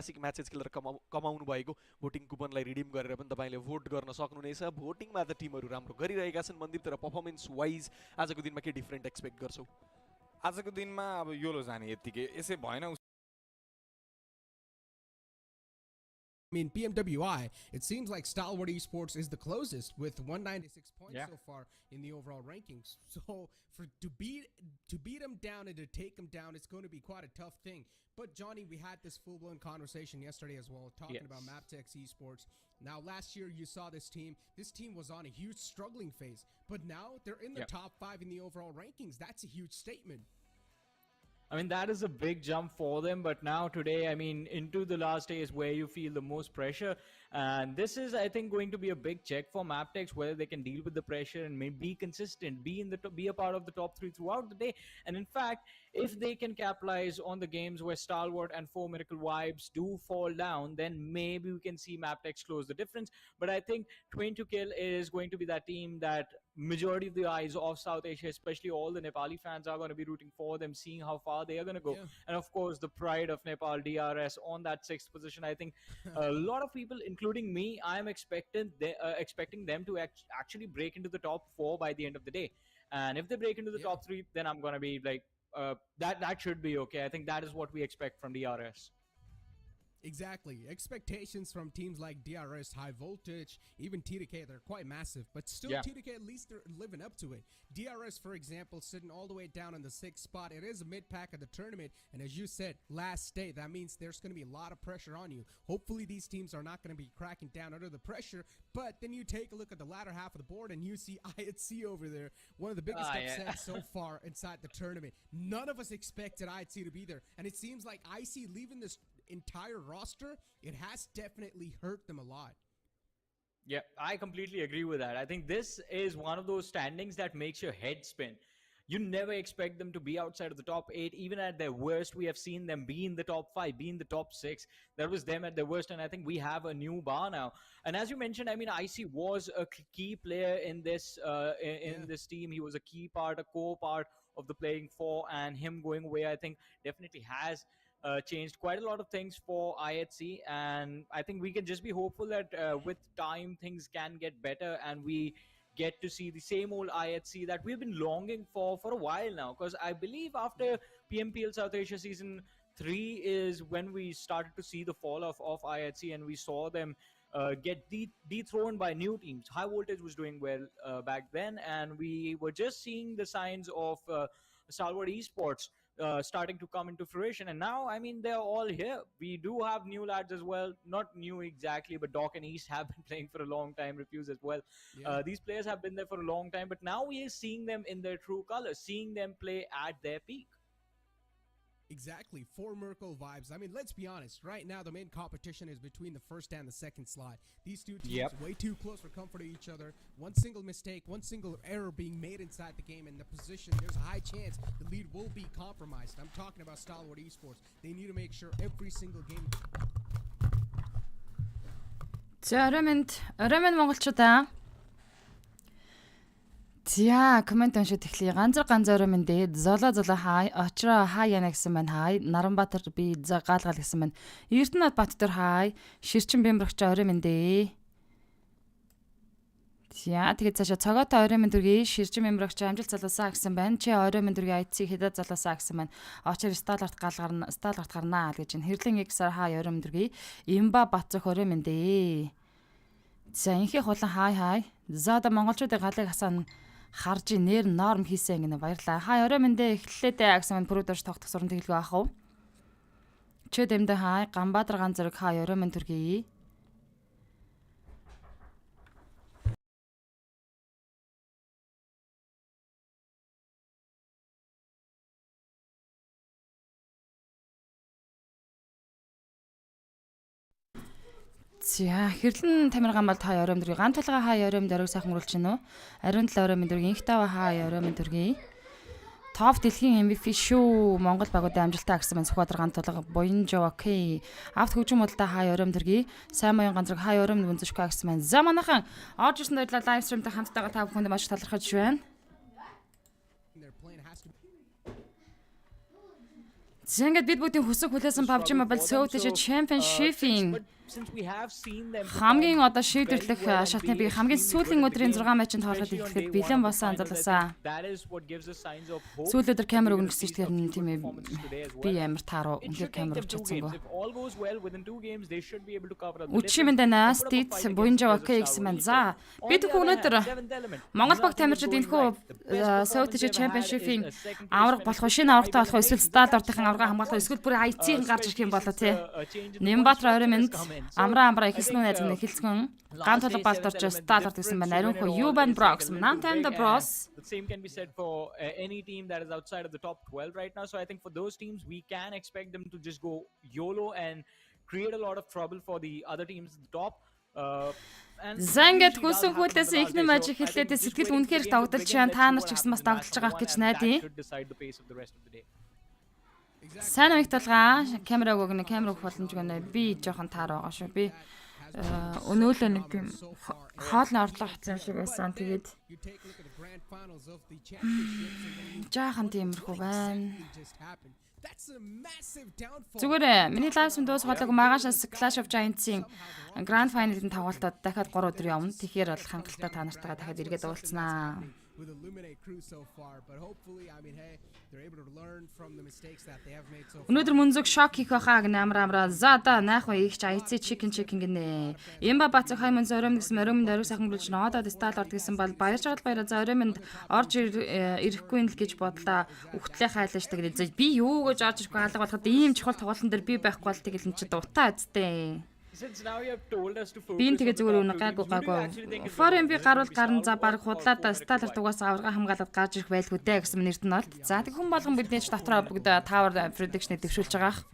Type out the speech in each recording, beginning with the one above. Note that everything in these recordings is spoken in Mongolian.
Classic matches खेलेर कमाउनु भएको भोटिङ कुपनलाई रिडिम गरेर पनि तपाईँले भोट गर्न सक्नुहुनेछ। भोटिङमा त टिमहरू राम्रो गरिरहेका छन् मन्दिर, तर पर्फर्मेन्स वाइज आजको दिनमा के डिफरेन्ट एक्सपेक्ट गर्छौ? आजको दिनमा अब योलो जाने यतिकै यसै भएन। I mean, PMWI, it seems like Stalwart Esports is the closest with 196 points so far in the overall rankings. So to beat them down and to take them down, it's going to be quite a tough thing. But Johnny, we had this full-blown conversation yesterday as well, talking about Maptex Esports. Now, last year you saw this team. This team was on a huge struggling phase, but now they're in the top 5 in the overall rankings. That's a huge statement. I mean, that is a big jump for them. But now today, I mean, into the last day is where you feel the most pressure. And this is, I think, going to be a big check for Maptex, whether they can deal with the pressure and be consistent, be a part of the top 3 throughout the day. And in fact, if they can capitalize on the games where Stalwart and 4 Miracle Vibes do fall down, then maybe we can see Maptex close the difference. But I think 22 Kill is going to be that team that majority of the eyes of South Asia, especially all the Nepali fans, are going to be rooting for them, seeing how far they are going to go. And of course, the pride of Nepal, DRS, on that 6th position. I think a lot of people, including me, I am expecting them to actually break into the top 4 by the end of the day. And if they break into the top 3, then I'm going to be like, that should be okay. I think that is what we expect from DRS. Exactly. Expectations from teams like DRS, High Voltage, even TDK, they're quite massive. But still, TDK, at least they're living up to it. DRS, for example, sitting all the way down in the 6th spot. It is a mid-pack of the tournament. And as you said, last day, that means there's going to be a lot of pressure on you. Hopefully, these teams are not going to be cracking down under the pressure. But then you take a look at the latter half of the board, and you see IHC over there, one of the biggest upsets so far inside the tournament. None of us expected IHC to be there. And it seems like IC leaving this entire roster, it has definitely hurt them a lot. Yeah, I completely agree with that. I think this is one of those standings that makes your head spin. You never expect them to be outside of the top 8. Even at their worst, we have seen them be in the top 5, be in the top 6. That was them at their worst, and I think we have a new bar now. And as you mentioned, I mean, IC was a key player in this this team. He was a key part, a core part of the playing four, and him going away, I think, definitely has changed quite a lot of things for IHC, and I think we can just be hopeful that with time things can get better and we get to see the same old IHC that we've been longing for a while now, because I believe after PMPL South Asia Season 3 is when we started to see the fall off of IHC, and we saw them get dethroned by new teams. High Voltage was doing well back then, and we were just seeing the signs of Stalwart Esports starting to come into fruition. And now, I mean, they're all here. We do have new lads as well. Not new exactly, but Doc and East have been playing for a long time. Refuse as well. These players have been there for a long time, but now we are seeing them in their true colors, seeing them play at their peak. Exactly. 4 Miracle Vibes. I mean, let's be honest. Right now, the main competition is between the first and the second slot. These two teams way too close for comfort to each other. One single mistake, one single error being made inside the game, and the position, there's a high chance the lead will be compromised. I'm talking about Stalwart Esports. They need to make sure every single game. Оромент монголчуудаа. За, комент уншиж эхлэе. Ганцаар минь золоо хай, очроо хай яна гэсэн маань хай, Наранбаатар би гаалгал гэсэн маань. Эрдэнэт Баттар хай, Ширчин Бямбрагч орой минь дээ. За, тэгээд цаашаа цогоотой орой минь дүргий, Ширчин Бямбрагч амжилт залуусаа гэсэн байна. Чи орой минь дүргий IC хэдэ залуусаа гэсэн маань. Очроо Сталарт гарнаа гэж байна. Хэрлэн X-аар хай орой минь дүргий. Имба Батцох орой минь дээ. За, инхий хулан хай. За, монголчуудын галыг хасаа харж нэр норм хийсэн гэнэ баярлаа. Хай орой мэндэ эхлэлээ дээ гэсэн маань пүрүүдэрч тогтох суран тэглэгээ ах уу. Чö дэмдэ хай Ганбаатар ганц зэрэг хай орой мэнд төргий. За хэрлэн Тамиргаан балд хай орой мэндэргийн ган толгой хай орой мэнд оройг сайхан мөрүүлж гинөө. Ариун тал орой мэндэргийн инхтава хай орой мэнд төргий. Топ дэлхийн MVP шүү. Монгол багуудын амжилтаа гэсэн маань Сүхбаатар ган толгой Боинжо окей. Авт хөгжим модалтай хай орой мэндэргийн. Сайн моён ганцраг хай орой мэнд үнзэшгүй гэсэн маань. За манайхан орж ирсэн баярлалаа лайв стримтэй хамттайгаа та бүхэнд маш талархаж байна. За ингээд бид бүгдийн хүсэг хүлээсэн PUBG Mobile South Championship-ийн хамгийн одоо шийдвэрлэх шатны би хамгийн сүүлийн өдрийн 6 матчанд тоглоход ихэхэд бэлэн болсон анзаалсан. Сүүлийн өдөр камер өгнө гэсэн чинь тэр тийм ээ би амар тааруу үнээр камер өгч чадсангүй. Үчимэнд Настит Буинжа OKX man за бид өнөөдөр Монгол баг тамирчид энэхүү South Championship-ийн авраг болох шинэ аврагтай болох эсвэл стад ортын аврага хамгаалах эсвэл бүр IC-ийн гарч ирэх юм болоо тий. Нямбатар ороймонд Амра ихэлснүү найз нь эхэлсгэн ганц толго балд орж сталард гэсэн байна. Ариун хөө Юбан Брокс Nantime the Bros. The same can be said for any team that is outside of the top 12 right now. So I think for those teams we can expect them to just go YOLO and create a lot of trouble for the other teams at the top. Зангад хүсэн хүлээсэн ихний матч эхэллээд сэтгэл үнэхээр догдолж чаан та нар ч гэсэн бас догдолж байгаа гэж найдаа. Сайн их толгаа камераг өгнө камер өгөх боломж гэнэ би жоохон таар байгаа шүү би өнөөлөө нэг тийм хоолны орлого хийсэн шиг байсан тэгээд жаахан тиймэрхүү байна зүгээр миний лайвсын дуусгалаг магашаас Clash of Giants-ийн Grand Final-ын тоглолтод дахиад 3 өдөр явна тэгэхээр бол хангалттай та нартайгаа дахиад эргээд уулзнаа with the Luminate crew so far, but hopefully, I mean, hey, they're able to learn from the mistakes that they have made so far. Өнөөдөр мунзуг шок хийх байхаа гэнэ амраа за да наах вэ их ч IC chicken гинэ. Имба бацх хайман зором гэсэн ороймонд ариу сайхан бүлж надад стал орд гэсэн бол баярж баяраа за ороймонд орж ирэхгүй л гэж бодлоо. Үхтлээ хайлаа штэ гэдэг. Би юу гэж орж ирэхгүй алга болоход ийм чухал тоглолтын дээр би байхгүй бол тэгэл эн чи дутаа үсттэй. Бин тэгээ зүгээр үнэ гайгүй. Форум би гарвал гарна за баг худлаад сталер дугаас аврага хамгаалаад гарч ирэх байлгүй дээ гэсэн нэрт нь бол. За тэг хүн болгон бидний ч дотроо бүгд tower prediction-ыг дэвшүүлж байгаа.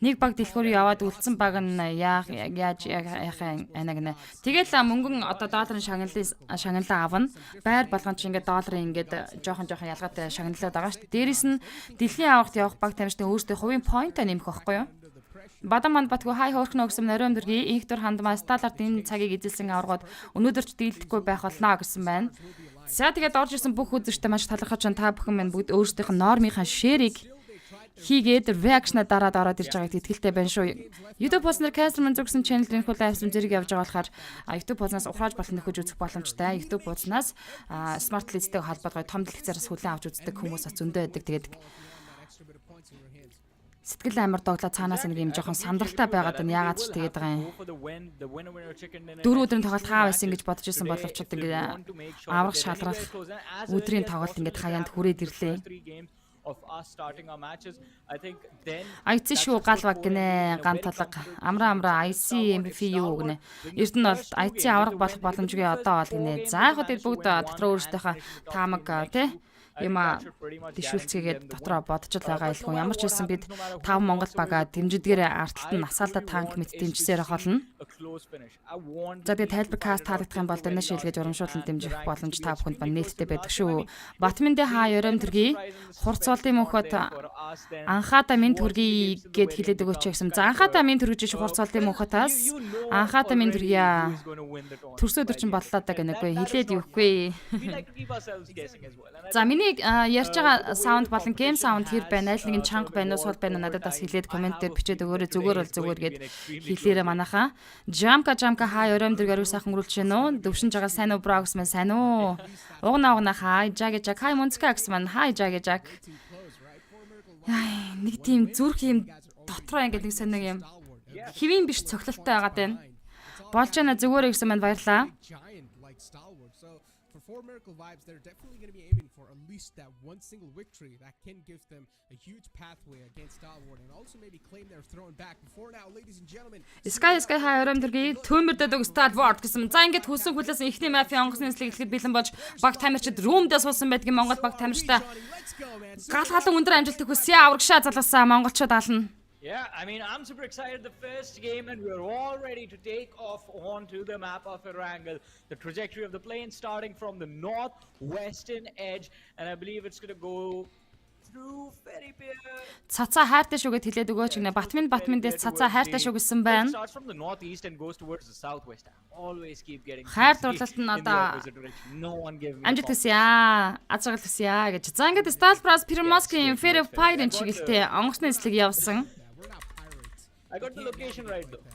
Нэг баг дэлгүүр яваад үлдсэн баг нь яаж ана гэнэ. Тэгэл мөнгөн одоо долларын шагналаа авна. Байр болгон чи ингээд долларын ингээд жоохон ялгаатай шагналаад байгаа шүү дээ. Дээрээс нь дэлхийн аврагт явах баг тамирчдын өөрсдөө хувийн point-а нэмэх байхгүй юу? Бадаманд батгүй хай хөөрхнө өгсөн нарийн өдргийн инх төр хандмаа сталарт энэ цагийг эзэлсэн аврагууд өнөөдөр ч дийлдэхгүй байх болно гэсэн байна. За тэгээд орж ирсэн бүх үзэгчтэй маш талархаж та бүхэн маань бүгд өөрсдийнх нь нормынхаа шэрийг хийгээд реакшна дараад ороод ирж байгааг итгэлтэй байна шүү. YouTube пост нар Caster MUNZU гэсэн channel-ийн хөл лайвстрим зэрэг явж байгаа болохоор YouTube пост-наас ухрааж болон нөхөж үзэх боломжтой. YouTube пост-наас Smart List-тэй холбоотой том дэлгэцээрээс хүлээн авч үздэг хүмүүс бас зөндөө байдаг. Тэгээд сэтгэл амар доглоо цаанаас нэг юм жоохон сандралтай байгаад байна. Яагаад ч тэгээд байгаа юм. 4 өдрийн тоглолт хаа байсан гэж бодож исэн боловч ингээд аврах шалрах өдрийн тоглолт ингээд хаяанд хүрээд ирлээ. IC шүү галваг гинэ ган толго амра IC MVP юу гинэ. Эрд нь бол IC аврах болох боломжгүй одоо бол гинэ. За яг хөө бүгд дотроо өөрсдийнхөө таамаг тий Яма дэвшүүлцгээгээд дотроо бодож байгаа илгүй ямар ч хэлсэн бид 5 Монгол бага дэмжидгээр арталт нь насаалда танк мэт дэмжсээр холно. За тэгээд тайлбар каст таалагдах юм бол дэнэ шилгэж урамшуулан дэмжих боломж та бүхэнд ба нээлттэй байдаг шүү. Батминдэ хаа ёром төргий хурцуулын мөнхөд анхаата минь төргий гэд хэлээд өгөөч гэсэн. За анхаата минь төргөж хурцуулын мөнхөтас анхаата минь төргийа төрсө өдөр чин боллоо да гэнэгүй хэлээд юухгүй. За миний ярьж байгаа саунд болон гейм саунд хэр байна? Аль нэгэн чанга байна уу, сул байна уу? Надад бас хэлээд комент дээр бичээд өгөөрэй. Зүгээр бол зүгээр гэд хэлээрэй манайхаа. Jamka хаа өрөөм дэр гаруй сайхан өрүүлж гэнэ үү? Дөвшинж байгаа сайн уу Brogс мэн сайн уу? Угна хай жаг хай мунцка гэсэн мань хай жаг. Яа, нэг тийм зүрх юм дотроо ингээд нэг сонир юм. Хэвийн биш цогцолтой байгаад байна. Болж байна зүгээр гэсэн мань баярлаа. For Miracle Vibes, they're definitely going to be aiming for at least that one single victory that can give them a huge pathway against Stalwart and also maybe claim their throne back. Before now, ladies and gentlemen, Sky хаа өрөөм дэргий төмөрдөд өг Stalwart гэсэн. За ингээд хүсэн хүлээсэн ихний мафия онгоцны нэслэг хэлэхэд бэлэн болж баг тамирчид румдээ суусан байдгийн Монгол баг тамирчтай гал халан өндөр амжилтыг хүсье аврагшаа залгасан монголчууд ална. Yeah, I mean, I'm super excited. The first game, and we're all ready to take off onto the map of Erangel. The trajectory of the plane starting from the northwestern edge, and I believe it's going to go through Fairy Pair. Цацаа хайртай шүү гэд хэлээд өгөөч гинэ. Батмин дээс цацаа хайртай шүү гэсэн When it байна. starts from the northeast and goes towards the southwest, I always keep getting Хайр CC дурлалт нь in the одоо opposite direction. No one gave me a амжилт call. хүсье аа. Аз жаргал хүсье аа гэж. За ингээд Star Plus Pirmosky Fair Fire-ын чиглэлтэй онгоцны эслэг явсан. We're not pirates. I got the location right though.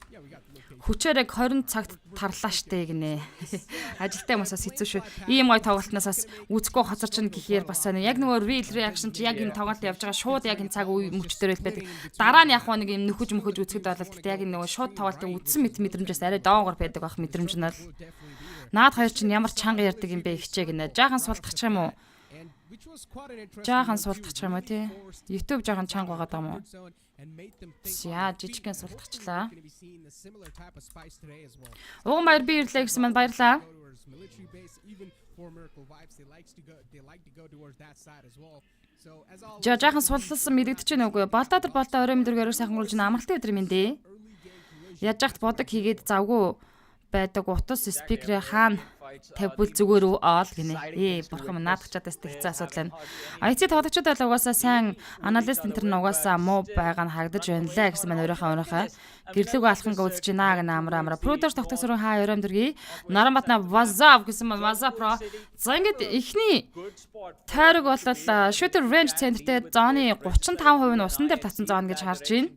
Yeah, we got the location. Хүчээрээ 20 цагт тарлаа штэ гинэ. Ажилтай хүмүүсээс хэцүү шүү. Ийм гой тоглолтноос үзэхгүй хоцорч ин гэхээр бас сайн. Яг нөгөө real reaction чи яг энэ тоглолт явж байгаа шууд яг энэ цаг үе мөчтөр л байдаг. Дараа нь яг нэг юм нөхөж үзэхэд болол гэхдээ яг энэ нөгөө шууд тоглолтыг үзсэн мэдрэмжээс арай доогоор байдаг байх мэдрэмж нь л. Наад хоёр чинь ямар чанга ярддаг юм бэ ихчээ гинэ. Жаахан сулдахчих юм уу? And which was quite an interesting Жаахан move, too, сулдахчих юм уу тий? forced YouTube жаахан чанга байгаа даа мó. zone and made them think Яа, on their feet. жижигхэн And сулдахчлаа. hopefully we're gonna be seeing a similar type of spice today as well. Уган баяр би ирлээ гэсэн манд баярлаа. Go towards military base, even for Miracle Vibes, they like to go towards that side as well. So as always, Жаахан суллалсан мэдэгдэж байна уугүй. Болдоо тэр болдоо орой мэдрэгээрээ сайхан гулж амралтын өдөр юм дээ. Яаж яхад бодог хийгээд завгүй байдаг утас спикерээ хаана тавьбал зүгээр үү оол гинэ. Бурхан минь наадах чадаас тэгцээ асуудал байна. IT тоглогчид бол угаасаа сайн аналист энэ төр нь угаасаа муу байгаа нь харагдаж байна лээ гэсэн маань өөрийнхөө гэрлүүг алхангаа үзэж байна гэнэ амраа. Продаж тогтоос руу хаа өрөөм дэргий. Нарамбатна вазав гэсэн маань ваза про. За ингээд эхний тойрог бол shooter range центртэй зооны 35% нь усан дээр татсан зоон гэж харж байна.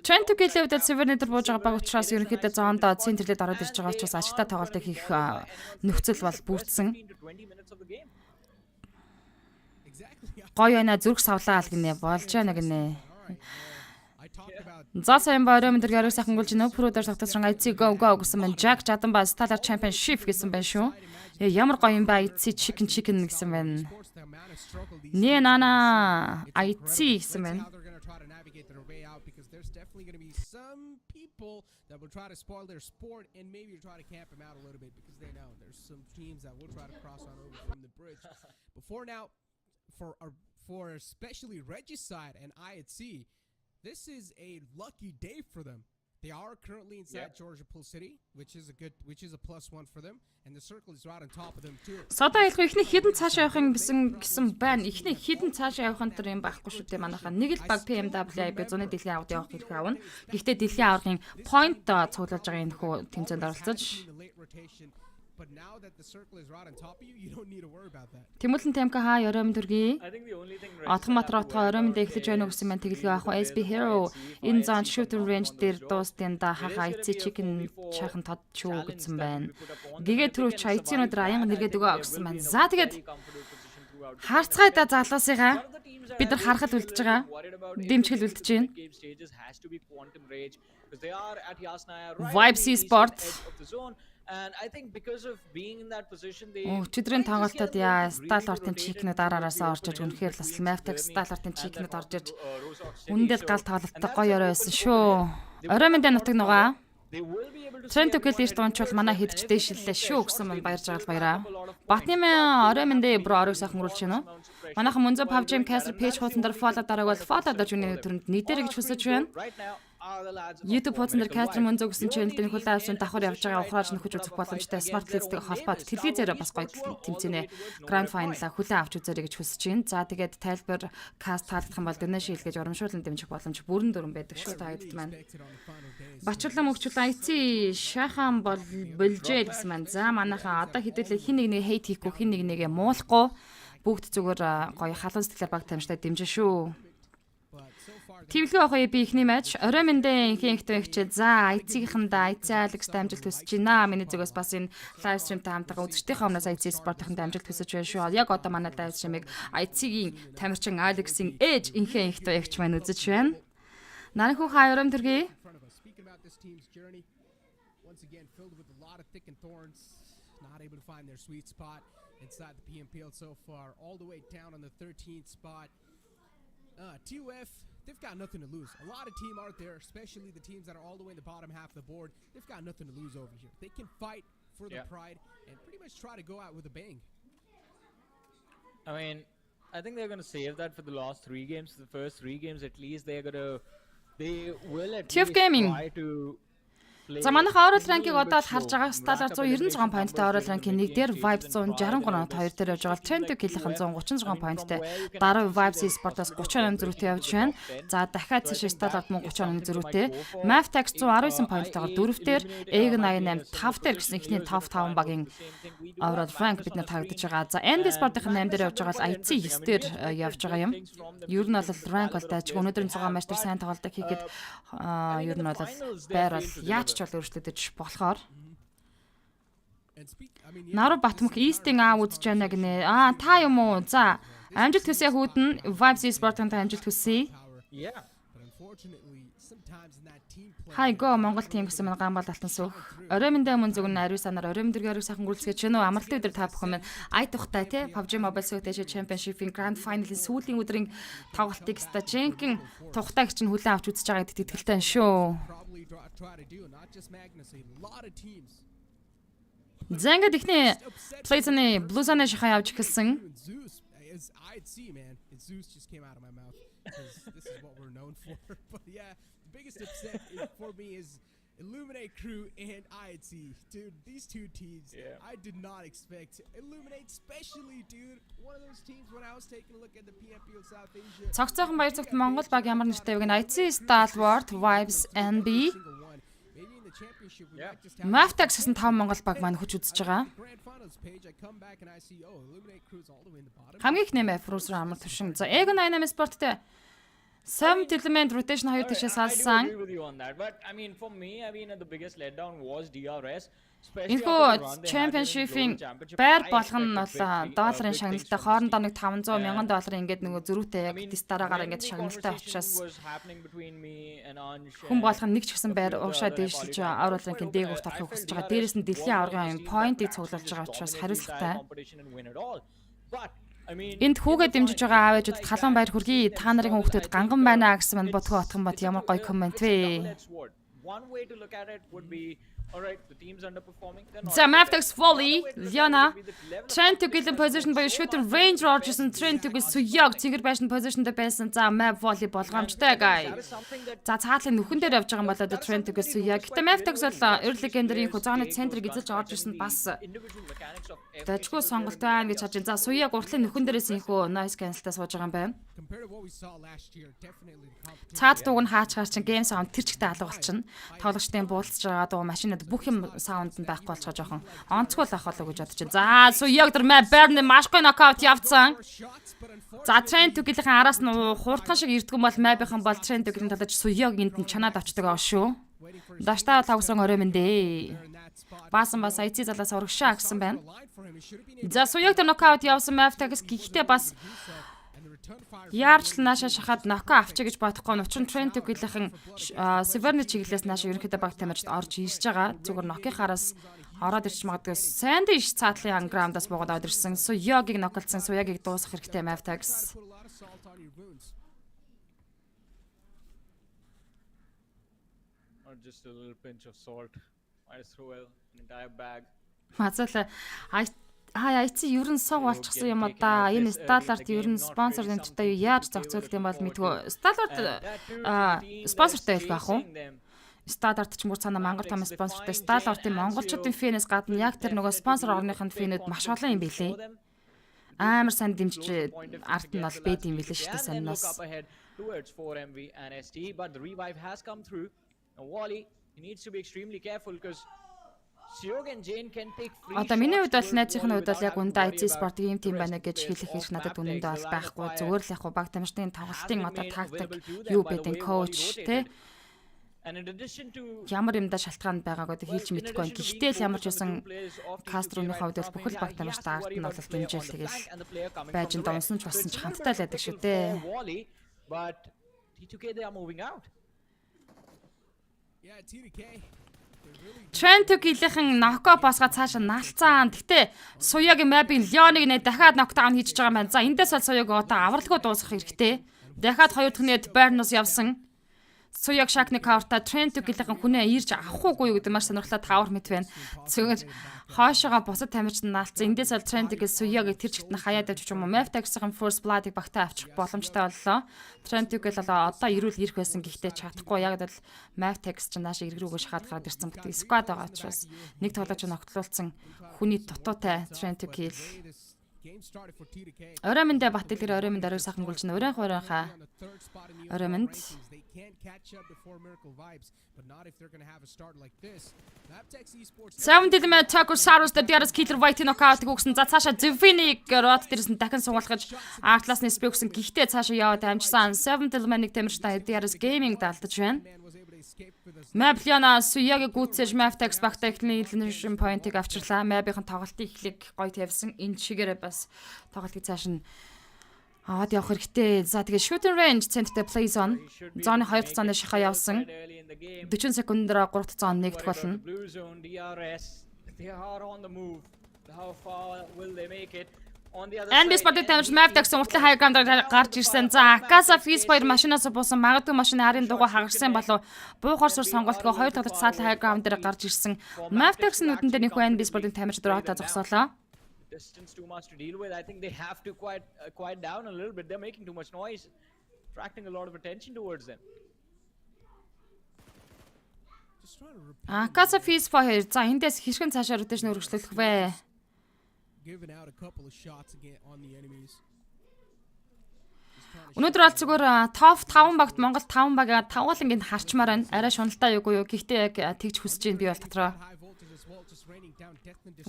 Trent гэлээ үдэл Severnator бууж байгаа баг учраас ерөнхийдөө зоондоо центрлээд ороод ирж байгаа учраас ашигтай тоглолтыг хийх нөхцөл бол бүрдсэн. Гоё байна зүрх савлаа ал гинэ болж байна гинэ. I talked about За сайн бороо өндөр гэрээ сайхан гулж нөө продаж тогтосон IC go go гэсэн маань Jack Jadan ба Stellar Championship гэсэн байна шүү. Ямар гоё юм бэ IC chicken гэсэн байна. sports, the amount of struggle these Нэ teams нана face. IC гэсэн байна. How they're going to try to navigate their way out, because there's definitely going to be some people that will try to spoil their sport and maybe try to camp them out a little bit, because they know there's some teams that will try to cross on over from the bridge. Before now, for especially Regicide and IHC, this is a lucky day for them. They are currently inside Georgia Pool City, which is a +1 for them, and the circle is right on top of them too. Содоо ялгүй ихний хідэн цаашаа явахын гэсэн байна. Ихний хідэн цаашаа явахын төр юм байхгүй шүү дээ манайхаа. Нэг л баг PMPL зуны дэлхийн аваад явах хэрэг аавна. Гэхдээ дэлхийн аврагын point цуглуулж байгаа энэ хөө тэмцээнд оролцож In the late rotation, but now that the circle is right on top of you, you don't need to worry about that. Тэмүүлэн темка хаа ёром дөргий. I think the only thing Отгоматр отгоо ором дэглэж байна уу гэсэн маань тэгэлгүй авах SB Hero энэ зон shooter range дээр дуустын да хаха IC chicken чахан тод чүү гэсэн байна. Гэгээ түрүү чи IC-нууд аянга нэргээд өгөө гэсэн байна. За тэгээд харцгай да залуусыгаа бид нар харахад үлдэж байгаа. Дэмжгэл үлдэж байна. Vibes Sport. And I think because of being in that position they Өчигдрийн тоглолтод яа Stalwart-ын чикнүүд араасаа орж иж үнэхээр бас Mavtex Stalwart-ын чикнүүд орж иж үндэл гал тоглолттой гоё орой байсан шүү. Орой мэндэ нутаг нугаа. they will be able to Trent O'Kelly дуунчвал манай хэдч дэшиллээ шүү гэсэн мань баярж байгаа баяраа. Батны мэн орой мэндэ бро оройг сайхан оруулж байна уу? Манайхан MUNZU PUBG Caster page хуудсан дээр follow дарааг бол follow даж үнэ төрөнд нийтээр гэж хүсэж байна. right now are the lads of YouTube хуудсан дээр Caster MUNZU гэсэн channel-ийн хүлээн авсан давхар явж байгаа ухрааж нөхөж үзэх боломжтой Smart Lens-тэй холбоод телевизээр бас гоё тэмцэнэ Grand Final-а хүлээн авч үзээрэй гэж хүсэж байна. За тэгээд тайлбар каст таалдах юм бол донешн хийлгэж урамшуулан дэмжих боломж бүрэн дүрэн байдаг шүү таадд маань. Expected on the final days. Бачуулан мөгчүүлэн IC шахан бол болжээ гэсэн маань. За манайхаа одоо хэдүүлээ хин нэг хейт хийхгүй хин нэг нэгэ муулахгүй бүгд зүгээр гоё халуун сэтгэлээр баг тамжтай дэмжин шүү. But so far, Тэвлэгээ авах би ихний матч орой мэндэ инхийн ихтэй ихчээ. За IC-ийнхэндээ IC Alex-тэй амжилт хүсэж байна. Миний зүгээс бас энэ live stream-тэй хамтараа үзэгчдийнхээ өмнөөс IC Sport-ийнханд амжилт хүсэж байна шүү. Яг одоо манай live stream-ыг IC-ийн тамирчин Alex-ийн ээж инхийн ихтэй ихч маань үзэж байна. Нарынхуу хаа ором төргий. in front of us. Speaking about this team's journey, once again filled with a lot of thick and thorns, not able to find their sweet spot inside the PMPL so far, all the way down on the 13th spot. TUF, they've got nothing to lose. A lot of team out there, especially the teams that are all the way in the bottom half of the board, they've got nothing to lose over here. They can fight for the pride and pretty much try to go out with a bang. I mean, I think they're going to save that for the last 3 games. The first 3 games at least they will at TF least Gaming. try to За манайх overall rank-ыг одоо л харж байгаа. Stellar 196 поинттай overall rank-ийн 1 дээр, Vibes 163-т 2 дээр явж байгаа. Trend Kill-ийн 136 поинттай. Дараа Vibes Sport-аас 38 зөрүүтэй явж байна. За дахиад цааш Stellar мөн 38 зөрүүтэй. Maftex 119 поинттайгаар 4 дээр, Egg 88 5 дээр гэсэн ихний top 5 багийн overall rank бид нэ тагдаж байгаа. За ND Sport-ийн 8 дээр явж байгаа л IC 9 дээр явж байгаа юм. Ер нь бол rank бол дайчгүй. Өнөөдрийн 6 матч дээр сайн тоглолтог хийгээд ер нь бол байр бол яаж ч бол өөрчлөгдөж болохоор Наруу Батмөх East-ийн үзэж байна гинэ. Та юм уу? За, амжилт хүсье хүүдэн Vibes Sport-ын амжилт хүсье. Хай го Монгол тим гэсэн манай Гамбал алтан сүх. Орой мэндэ мөн зүгэн ариу санаар орой мэндэргээр сайхан гүйлцгэж байна уу? Амралтын өдөр та бүхэн минь ай тухтай те PUBG Mobile Suit Championship-ийн Grand Final-ийн сүүлийн өдрийн тоглолтыг ста Женкин тухтай чинь хүлээн авч үзэж байгаа гэдэгт итгэлтэй шүү. Зэнгэд ихний плейсны блузаны шахаа явж эхэлсэн. Biggest upset for me is Illuminate Crew and IAT. Dude, these two teams, I did not expect. Illuminate especially, dude. One of those teams when I was taking a look at the PMPL South Asia. Цогцоохон баяр цагт Монгол баг ямар нэртэй вэ? IAT, Stalwart, Vibes, NB. Maftex гэсэн 5 Монгол баг маань хүч үзэж байгаа. Хамгийн их нэмэ Frozen амар төвшин. За, Egg 88 Sport-тэй 7 element rotation 2 тишээ салсан. Энэхүү championship-ийн байр болгон нь бол долларын шагналтай хоорондоо нэг $500,000 ингээд нөгөө зөрүүтэй яг дэс дараагаар ингээд шагналтай учраас хүн болгон нэг ч гэсэн байр уушаа дээшлж авралын дээгүүрт орохыг хүсэж байгаа. Дээрээс нь дэлхийн аваргын point-ийг цуглуулж байгаа учраас хариуцлагатай. Энд хүүгээ дэмжиж байгаа аав ээжүүд халуун баяр хүргэе. Та нарын хүүхдүүд ганган байна гэсэн мань бодгоо отхон бод ямар гоё коммент вэ. За Maftex Volley, Liana, Trent to kill in position by shooter range Rogers and Trent to Suyog, Tigger Passion position the best and Map Volley болгоомжтой guy. За цаатлын нүхэн дээр явж байгаа юм болоо Trent to Suyog. Гэтэ Maftex бол early game-ийн хугацааны центрыг эзэлж орж ирсэн бас дажгүй сонголттой аа гэж харж байна. За Suyog уртлын нүхэн дээрээс инхүү noise cancel-тай сууж байгаа юм байна. Цаад дууг нь хаачгаар чинь game sound тэр чигтээ алга болчихно. Тоглогчдын буулцж байгаа дуу машинад бүх юм саунд нь байхгүй болчихоо жоохон онцгой л ах болоо гэж бодож байна. За Suyog дэр Берн маш гоё нокаут явцсан. За Trent to-ийн араас нь хууртхан шиг ирдгэн бол Map-ийн бол Trent to-ийн талаж Suyog энд нь чанаад очдог аа шүү. Дашта тавсан орой мэндэ. Баасан бас IC залаас урагшаа гэсэн байна. За Suyog дэр нокаут явсан Maftex гэхдээ бас Яарч нааша шахаад ноко авчи гэж бодохгүй. Учир нь Trent to-ийн Severny чиглэлээс нааша ерөнхийдөө баг тамирчд орж ирж байгаа. Зүгээр нокийнхаараас ороод ирч магадгүй. Сайн дэш цаатлын анграмдаас буугаад орж ирсэн. Suyog-ыг ноколцсон. Suyog-ыг дуусгах хэрэгтэй Maftex. Or just a little pinch of salt. Might as well an entire bag. Мацаалаа IC ер нь сог болчихсон юм да. Энэ Stalwart ер нь спонсор нэмттэй яаж зохицуулт юм бол мэдгүй. Stalwart спонсортой байх бах уу? Stalwart ч мөр цаана Монгол том спонсортой. Stalwart-ийн монголчуудын фэнээс гадна яг тэр нөгөө спонсор орныхын фэнүүд маш олон юм билээ. Амар сайн дэмжиж арт нь бол бэд юм билээ шүү дээ санаас. Towards 4MV and ST, but the revive has come through. Now Wally, he needs to be extremely careful because Suyog and Jane can take free. Одоо миний хувьд бол найзынхны хувьд бол яг үндэ IC Sport ийм тим байна гэж хэлэх хэрэг надад үнэндээ бол байхгүй. Зүгээр л яг баг тамирчдын тоглолтын одоо тактик юу байдэн коуч тий ямар юмдаа шалтгаан байгааг одоо хэлж мэдэхгүй байна. Гэхдээ л ямар ч байсан Кастроны хувьд бол бүхэл баг тамирчтай арт нь бол дэмжээл тэгэл байж энэ донсон ч болсон ч хамттай л байдаг шүү дээ. But T2K they are moving out. Yeah, T2K. Trent to-ийн ноко босгоо цаашаа налцаан. Гэтэ Suyog-ийн Map-ийн Leon-ыг нэ дахиад нокдаун хийж байгаа юм байна. За эндээс бол Suyog одоо авралгүй дуусгах хэрэгтэй. Дахиад хоёр дахь нэт Bernos явсан. Суяг шакны каурта тренд гэлэн хүнээ ирж авахгүй юу гэдэг маш сонирхолтой тавар мэт байна. Зүгээр хоошоогоо бусад тамирч наалцсан. Эндээс бол тренд гэл суяг тэр чигт нь хаяад авчих юм уу? Mavtex-ийн First Blood-ыг багтаа авчих боломжтой боллоо. Тренд гэл одоо ирүүл ирэх байсан гэхдээ чадахгүй. Яг л Mavtex ч нааш ирэг рүүгээ шахаад гараад ирсэн бүт squad байгаа учраас нэг тоглож ногтлуулсан хүний дутуутай тренд гэл Ороймондэ Баттэлгэр ороймонд орой сайхан гүлжин оройнхаа ороймонд 70 Takosaurus дээрээс Killer White нокаут өгсөн. За цаашаа Zivini рот дээрээс нь дахин суулгаж Atlas-ны спи өгсөн. Гэхдээ цаашаа яваад амжсан 70 нэг тамирчтай дээрээс гейминг даалдаж байна. Mabliana Suyaga гүцээж Mavtex багтаа эхлэн elimination point-ыг авчирлаа. Mab-ийн тоглолтын эхлэг гоё тавьсан. Энэ чигээрээ бас тоглолтыг цааш нь аваад явах хэрэгтэй. За тэгээ shooting range centerтэй play zone. Зооны 2 зооны шахаа явсан. 40 секундээр 3 зоон нэгдэх болно. NBS Sport тамирч Mavtex уртлын high ground гарч ирсэн. За Akasa Fizz хоёр машинаас буусан магадгүй машины харийн дугуй хагарсан болов буухаар сур сонголтгоо хоёр тоглолт саал high ground дээр гарч ирсэн. Mavtex-ийн нүдэн дээр нөхөө NBS Sport-ын тамирч дөрөөрөө зогсоолоо. Distance too much to deal with. I think they have to quiet down a little bit. They're making too much noise, attracting a lot of attention towards them. Akasa Fizz хоёр за эндээс хэрхэн цаашаа rotation өргөжлөх вэ? Giving out a couple of shots again on the enemies. Өнөөдөр бол зүгээр топ 5 багт Монгол 5 багаа тавгалан гинт харчмаар байна. Арай шуналтай юугүй юу. Гэхдээ яг тэгж хүсэж байна би бол дотроо.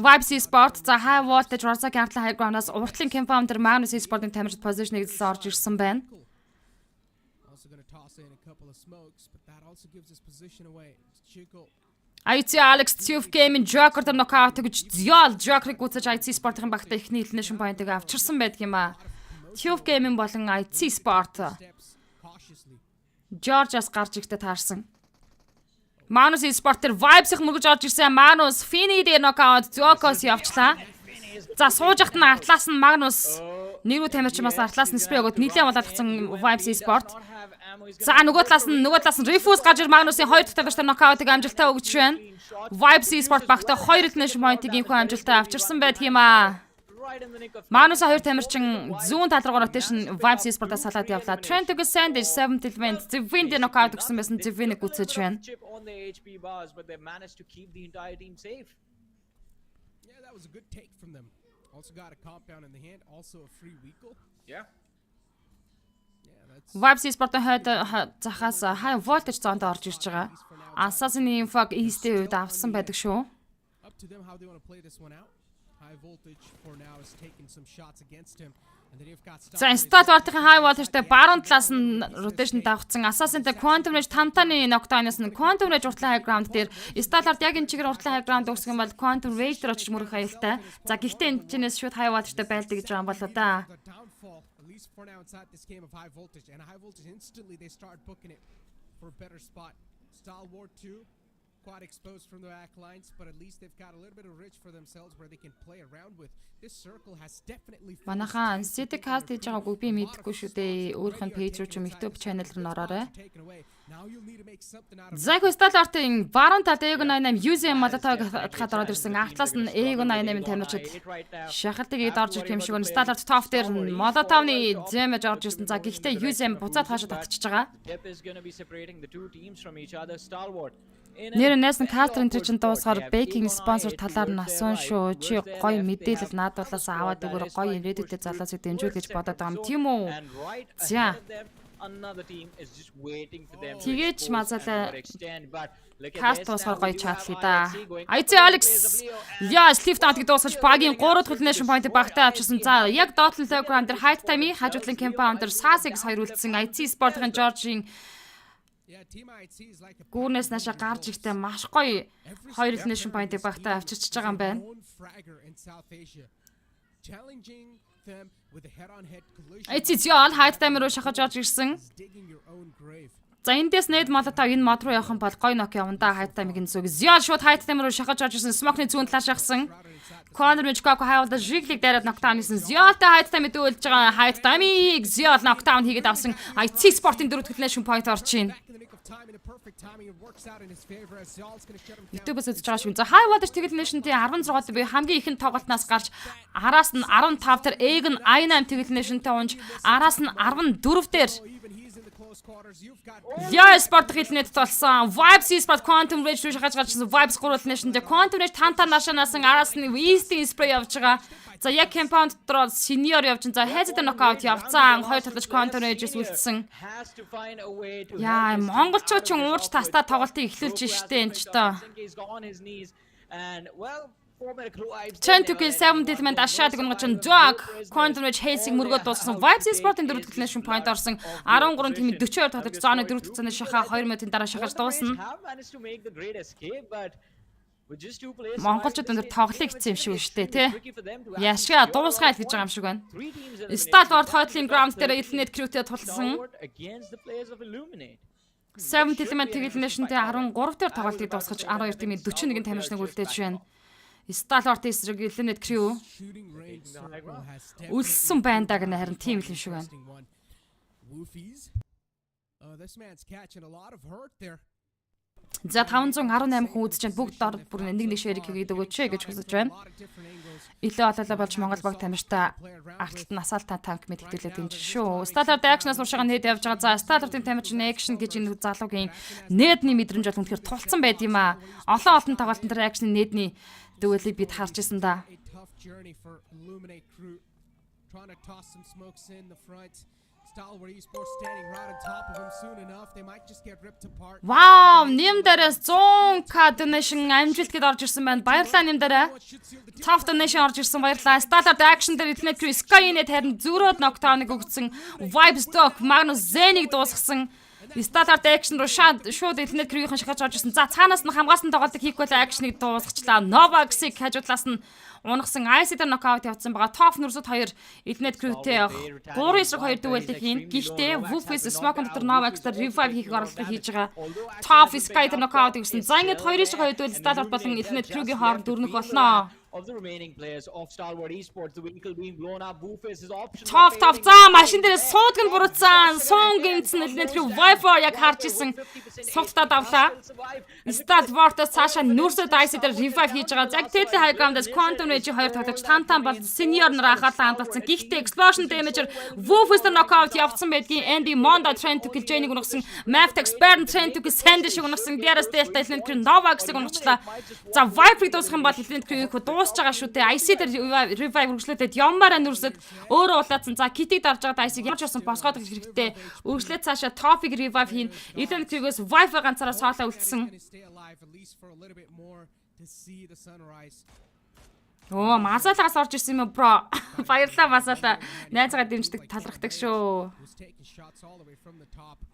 Vibes Sport за high voltage Rosa Cartla high ground-аас уртлын Compounder Magnus Sport-ын тамирчид position-ыг дэлсэн орж ирсэн байна. Also going to toss in a couple of smokes, but that also gives his position away. Chico. IC Alex Tube Game-ийн Joker дээр нокаут гэж Ziol Joker-ыг гүйцэж IC Sport-ын багтаа эхний elimination point-ыг авчирсан байдаг юм а. Tube Game-ийн болон IC Sport George-аас гарч ирэхдээ таарсан. Manus Sport дээр Vibes-ийг мөргөж орж ирсэн. Manus Fini дээр нокаут Jokos явчлаа. За сууж ахт нь Atlas нь Magnus нэрүү тамирчмаас Atlas нь спрей өгөөд нилээн болоодсан Vibes Sport. За нөгөө талаас нь Refuse гарч ир Magnus-ийн 2 дахь тавьж нокаутыг амжилттай өгч байна. Vibes Sport багтаа 2 elimination point-ыг инхүү амжилттай авчирсан байдаг юм аа. Magnus 2 тамирчин зүүн тал руу rotation Vibes Sport-аас салаад явлаа. Trent-г Sandage 7 element Zivin дээр нокаут өгсөн байсан. Zivin-ийг гүцэж байна. Yeah, that was a good take from them. Also got a compound in the hand, also a free weakle. Yeah. Vibes Sport-ын хойд захаас high voltage зоонд орж ирж байгаа. Assassin-ийн Infog East-ийн хувьд авсан байдаг шүү. Up to them how they want to play this one out. High voltage for now is taking some shots against him. And then you've got За install бартын high voltage-тэй баруун талаас нь rotation давхцсан. Assassin-тэй Quantum Rage тамтааны knockdown-аас нь Quantum Rage уртлын high ground дээр install-аар яг энэ чигээр уртлын high ground өгсөх юм бол Quantum Rage дээр очиж мөрөх аюултай. За гэхдээ энэ чинээс шууд high voltage-тэй байлдаг гэж байгаа юм болоо да. for now inside this game of high voltage, and high voltage instantly they start booking it for a better spot. Stalwart 2 quite exposed from the back lines, but at least they've got a little bit of ridge for themselves where they can play around with. This circle has definitely Манайхан City Cast хийж байгааг би мэдэхгүй шүү дээ. Өөрийнх нь пэйж рүү ч YouTube channel руу ороорой. Зайх Stalwart-ын баруун талд Ego88 UZM Molotov хатгаад ороод ирсэн. Atlas нь Ego88-ын тамирчид шахалтыг эд орж ирэх юм шиг байна. Stalwart top дээр Molotov-ны damage орж ирсэн. За гэхдээ UZM буцаад хаашаа татчихж байгаа. Нэр нэсэн Carter энэ чинь дуусгаар baking sponsor талаар нь асуун шүү. Чи гоё мэдээлэл наадуулаас аваад өгөр гоё Reddit-тэй залуусыг дэмжүүл гэж бодоод байгаа юм тийм үү? За. Тэгээч мазалаа каст дуусгаар гоё чатлаа да. IC Alex яа Sleep Down-ыг дуусгаж багийн 3 дахь elimination point-ыг багтаа авчирсан. За яг Dottle Telegram дээр Height Time-ийн хажуудлын Compounder SAS-ыг хоёр үлдсэн. IC Sport-ын George-ийн гүүрнээс наашаа гарч ихтэй маш гоё хоёр elimination point-ыг багтаа авчирч байгаа юм байна. Эцэцэл Height Time руу шахаж орж ирсэн. За эндээс Ned Molotov энэ мод руу явах юм бол гоё нок явна да Height Time-ыг зүг. Ziol шууд Height Time руу шахаж орж ирсэн. Smoke-ны зүүн талаас шахсан. Connor Mitchcock хавлаа Jiggly дээрээ knockdown хийсэн. Ziol-тай Height Time дүүлж байгаа Height Time-ийг Ziol knockdown хийгээд авсан. IC Sport-ын 4 elimination point орж ийн. YouTube-с үзэж байгаа шүү. За High Waters Тэгэл Nation-ийн 16-д би хамгийн ихэнх тоглолтноос гарч араас нь 15 дээр Egan I8 Тэгэл Nation-тэй унж араас нь 14 дээр Яа спорт хэлнэт толсон. Vibes Sport Quantum Rage руу шахаж гарчсан. Vibes гурвал Nation-тэй Quantum Rage тантаа нашаанаас араас нь East-ийн spray явж байгаа. За яг Compound дотор senior явж байгаа. Хайзтай knockout явцсан. Хоёр талж Quantum Rage-с үлдсэн. Яа монголчууд ч уурч тастаа тоглолтыг эхлүүлж штэ энэ ч тоо. Чентүкийн 7 дэлмэнд ашаад гүн гоч Dog Quantum Rage Hazing мөргөд дууссан. Vibes Sport-ын 4 дэх Nation point орсон. 13 тимийн 42 тоглож зооны 4 дэх цааны шахаа 2 минутын дараа шахаж дуусна. Монголчууд өндөр тоглолыг хийсэн юм шиг байна штэ тий. Яшгаа дуусгаал гэж байгаа юм шиг байна. Stalwart Hotlink Ground дээр Elite Crew-тэй тулсан. 7 дэлмэнд Тэгэл Nation-тэй 13 дээр тоглолтыг дуусгаж 12 тимийн 41 тамирчныг үлдээж байна. Stalwart эсрэг Elite Crew үлссэн байна даа гэнэ харин тийм л юм шиг байна. За 518 хүн үзэж байна. Бүгд дор бүр нэг ширэг хийгээд өгөөч гэж хүсэж байна. Илүү олоолаа болж Монгол баг тамиртай агталт насаалтаа танк мэд хэтүүлээд дэмжин шүү. Stalwart Action-аас уршаага нэд явж байгаа. За Stalwart-ын тамирчин Action гэж энэ залуугийн нээдний мэдрэмж бол үнэхээр тулцсан байд юм аа. Олон тоглолтын дээр Action-ийн нээдний дүүлийг бид харж ирсэн да. Вау, нэм дээрээс 100k donation амжилт гээд орж ирсэн байна. Баярлалаа нэм дээрээ. Top donation орж ирсэн баярлалаа. Stalwart Action дээр Elite Crew Sky-ийн харин зөрөөд knockdown-ыг өгсөн. Vibes Dog Magnus Zen-ийг дуусгасан. Stalwart Action руу шууд Elite Crew-ийн шахаж орж ирсэн. За цаанаас нь хамгаалсан тоглолтыг хийхгүй л Action-ыг дуусгачлаа. Novax-ыг хажуудлаас нь унагсан IC дээр knockout явуулсан байгаа. Top нурсууд 2 Elite Crew-тэй 3 эсрэг 2 дүүлэлт хийн. Гэхдээ Wolf's Smoke дотор Novax дээр revive хийх оролдлого хийж байгаа. Top Sky дээр knockout хийсэн. За ингээд 2 эсрэг 2 дүүлэлт Stalwart болон Elite Crew-гийн хооронд өрнөх болно. Of the remaining players of Stalwart Esports, the vehicle being blown up. Wolf's is option. Top за машин дээр суудг нь буруутсан. Суун гинцэн Elite Crew Wi-Fi яг харж исэн. Сугтаа давлаа. Stalwart-аас цаашаа нүүрсэд IC дээр revive хийж байгаа. Яг Teddy High Ground-аас Quantum Rage 2 тоглож тантан бол senior нар анхаалаа хандсан. Гэхдээ explosion damage-ээр Wolf's дээр knockout явцсан байдгийн Andy Monda Trent to kill Jane-ийг унагсан. Maftex Baron Trent to kill Sandy шиг унагсан. Дээрээс Delta Elite Crew Novax-ыг унагчлаа. За Viper-ийг дуусгах юм бол Elite Crew дуусж байгаа шүү дээ. IC дээр revive үргэлжлүүлээд ямаараа нүрсэд өөрөө улаацсан. За Kitty дарж байгаа IC ямар ч болсон босгоод ирэх хэрэгтэй. Үргэлжлээд цаашаа Top-ыг revive хийн. Elite Crew-гээс Wi-Fi ганцаараа соолоо үлдсэн. Оо, масалаас орж ирсэн юм бро. Баярлалаа масалаа. Найзгаа дэмждэг талархдаг шүү.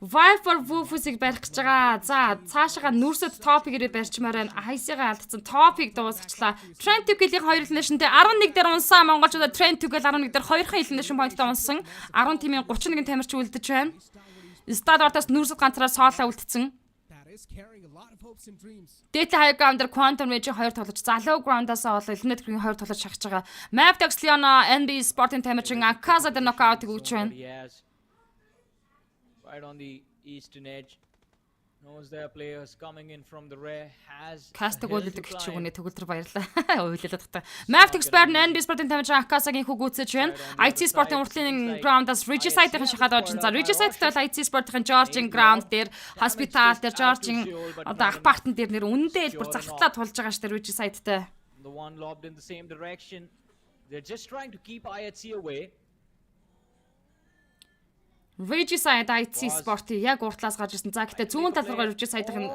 Viper Wolf's-ыг барих гэж байгаа. За, цаашаа нүрсэд Top-ыг барьчмаар байна. IC-га алдсан. Top-ыг дуусгачлаа. Trent Tuchel-ийн 2 Nation-тэй 11 дээр унсан монголчуудаа Trent Tuchel 11 дээр 2 Nation point-тай унсан. 10 тимийн 31 тамирч үлдэж байна. Stalwart-аас нүрсэд ганцаараа соолоо үлдсэн. Data High Ground дээр Quantum Rage 2 тоглож, залуу Ground-аас олоо Elite Crew 2 тоглож шахаж байгаа. Maftex Leona NB Sport-ын тамирчин Akaza дээр knockout өгч байна. Right on the eastern edge. Knows their players coming in from the rear has Кастаг үлддэг чигүүний төгөлдөр баярлаа. Уйлалаад та. Maftex Baron NB Sport-ын тамирчин Akaza-гийн хүүг үүсэж байна. IT Sport-ын уртлын Ground-аас Regicide-ийн шахаад орж ин. За Regicide-тэй бол IT Sport-ын George-ийн Ground дээр, Hospital дээр, George-ийн одоо Ахпартан дээр нэр үнэндээ бүр залхтлаа тулж байгаа штэ Regicide-тэй. The one lobbed in the same direction. They're just trying to keep IHC away. Regicide IT Sport яг уртлаас гарч ирсэн. За гэхдээ зүүн тал руугаа Regicide-ийн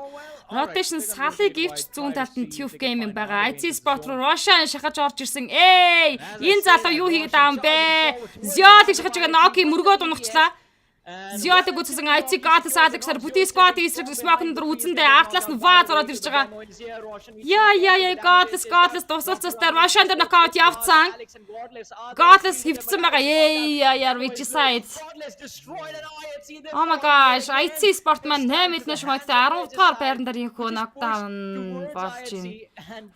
rotation салыг ивч зүүн талд нь Tuf Gaming байгаа. IT Sport руу Russia шахаж орж ирсэн. Эй! Энэ залуу юу хийгээд байгаа юм бэ? Ziot-ыг шахаж байгаа Noki мөргөөд унагчлаа. Ziot-ыг үзсэн IT God Alex-аар бүти squad эсрэг Smoke-ын дөр үзэндээ артлаас нь Vaz ороод ирж байгаа. Яа God дуусалцсаар Russia дээр knockout явцсан. Godless хөвтсөн байгаа. Яа Regicide. Oh my gosh, IT Sport маань 8 Nation point-тэй 10 дугаар байран дээр инхүү knockdown болж байна.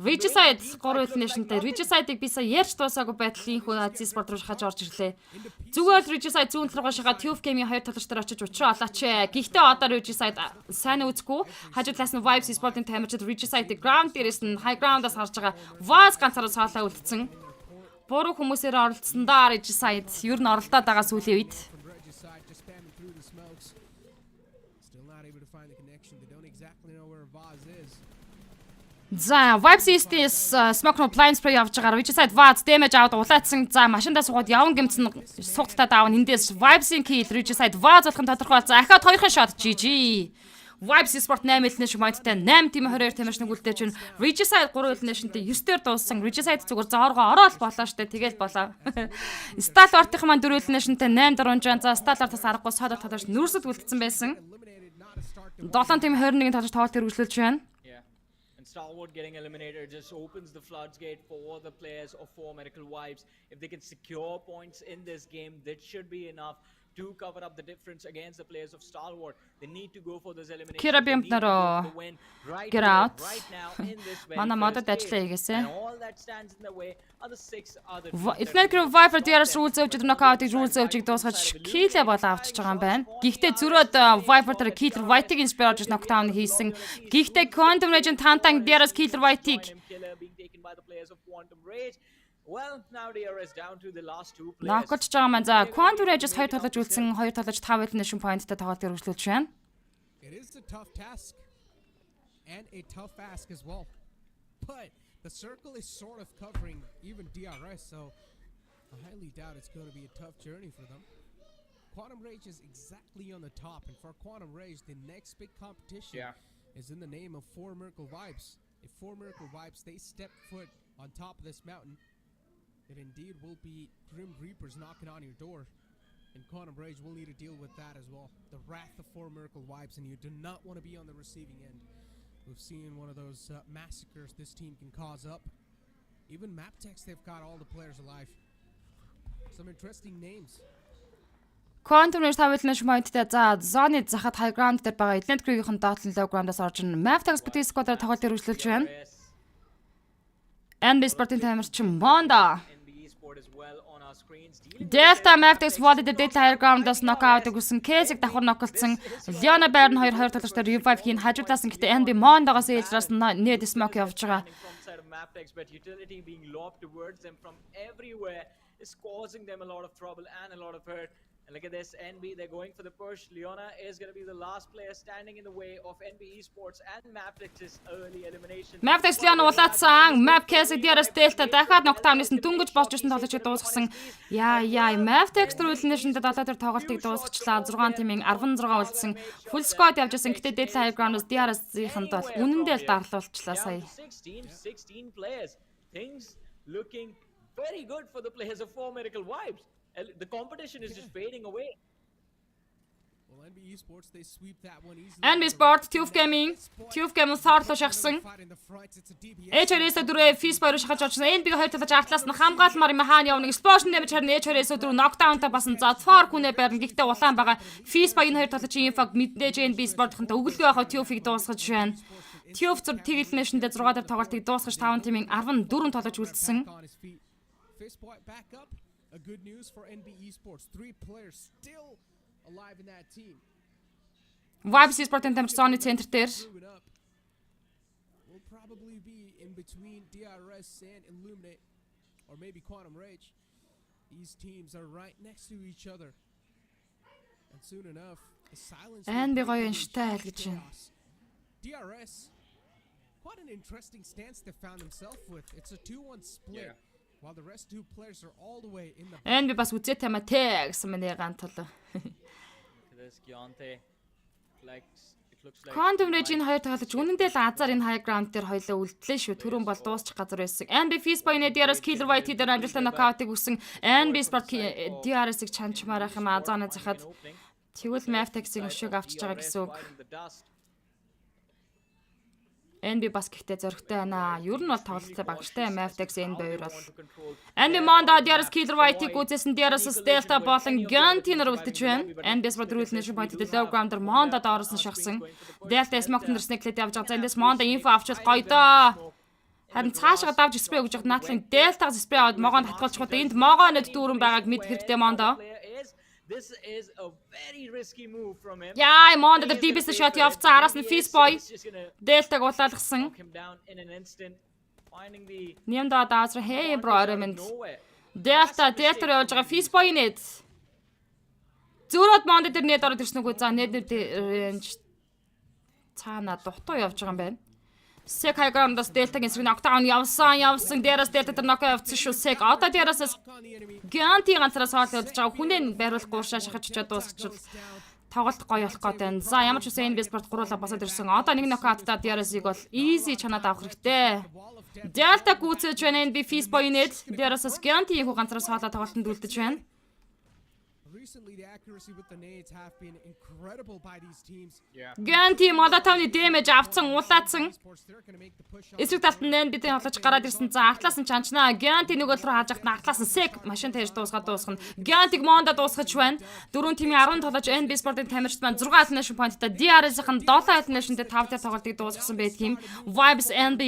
Regicide 3 Nation-тэй Regicide-ыг би сая ярьж дуусаагүй байтал инхүү IT Sport руу шахаж орж ирлээ. Зүгээр Regicide зүүн талруугаа шахаад Tuf Gaming 2 хоёр талч дээр очиж учраа олооч. Гэхдээ одоо Regicide сайн үзгүй. Хажуу талаас нь Vibes Sport-ын тамирчид Regicide ground дээрээс нь high ground-аас харж байгаа. Vaz ганцаараа соолоо үлдсэн. Буруу хүмүүсээр оролцсон даа Regicide. Юу н оролдоод байгаа сүүлийн үед. From Regicide just spamming through the smokes. Still not able to find the connection. They don't exactly know where Vaz is. За, Vibes East-с Smoke No Blind Spray явж байгаа. Regicide Vaz damage аваад улаацсан. За, машиндаа суугаад яван гэмцэн сугтаа даавн эндээс Vibes-ийн kill Regicide Vaz болох нь тодорхой болсон. Ахаад 2хан shot GG. Vibes Sport 8 элнэш модтой 8 тийм 22 тамирчны гүлдэж чинь Regicide 3 элнэшнтэй 9-ээр дууссан. Regicide зүгээр заоргоо ороод болоо штэ. Тэгэл болоо. Stalwart-ийн маань 4 элнэшнтэй 8 дөрөнжан. За, Stalwart-аас аргагүй содор тодорч нүрсэд үлдсэн байсан. Eliminated not to start the 7 тийм 21-ийн тодорч тоглолт хэрэгжүүлж байна. And Stalwart getting eliminated just opens the floodgate for the players of 4 Medical Vibes. If they can secure points in this game, that should be enough to cover up the difference against the players of Stalwart. They need to go for this elimination. Kira They need to Bimpnaro, go for the win right get here, out. right now in this very Манай модод first ажиллая game. хийгээсэ. And all that stands in the way are the 6 other teams that Эдгээр will гэр Viper stop DRS them. рүүл зөөж knockout-ыг рүүл зөөжийг дуусгаж килээ болоо авчиж байгаа юм байна. Гэхдээ зөрөөд Viper дээр Killer White-ыг inspire хийж knockdown хийсэн. Гэхдээ Quantum Rage таантан DRS Killer White-ыг Killer being taken by the players of Quantum Rage. Well, now they are down to the last 2 players. knockж байгаа маань. За, Quantum Rage-с 2 толгож үлдсэн, 2 толгож 5 elimination point-тай тоглолт хэрэгжүүлж байна. It is a tough task and a tough ask as well. But the circle is sort of covering even DRS, so I highly doubt it's going to be a tough journey for them. Quantum Rage is exactly on the top, and for Quantum Rage, the next big competition is in the name of 4 Miracle Vibes. If 4 Miracle Vibes, they step foot on top of this mountain, it indeed will be Grim Reapers knocking on your door. And Quantum Rage will need to deal with that as well. The wrath of 4 Miracle Vibes, and you do not want to be on the receiving end. We've seen one of those massacres this team can cause up. Even Maptex, they've got all the players alive. Some interesting names. Quantum Rage 5 elimination point-тай за зоны захад high ground дээр байгаа Elite Crew-ийн доотлон low ground-аас орж ин Maptex Petit Squad-аар тоглолт хэрэгжүүлж байна. NB Sport-ын тамирчин Mondo. NBE Sport as well on our screens. Delta Maptex Volley дээр Delta high ground-аас knockout өгсөн. Case-ийг давхар ноколцсон. Leona Baron 2 толгоч дээр revive хийн хажуудлаас нь гэтээ NB Mondo-гоос ээлжраас нээд smoke явж байгаа. From side of Maptex, but utility being lobbed towards them from everywhere is causing them a lot of trouble and a lot of hurt. And look at this, NB, they're going for the push. Leona is going to be the last player standing in the way of NBE Sports and Maptex's early elimination. Maptex Leona улаацсан. Map Case DRS Delta дахиад knockdown хийсэн. Дүнгэж болж ирсэн тоглолтыг дуусгасан. Яа Maptex elimination-д 7 дээр тоглолтыг дуусгачлаа. 6 тимийн 16 үлдсэн. Full squad явж исэн. Гэтэ Delta High Ground-ос DRS-ийнхэнд бол үнэндээ л дарлуулчлаа сая. 16 players. Things looking very good for the players of 4 Miracle Vibes. The competition is just fading away. Well, NBE Sports, they sweep that one easily. NB Sport, Tube Gaming соорлоо шахсан. Fight in the front, it's a DBS. H2-с дөрөв Fizz баяр шахаж очсон. NB-г хоёр талаас артлаас нь хамгаалмаар юм хаана явна. Explosion нэмж харин H2-с дөрөв knockdown-та басан. За for хүнээ байрна. Гэхдээ улаан байгаа. Fizz баяр хоёр талаас чинь info мэдээж NB Sport-ынхаа өгөлгөө явах Tube-ыг дуусгаж байна. Tube зур тэгэлнэшэндээ 6 дээр тоглолтыг дуусгаж 5 тимийн 14 тоглож үлдсэн. On his feet. Fist point back up. A good news for NBE Sports. 3 players still alive in that team. Vibes Sport-ын тамирч зоны центр дээр Moving up. Will probably be in between DRS and Illuminate, or maybe Quantum Rage. These teams are right next to each other. And soon enough, the silence will NB break гоё loose энэштэй from л гэж байна. chaos. DRS, quite an interesting stance they found themselves with. It's a 2-1 split. While the rest 2 players are all the way in the NB бас үзээ тамаа те гэсэн мэнэ гантал. This Giante, like it looks like Quantum Rage-ийн хоёр тоглож үнэндээ л азар энэ high ground дээр хоёлоо үлдлээ шүү. Түрүүн бол дуусчих газар байсан. NB Fizz баяны DRS Killer White дээр амжилттай knockout-ыг өгсөн. NB Sport DRS-ыг чанчмаар ах юм азааны захад тэгвэл Maptex-ийн өшөөг авчиж байгаа гэсэн үг. in the dust. NB бас гэхдээ зөрөгтэй байна. Ер нь бол тоглолттой багштай Maptex NB хоёр бол. NB Mondo DRS Killer White-ыг үзсэн DRS Delta болон Gantiner үлдэж байна. NB Sport elimination point-д low ground-аар Mondo доороос нь шахсан. Delta Smoke нэрснэклээд явж байгаа. За эндээс Mondo info авчвал гоё доо. Харин цаашаа давж спрей өгж байхад наадлын Delta-гаас спрей аваад могонд хатгалчихгүй. Энд могоо нэд дүүрэн байгааг мэд хэрэгтэй Mondo. Player is This is a very risky move from him. Яа, Монд дээр He is gonna DBS pay shot for it. явцсан. Араас нь DBS Fizz boy is just gonna дээлтаг улаалгасан. knock him down in an instant, finding the Нэмдэ даасра hey bro advantage out of Aramend. nowhere. Дээлта явж байгаа Fizz boy нэт. Зүрөөд Монд дээр нэт ороод ирсэн үгүй. За нэт дээр цаана дутуу явж байгаа юм байна. Сек хайгандас дельтагийн эсрэг нокдаун явсан дээрээс дельта дээр нокоо явцсан шүү сек одоо дээрээс Гянти ганцраас хоол явж байгаа хүнээ байруулахгүй уушаа шахаж чад дуусчихвал тоглолт гоё болох гээд байна. За ямар ч үсэн NB спорт гуруула босоод ирсэн. Одоо нэг нокауттай дээрээсийг бол easy чанаад авах хэрэгтэй. Дельта гүцэж байна NB Fizz boy нэт дээрээс Гянти их ганцраас хоолоо тоглолтод үлдэж байна. Recently, the accuracy with the nades have been incredible by these teams. Гянти молотовны дэмэж авцсан улаацсан. Sports, they're going to make the push on. Эсрэг талд нь бидийн хоолойч гараад ирсэн. За артлаас нь чанчнаа. Гянти нөгөө руу хааж ахна. Артлаас нь сек машин тааж дуусгана. Гянтиг Монда дуусгаж байна. Дөрөв тимийн 10 тоглож NB спортын тамирчид маань 6 elimination point-тай DRS-ийн 7 elimination-тэй 5 дээр тоглолтыг дуусгасан байдгийн. Vibes NB,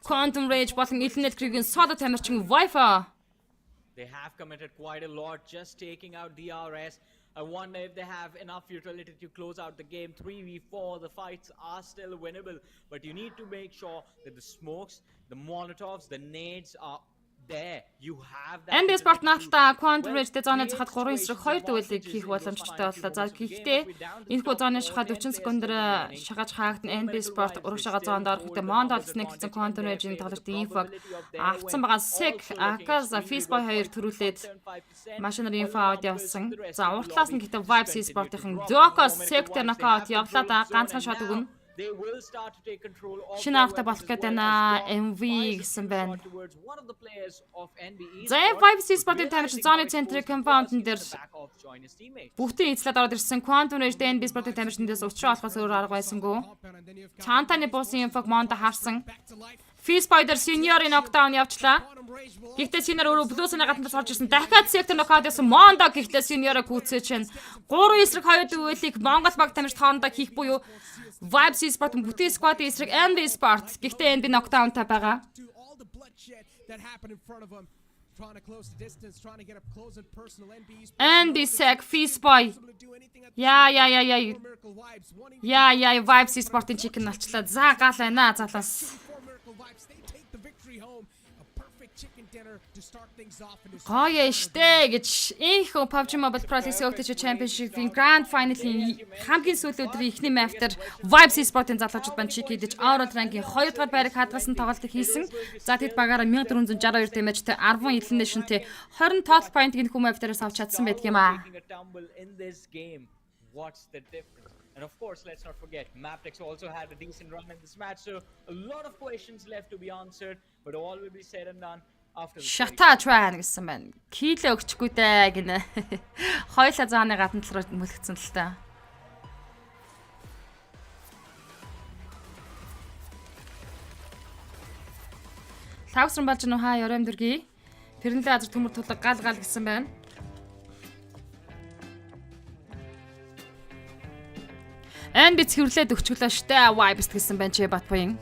Quantum Rage болон Elite Crew-ийн solo тамирчин Wi-Fi. They have committed quite a lot just taking out DRS. I wonder if they have enough utility to close out the game. 3v4, the fights are still winnable. But you need to make sure that the smokes, the molotovs, the nades are there. You have that. NB спорт наалтаа Quantum Rage-тэй зооны захад 3 эсрэг 2 дуэлийг хийх боломжтой боллоо. За гэхдээ энэхүү зооны шахаад 40 секундээр шахаж хаагдсан NB спорт урагш байгаа зоонд орохдоо Монд олсныг гэсэн Quantum Rage-ийн тоглолтын инфог авцсан байгаа Sek Akaz Fizz boy 2 төрүүлээд машинаар инфо аваад явсан. За уртлаас нь гэхдээ Vibes спортын Doko Sek дээр нокаут явлаа да ганцхан шот өгнө. They will start to take control of Шинэ аргатай болох гэдэг байна. MV гэсэн байна. one of the players of NBE. За Vibes спортын тамирч зооны центрик компаундн дээр бүгдийн эзлээд ороод ирсэн Quantum Rage NB спортын тамирчнээс учраа болохоос өөр арга байсангүй. Цаантаны буусын инфог Монда харсан. Fizz boy дээр senior-ийн нокдаун явчлаа. Гэхдээ senior өөрөө блүүсний гаднаас орж ирсэн. Дахиад сектор нокаут явсан Монда гэхдээ senior-а гүйцээж байна. 3 эсрэг 2 дуэлийг Монгол баг тамирчид хоорондоо хийх буюу Vibes спорт бүтэн squad-ийн эсрэг NB спорт. Гэхдээ NB нокдаунтай байгаа. all the bloodshed that happened in front of him, trying to close the distance, trying to get up close and personal. NB Sek Fizz boy. Яа. Miracle vibes, wanting Яа Vibes спортын чикен алчлаа. За гал байна залаас. for miracle vibes. They take the victory home. A perfect chicken dinner to start things off in this. Гоё штэ гэж энэ PUBG Mobile Pro League Ultimate Championship-ийн Grand Final-ийн хамгийн сүүлийн өдрийн эхний матчтар Vibes спортын залуучууд банд чиг хийдэж Overall ranking 2 дугаар байрыг хадгалсан тоглолтыг хийсэн. За тэд багаараа 1462 дэмэжтэй 10 elimination-тэй 20 total point-ийг энэ матчтараас авч чадсан байдаг юм аа. Taking a tumble in this game. What's the difference? And of course, let's not forget, Maptex also had a decent run in this match, so a lot of questions left to be answered, but all will be said and done after the Шата Traan гэсэн байна. Килээ өгчихгүй дээ гинэ. Хоёулаа зааны гадна талраа мөлгцэн л та. Тавсран болж нөө хаа ёром дэргий. Тэрнлээ азар төмөр тулаг гал гэсэн байна. Би цэвэрлээд өгчлөө штэ. Vibes гэсэн байна чи Батбоён.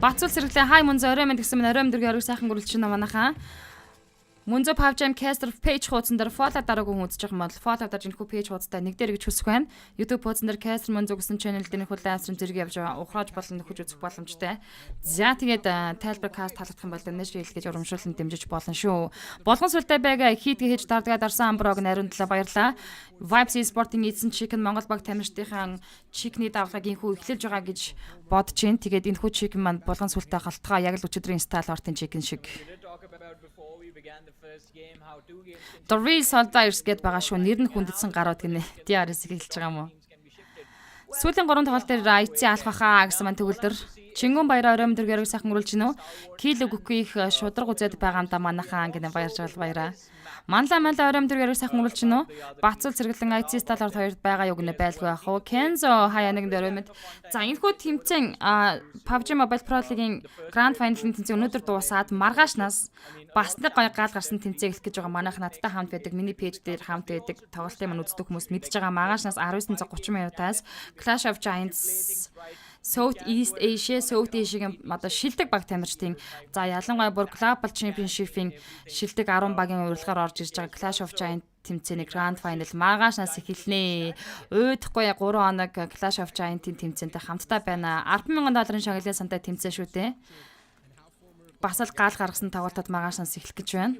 Бацуул сэргэлээ хай MUNZU орой мэд гэсэн орой өдргийн орой сайхан гөрөлч чинь манайхаа. MUNZU PUBG caster page хуудсан дээр follow дараагүй хүн үзэж байгаа бол follow дарж энэ хүү page хуудастай нэг дээр гэж хүсэх байна. YouTube хуудсан дээр caster MUNZU гэсэн channel дээр нөхөд лайвстрим зэрэг явж байгаа. Ухрааж болон нөхөж үзэх боломжтой. За тэгээд тайлбар каст таалагдах юм бол нэж хэлгэж урамшуулсан дэмжиж болно шүү. Болгон сүлтэй байга хийд хийж дардгаад арсан амброг нариун талаа баярлаа. Vibes спортын эзэн chicken Монгол баг тамирчдынхаа чикний давлагыг инхүү эхлүүлж байгаа гэж бодож байна. Тэгээд энэ хүү chicken маань болгон сүлтэй галтгаа яг л өчигдрийн стайл ортын chicken шиг. The real soldiers гэд байгаа шүү. Нэр нь хүндэтсэн гарууд гинэ. DRS-ийг хэлж байгаа юм уу? Сүүлийн 3 тоглолт дээр IC алхахаа гэсэн маань төгөлдөр Чингүн баяраа орой өдөр гэрэг сайхан өрүүлж гинөө. Кил өгөхгүй их шудраг үзээд байгаамда манайхаа гинэ баярж баяраа. Манлаа орой өдөр гэрэг сайхан өрүүлж гинөө. Бацуул цэргэлэн IC сталаар хоёрд байгаа юу гинэ байлгүй ах уу. Kenzo хаяа нэг дөрөв мэд. За энэхүү тэмцээн PUBG Mobile Pro League-ийн Grand Final-ын тэмцээн өнөөдөр дуусаад маргаашнаас бас нэг гоё гал гарсан тэмцээн эхлэх гэж байгаа. Манайх надтай хамт байдаг. Миний пэйж дээр хамт байдаг. Тоглолтын маань үздэг хүмүүс мэдж байгаа. Маргаашнаас 19:30 минутаас Clash of Giants South East Asia, South Asia-гийн одоо шилдэг баг тамирчдын за ялангуяа бүр Global Championship-ийн шилдэг 10 багийн урилгаар орж ирж байгаа Clash of Giants тэмцээний Grand Final маргаашнаас эхэлнэ. Уйдахгүй 3 хоног Clash of Giants-ийн тэмцээнтэй хамтдаа байна. 10,000 долларын шагналын сантай тэмцээн шүү дээ. Бас л гал гаргасан тоглолтод маргаашнаас эхлэх гэж байна.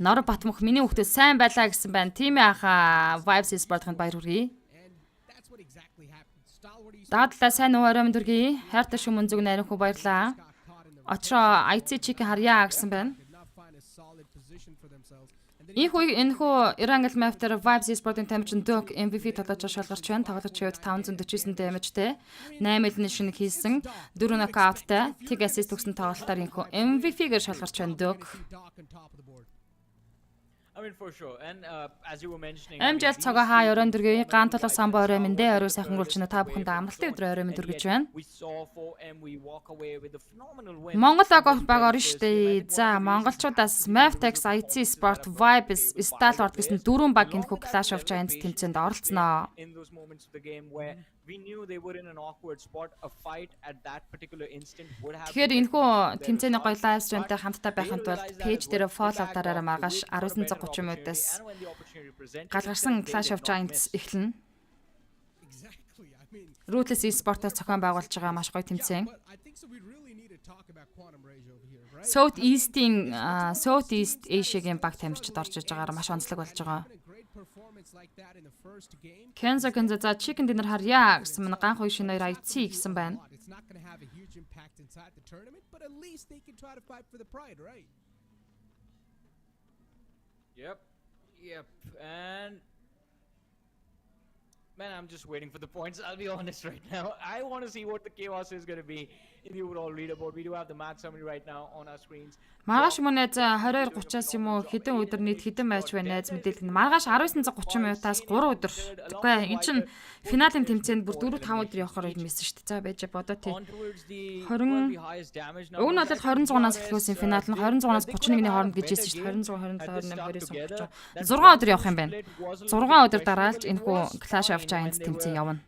Нор Батмөх миний хүүхдээ сайн байлаа гэсэн байна. Тими аха Vibes Sport-ын баяр хүргэе. Дадлаа сайн уу орой мэндүргий. Хайртай шүү MUNZU найрынхуу баярлаа. Очроо IC чиг харьяа гэсэн байна. Энэхүү Irangel Map-тер Vibes Sport-ын тамирчин Dog MVP тоглож шалгарч байна. Тоглогчид 549 damage-тэй 8 элний шинэ хийсэн 4 knockout-тай тэг assist өгсөн тоглолтоор энэхүү MVP-гээр шалгарч байна Dog. I mean, for sure. And as you were mentioning, MJL цагаа хаа өрөөнд дөргий гаан толгой самбо өрөө минь дэ өрөө сайхан гүйлчнэ та бүхэнд амралтын өдрөө өрөө минь дөргиж байна. Монгол баг орно штэ. За монголчуудаас Mavtex, IC Sport, Vibes, Stalwart гэсэн дөрвөн баг энэхүү Clash of Giants тэмцээнд оролцсноо. We knew they were in an awkward spot. A fight at that particular instant would have. Тэгэхээр энэхүү тэмцээний гоё live streamтэй хамтдаа байхын тулд пэйж дээр follow дараараа маргааш 19:30 минутаас галгарсан Clash of Giants эхэлнэ. Ruthless Esports-аас зохион байгуулж байгаа маш гоё тэмцээн. South East Asia-гийн баг тамирчид орж иж байгаагаар маш онцлог болж байгаа. Kenzo за chicken dinner харьяа гэсэн мань ганх хоёр шинээр IC гэсэн байна. Yep. And man, I'm just waiting for the points. I'll be honest right now. I want to see what the chaos is going to be in the overall leaderboard. We do have the match summary right now on our screens. Маргааш мөн 22:30-аас юм уу хэдэн өдөр нийт хэдэн матч байна гэж мэдээлэл. Маргааш 19:30 минутаас 3 өдөр. Үгүй ээ, эн чинь финалийн тэмцээнд бүр 4-5 өдөр явахаар ирсэн шүү дээ. За байж бодоо тий. 20 Уг нь бол 26-наас эхлүүлсэн финал нь 26-наас 31-ний хооронд гэж хэлсэн шүү дээ. 27, 28, 29, 30. 6 өдөр явах юм байна. 6 өдөр дараалж энэхүү Clash of Giants тэмцээн явна.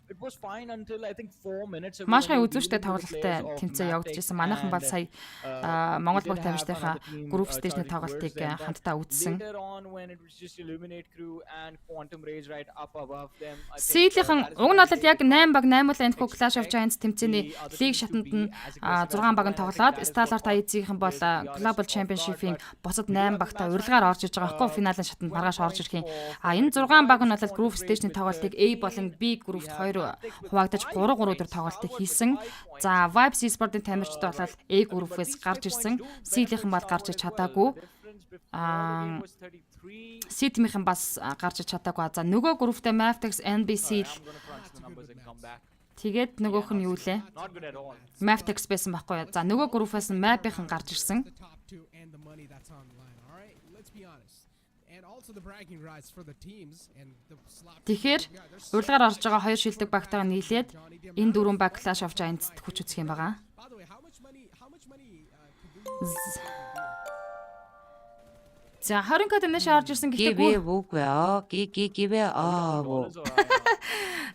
It was fine until I think 4 minutes ago. Маш гоё үзүүштэй тоглолттой тэмцээн явагдчихсан. Манайхан бол сая Монгол баг тамирчдынхаа group stage-ний тоглолтыг хамтдаа үзсэн. Сийлийнхэн уг нь бол яг 8 баг 8 л энэхүү Clash of Giants тэмцээний лиг шатанд нь 6 баг нь тоглоод Stalwart IC-ийн бол Global Championship-ийн бусад 8 багтаа урилгаар орж иж байгаа хгүй финалийн шатанд маргааш орж ирэх юм. Энэ 6 баг нь бол group stage-ний тоглолтыг A болон B group-т 2 хуваагдаж 3 өдөр тоглолтыг хийсэн. За Vibes Sport-ийн тамирчид бол A group-ээс гарч ирсэн. C-ийнхэн бол гарч иж чадаагүй. C-ийнхэн бас гарч иж чадаагүй. За нөгөө group-тэй Mavtex, NBC тэгээд нөгөөх нь юу лээ? Mavtex байсан байхгүй юу? За нөгөө group-аас нь Map-ийнхэн гарч ирсэн. Тэгэхээр урилгаар орж байгаа хоёр шилдэг багтайгаа нийлээд энэ дөрвөн баг Clash of Giants-д хүч үзэх юм байгаа. За 20 код нэш орж ирсэн гэхдээ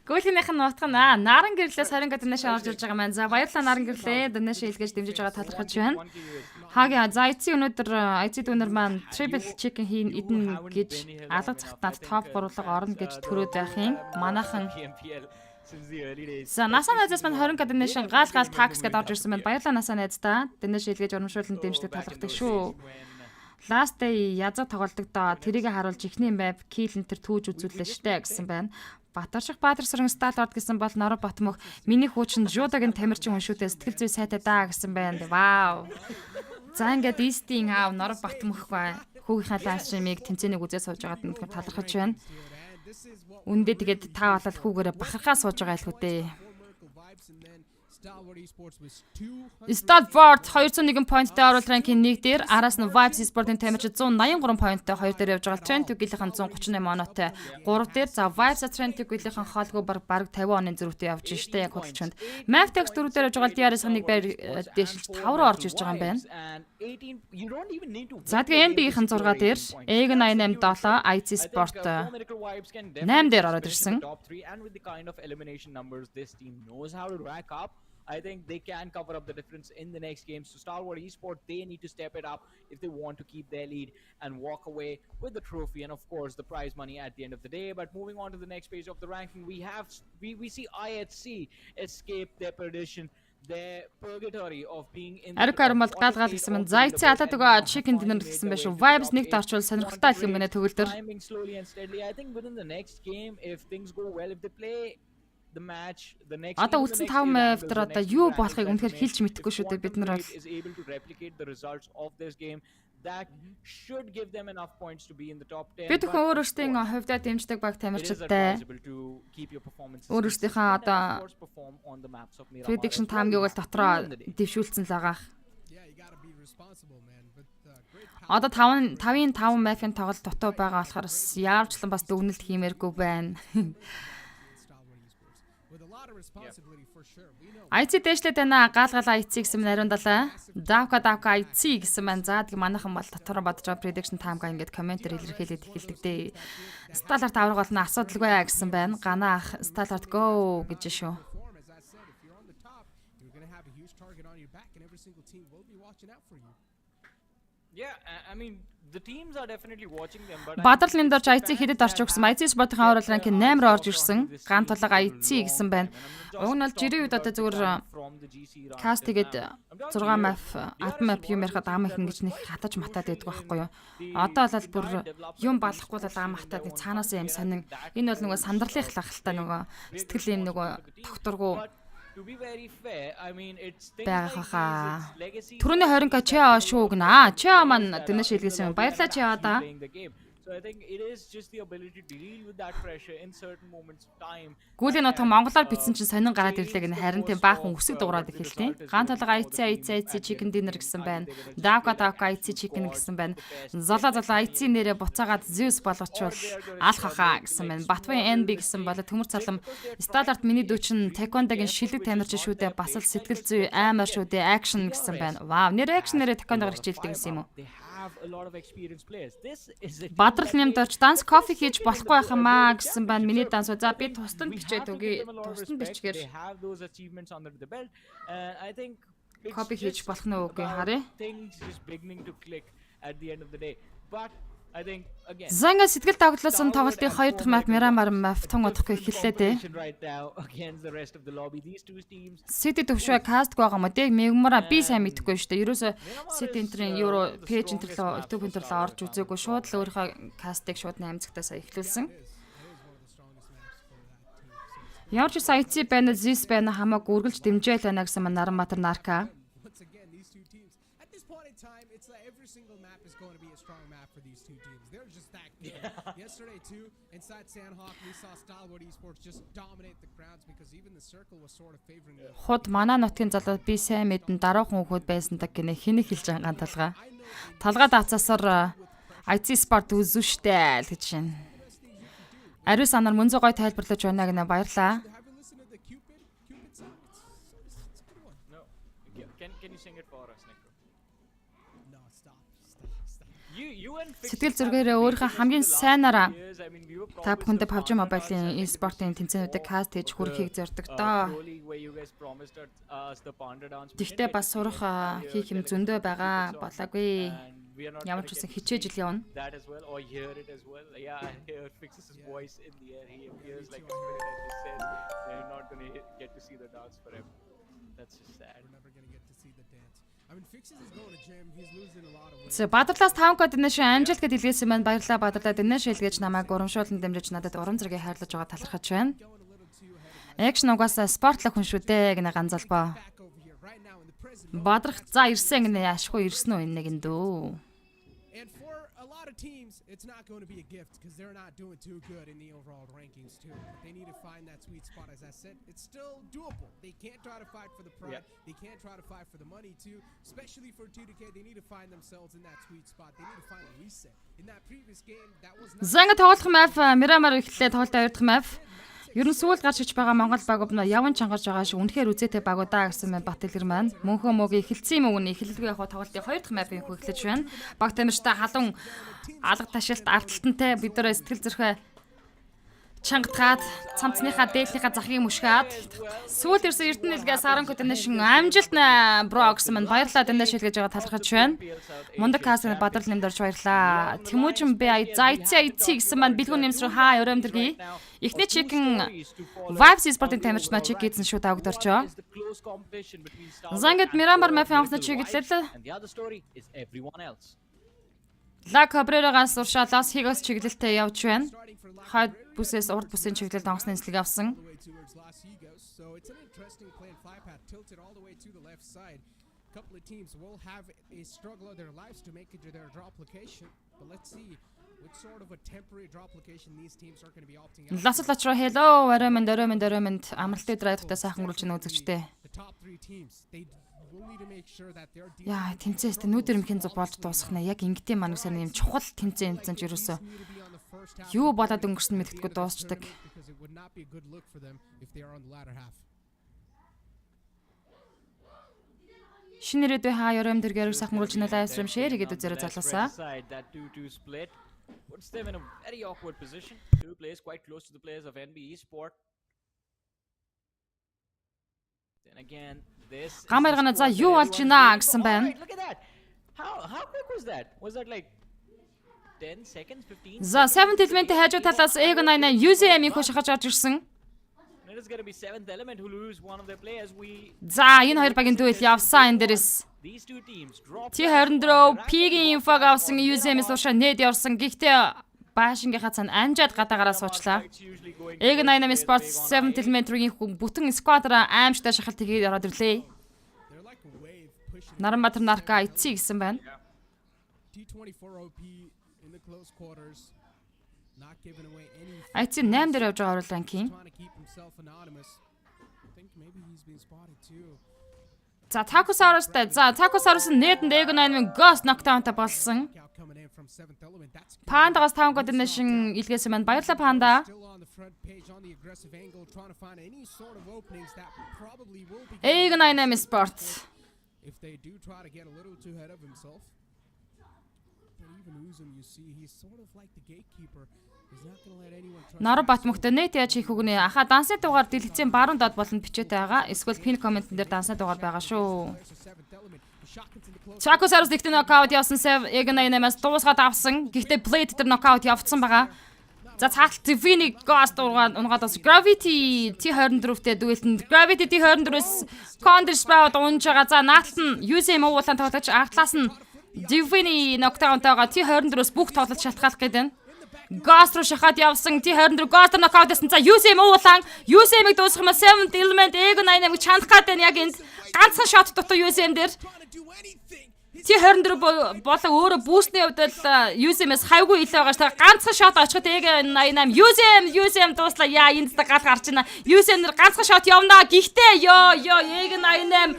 Гөлийнх нь утга нь наран гэрлээс 20 код нэш орж ирж байгаа маань. За баярлалаа наран гэрлээ. Дэнэш хэлгэж дэмжиж байгаа талархаж байна. Хагийн за IC өнөөдөр IC дүүнер маань triple chicken хийн идэн гэж алга цагтаад топ 3-лог орно гэж төрөөд байх юм. Манайхан PMPL since the early days. За NASA найзаас маань 20 donation гал tax гэдээ орж ирсэн байна. Баярлалаа NASA найздаа. Дэнэш хэлгэж урамшуулсан дэмждэг талархдаг шүү. Last day язаг тоглолдог доо тэрийг харуулж ихний map kill enter түүж үзүүллээ штэ гэсэн байна. Батарших Баатарсран Stalwart гэсэн бол Норо Батмөх миний хүүчин Жудагийн тамирчин хүн шүү дээ. Сэтгэл зүй сайтай даа гэсэн байна. Вау. За ингээд Easting аав Норо Батмөх хүүгийнхаа лайв стримийг тэмцээнийг үзээ сууж байгаад нэг талархаж байна. Үндэ тэгээд та болол хүүгээрээ бахархаа сууж байгаа л хүү дээ. Stalwart 201 поинттай орол ранкинг 1 дээр араас нь Vibes Sport-ын тамирчид 183 поинттай 2 дээр явж байгаа. Trend Gillihan 138 оноотой 3 дээр. За Vibes Trend Gillihan хоолгүй баг 50 оны зөрүүтэй явж штэ яг хөдөлгөөнд. Mavtex 4 дээр явж байгаа DRS нэг байр дэшилж 5 руу орж ирж байгаа юм байна. За тэгээ NB-ийн 6 дээр Egg 887 IC Sport 8 дээр ороод ирсэн. I think they can cover up the difference in the next game. So Stalwart Esports, they need to step it up if they want to keep their lead and walk away with the trophy and of course the prize money at the end of the day. But moving on to the next page of the ranking, we see IHC escape their perdition, their purgatory of being in the Арикар мал гаалгаал гэсэн мэн. За эцээ алаад өгөө chicken dinner гэсэн байх шүү. Vibes нэгт орчвол сонирхолтой гэх юм гэнэ төгөлдөр. Climbing slowly and steadily. I think within the next game, if things go well, if they play the match, the next Одоо үлдсэн 5 мap дээр одоо юу болохыг үнэхээр хэлж мэдэхгүй шүү дээ. Бид нар is able to replicate the results of this game. That should give them enough points to be in the top 10. бид хүн өөрөөсөө хувьдаа дэмждэг баг тамирчидтай. Өөрөөсийнхөө одоо prediction time-ыг бол дотроо дэвшүүлсэн л байгаа. Одоо 5-5 map-ын тоглолт дутуу байгаа болохоор яавчлан бас дүгнэлт хиймээргүй байна. IT дэшлээд байна. Гаалгалаа IT гэсэн нариундалаа. Давка IT гэсэн маань заа тийм манайхан бол дотор бодож байгаа prediction time-га ингээд комментээр илэрхийлээд эхэлдэг дээ. Сталарт авраг болно асуудалгүй гэсэн байна. Ганаа ах Сталарт go гэж шүү. Yeah, I mean the teams are definitely watching them, but Бадрал нэмдорж IC хэдэд орж өгсөн. IC спортын аврал ранкинг 8-оор орж ирсэн. Гант толгой IC гэсэн байна. Уг нь бол жирийн үед одоо зүгээр каст тэгээд 6 map, 10 map юм ярихад ам их ингэж нэг хатаж матаад байдаг байхгүй юу. Одоо бол бүр юм балахгүй л ам хатаад нэг цаанаас юм сонин. Энэ бол нөгөө сандарлын хлагалтай нөгөө сэтгэл юм нөгөө тогтургуу to be very fair, I mean it's байгаахаа. Түрүүний 20-ка чаа шүү гэнэ. Чаа маань дэнэ шилгээсэн. Баярлалаа чаа да. So I think it is just the ability to deal with that pressure in certain moments of time. Гүүлийн нутаг монголоор бичсэн чинь сонин гараад ирлээ гэнэ. Харин тийм баахан үсэг дуурайд эхэлтیں۔ Гант толгой IC chicken dinner гэсэн байна. Давка IC chicken гэсэн байна. Золоо IC нэрээ буцаагаад Zeus болгочвол алх хахаа гэсэн байна. Батбын NB гэсэн болоо төмөр цалам. Сталарт миний дүүчин Taekwondo-гийн шилэг тамирчин шүү дээ. Бас л сэтгэл зүй амар шүү дээ. Action гэсэн байна. Вау, нэр action нэрээ Taekwondo-гоор хичээлдэг гэсэн юм уу? A lot of experienced players. This is a Бадрал нэмд орж данс кофе хийж болохгүй байх юм аа гэсэн байна. Миний данс. За би тусданд бичээд үгүй. Тусданд бичгээр have those achievements under the belt. I think кофе хийж болох нь үгүй харъя. things just beginning to click at the end of the day. But I think again Занга сэтгэл тоглосон тоглолтын 2 дахь мап Мирамар мап тун удахгүй эхэллээ дээ. right now against the rest of the lobby, these two teams Сити төвшөө каст байгаа юм дээ. Мегмара би сайн мэдэхгүй шүү дээ. Ерөөсө Сити энтрийн Euro пэйж энтрлөө YouTube энтрлөө орж үзээгүй шууд л өөрийнхөө кастыг шууд 8 цагтаа сая эхлүүлсэн. Ямар ч IC байна, Zis байна хамаагүй үргэлж дэмжээл байна гэсэн маань Наранбаатар Нарка. Once again, these two teams. At this point in time, it's like every single map is going to be a strong map for these two teams. They're just that good. Yesterday, too, inside Sandhawk, we saw Stalwart Esports just dominate the crowds because even the circle was sort of favoring them. Хот манай нутгийн залуу би сайн мэдэн дараахан хүүхэд байсан та гинэ хэнийг хэлж байгаа ган талгаа. Талгаа давцаасаар IT спорт үзүү штэ л гэж байна. Ариу санаар MUNZU гой тайлбарлаж байна гэнэ баярлаа. Have you listened to the Cupid song? It's a good one. no can you sing it for us, Nico? No, stop. You and Сэтгэл зүргээрээ өөрийнхөө хамгийн сайнараа I mean we were та бүхэндээ PUBG Mobile-ийн e-sport-ийн тэмцээнүүдэд каст хийж хүрэхийг зорддог доо. where you guys promised us the panda dance. Тэгтээ бас сурах хийх юм зөндөө байгаа. Болоогүй. And we are not Ямар ч үсэн хичээж ил явна. that as well or hear it as well. Yeah, I hear Fix's voice in the air. He appears like a spirit and he says they're not going to get to see the dance forever. That's just sad. We're never going to get to see the dance. I mean, Fixes is going to gym. He's losing a lot of weight. За Бадрлаас 5 код дэнэш Анжел гэд илгээсэн байна. Баярлалаа Бадрлаа дэнэш илгээж намайг урамшуулан дэмжиж надад урам зэрэг хайрлаж байгаа талархаж байна. Going a little too heavy. Экшн угаасаа спортлог хүн шүү дээ гэнэ ганцалбаа. Back over here right now in the present. Бадрах за ирсэн гэнэ ашгүй ирсэн үү энэ нэг дөө. And for a lot of teams, it's not going to be a gift because they're not doing too good in the overall rankings too. But they need to find that sweet spot. As I said, it's still doable. They can't try to fight for the pride. They can't try to fight for the money too. Especially for 2DK, they need to find themselves in that sweet spot. They need to find a reset. In that previous game, that was not. За ингэ тоглох map Мирамар эхлээ тоглолт авирдах map. Ер нь сүүл гарч иж байгаа Монгол багууд нь яван чангарч байгаа шиг үнэхээр үзээтэй багуудаа гэсэн байна Бат Дэлгэр маань. Мөнхөө мөгийн эхэлсэн юм уу нэ эхлэлгүй яг тоглолтын 2 дахь map-ийг эхлэж байна. Баг тамирчтай халуун алга ташилт ардталтантай бид нар сэтгэл зүрхээ чангатгаад цамцныхаа дээлийнхаа захыг мушгаад сүүл ирсэн Эрдэнэ нэлгээс 10 Coordination амжилт бро гэсэн мань баярлалаа дэндээ шилгэж байгаа талархаж байна. Мундаг касны бадрал нэмд орж баярлаа. Тэмүүжин би зайци гэсэн мань бэлгүүн нэмс рүү хаа өрөөмдөргий. Эхний чекэн Vibes Sport-ын тамирч на чек хийсэн шүү таагд орчоо. Зангад Мирамар мафианхны чиглэлээ. Ла Кабрерагаас уршаалаас хигас чиглэлтэй явж байна. Хойд бүсээс урд бүсийн чиглэлд онгоцны нислэг авсан. Couple of teams will have a struggle of their lives to make it to their drop location, but let's see what sort of a temporary drop location these teams are going to be opting out. Ласал очроо hello аримэнд амралтын драйвтай сайхан үргэлж үзэгчтэй. The top 3 teams they will need to make sure that they're Яа, тэмцээс нүдэр мхэн зүг болж дуусах нэ. Яг ингэдэм манаг сайн юм чухал тэмцээн ч ерөөсөө юу болоод өнгөрсөн мэдгэдэггүй дуусчдаг. because it would not be a good look for them if they are on the latter half. Шинэ ирээдүйн хаа өрөөмдөр гэрэг сайхан үргэлж лайв стрим шеэр хийгээд үзээрэй залуусаа. That 2-2 split puts them in a very awkward position. Two players quite close to the players of NB Esport. Then again, this Камерагна за юу болж байна гэсэн байна. Look at that. How quick was that? Was that like 10 seconds, 15? За 7 элементийн хажуу талаас Egon 8 UZM-ийг хушихаж орж ирсэн. It is going to be 7th element who lose one of their players. За энэ хоёр багийн дуэл явсан энэ дээрээс. These two teams drop. T24 P-гийн инфог авсан UZM-с уршаа нээд явсан. Гэхдээ Баашингийнхаа цаана амжаад гадаагаараа суучлаа. Egon 8 Sports 7th element руу бүтэн сквадраа аимштай шахалт хийгээд ороод ирлээ. Наранбатар нарка IC гэсэн байна. T24 OP in the close quarters. Not giving away any IC 8 дээр явж байгаа оруулан king. trying to keep himself anonymous. I think maybe he's been spotted too. За Tacosaurusтай. За Tacosaurus нээдэнд Egon 8-ын Ghost knockdown-тай болсон. Out coming in from 7th element. That's Пандагаас 5 coordination илгээсэн байна. Баярлалаа Панда. still on the front page on the aggressive angle trying to find any sort of openings that probably will be Egon 8 Sports. if they do try to get a little too ahead of himself. But even Uzum, you see, he's sort of like the gatekeeper. He's not going to let anyone try. Нор Батмөгтэй нэт яаж хийх үгнэ. Аха дансны дугаар дэлгэцэн баруун доод болон бичээтэй байгаа. Эсвэл пин комментэн дээр дансны дугаар байгаа шүү. There's a 7th element. The shotgun's in the close. Tacosaurus дэхтэн нокаут явсан Egon 8-аас дуусгаад авсан. Гэхдээ Blade дээр нокаут явцсан байгаа. За цаатал Divine Ghost унгаад бас Gravity T24-тэй дуэлтэнд Gravity T24-с Counter Sprout унж байгаа. За нааталт нь UZM уулаан тоглож агтлаас нь Divine knockdown-тайгаа T24-с бүх тоглож шалтгаалах гэдэг нь. Ghost руу шахаад явсан T24 Ghost knockout гэсэн. За UZM уулаан UZM-ийг дуусгах юм 7th element Egon 8-ыг чанах гэдэг нь яг энд ганцхан shot дутуу UZM дээр Trying to do anything. T24 болоо өөрөө бүүстний хувьд л UZM-с хайгуу илүү байгаа ш. Ганцхан шот очиход Egon 88 UZM дууслаа. Яа энд гал гарч байна. UZM нэр ганцхан шот явнаа. Гэхдээ Egon 88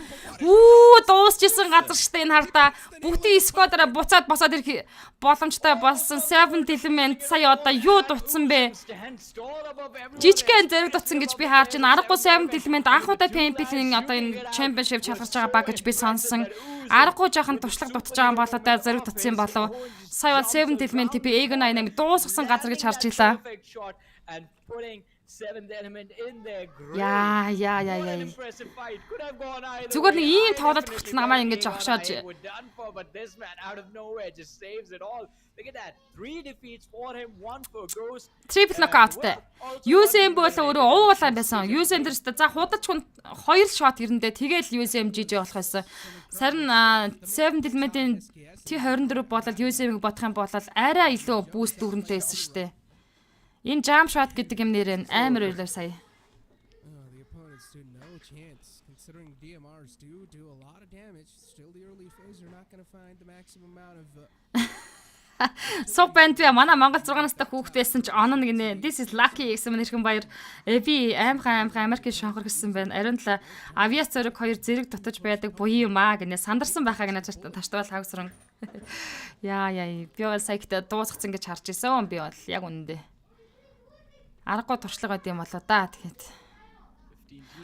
дуусчихсан газар штэ энэ хардаа бүтэн сквадраа буцаад босоод ирэх боломжтой болсон 7th element сая одоо юу дутсан бэ? Stand stall above everyone. Жижигхэн зэрэг дутсан гэж би харж байна. Аргагүй 7th element анхудаа PMPL-ийн одоо энэ championship шалгарч байгаа баг гэж би сонсон. Аргагүй жаахан туршлага дутж байгаа болоо да зэрэг дутсан болов. Сая бол 7th element би Egon 88 дуусгасан газар гэж харж илаа. Perfect shot and putting 7th element in there. Great. Яа. Impressive fight. Could have gone either Зүгээр нэг way. ийм тоглолт хүртэл намайг ингэж огшоож We're done for, but this man out of nowhere just saves it all. Look at that. 3 defeats for him, 1 for Ghost. triple knockoutтай. UZM бол өөрөө уугуулсан байсан. UZM дээрс за худалч хүн 2 shot ирэндээ тэгэл UZM GG болох байсан. Сарин 7 element-ийн T24 болол UZM-ийг бодох юм бол арай илүү boost дүрэнтэй байсан шүү дээ. Энэ jump shot гэдэг юм нэрэн амар үйлэр сая. The opponents stood no chance. Considering DMRs do a lot of damage, still the early phase, you're not going to find the maximum amount of Суг банд би манай Монгол 6 настай хүүхэд байсан ч онно гинэ. This is lucky гэсэн мэрхэн баяр. Би аимхан Америкийн шонхор гэсэн байна. Ариун л авиац зориг 2 зэрэг дутаж байдаг буян юм аа гинэ. Сандарсан байхаа гинэ таштвал хагсран. Яа. Би бол саяхтай дуусгацсан гэж харж исэн. Би бол яг үнэндээ. Аргагүй туршлага байд юм болоо да тэгэхэд.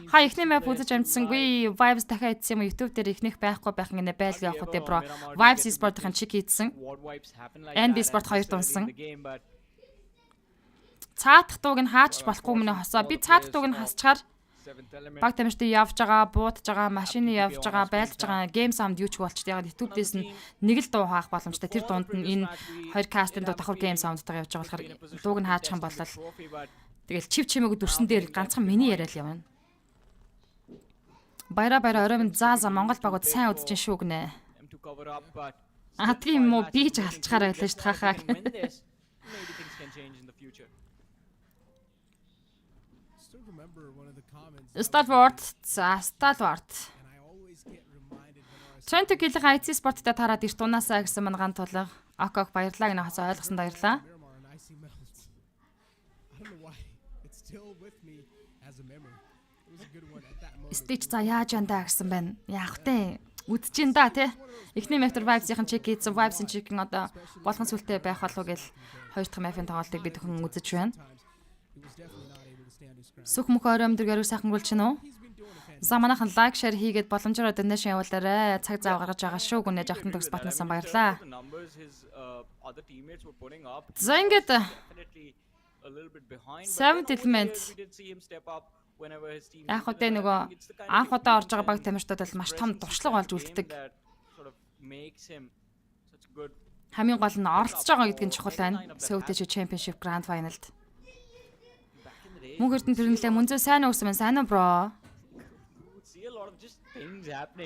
Ха ихний мэп үзэж амжсангүй Vibes дахиад хийсэн юм YouTube дээр ихнийх байхгүй байх гинэ байлгүй явах үү бро. Vibes Esport-ын чиг хийсэн. What wipes happen like NB that Sport and 2 дунсан. the game, but цаатах дууг нь хаач болохгүй мөнө хосоо. Би цаатах дууг нь хасчаар баг тамирчтай явж байгаа, буудаж байгаа, машины явж байгаа, байлдаж байгаа гейм саунд юу ч болчтой. Яг YouTube-ээс нь нэг л дуу хаах боломжтой. Тэр дунд нь энэ хоёр кастын дуу давхар гейм саундтайгаа явж байгаа болохоор дууг нь хаачих юм бол тэгэл чив чимээг дүрсэн дээр ганцхан миний яриа л явна. Баяра орой минь заа Монгол багууд сайн удаж шүү гинэ. Тийм юм уу би ч алчхаар байлаа шүү хахаа. Stalwart. Trent гэлэг IC спорттой тараад ирт унаасаа гэсэн мань ган тулга. Окок баярлаа гэнэ хасаа ойлгосон баярлаа. Стич за яаж андаа гэсэн байна. Яах вэ? Үдчихэн да тий. Эхний метр vibes-ийн чек хийсэн vibes-ийн чекин одоо болгон сүлтэй байх болов гэж хоёр дахь мафийн тоглолтыг бид өхөн үзэж байна. Сүх мөх орой өдөр гэрүү сайхан гүйлч нь үү? За манайхан лайк шеэр хийгээд боломжоор донешн явуулаарай. Цаг зав гаргаж байгаа шүү гүнэ жахтан төгс батнасан баярлаа. За ингээд 7 element яг хөтэ нөгөө анх удаа орж байгаа баг тамирчдад бол маш том дуршлаг болж үлддэг. Хамгийн гол нь оролцож байгаа гэдэг нь чухал байна. Сөүтэч Championship Grand Final-д. Мөн хэрдэн тэрнэлээ мөнзөө сайн уу гэсэн мэн сайн уу бро?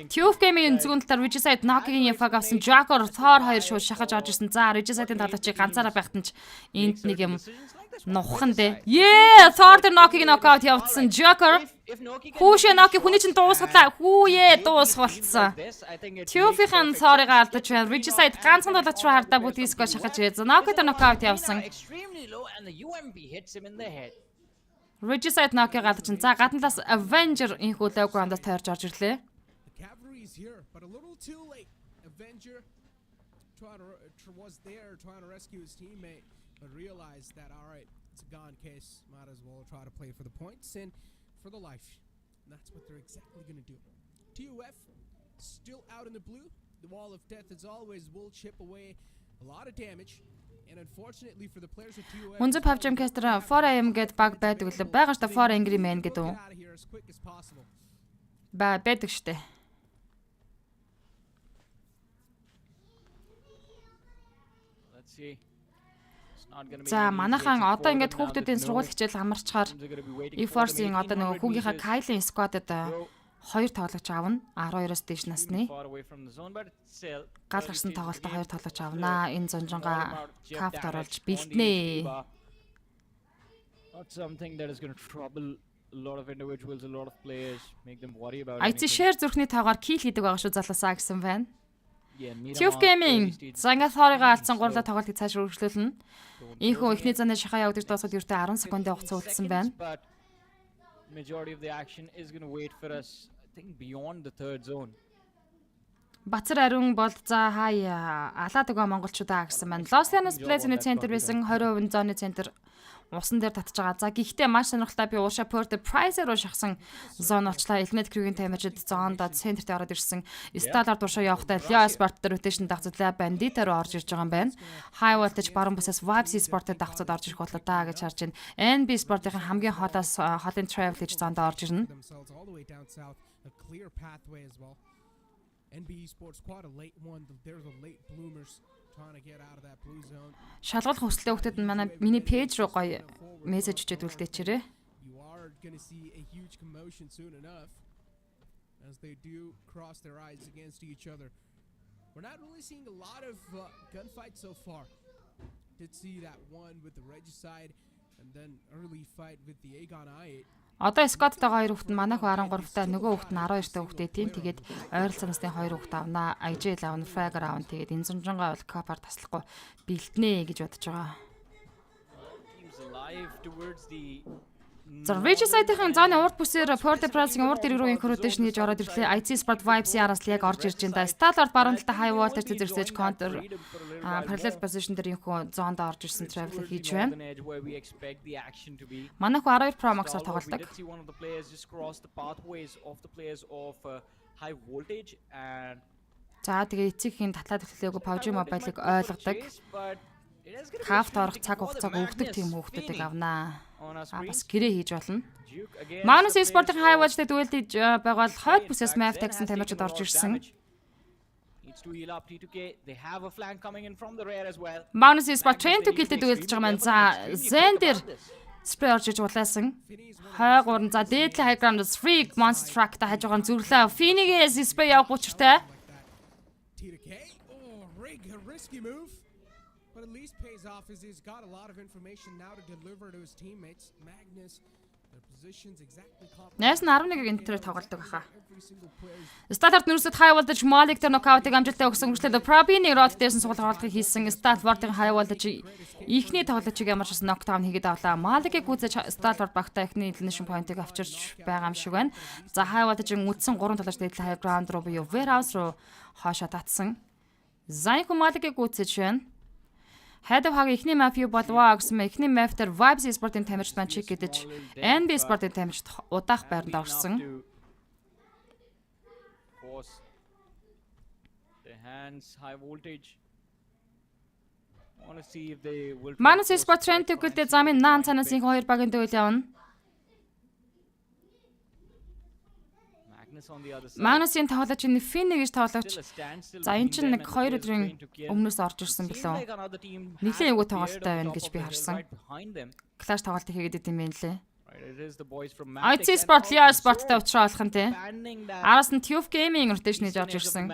Tube Gaming-ийн зүгэн талаар Regicide Nokia-гийн яфаг авсан Joker Thor 2 шууд шахаж орж ирсэн. За Regicide-ийн тоглогчийг ганцаараа байхад нь энд нэг юм нуххан дээ. Thor дээр Nokia-гийн knockout явуулсан Joker. Хүүшээ Nokia хүний чинь дуусгалаа. Хүүе дуусгалцсан. Tube-ийн Thor-ыг алдаж байна. Regicide ганцхан тоглогч руу хардаа бүтээсгөө шахаж ирээ. За Nokia дээр knockout явуулсан. Regicide Nokia гадаж нь. За гадна талаас Avenger инхүү low ground-д тойрж орж ирлээ. Was there trying to rescue his teammate, but realized that all right, it's a gone case. Might as well try to play for the points and for the life. And that's what they're exactly going to do. TUF still out in the blue. The wall of death, as always, will chip away a lot of damage. And unfortunately for the players of TUF, MUNZU PUBG Caster 4am гэд баг байдаг л байгаа штэ 4 angry man гэдэг үү? Байдаг штэ. За манайхан одоо ингээд хүүхдүүдийн сургууль хичээл амарчаар E-Force-ийн одоо нөгөө хүүгийнхаа Kyle-ийн squad-д 2 тоглогч аавна. 12-оос дээш насны. Гал гарсан тоглолтод 2 тоглогч аавна. Энэ зонжонгаа кафт оруулж бэлтнэ. IC share зүрхний тоогоор kill хийдэг байгаа шүү залуусаа гэсэн байна. Tube Gaming занга Thor-ыг алдсан гурлаа тоглолтыг цааш үргэлжлүүлнэ. Ийхүү эхний заны шахаа явагдаж дуусахад ердөө 10 секундын хугацаа үлдсэн байна. Majority of the action is going to wait for us I think beyond the third zone. Бацар ариун бол за хаяа алаад байгаа монголчуудаа гэсэн байна. Los Angeles Blazers-ийн центр байсан 20% зооны центр усан дээр татж байгаа. За гэхдээ маш сонирхолтой би уушаа Porter Price руу шахсан зон олчлаа. Элмет Крюгийн таймерчд зоонд центрт ороод ирсэн. Сталаар дуршаа явахдаа Leo Sport дээр rotation дагцлаа Bandit руу орж ирж байгаа юм байна. High voltage баруун бүсээс Vibes Sport-д дагцад орж ирэх болоо даа гэж харж байна. NB Sport-ийн хамгийн холоос холын travel хийж зоонд орж ирнэ. NB Sports quite a late one. There's a late bloomers trying to get out of that blue zone. Шалгалт хөсөлтөө хөгтөд манай миний пэйж руу гоё мессеж өчөөд үлдээчээрээ. You are going to see a huge commotion soon enough as they do cross their eyes against each other. We're not really seeing a lot of gunfights so far. Did see that one with the Regicide and then early fight with the Aegon I8. Одоо Scott-тай 2 хүүхэд нь манайх 13-тай нөгөө хүүхэд нь 12-тай хүүхдээ тийм тэгээд ойролцоо насны 2 хүүхэд авнаа. IJ авна, Fragger авна тэгээд энэ зунжангаа бол Copper таслахгүй бэлтнэ гэж бодож байгаа. За Regicide-ийн зооны урд бүсээр Porter Price-ийн урд ирэг рүү инх rotation хийж ороод ирлээ. IC Sport Vibes яраас л яг орж ирж байна. Stalwart баруун талд high voltage зэрсэж counter parallel position дээр инх зоонд орж ирсэн travel хийж байна. Манайх 12 Pro Max-аар тоглодог. За тэгээ эцгийн татлаад эхлэегүй PUBG Mobile-ыг ойлгодог. Кафт орох цаг хугацааг өгдөг тийм хүүхдүүдийг авнаа. On our Бас screen. гэрээ хийж болно. Duke again. Magnus e-sport-ын хайваажтай дүгэлдэж байгаа бол хойд бүсээс Map Texan тамирчид орж ирсэн. Needs to heal up T2K. They have a flank coming in from the rear as well. Magnus e-sport train to kill-тэй дүгэлдэж байгаа маань. За, Zen дээр спрей орж иж улаасан. Хойгуур за дээдлийн high ground freak monster truck-та хаж байгаа зүрлээ. Phoenix спрей явах учиртай. T2K. Oh, risky move. But at least pays off as he's got a lot of information now to deliver to his teammates. Magnus, their positions exactly Найс нь 11-ийг энтрээр тоглодог баха. Статарт нүрсэд хайвалдаж Малик тэр нокаутыг амжилттай өгсөн хөрчлөлөө Probini рот дээрсэн суулгалтыг хийсэн. Статвортын хайвалдаж ихний тоглолтыг ямар ч нокдаун хийгээд авлаа. Маликийг үзэж Статворт багтаа ихний elimination point-ыг авчирч байгаа юм шиг байна. За хайвалдаж үдсэн 3 тоглогч дээдлээ high ground руу буюу warehouse руу хоошоо татсан. Зайко Маликийг үзэж байна. Хайдав хаг ихний map юу болвоо гэсэн мэ ихний map дээр Vibes e-sport-ын тамирчид маань чек гэдэж NB e-sport-ын тамирчид удаах байранд орсон. Force their hands high voltage. Want to see if they will. Magnus e-sport trend төгөлдөө замын наан цанаас их хоёр багийн дэвэл явна. Magnus on the other side. Magnus-ийн тоглож ин Phoenix гэж тоглож. За эн чинь нэг 2 өдрийн өмнөөс орж ирсэн билүү. Нилийн эвгүй тоглолттой байна гэж би харсан. Clash тоглолт хийгээд идэм байх лээ. IT Sport Leo Sport-тай уулзрах юм тий. Араас нь Tube Gaming rotation хийж орж ирсэн.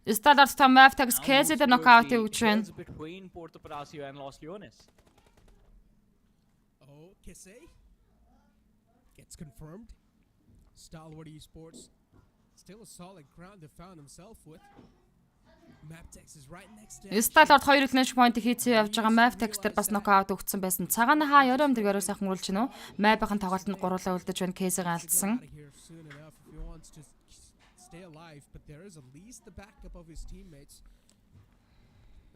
Стадарт та Map Tex KZ дээр нокаут өгч байна. Oh, Kese gets confirmed. Stalwart Esports still a solid ground to found himself with. Maptex is right next to. Стадарт 2 elimination point хийцээ явж байгаа Map Tex дээр бас нокаут өгсөн байсан. Цагаана хаа ёром дээр орой сайхан үргэлж гинөө. Map-ын тоглолтод гурлаа үлдэж байна. KZ-г алдсан. Stay alive, but there is at least the backup of his teammates.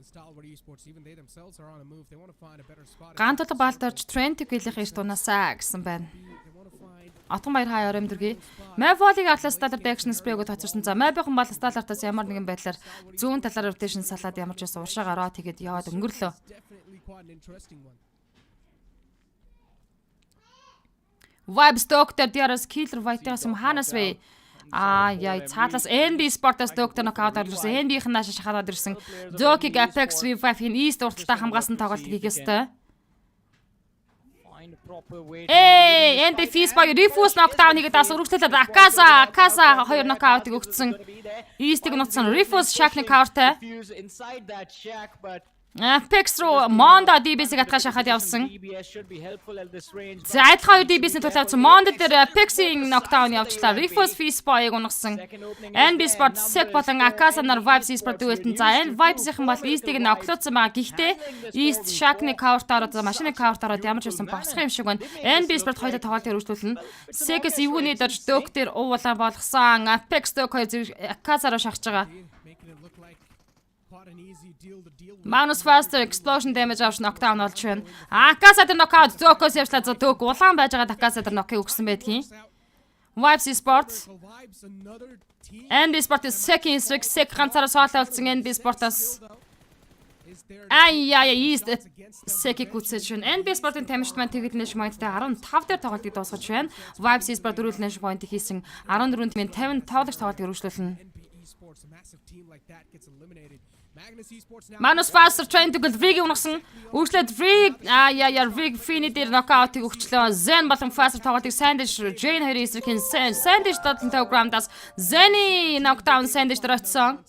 Stalwart Esports, even they themselves are on a move. They want to find a better spot. Гантлаг балдарч Trent гэлэх ирт унаасаа гэсэн байна. Отгон баяр хаа ёром дэргий. Map-ыг атлас Stadart action spray-гоо тоцорсон. За Map-ын бол Stadart-аас ямар нэгэн байдлаар зүүн талаар rotation салаад ямар ч байсан уршаа гараа тэгээд яваад өнгөрлөө. Vibes Doctor DRS Killer White-аас юм хаанаас вэ? Яа цаадлаас NB Sport-аас Doctor нокаут орлсон. NB-ийн нааш шахаад ирсэн. Joki Apex V5-ийн East урталтаа хамгаалсан тоглолт хийх ёстой. NB Fizz-ыг refuse knockdown хийгээд ас өргөжлөлөд Akasa 2 нокаутыг өгсөн. East-ийг нуцсан refuse Shack-ны counter-тай. Apex руу Mondo DBS-ийг атгаш шахаад явсан. За адилхан 2 DBS-ийн тулаавч Mondo дээр Apex-ийн knockdown явуулчлаа. Refuse Fizz-ыг унгасан. NB Sport Sec болон Akasa нар Vibes e-sport дүүлтэн. За энэ Vibes-ийн бол East-ийг ноклоцсон байгаа. Гэхдээ East Shack-ны counter-аар машины counter-аар ямар ч байсан босох юм шиг байна. NB Sport хоёулаа тоглолт өргөжлүүлнэ. Sec-с эвгүний дорж Dök дээр уулаа болгосон. Apex Dök хоёр Akasa-руу шахаж байгаа. Magnus faster explosion damage авч knockdown болж байна. Akasa дээр knockout Dök-оос явчлаа. За Dök улаан байж байгаа Akasa дээр knock-ыг өгсөн байдгийн. Vibes e-sports. NB Sport second streak Sec ганцаараа соолоо болсон NB Sport-аас. East Sec-ийг үтсэж байна. NB Sport-ын тамирчид маань тэгэлнэш point-тай 15 дээр тоглолтыг дуусгаж байна. Vibes e-sport дөрвөлнэш point хийсэн 14-нд 50 тоглогч тоглолтыг өргөжлүүлнэ. Magnus faster trying to get Vrig унагсан. Үргэлжлээд Vrig Vrig Fini дээр нокаутыг өгчлөө. Zen болон faster тоглолтыг Sandwich Jane хоёрын эсрэг Sandwich дотлонтой програмдаас Zen-ий knockdown Sandwich дээр очсон.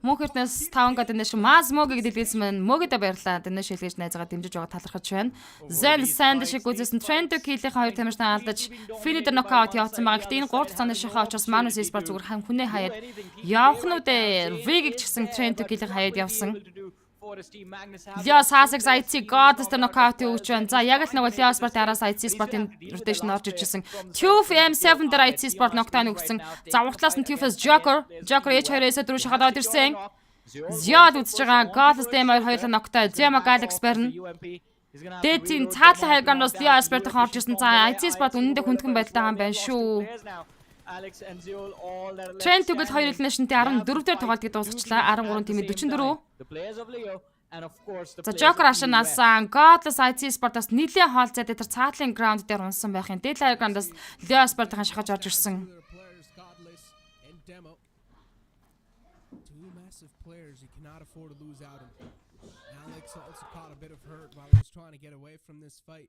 Мөнхөртнөөс 5 гад дэш Maz Mogi дэлгэсэн байна. Mogi-да баярлаа. Дэш хэлгэж найзгаа дэмжиж байгаа талархаж байна. Zen Sandwich-ийг үзсэн Trend Kill-ийн хоёр тамирчнаа алдаж Fini дээр нокаут явуулсан байгаа. Гэхдээ энэ 3 цагааны шахаа учраас Magnus e-sport зүгээр хүнээ хаяад явах нь үү? Vig-ийг ч гэсэн Trend Kill-ийг хаяад явсан. Leo Sasek IT God дээр нокаут өгч байна. За яг л нэг Leo Sport араас IT Sport-ийн rotation орж иржсэн. Tube M7 дээр IT Sport knockdown өгсөн. За уртлаас нь Tube-с Joker H2-ээс дөрөв шахаад орж ирсэн. Ziad үзэж байгаа God Stem хоёулаа knockdown. Zema Galax барна. Дэтийн цаадлын хайганоос Leo Sport орж ирсэн. За IT Sport үнэндээ хүндхэн байдалтай байгаа юм байна шүү. Alex and Zeol all that are left Trent тэгвэл хоёр standing. elimination-тэй 14-дөр тоглолтыг дуусгачлаа. 13 тиймээ 44. The players of Leo and of course the За players Joker of ашиг Team West. наасан. Godless IT Sport-аас нийлээ хоолцоо дээр цаатлын граунд дээр унсан байхын. Deadline ground-аас Leo Sport-ын шахаж орж ирсэн. Players Godless and Demo. Two massive players you cannot afford to lose out on. Alex also caught a bit of hurt while he was trying to get away from this fight.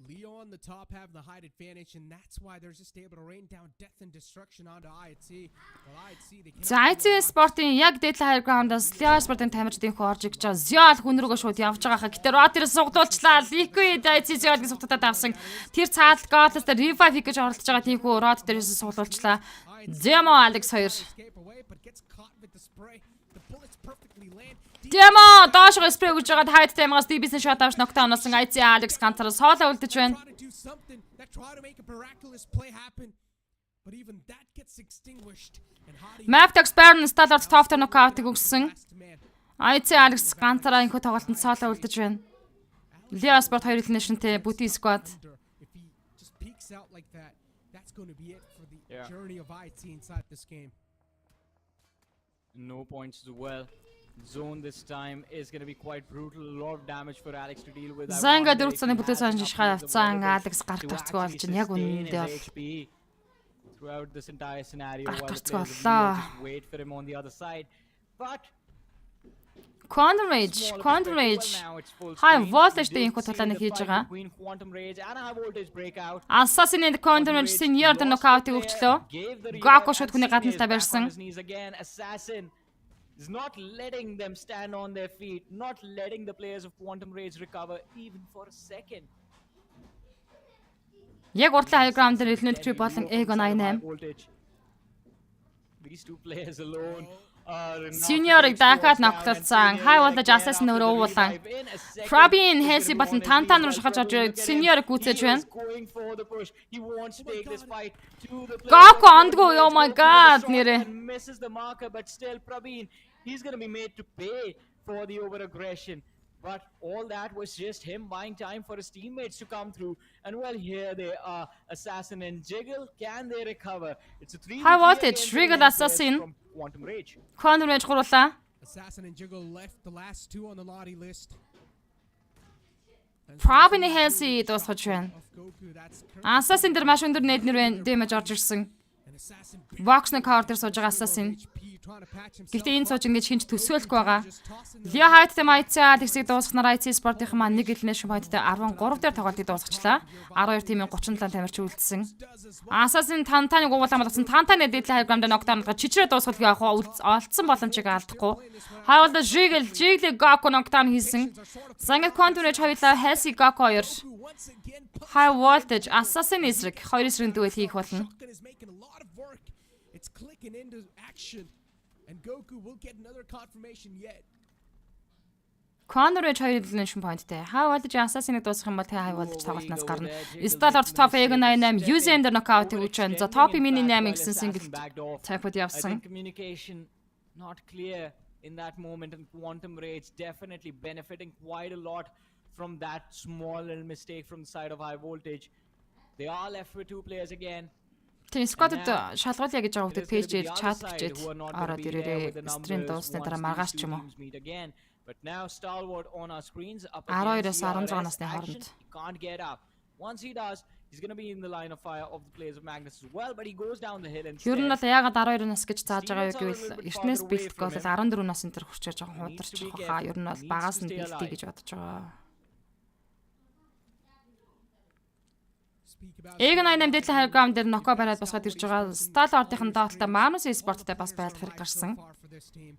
Leo on the top have the height advantage, and that's why they're just able to rain down death and destruction onto IHC. Well, IHC, they cannot За IT Sport-ын яг Deadline ground-аас Leo Sport-ын тамирчид инхүү орж ирж байгаа. Zeol хүн рүүгээ шууд явж байгаа хаа. Гэтэ Rotter-ээс сугдуулчлаа. Liquid IT Zeol-гийн сугтуудад авсан. Тэр цаалт Godless дээр revive хийх гэж оролдож байгаа тиймхүү Rotter дээрээс сугдуулчлаа. Demo Alex 2. escape away, but gets caught with the spray. The bullets perfectly land. Demo доошгоо спрей гэж байгаа хайд таймаас DB-сэн шот авч нокдаун болсон IT Alex ганцаараа соолоо үлдэж байна. Try to do something that try to make a miraculous play happen, but even that gets extinguished. And Hadi Maptex Baron Stallard Tofter knockout-ыг өгсөн. last man. IT Alex ганцаараа инхүү тоглолтод соолоо үлдэж байна. Leo Sport 2 elimination-тэй Booty Squad. If he just peeks out like that, that's going to be it for the Yeah. journey of IT inside this game. No points as well. Zone this time is going to be quite brutal. A lot of damage for Alex to deal with. Занга дөрөв цааны бүтээс ханшихаа явцсан Alex гарт орцгоо болж байна. Яг үнэндээ бол throughout this entire scenario Гарт while the орцгоо players of боллоо. Leo just wait for him on the other side. But Quantum Rage High voltage-тэй инхүү тулааныг хийж байгаа. Quantum Rage and High Voltage breakout. Assassin and Quantum Rage senior the knockout-ыг өгчлөө. Gakko шууд хүний гадналтаа барьсан. Again, Assassin is not letting them stand on their feet, not letting the players of Quantum Rage recover even for a second. Яг уртлын high ground дээр eliminate болон Egon 98. Voltage. These two players alone are enough Senior-ыг to дахиад expose ноктлцсан. Senior High will voltage again Assassin have to өөрөө уулан. revive in a second. Probin He's Halsey gonna be болон on his Тантан feet руу as шахаж well. орж Look at Senior him. гүйцэж He байна. is going for the push. He wants to take this fight to the Gakko players of ондгүй, Quantum oh my Rage. God, Goes for the нэрээ. shot and misses the marker, but still Praveen, he's going to be made to pay for the over-aggression. But all that was just him buying time for his teammates to come through. And well, here they are. Assassin and Jiggle. Can they recover? It's a 3v3 High voltage, against the Jiggle, players Assassin. from Quantum Rage. Quantum Rage гурлаа. Assassin and Jiggle left the last two on the lottie list. Probin Halsey дуусгаж байна. Of Goku, that's Assassin дээр маш өндөр нээд нэр байна. Damage орж ирсэн. an assassin. Box-ны cover дээр сууж байгаа Assassin. HP trying to patch himself. Гэхдээ энэ сууж ингэж хинч төсөөлөхгүй байгаа. Just tossing Leo Height-тэй IC тэгсийг дуусгахнаар IC Sport-ийн маань нэг elimination point-тэй 13 дээр тоглолтыг дуусгачлаа. 12 тимийн 37 тамирч үлдсэн. Assassin Тантаныг угуулсан болсон. Тантаны дэдлээ хайграмд нокдаун гад чичрээ дуусгах яг олдсон боломжийг алдахгүй. Хавалда Jiggle Gakko нокдаун хийсэн. Зангид Quantum Rage хоёулаа Halsey Gakko 2. once again. High voltage Assassin эсрэг 2 эсрэг дүүл хийх болно. Shotgun is making a lot of work. It's clicking into action, and Goku will get another confirmation yet. Quantum Rage 2 elimination point-тэй. High voltage Assassin-ыг дуусгах юм бол тэ High voltage тоглолтноос гарна. Stallard top Egon 98 User knockout-ыг өгч байна. За top mini 8 гэсэн single type-д I явсан. think communication not clear in that moment, and Quantum Rage definitely benefiting quite a lot from that small little mistake from the side of High Voltage. They are left with two players again. Тийм squad-д шалгуулъя гэж байгаа хүмүүс пэйжээр чат бичээд ороод ирээрээ стрим дуусны дараа маргааш ч юм уу. But now Stalwart on our screens up 12-оос against the 16 RS насны action. хооронд. He can't get up. Once he does, he's going to be in the line of fire of the players of Magnus as well, but he goes down the hill Ер нь instead. бол яагаад 12 нас гэж зааж байгаа юу гэвэл эртнээс бэлтгэх бол 14 насны дээр хүрчээж байгаа хуударч байгаа. Ер нь бол багаас нь бэлтгий гэж бодож байгаа. Speak about Egon 98 дэдлээ хайграм дээр ноко бариад босгоод ирж байгаа. Stallard-ийн доолтой Manus Sport-тэй бас байлах хэрэг гарсан. far for this team.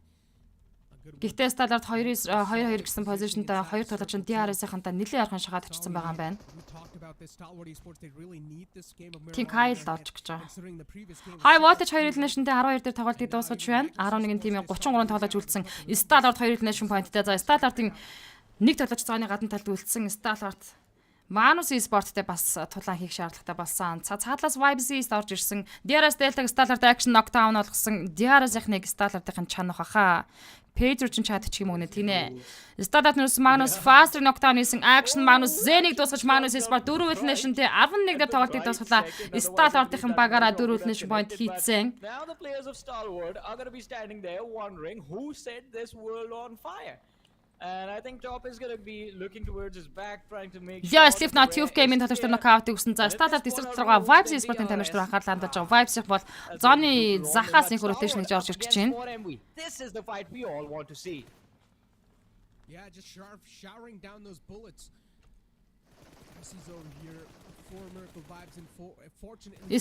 A good Гэхдээ Stallard 2-2 гэсэн позишнтэй хоёр тоглож DRS-ийнхантай нэлээд ярхан шагаад очсон байгаа юм байна. we talked about this Stalwart Esports, they really need this game of Тим Mirror Kyle орж гэж байгаа. considering the previous game. High voltage 2 elimination-тэй 12 дээр тоглолтыг дуусгаж байна. 11 тимийн 33 тоглож үлдсэн. Stallard 2 elimination point-тэй. За Stallard-ын нэг тоглож цааны гадна талд үлдсэн Stallard Manus e-спорттэй бас тулаан хийх шаардлагатай болсон. Цаадлаас Vibes East орж ирсэн. DRS Delta Starlart Action Knockdown болгосон. DRS-ийн Starlart-ын чанах хаа. Pedro ч чад ч юм уу нэ тийм. Starlart нэрс Manus Faster Knockdown хийсэн. Action Manus Zen-ийг дуусгаж Manus e-sport 4 үлнэшнтэй 11 дээр тоглолтыг дуусгалаа. Starlart-ын багаараа 4 үлнэш point хийцэн. Now the players of Stalwart are going to be standing there wondering who set this world on fire. And I think Top is going to be looking towards his back, trying to make Yeah, Steve not Youth Game-ийн тоглолт нокаутыг өгсөн. За, Starlart эсрэг руугаа Vibes e-sport-ын тамирч руу анхаарлаа хандуулж байгаа. Vibes их бол зооны захаас инх rotation гэж орж ирэх гэж байна. This is the fight we all want to see. Yeah, just showering down those bullets. He's over here.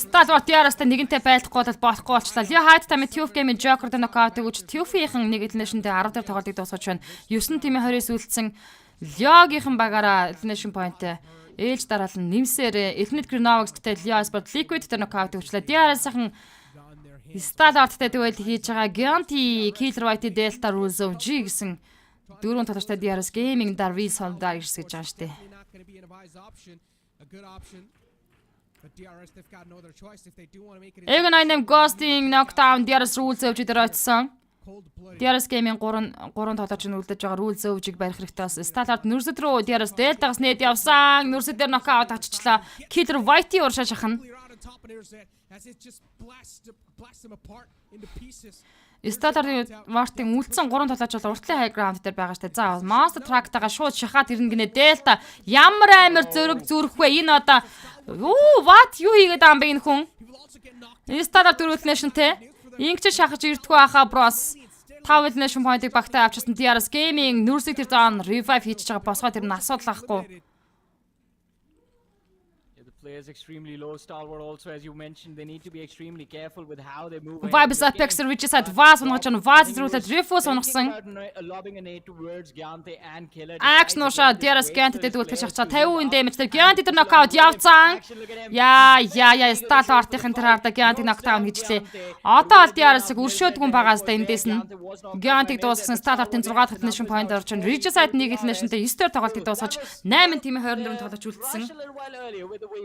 Starlart DRS-тай нэгэнтэй байлдахгүй бол болохгүй болчлаа. Лиа хайд тамид Youth Game-ийн Joker-д нокаутыг өгч Youth-ийн нэг элинэшнтэй 10 дээр тоглолтыг дуусгаж байна. 9 тимийн 20-с үлдсэн Лиогийнхэн багаараа элинэшн point-тэй ээлж дараалан нэмсээр Elite Grenox-тэй Lio Sport Liquid-тэй нокаутыг өгчлээ. DRS-ийн Starlart-тай тэгвэл хийж байгаа Gianti, Killer White, Delta, Rules of G гэсэн дөрвөн тоглолттой DRS Gaming Darvis Holders гэж байгаа штэ. A good option. But DRS, they've got no other choice if they do want to make it. Egen einem Ghosting Knockdown DRS rules өвчид оройцсон. DRS Gaming 3 тоглож нь үлдэж байгаа rules өвжиг барих хэрэгтэй бас. Starlart нүрсэд рүү DRS Delta-гаас нэт явсан. Нүрсэд дээр нокаут авчихлаа. Killer White уршаа шахна. Starlart Martin үлдсэн 3 тоглож бол уртлын high ground дээр байгаа штэ. За Monster Truck-тайгаа шууд шахаад ирнэ гинэ. Delta ямар амар зүрх вэ? Энэ одоо what юу хийгээд байгаа юм бэ энэ хүн? Starlart дөрөвт нэшнтэй. Ингэж шахаж ирдгүү хаа броос. 5 элинэшн point-ыг багтаа авчихсан DRS Gaming нүрсийг тэр зоон revive хийж байгаа босгоо тэр нь асуудал ахгүй. Players extremely low. Stalwart also, as you mentioned, they need to be extremely careful with how they move. Vibes Apex reaches at Vaz унгаж нь Vaz зрүүлээд Refus унгасан. Action ууша DRS Gant-тэй дүүлгэж шахачаа 50% damage дээр Gant дээр knockout явцсан. Яа Starlart-ийн тэр хаарда Gant-ийг knockdown хийжлээ. Одоо DRS-ыг өршөөдгүн байгаас та эндээс нь Gant-ийг дуусгасан Starlart-ын 6 дахь nation point орж нь Reaches side нэг л nation-тэй 9 дээр тоглолтыг дуусгаж 8 тимийн 24 тоглож үлдсэн.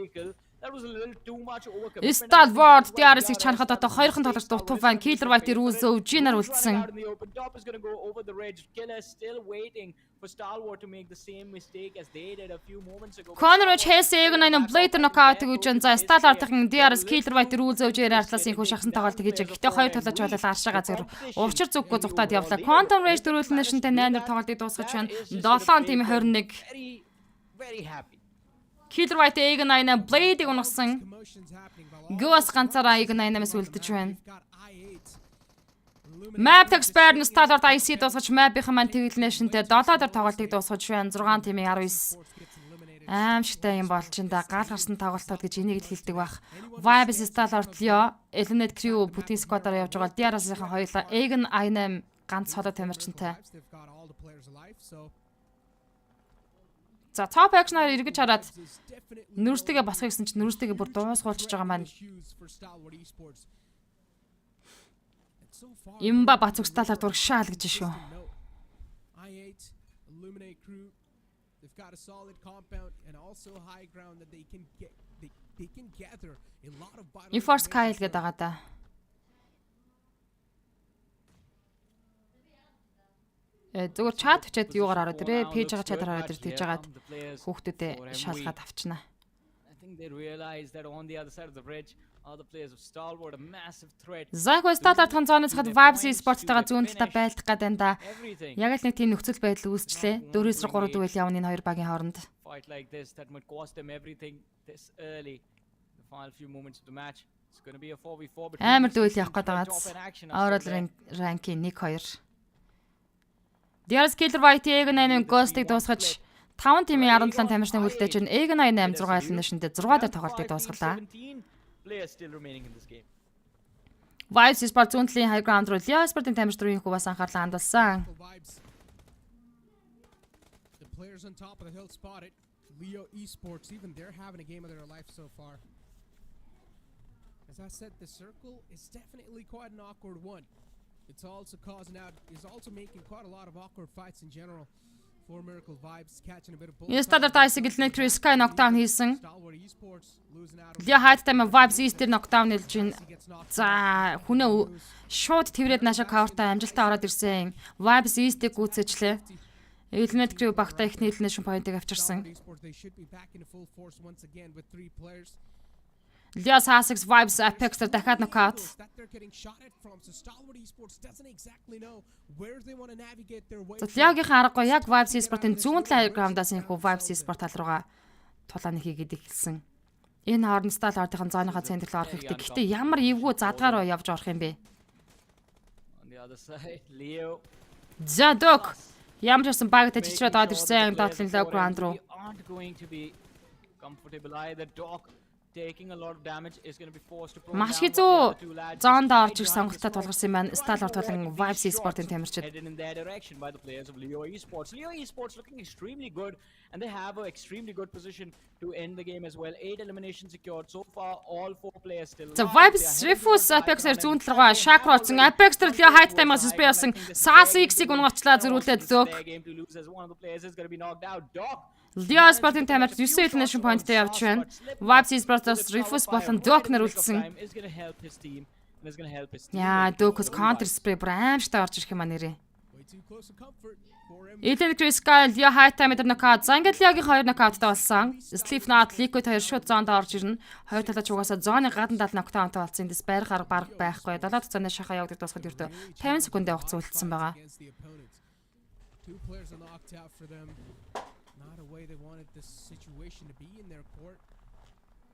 That was a little too much overkill. Stalwart DRS-ийг чанахад одоо хоёрхан тоглож дутууван Killer White Rules Өвжинаар үлдсэн. Top is going to go over the ridge. Killer still waiting for Stalwart to make the same mistake as they did a few moments ago. Conor Chase-ийг нэг Blade knockout гэж за Stalwart-ын DRS Killer White Rules Өвжинээр артлаас инхүү шахсан тоглолт хийж. Гэхдээ хоёр тоглож болол аршаага зэр урчир зүггүй зүгтаад явлаа. Quantum Rage дөрвөлнэ шинтэй 8 дээр тоглолтыг дуусгаж байна. 7 тим 21. Very happy. Killer White Egen 8 Blade-ийг унгасан. Гwas ганцаараа Egen 8-аас үлдэж байна. Map Expert Starlart IC дуусгаж map-ийн маань тэгэлнэшнтэй 7 дээр тоглолтыг дуусгаж байна. 6 тимийн 19. Аимшигтай юм болж энэ гал гарсан тоглолтууд гэж энийг л хэлдэг байх. Vibes Starlart Lio, Elite Crew бүтэн squad-аар явж байгаа. DRS-ийн хоёулаа Egen 8 ганц соло тамирчинтай. За top action-аар эргэж хараад нүрстэйгээ босгох гэсэн чинь нүрстэйгээ бүр дуусгуулчихж байгаа маань. Имба бац Starlart дургшаал гэж шүү. Enforce Kyle гэдэг байгаа да. Зүгээр чат чат юугаар ороод ирээ. Пэйж байгаа чатаар ороод ир тэгж жагаад хүүхдүүдэд шалгаад авчнаа. Заахой Starlart-ын зоноос хад Vibes e-sport-тайгаа зүүн талдаа байлдах гэдэг энэ да. Яг л нэг тийм нөхцөл байдал үүсчлээ. 4-3 дүүл явна энэ хоёр багийн хооронд. Амар дүүл явах гээд байгааз. Overall ranking 1-2. DRS Killer White Egen 8 Ghost-ыг дуусгаж 5 тимийн 17 тамирчныг үлдээж байна. Egen 8 6 элинэшнтэй 6 дээр тоглолтыг дуусгалаа. Vibes e-sport зүүнтлийн high ground руу Lio Sport-ын тамирч руу инхүү бас анхаарлаа хандуулсан. The players on top of the hill spotted Lio Esports, even they're having a game of their life so far. As I said, the circle is definitely quite an awkward one. It's also making quite a lot of awkward fights in general For Miracle Vibes catching a bit of Энэ Stardust Ice гэлнэ Chris Sky knockdown хийсэн. Stalwart Esports losing out. Лио хайттай мэ Vibes East дээр knockdown хэлж байна. За хүнээ шууд тврээд наашаа cover-та амжилттай ороод ирсэн. Vibes East-ийг гүйцэжлээ. Элнэт Crew багтаа их elimination point-ыг авчирсан. They should be back in full force once again with 3 players. Лио Sasix Vibes Apex дээр дахиад knockout. That they're getting shot at from, so Stalwart Esports doesn't exactly know where they want to navigate their way. За Лиогийн аргагүй яг Vibes Esports-ын зүүн талын граундаас инхүү Vibes Esports тал руугаа тулааны хийгээд эхэлсэн. Энэ хооронд Stalwart-ын зооныхоо центр руу орох хэрэгтэй. Гэхдээ ямар эвгүй задгаар руу явж орох юм бэ? On the other side, Leo. За Док ямар ч байсан баг тажичраад ороод ирсэн доотлын low ground руу. Aren't going to be comfortable either. Doc taking a lot of damage is going to be forced to prone Маш down, хизүү but the other two lads зоонд орж ирэх behind сонголтод this тулгарсан юм байна. Stalwart болон Vibes Esports-ын тамирчид. headed in their direction by the players of Leo Esports. Leo Esports looking extremely good, and they have an extremely good position to end the game as well. 8 eliminations secured so far. All 4 players still За alive. Vibes They are heading Refuse towards the Apex-ээр high зүүн ground, талраа and шак болсон. Apex дээр Leo хайт таймаас спray болсон. Sas X-ийг унгавчлаа зөрүүлээд Док. their game to lose as one of the players is going to be knocked out. Doc Leo Esports-ын тамирч 9 elimination point-тэй явж байна. Vibes Esports-аас Refuse болон Dok нар үлдсэн. is going to help his team and is going to help his team. Яа, Dok-с counter spray бүр аимштай орж ирэх юм аа нэрээ. Way too close to comfort for him. Элен Chris Sky Leo хайт тайм дээр knockout. За ингээд Leo-гийн 2 knockout-тай болсон. Slipknot, Liquid 2 шууд зоонд орж ирнэ. Хоёр талаа ч угаасаа зооны гадна тал knockdown-тай болсон. Эндээс байрах арга бараг байхгүй. 7 цааны шахаа явагдаж дуусахад ердөө 50 секундын хугацаа үлдсэн байгаа. Against the opponents. 2 players are knocked out for them. Not a way they wanted this situation to be in their court.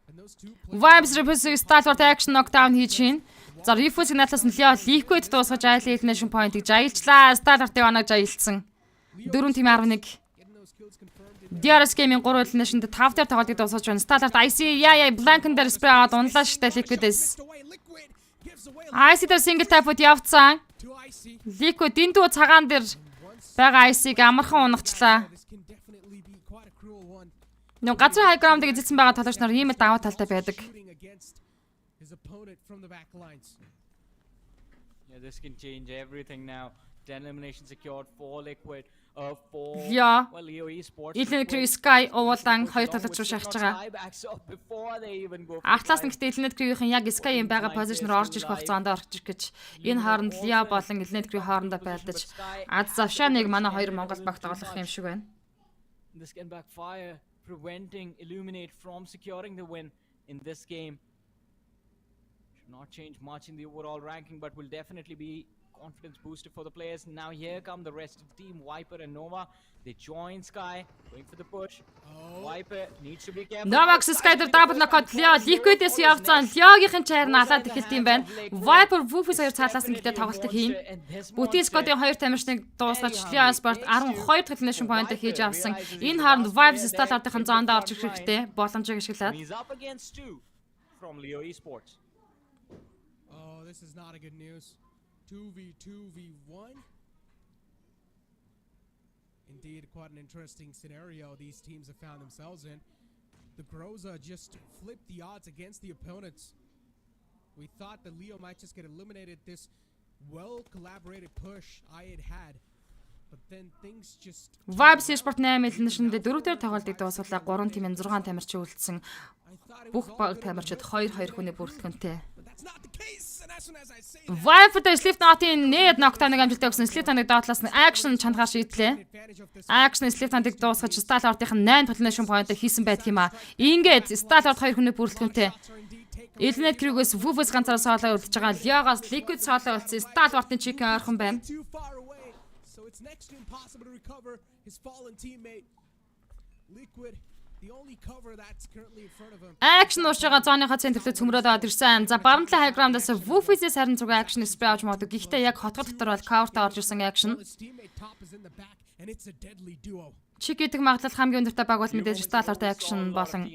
And those 2 players Vibes Refuse Stalwart action knockdown хийж байна. За Refuse-ийн натлаас нь Leo Liquid дуусгаж айл elimination point-ыг жаялчлаа. Stalwart-ийн оног жаялцсан. 4 тийм 11. getting those kills confirmed in DRS Gaming 3 elimination-д 5 дээр тоглолтыг дуусгаж байна. Stalwart IC яа Blank дээр spray аваад унлаа штэ Liquid-с. away. Liquid gives away IC дээр single tap-д явцсан. to IC. Liquid энэ дүү цагаан дээр байгаа IC-г амархан унагчлаа. This can definitely be quite a cruel one. Нэг газар high ground-ыг эзэлсэн байгаа тоглогч нар ийм л даваа талтай байдаг. Shooting against his opponent from the back lines. Yeah, this can change everything now. 10 eliminations secured for Liquid. For Leo, well, Leo Esports. Элен Chris Sky уулан хоёр тоглогч руу шахаж байгаа. Артлаас нь гэхдээ Elnet Crew-ийн яг Sky-ийн байгаа позишн руу орж ирэх хугацаанд орж ирэх гэж энэ хооронд Leo болон Elnet Crew хоорондоо байлдаж аз завшааныг манай хоёр Монгол баг тоглох юм шиг байна. This can backfire, preventing Illuminate from securing the win in this game. Should not change much in the overall ranking, but will definitely be confidence booster for the players. Now here come the rest of the team, Viper and Nova. They join Sky, going for the push. Viper needs to be careful. Novax Sky дээр double knockout Leo Liquid-с явцсан. Leo-гийн чайр нь алаад эхэлт юм байна. Viper Woofus хоёр цаалаас нь гэдэг тоглолтыг хийн. Бүтэн Scott-ийн хоёр тамирчныг дуусгаж Leo Sport 12 дахь elimination point-ыг хийж авсан. Энэ хооронд Vibes Stalwart-ын зоонд орж ирэх хэрэгтэй. Боломжийг ашиглаад. He's up against 2 from Leo Esports. Oh, this is not a good news. 2v2v1. Indeed, quite an interesting scenario these teams have found themselves in. The Groza just flipped the odds against the opponents. We thought that Leo might just get eliminated. This well-collaborated push I had. But then things just... Vibes Esports 8 elimination-д 4 дээр тоглолтыг дуусгалаа 3 тимийн 6 тамирчин үлдсэн. Бүх баг тамирчид 2-2 хүний бүрэлдэхүүнтэй. But that's not the case. And as soon as I say Viper-тэй Slipknot-ийн нээд knockdown-ыг амжилттай өгсөн. Slipknot-ыг доотлоос нь action чангаар шийдлээ. advantage of this Action Slipknot-ыг дуусгаж Stalwart-ийн 8 elimination point-ыг хийсэн байдаг юм а. Ингээд Stalwart 2 хүний бүрэлдэхүүнтэй. shots are indeed taken. Elnet Crew-гээс Woofus ганцаараа соолоо үлдэж байгаа. Leo-гаас Liquid соолоо үлдсэн. Stalwart-ын chicken ойрхон байна. Too far away, so it's next to impossible to recover his fallen teammate. Liquid, the only cover that's currently in front of him. Action уушгаа зооныхоо центрлээ цөмрөөд аваад ирсэн. За баруун талын high ground-аас Woofus-ээс харин зүг action spray авч магадгүй. Гэхдээ яг хотгол дотор бол cover-та орж ирсэн action. His teammate top is in the back, and it's a deadly duo. Чиг гэдэг магадлал хамгийн өндөртэй баг бол мэдээж Star-Lord Action болон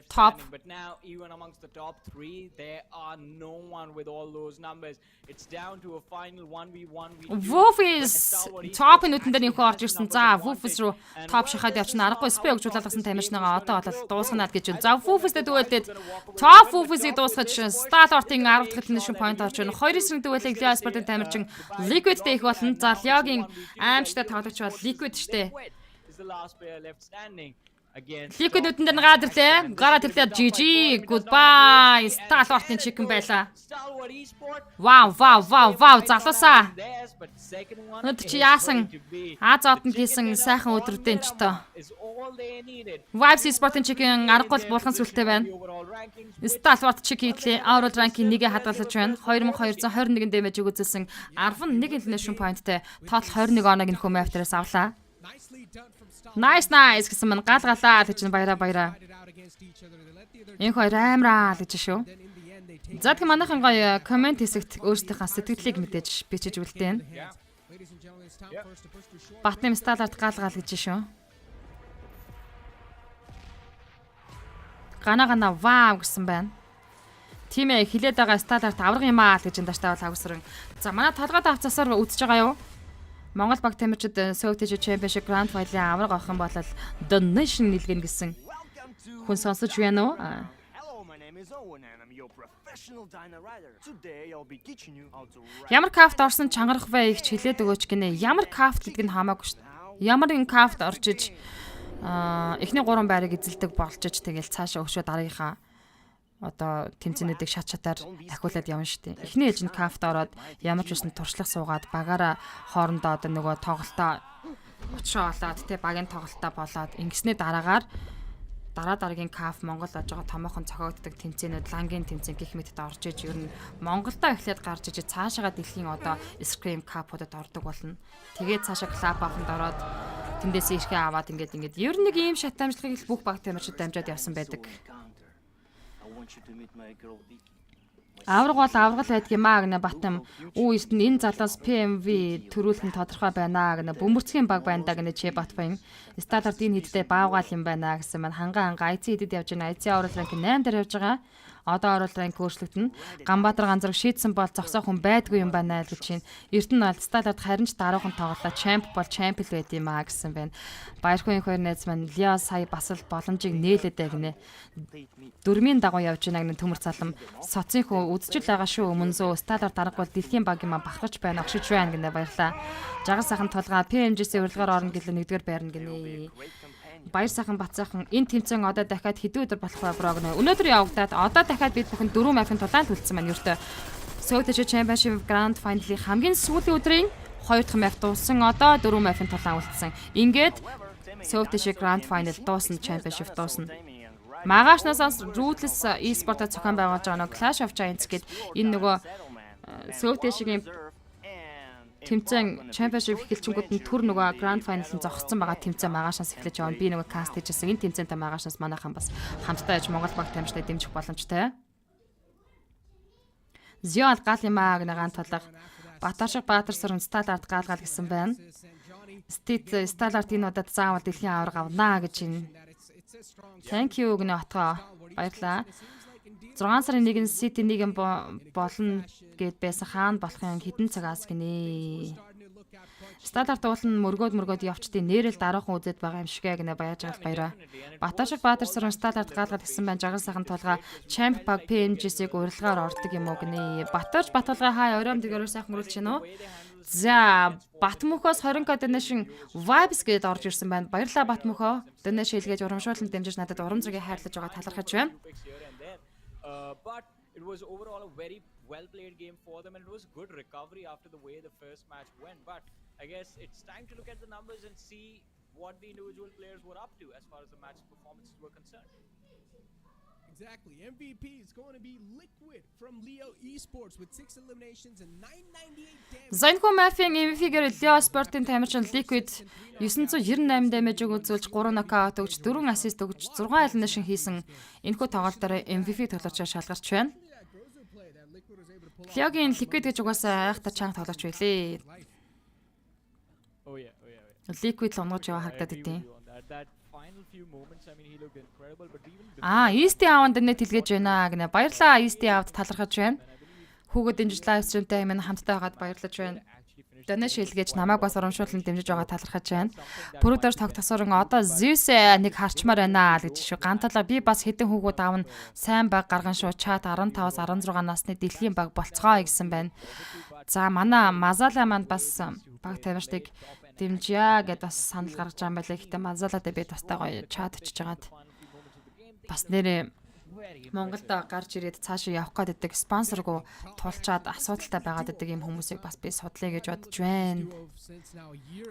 top. But now even amongst the top 3 there are no one with all those numbers. It's down to a final 1v1. Wolfis top нүдэн дээр нөхөө орж ирсэн. За Wolfis руу top шахаад явчихна. Аргагүй спэ өгж улаалгасан тамирчныгаа одоо болол дуусганаад гэж байна. За Wolfis-тэй дүүлээд top Wolfis-ийг дуусгаж Star-Lord-ийн 10 дахь дэвшин point орж байна. 2 эсрэг дүүлээд Leo Sport-ийн тамирчин Liquid-тэй их болно. За Leo-гийн аимштай тоглогч бол Liquid штэ. The last player left standing again. Liquid нүдэн дээр гаадэрлээ. Гараад ирлээ. GG. Goodbye. Star-Lord-ийн chicken байла. Wow. Залуусаа. Нүд чи яасан? Азиад нь хийсэн сайхан өдрүүдэн ч тоо. Vibes Sport-ын chicken аргагүй булган сүлтэй байна. Star-Lord chicken хийлээ. Overall ranking 1-ийг хадгалж байна. 2221 damage өгүүлсэн 11 elimination point-тэй total 21 оног энэ хүмүүс after-аас авлаа. Nice гэсэн мань галгалаа гэж баяраа. Энэ хоёр амраа гэж шүү. За тэгэхээр манайхан гоё комент хэсэгт өөрсдийнхээ сэтгэлийг мэдээж бичиж үлдээн. Батны Star-Lord галгал гэж шүү. Гана вау гэсэн байна. Тимээ хилээд байгаа Star-Lord авраг юм аа гэж энэ даштаа бол агсрын. За манай толгойд авцасаар үзэж байгаа юу? Монгол баг тамирчид South-Asia Championship Grand Final-ийн авраг авах юм бол The Nation нэлгэн гэсэн хүн сонсож байна уу? Ямар кафт орсон чангарах вэ гэж хэлээд өгөөч гинэ. Ямар кафт гэдэг нь хамаагүй шүү дээ. Ямар нэг кафт орчиж эхний 3 байрыг эзэлдэг болжж тэгэл цаашаа өшөө дараагийнхаа одоо тэмцээнүүдийг шатаар дахиулаад явна шүү дээ. Эхний ээлжинд кафт ороод ямар ч үсэн туршлах суугаад багаараа хоорондоо одоо нөгөө тоглолтоо очроо болоод тэ багийн тоглолтоо болоод ингэснээ дараагаар дараагийн каф Монгол аж байгаа томоохон цохиогддог тэмцээнүүд лангийн тэмцээн гэх мэтд орж иж ер нь Монголдоо эхлээд гарч иж цаашаага дэлхийн одоо scream cup-удад ордог болно. Тэгээд цаашаа club оффонд ороод тэндээс ирэхээ аваад ингээд ер нь нэг ийм шат амжилтыг бүх баг тамирчид дамжаад явсан байдаг. Авраг бол аврагал байдаг юм аа гэнэ Батам. Эрт нь энэ залуус PMV төрүүлэн тодорхой байна гэнэ. Бөмбөрцгийн баг байна да гэнэ чи Батбайн. Star-Lord энэ хэдтэй баавгаал юм байна гэсэн маань ханга IC хэдэд явж байна. IC аврал ранк 8 дээр явж байгаа. Одоо аврал ранк өөрчлөгдөн. Ганбаатар ганцраг шийдсэн бол зогсоох хүн байдгүй юм байна л гэж чинь. Эрт нь бол Star-Lord харин ч дараахан тоглолоо champ бол champion байд юм аа гэсэн байна. Баярхуу энэ хоёр найз маань Leo сая бас л боломжийг нээлээд гэнэ. Дөрмийн дагуу явж байна гэнэ төмөр залам. Соцын хөө үдчил байгаа шүү. MUNZU Star-Lord дараагүй дэлхийн баг юм бахарч байна. Огшиж байна гэнэ баярлаа. Жагар сайхан толгой PMG-с урилгаар орно гэлээ нэгдүгээр байрна гэнэ. Баяр сайхан бат сайхан энэ тэмцээн одоо дахиад хэдэн өдөр болох вэ брог нэ. Өнөөдөр явагдаад одоо дахиад бид бүхэн 4 мапын тулаанд үлдсэн байна. Ердөө South-Asia Championship Grand Final-ийн хамгийн сүүлийн өдрийн 2 дахь мап дууссан. Одоо 4 мапын тулаан үлдсэн. Ингээд South-Asia Grand Final дуусна, Championship дуусна. Магашнаас Ruthless e-sport-д зохион байгуулж байгаа нөгөө Clash of Giants гэдэг энэ нөгөө South-Asia-гийн тэмцээн Championship эхэлчингүүд нь түр нөгөө Grand Final-ын зогссон байгаа тэмцээн Магашнаас эхлэж явна. Би нөгөө каст хийжсэн. Энэ тэмцээнтэй Магашнаас манайхан бас хамтдаа яж Монгол баг тамирчтай дэмжих боломжтой. Зиол гал юм аа гэнэ ганц толго. Батаршиг Баатар сөрөн Star-Lord гаалгал гэсэн байна. Star-Lord энэ удаад заавал дэлхийн авраг авнаа гэж байна. Thank you гэнэ отгоо. Баярлаа. 6 сарын 1-нд City 1 болно гэд байсан хаана болохын хэдэн цагаас гинэ. Star-Lord уулын мөргөөд явчдیں۔ Нэрэл дараахан үзээд байгаа юм шигэ гинэ баяж гал баяраа. Батаршиг Баатар сөрөн Star-Lord гаалгал гэсэн байна. Жагар сайхан толгой Champ баг PMG-сийг урилгаар ордог юм уу гинэ. Батарч Батгалгаа хай оройм дэгэрээр сайхан үргэлж байна уу? За Батмөхөөс 20 код Nation Vibes гэдээ орж ирсэн байна. Баярлалаа Батмөхөө. Donation хэлгээж урамшуулсан дэмжиж надад урам зориг хайрлаж байгаа талархаж байна. But it was overall a very well played game for them and it was good recovery after the way the first match went. But I guess it's time to look at the numbers and see what the individual players were up to as far as the match performances were concerned. Exactly. MVP is going to be Liquid from Leo Esports with 6 eliminations and 998 damage. Zonko Mafia-ийн MVP-гээр Leo Sport-ийн тамирчин Liquid 998 damage өгүүлж 3 knockout өгч 4 assist өгч 6 elimination хийсэн энэхүү тоглолтоор MVP тоглогчоор шалгарч байна. Leo-гийн Liquid гэж угаасаа айхтар чанга тоглогч байлээ. Liquid л унгаж яваа харагдаад I agree идэв. with you on that. That final few moments, I mean, he looked incredible, but even East аавд нэ тэлгэж байна гинэ. Баярлаа East аавд талархаж байна. Хүүгүүд дэмжиж лайв стримтэй минь хамтдаа байгаад баярлаж байна. Дэнэ шилгэж намайг бас урамшуулан дэмжиж байгаа талархаж байна. Бүрүүдээр тогтосорон одоо Zeus нэг харчмаар байна л гэж шүү. Ганталаа би бас хэдэн хүүгүүд аавн сайн баг гарган шүү. Чат 15-аас 16 насны дэлхийн баг болцгоо гэсэн байна. За манай Мазала манд бас баг тавьштыг дэмжье гэд бас санал гаргаж байгаа юм байлаа. Гэхдээ Мазалатай би тустай гоё чат очиж байгаад бас нэрээ Монголд гарч ирээд цаашаа явах гэдэг спонсоргүй тулчаад асуудалтай байгаад байдаг юм хүмүүсийг бас би судлаа гэж бодож байна.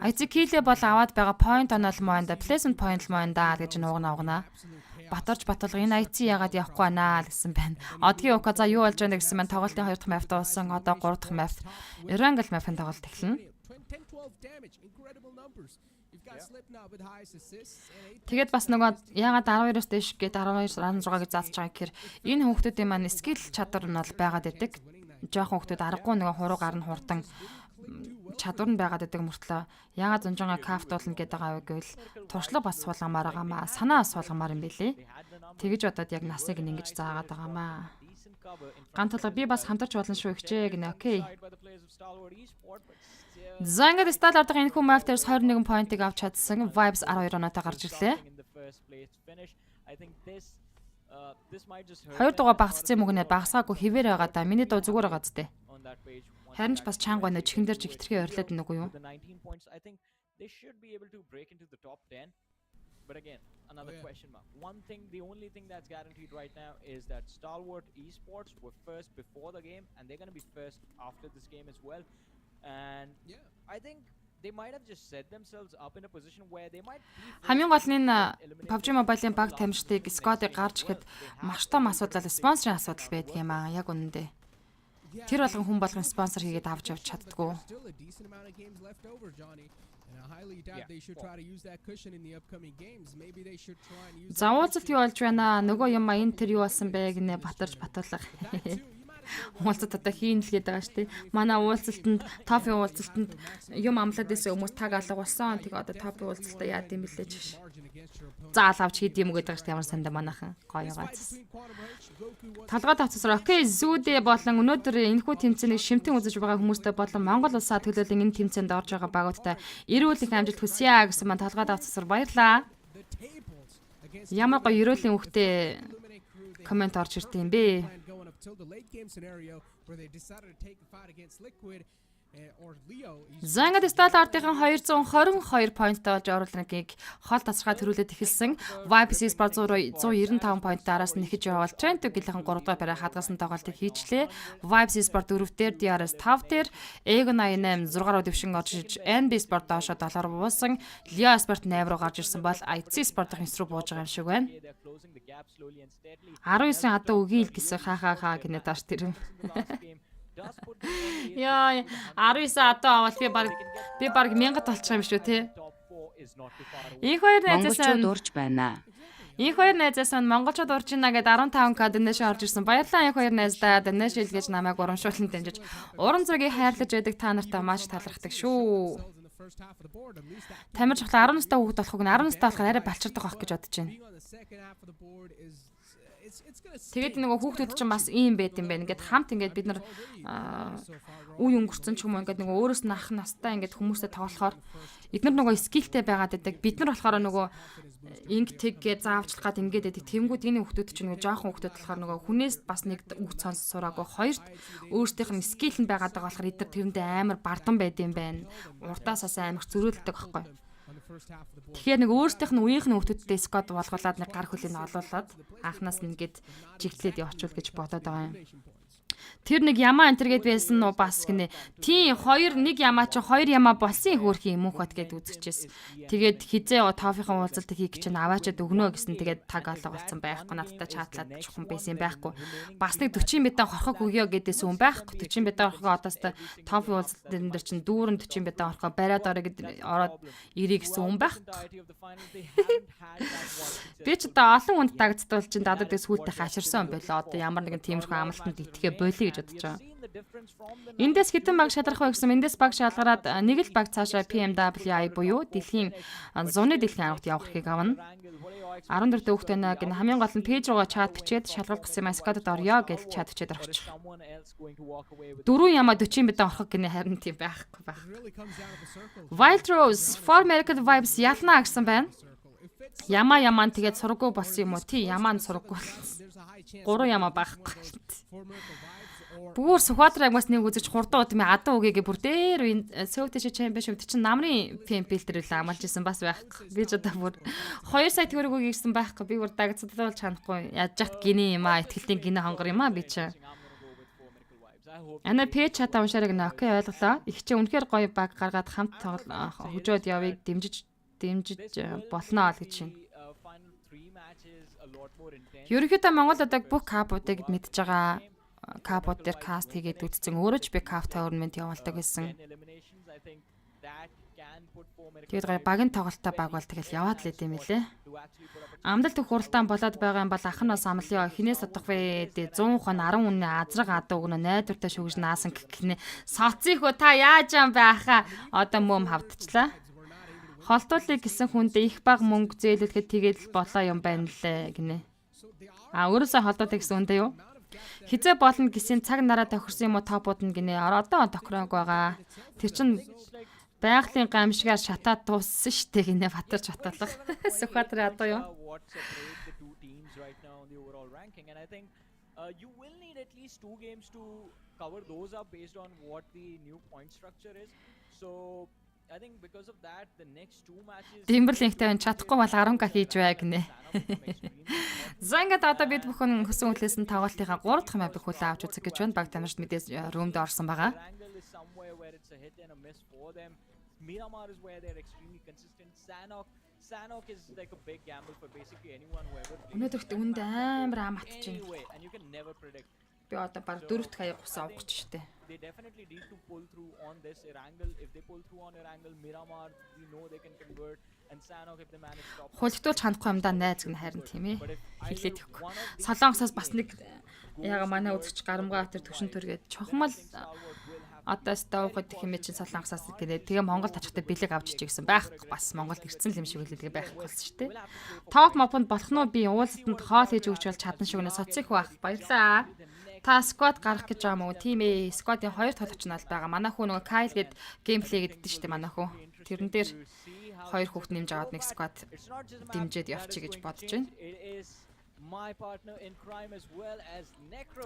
IC-килээ бол аваад байгаа point онол моонда placement point моонда гэж нуугнаа. Батарч баталга энэ IC ягаад явахгүй байна л гэсэн байна. Одгийн ука за юу болж байна гэсэн маань тоглолтын 2 дахь map дуусан. Одоо 3 дахь map Erangel map-ын тоглолт эхэлнэ. Тэгээд бас нөгөө ягаад 12-оос дээш гээд 12-16 гэж заасч байгаа гэхээр энэ хүүхдүүдийн маань skill чадвар нь бол байгаад байдаг. Жохон хүүхдүүд аргагүй нөгөө хуруу гарна хурдан чадвар нь байгаад байдаг мөртлөө ягаад зунжанга кафтуулна гэдэг байгаа гэвэл туршлага бас суулгамаар байгаамаа. Санаа суулгамаар юм билий. Тэгэж бодоод яг насыг нь ингэж заагаад байгаамаа. Ганталга би бас хамтарч болно шүү ихчээ гинэ. Окей. Зангад стал ардах энэ хүн Masters 21 point-ыг авч чадсан. Vibes 12 оноотой гарч ирлээ. 2 дугаар багцсан мөгнөө багасгаагүй хэвээр байгаа да. Миний дуу зүгээр байгаа зү. Харин ч бас чанга байна. Чихэн дээр ч хитрхи ойрлоод байна уу юу? But again, another question mark. The only thing that's guaranteed right now is that Stalwart Esports were first before the game, and they're going to be first after this game as well. And I think they might have just set themselves up in a position where they might be хамгийн гол нь PUBG Mobile-ийн баг тамирчдыг Scott-ыг гарч ихэд маш том асуудал спонсорын асуудал байдаг юм аа. Яг үнэндээ. Тэр болгон хүн болгон спонсор хийгээд авч явж чаддгүй. За уулзалт юу болж байна? Нөгөө юм энэ тэр юу болсон бэ гинэ батарч батуулга. Уулзалт одоо хийн л гээд байгаа шүү дээ. Манай уулзалтанд тофи уулзалтанд юм амлаад байсан хүмүүс таг алга болсон. Тэг одоо тофи уулзалтаа яад юм бэлээ ч. Заал авч хийд юм гэдэг чинь ямар сандаа манайхан гоё гац. Талгаа тавцсаар окей зүүдээ болон өнөөдөр энэхүү тэмцээнийг шимтэн үзэж байгаа хүмүүстэй болон Монгол улсаа төлөөлөн энэ тэмцээнд орж байгаа багуудтай эрүүл их амжилт хүсье гэсэн маань талгаа тавцсаар баярлаа. Ямар гоё эрүүлийн хөхтэй комент орж ирд юм бэ? Зангад Сталартын 222 поинттай болж оруулагыг хол тасархай төрүүлээд эхэлсэн. Vibes Esports 195 поинттай араас нэхэж явбал Trent гэлхэн 3 дугаар барай хадгалсан тоглолтыг хийчлээ. Vibes Esports 4 дээр, DRS 5 дээр, Egon 88 6 руу дэвшин орж иж, NB Sport доошо 7 руу буусан. Leo Sport 8 руу гарч ирсэн бол IC Sport-ын 9 руу бууж байгаа юм шиг байна. 19 адаа үгүй л гэсэн хаа гинэ тааш тэр юм. Яа 19 адаа авал би баг 1000 толчих юм шүү те. Их хоёр найзаас урж байна. Их хоёр найзаас монголчууд урж ийна гэд 15к донешн орж ирсэн. Баярлалаа их хоёр найздаа донеш илгээж намайг урамшуулсан дэмжиж уран зургийг хайрлаж байдаг та нартай маш талархдаг шүү. Тамир чухал 10 настай хүүхэд болохыг 10 настай болохоор арай балчирдаг байх гэж бодож байна. Тэгээд нөгөө хүүхдүүд чинь бас ийм байд юм байна. Ингээд хамт ингээд бид нар үе өнгөрцөн ч юм уу ингээд нөгөө өөрөөс нь ах настай ингээд хүмүүстэй тоглохоор эдгээр нөгөө скиллтэй байгаад байдаг. Бид нар болохоор нөгөө инг тэг гэж заавчлах гад ингээд байдаг. Тэнгүүд энэ хүүхдүүд чинь нөгөө жоохон хүүхдүүд болохоор нөгөө хүнээс бас нэг үг цонс сураагүй. Хоёрт өөрсдийнх нь скилл нь байгаад байгаа болохоор эдгээр тэрэндээ амар бардан байд юм байна. Уртаасаас амар зөрүүлдэг байхгүй. Тэгэхээр нэг өөрсдийнх нь үеийнх нь хүүхдүүдтэй скот болгуулад нэг гар хөлийн олуулаад анханаас нь ингээд жигтлээд явуучвал гэж бодоод байгаа юм. Тэр нэг ямаа энтергээд байсан нь бас гинэ. Тийм нэг ямаа чи хоёр ямаа болсон хөөрхи юм уу хот гэд үзчихээс. Тэгээд хизээ тофийнхын уулзалтыг хийх гэж аваачаад өгнө гэсэн тэгээд таг алга болсон байхгүй. Надтай чатлаад чухам байсан байхгүй. Бас нэг 40 бетаа хорхог өгөө гэдээс юм байхгүй. 40 бетаа хорхоо одоостой тофи уулзалтын дээр чинь дүүрэн 40 бетаа хорхоо бариад орё гэд ороод ирээ гэсэн юм байхгүй. Би ч одоо олон хүнд дагдтуул чинь дадад сүултээ хаширсан юм болоо. Одоо ямар нэгэн тиймэрхүү амлалтанд итгэе болиё гэж бодож байгаа. Эндээс хэдэн баг шалрах вэ гэсэн эндээс баг шалгараад нэг л баг цаашаа PMWI буюу дэлхийн зуны дэлхийн ангад явах хэрэг авна. 14 дэх хүүхдээ нэг хамгийн гол нь пэйж руугаа чат бичээд шалгалт гэсэн маскадад орё гэж чат бичээд орчих. 4 яма 40 битэн орох гинэ харин тийм байхгүй байх. Wild Rose for American Vibes ялнаа гэсэн байна. Ямаан тэгээд сургуу болсон юм уу? Тий, ямаан сургуу болсон. 3 яма байхгүй. Бүр Сүхбаатар аймагаас нэг үзэж хурдан удмын адан үгээгээ бүр дээр сөүтэш чемпионшип чинь намрын PMPL дээр л амлаж исэн бас байхгүй. Би ч одоо бүр 2 сая төгрөг өгсөн байхгүй. Би бүр дагцад болж чанахгүй. Яаж яхад гинэ юм аа, ихтгэлтийн гинэ хонгор юм аа би чи. Ана пэйж чата уншаарай гэнэ. Окей, ойлголоо. Их чи үнэхээр гоё баг гаргаад хамт хөгжөөд явыг дэмжиж болно л гэж байна. Ерөнхийдөө Монгол одоо бүх капуудыг мэдж байгаа. Капууд дээр каст хийгээд үтцэн өөрөө ч би кап tournament явуулдаг гэсэн. Тэгээд гоё багийн тоглолттой баг бол тэгэл яваад л идэм билээ. Амдалт их хуралдаан болоод байгаа юм бол ах нь бас амлын хинээс содох вэ? 100 хон 10 үнэ азраг адаа өгнө найдвартай шүгж наасан гэх гинэ. Социх уу та яаж юм бэ аха? Одоо мөм хавдчихлаа. Холдуулыг гэсэн хүндээ их баг мөнгө зээлүүлэхэд тэгээд болоо юм байна лээ гинэ. Өөрөөсөө холдуулыг гэсэн үндэ юу? Хизээ болно гэсэн цаг нараа тохирсон юм уу топууд нь гинэ. Одоо тохирог байгаа. Тэр чин байгалийн гамшигаар шатаад дууссан штэ гинэ Батарч баталга. Сүхбаатар одоо юу? You will need at least 2 games to cover those up based on what the new point structure is. So I think because of that the next 2 matches Димберлингтэй чадахгүй бол 10к хийж бай гинэ. За ингээд одоо бид бүхэн хөсөн хүлээсэн тоглолтынхаа 3 дахь мапыг хүлээн авч үзэх гэж байна. Баг тамирчид мэдээс рүүмд орсон байгаа. Miramar is where they're extremely consistent. Sanok is like a big gamble for basically anyone who ever plays. Өнөөдөр үнд амар ам атж байна. And you can never predict. Би одоо баг 4 дахь аяг гусаа авах гэж штэ. They definitely need to pull through on this Erangel. If they pull through on Erangel, Miramar, we know they can convert. And Sanok if they manage to stop. Хулигдуулж хандахгүй юм да найз гэн харин тийм ээ. Хэлээд өгөх. Солонгосоос бас нэг яг манай үзэгч Гарамгаа тэр төвшин төргээд чухмал одоо стаухад хэмээн чин Солонгосоос гэдэг. Тэгээ Монгол тачхтай бэлэг авч ичээ гэсэн байх. Бас Монголд ирсэн л юм шиг үлээдэг байхгүй болсон шүү дээ. Топ мопонд болох нь би уулзалтанд хоол хийж өгч бол чадна шүү нэ соцсих байх. Баярлаа. Та сквад гарах гэж байгаа мó? Тийм ээ. Сквадын 2 тоглогч нь байгаа. Манай хүү нөгөө Кайл гээд геймплей гэдэг шүү дээ манай хүү. Тэрэн дээр 2 хүүхд нэмж аваад нэг сквад дэмжиж явчих гэж бодож байна.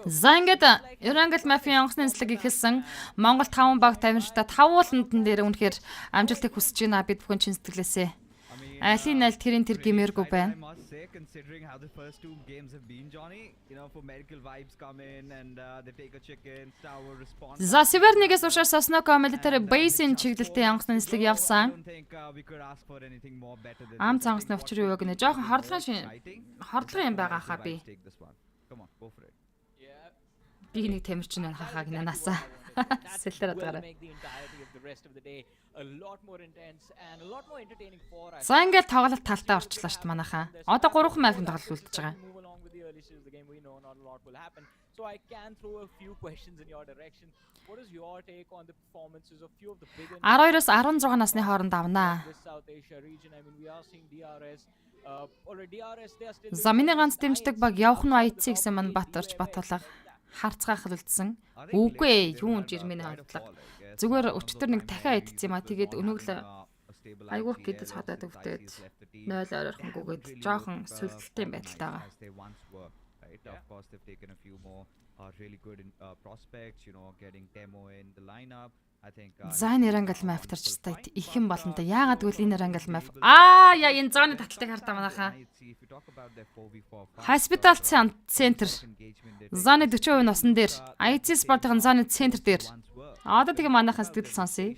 За ингээд Erangel Mafia онгоцны нислэг ихэлсэн Монгол 5 баг тамирчтай 5 ууландан дээр үнэхээр амжилтыг хүсэж байна. Бид бүхэн чин сэтгэлээсээ алин аль тэрийн тэр гимээргүй байна. Considering how the first 2 games have been, Johnny, you know, for medical vibes come in and they take a chicken, Tower response. За Севернигээс уушаар Сосноко military base-ийн чиглэлтэй онгоцны нислэг явсан. Ам цангасны учир юу гэнэ? Жохон хордлогын юм байгаа хаа би. Би нэг тамирчин байна хахаа гинэ насаа. Сэлээр адгаараа. За ингээд тоглолт талтаа орчлоо шүү дээ манайхаа. Одоо 3 мапын тоглолт үлдэж байгаа. So I can throw a few questions in your direction. What is your take on the performances of few of the big 12-оос 16 насны хооронд авнаа. South Asia region? I mean we are seeing DRS or DRS they are still. За миний ганц дэмждэг баг явах нь IC гэсэн мань Батарч Батулга харцгаах үлдсэн. Үгүй ээ, юу жирмийн хандлага. Зүгээр өчтөр нэг дахиад идсэн юм а. Тэгээд өнөглөө айгуух гэдэж хадаад өвдөд 0 ойрхонгүйгээд жоохон сүлдэлтэй байдалтай байгаа. Of course, they've taken a few more really good prospects, you know, getting demo in the lineup. I think За энэ Erangel map тарчтай ихэн болно да. Яагаад гэвэл энэ Erangel map яа энэ зооны таталтыг хардаа манайхаа. Hospital center. Зооны 40% носон дээр, IT спортын зооны центр дээр. Одоо тэгээ манайхаа сэтгэл сонсъё.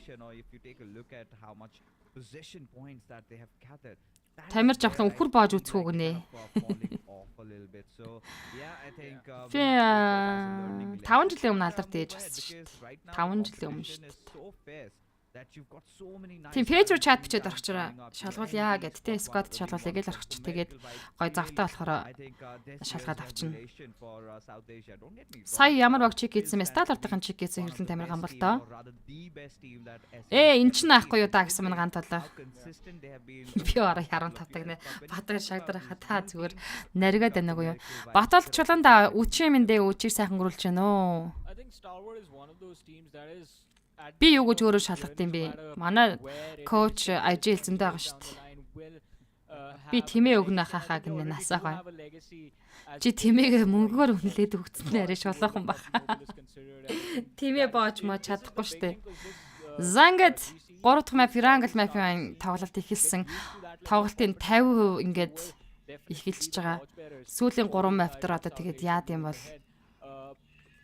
Тамир жавхлан өхөр боож үцхүү гинэ. Би 5 жилийн өмнө алдарт ээж болсон шүү дээ. 5 жилийн өмнө шүү дээ. that you've got so many nice Тийм пэйж рүү чат teams бичээд that are орчихраа. coming up, you know, Шалгуулъя any гэд тэ esports сквад battle, шалгуулъя гэж you know, орчих. from Тэгээд Medical Vibes гой really, загтаа болохоор I think this шалгаад year's авчихна. revelation for South Asia. Don't get me wrong. Сая ямар баг чиг Still хийсэн бэ? stands Стал to ардын be чиг хийсэн one of хэрлэн the тамирган best бол team, тоо. or rather the best team that SAF Эн чинь ever наахгүй юу seen, та гэсэн мань considering гант болоо. how consistent they have been Би over ороо the харан couple of татдаг нэ. years. But when you Батгаар talk шагдара about хатаа this зүгээр team, наригаад talk байна уу юу? about Medical Vibes, Баталд they're чулаанда үчи мэндээ үчиг сайхан гөрүүлж байна уу? I think Star Wars is one of those teams that is at Би the юу end гэж of өөрөө the шалгад юм journey, бэ? no matter Манай where it коуч is, ажил 10 зөндөө байгаа years шүү down the дээ. line will, Би have тэмээ a өгнө legacy. I хахаа think they гинэ already насаа do гой. have a legacy as Чи the тэмээг biggest мөнгөөр global үнэлээд өгсөн арай sport шолоохон global баг. mobile is considered. I think Тэмээ that боож is- моо this is the чадахгүй штэ. beginning 'cause this, За ингээд GC 3 дахь map Triangle started map-ийн seeing тоглолт get эхэлсэн. used to that level of Тоглолтын competition. 50% ингээд Definitely эхэлж the байгаа. torchbearers Сүүлийн 3 holding map the дээр одоо South тэгээд Asian яад юм level бол ahead.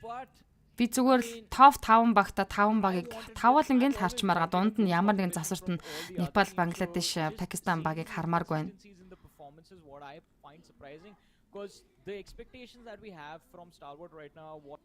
But би зүгээр л топ 5 багта 5 багийг тавуулангийн л харч маргаа дунд нь ямар нэгэн засварт нь Непал, Бангладеш, Пакистан багийг хармааргүй байна. In the performances, what I find surprising, because the expectations that we have from Star Wars right now, what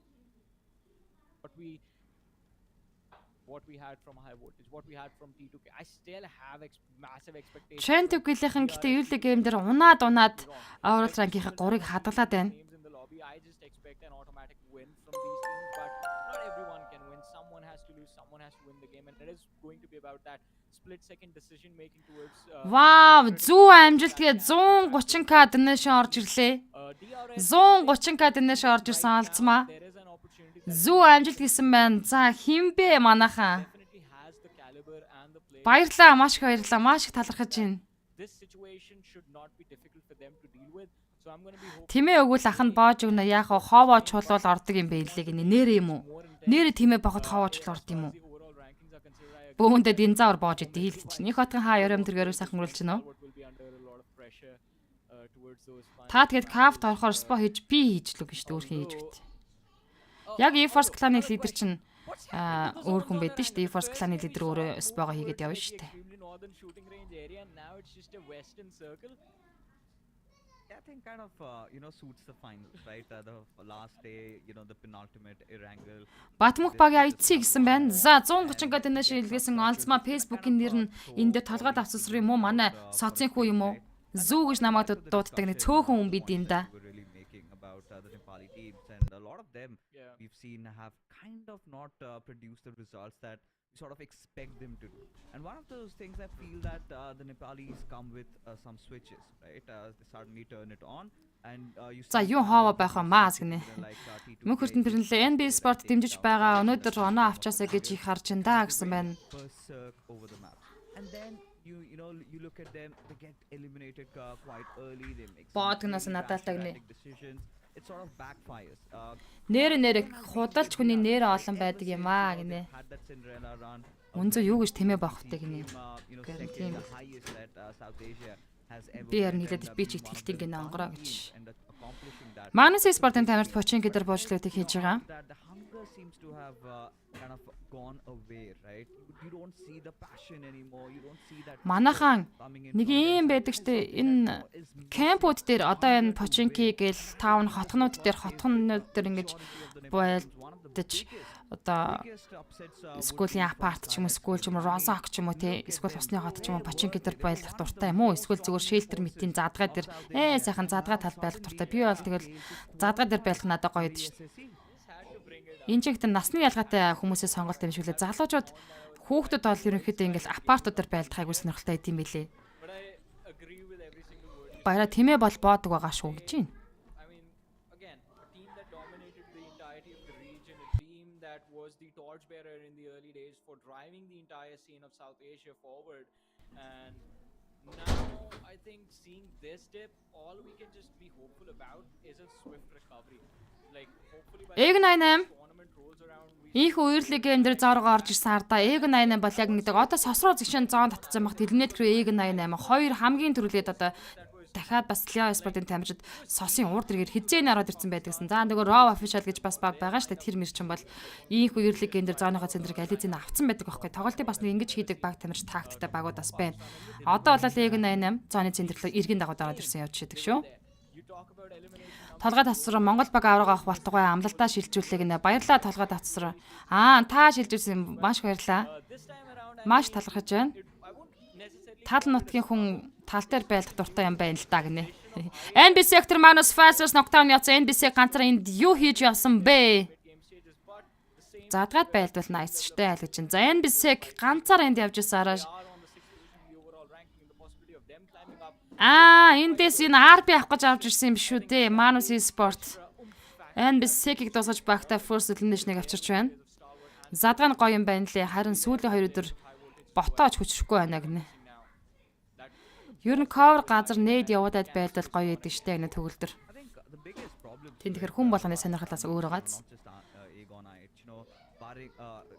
we had from High Voltage, what we had from T2K, I still have massive expectations. Trend Tuggiлийн гэтээ юу л гейм дээр унаад overall rank-ийн 3-ыг хадгалаад байна. Names in the lobby, I just expect an automatic win from these teams, but not everyone can win. Someone has to lose, someone has to win the game, and it is going to be about that split-second decision making towards. Вау, 100 амжилт гээд 130k donation орж ирлээ. 130k donation орж ирсэн алцмаа. There is an opportunity. 100 амжилт гэсэн байна. За хинбэ манайхан. Definitely has the caliber and the play. Баярлаа, маш их баярлаа. Маш их талархаж байна. This situation should not be difficult for them to deal with. So I'm going to be hoping Тимээ өгвөл аханд боож өгнө. Яг ховоо чулуул ордог юм бэ лээ гинэ. Нэр юм уу? Нэр тимээ бохот ховоо чулуу орд юм уу? the overall rankings are considered. Бөөндө динзавар боож идээл гэж. Нэг хотын хаа ярам тэргээр сайхан гөрүүлж байна уу? What will be under a lot of pressure towards those final. Та тэгээд кафт орохоор спо хийж би хийж лүг шүү дээ. Өөр хийж бит. Яг E-Force Clan-ы лидер чинь өөр хүн байдаг шүү дээ. E-Force Clan-ы лидер өөрөө спого хийгээд явна шүү дээ. Extremely northern shooting range area, and now it's just a western circle. I think kind of suits the finals, right? The last day, the penultimate Erangel. Батмөх багийн IC гэсэн байна. За 130 дэнэш илгээсэн олзмаа Facebook-ийн нэр нь энд дээр толгойд авцсар юм уу? Манай соцын хүү юм уу? Зүү гэж намайг дууддаг нэг цөөхөн хүн бид юм да. We're really making about the Nepali teams, and a lot of them Yeah. we've seen have kind of not produced the results that we sort of expect them to do. And one of those things I feel that the Nepalis come with some switches, right? They suddenly turn it on. And you За see юу хаваа байх вэ? Маас гинэ. like T2K Мөнх хүртэн тэрлээ NB Sport дэмжиж байгаа. Өнөөдөр оноо авчаасаа гэж их харж байна да гэсэн байна. berserk over the map. And then you look at them, they get eliminated quite early. They make some Боодгоноос really надад тагны. drastic decisions. It sort of backfires. Нэр худалч хүний нэр олон байдаг юм аа гинэ. Had that Cinderella run. Үнзөө юу гэж тэмээ багтай гинэ. Second, тийм. the highest that South Asia has ever Би яар been, нийлээд and би ч being one of ихтэлтийн the гинэ онгороо гэж. teams and accomplishing that. Манус спортын тамирт почин гэдэр буучлуудыг хийж байгаа. That the hunger seems to have kind of gone away, right? You don't see the passion anymore. You don't see that. Манайхан coming in нэг from their юм side. байдаг штэ энэ кемпүүд дээр одоо энэ починки гээл таавн хотгонууд дээр ингэж байлдаж одоо скуулийн апарт ч юм уу скуул ч юм уу розок ч юм уу те эсвэл усны хот ч юм уу починки дээр байлдах дуртай юм уу эсвэл зүгээр шэлтер мэтийн задгаа дээр сайхан задгаа тал байлдах дуртай би бол тэгэл задгаа дээр байлдах надад гоё дээ шүү дээ. Энэ ч ихтэй насны ялгаатай хүмүүсээс сонголт юм шиг лээ. Залуучууд хүүхдүүд бол ерөнхийдөө ингээл апартууд дээр байлдахайг сонирхолтой байт юм билээ. But I agree with every single word you Баяраа тэмээ бол боодог байгаа шүү гэж байна. I mean, again, a team that dominated the entirety of the region, a team that was the torchbearer in the early days for driving the entire scene of South Asia forward. And now, I think seeing this dip, all we can just be hopeful about is a swift recovery. Like, hopefully by the Эг time 88 this tournament rolls around, we Их үеэрлийн гейм дээр зоргоо орж ирсэн ардаа Эг88 бол яг нэг одоо сосруу зэгшэн 100 татсан багт Eliminate Crew Эг88 хоёр хамгийн түрүүлээд одоо дахиад бас Leo Sport-ын тамирчид сосын урд эргээр хизээний ороод ирсэн байдаг гэсэн. За нөгөө Raw official гэж бас баг байгаа шүү дээ. Тэр мэрчин бол их үеэрлийн гейм дээр зооныхоо центрийг ализын авцсан байдаг байхгүй. Тоглолтыг бас нэг ингэж хийдэг баг тамирч тактиктай багууд бас байна. Одоо бол Эг88 зооны центрлөө эргэн дагууд ороод ирсэн явж шидэг шүү. you talk about elimination. Толгой татсраа Монгол баг авраг авах болтугай амлалтаа шилжүүлээ гинэ. Баярлалаа толгой татсраа. Та шилжүүлсэн маш баярлалаа. This time around, Маш талархаж байна. I won't necessarily Тал нутгийн хүн тал дээр байлдах дуртай юм байна л да гинэ. NBC sector Magnus Fasters knockdown явсан. NBC ганцаар энд юу хийж явсан бэ? game stages, but the same Задгаад байлдвал nice штэ айл гэж байна. За NBC ганцаар энд явж ирсэн араа. are on the 6th position in the overall ranking. The possibility of them climbing up Эндээс энэ RB авах гэж авч ирсэн юм шүү дээ. Manus Sport. NBC-ийг дуусгаж багтаа first elimination-ыг авчирч байна. Задгаа нь гоё юм байна лээ. Харин сүүлийн 2 өдөр ботоож хүчрэхгүй байна гинэ. Ер нь cover газар нээд явуудад байлдал гоё яадаг штэ гинэ төгөлдөр. I think the biggest problem Тэн тэгэхээр хүн болгоны сонирхолоос өөр байгааз. not just Aegonite, barring,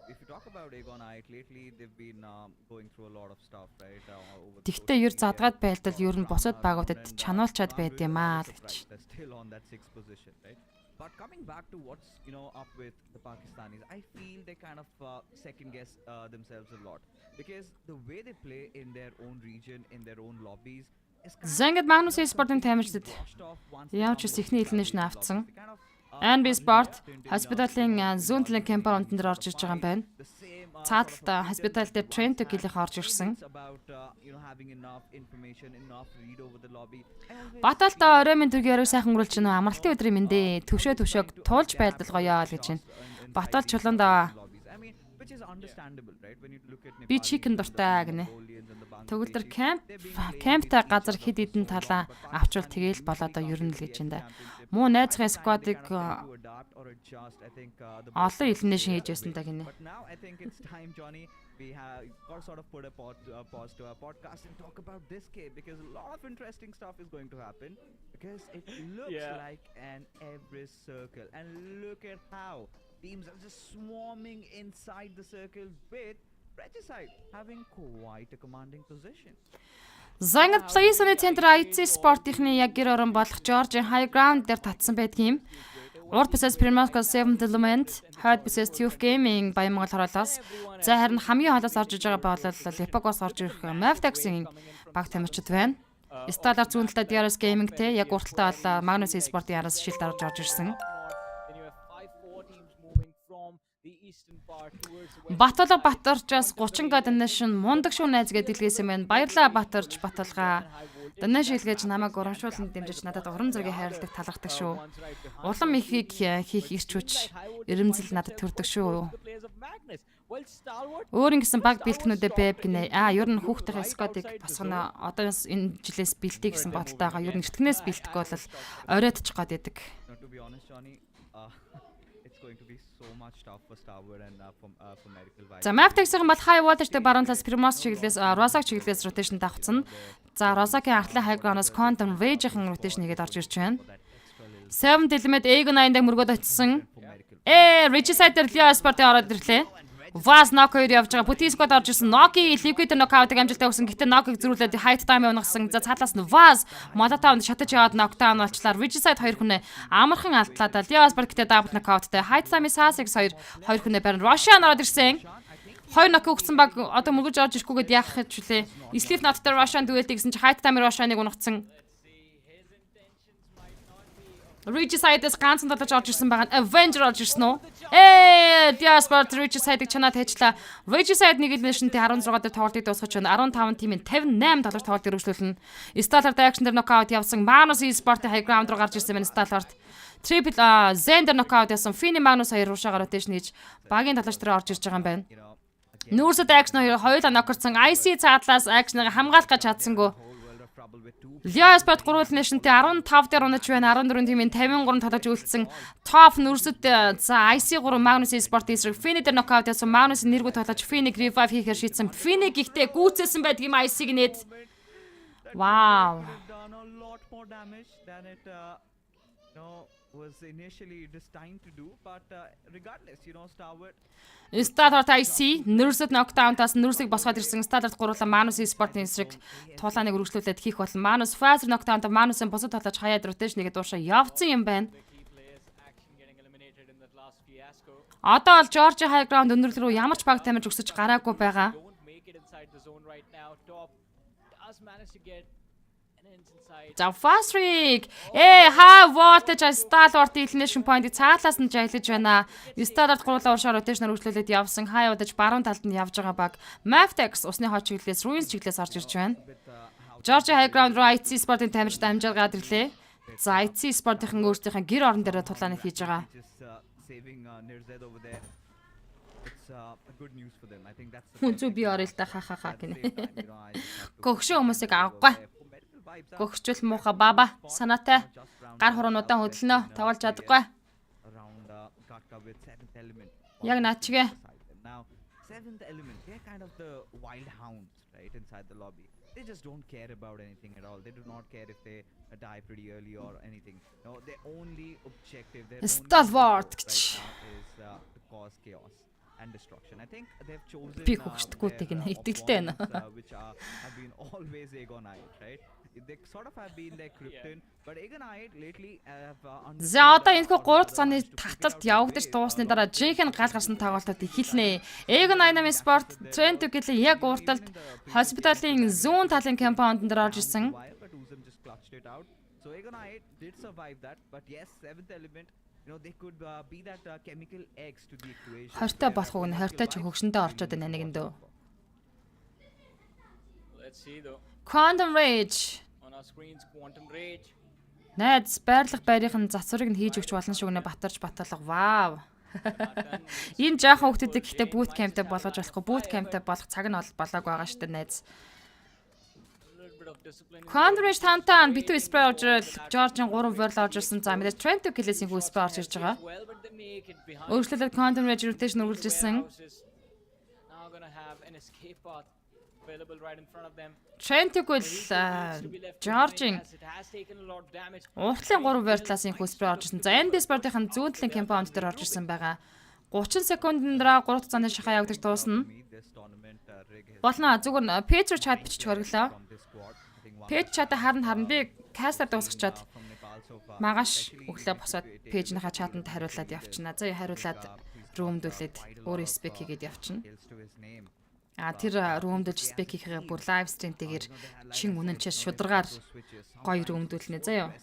if you talk about Aegonite lately, they've been going through a lot of stuff, right? Over the Тэгтээ ер задгаад байлдал ер нь босод багуудад чануулчаад байд юм аа л гэж. they're still on that 6th position, right? But coming back to what's up with the Pakistanis, I feel they kind of second guess themselves a lot because the way they play in their own region, in their own lobbies, is Зангад Magnus Sport-ын тамирчдад washed off once they явж come ис to ихний the elimination lobby. авцсан. They kind of, NB Sport have to in хоспиталийн зүүн талын кампаар онтон дээр орж ирж байгаа юм байна. the same Цааталтаа хоспитал дээр train to kill-ийн орж ирсэн. It's about having enough information, enough read over the lobby. Баталта орой минь төргийн орой сайхан өнгөрүүлж байна. Амралтын өдрийн мэндэ төвшөөг туулж байлдал гоёо л гэж байна. Батал чулуунда I mean, which is understandable, right? When you look at би chicken дуртай гинэ. Төгөлдөр камптай газар хэд хэдэн талаа авчвал тэгээл болоодоо ер нь л гэж байна да. Муу найзгын сквадыг олон elimination хийж байсан да гинэ. But now I think it's time, Johnny. We have got to sort of put a pause to our podcast and talk about this game because a lot of interesting stuff is going to happen because it looks like an Everest circle and look at how teams are just swarming inside the circle with Regicide having quite a commanding position. Зангад Play-ийн центр IC спортынхны яг гэр орон болох Georgia High Ground дээр татсан байдгийн. Урд бисээс Primark 7th Element, хойд бисээс Tube Gaming Баян Монгол хороолоос. За харин хамгийн холоос орж иж байгаа бол Lepagos орж ирэх Mavtax-ийн баг тамирчид байна. Сталар зүүн талаа DRS Gaming-тэй яг урд талаа бол Magnus Sport-ийн араас шилд орж ирсэн. then you have 5-4 teams moving from the eastern part towards the west. Баталга Батарчаас 30 га donation мундаг шүү найз гэдэг дэлгээсэн байна. Баярлаа Батарч Баталгаа. Donation илгээж намайг урамшуулсан дэмжиж надад урам зориг хайрладаг талархдаг шүү. Улам ихийг хийх ирч хүч эрэмзэл надад төрдөг шүү. The players of Magnus. Well, Stalwart Өөр ингэсэн баг бэлтгэнүүдээ бэб гинэ. Ер нь хүүхдийн сквадыг босгоно. Одоо энэ жилээс бэлтий гэсэн бодолтой байгаа. Ер нь эртгэнээс бэлтгэх бол оройтчих гад байдаг. Now, to be honest, Johnny, it's going to be so much tough for Starwood and for Medical Vice. За Mavtax-ийн бол High Voltage-тэй баруун талаас Primos чиглэлээс Rozak чиглэлээс rotation давцсан. За Rozak-ийн артлын High Ground-аас Quantum Rage-ийн rotation хийгээд орж ирж байна. 7 Element Aegon-ыг мөргөд очсон. Regicide дээр Leo Sport-ийн ороод ирлээ. Vaz knock 2 явж байгаа. Putin squad орж ирсэн. Noki Liquid knockout-ыг амжилттай өгсөн. Гэтэ Noki-г зөрүүлээд height time явуулсан. За цаатлаас нь Vaz Molotov-д шатаж яваад knockdown болчлаа. Regicide 2 хүнээ амархан алдлаа. Leo Sport гэтээ double knockout-тай. Height time Sasix 2 хүнээ барин Russian ороод ирсэн. 2 knock өгсөн баг одоо мөргөж орж ирэхгүйгээд яах гэж вүлээ. Sleep not-тай Russian duel гэсэн чи height time Russian-ыг унагцсан. Regicide-с ганцхан талж орж ирсэн байгаа. Avenger орж ирсэн үү? Diasport Regicide-г чанаад хайчлаа. Regicide нэг elimination-тэй 16 дээр тоглолтыг дуусгаж байна. 15 тимийн 58 тоглолт тоглолт өргөжлүүлнэ. Stallard action дээр knockout явсан. Magnus Sport-ийн high ground руу гарч ирсэн байна Stallard. Triple Zender knockout ясан. Fini Magnus 2 руушаа rotation хийж багийн талж дээр орж ирж байгаа юм байна. Нүүрсэд action хоёулаа нокорсон. IC цаадлаас action-ыг хамгаалах гэж чадсангүй. Leo Sport 3 elimination-тэй 15 дээр унаж байна. 14 тимийн 53 тоглож үлдсэн. Top нүүрсэд за IC3 Magnus Sport эсрэг Fini дээр knockout ясан. Magnus нэргүй тоглож Fini revive хийхээр шийдсэн. Fini гэхдээ гүйцээсэн байдаг юм IC-г нээд. Wow. Done a lot more damage than it was initially destined to do, but regardless, Starwood Stallard IC нүүрсэд knockdown-таас нүүрсийг босгоод ирсэн. Stallard гурлаа Magnus Sport-ийн эсрэг тулааныг өргөжлүүлээд хийх бол Magnus Fazer knockdown-та Magnus-ын босод тоглож хаяад rotation-ийг дуушаа явцсан юм байна. action getting eliminated in that last fiasco. Одоо бол Georgia High Ground өнөрлөл рүү ямар ч баг тамирч өсөж гараагүй байгаа. Don't make it inside the zone right now. Top does manage to get За fast streak. High voltage Star-Lord elimination point-ийг цаатлаас нь жаглаж байна. Star-Lord гурлаа уршаар rotation-аар үргэлжлүүлээд явсан. High voltage баруун талд нь явж байгаа баг. Maftex усны хот чиглэлээс Ruins чиглэлээс орж ирж байна. Georgia High Ground руу IC Sport-ийн тамирчид амжиргаад ирлээ. За IC Sport-ийн өөрсдийнхээ гэр орон дээр тулааныг хийж байгаа. MUNZU би орё л та хахаха гинэ. Гөгшөө хүмүүсийг авахгүй. Гөгчүүл мууха баба санаатай гар хуруунуудаа хөдлөнө тоглож чадахгүй. Яг наачгээ. Seventh element, they're kind of the wild hounds, right, inside the lobby. They just don't care about anything at all. They do not care if they die pretty early or anything. No, their only objective, their Stalwart only goal right now is to cause chaos and destruction. I think they've chosen би хөгшдөггүй гэнэ итгэлтэй байна. which have been always Agonite, right? They sort of have been their krypton, but Agonite lately have За одоо энэ хүү 3 цагны таталт явагдаж дуусны дараа жинхэнэ гал гарсан тоглолтод эхэлнэ. Egon Dynamic Sport Trend гэхэл яг урталд Hospital-ийн зүүн талын компаунд дээр орж ирсэн. So Agonite did survive that, but yes, seventh element, you know, they could be that chemical X to the equation. Хортой болох уу хортой ч хөгшөндөө орчод байна нэгэндөө. Let's see though. Quantum Rage. On our screens, Quantum Rage. Найз байрлах байрын засварыг нь хийж өгч болно шүү гэнэ батарч баталга. Вау. Энэ жоохон хүмүүсийг гэхдээ boot camp-тэй болгож болохгүй. Boot camp-тэй болох цаг нь болоог байгаа шүү дээ найз. Quantum Rage тантаа битүү спрей орж ирэл George-ын 3 вэрл орж ирсэн. За мэдээ Trent Gillis-ийн хүү спрей орж ирж байгаа. Өөрчлөлтөд Quantum Rage rotation үргэлжилсэн. Now gonna have an escape path available right in front of them. Trent Gill George-ийн уртлын 3 вэртлаас энэ хүү спрей орж ирсэн. За NB Sport-ийн зүүн талын компаунд дээр орж ирсэн байгаа. 30 секундын дараа 3 дахь цааны шахаа явагдаж дуусна. Болно зүгээр пэйж руу чат бичиж хориглоо. Пэйж чатаа харна би кастер дуусгачаад магаш өглөө босоод пэйжнийхаа чатанд хариулаад явчихна. За хариулаад рүүмдүүлээд өөр спек хийгээд явчихна. Тэр рүүмдүүлж спек хийхээ бүр лайв стримтэйгээр чин үнэн ч шударгаар гоё рүүмдүүлнэ заяа.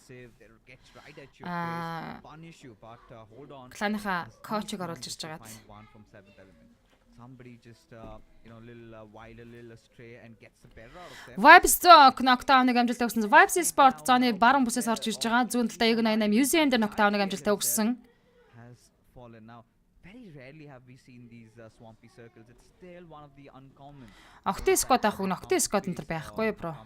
Кланыхаа коучиг оруулж ирж байгаад somebody just little wild, a little astray and gets the better out of them. Vibes knockdown-ыг амжилттай өгсөн. Vibes Sport зооны баруун бүсээс орж ирж байгаа. Зүүн талдаа Egon 88 UCN дээр knockdown-ыг амжилттай өгсөн. Has fallen now. Very rarely have we seen these swampy circles. It's still one of the uncommon. Octane squad авах уу? Octane squad энэ төр байхгүй бро.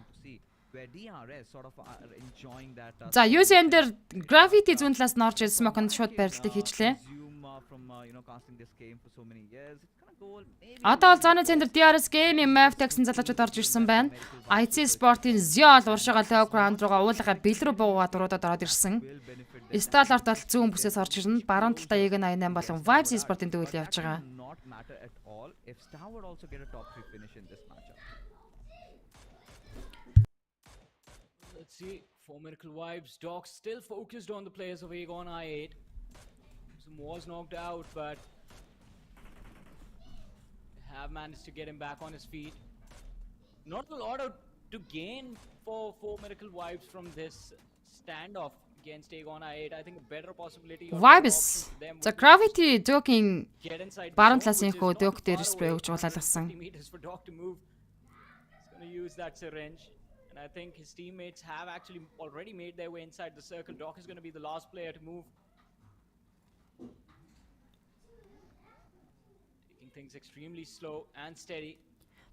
Where DRS sort of are enjoying that. За UCN дээр Gravity зүүн талаас нь орж ирсэн Smoke-нд шууд барилтыг хийжлээ. From casting this game for so many years. Одоо бол зооны центр DRS Game-ийн Maftex-ын залуучууд орж ирсэн байна. IC Sport-ийн Ziol уршигаа low ground руугаа уулага бэлрүү буугаад дуруудад ороод ирсэн. Stalwart бол зүүн бүсээс орж ирнэ. Баруун талдаа Egon 88 болон Vibes Sport-ийн дүүл явж байгаа. Let's see. Formidable Vibes. Doc still focused on the players of Egon I8. Some was knocked out, but have managed to get him back on his feet. Not a lot to gain for Miracle Vibes from this standoff against Egon I8. I think a better possibility. Vibes. The Gravity Doc-ийн баруун талаас инхүү Doc дээр спрей өгч улаалгасан. He's going to use that syringe. And I think his teammates have actually already made their way inside the circle. Doc is going to be the last player to move. Things extremely slow and steady.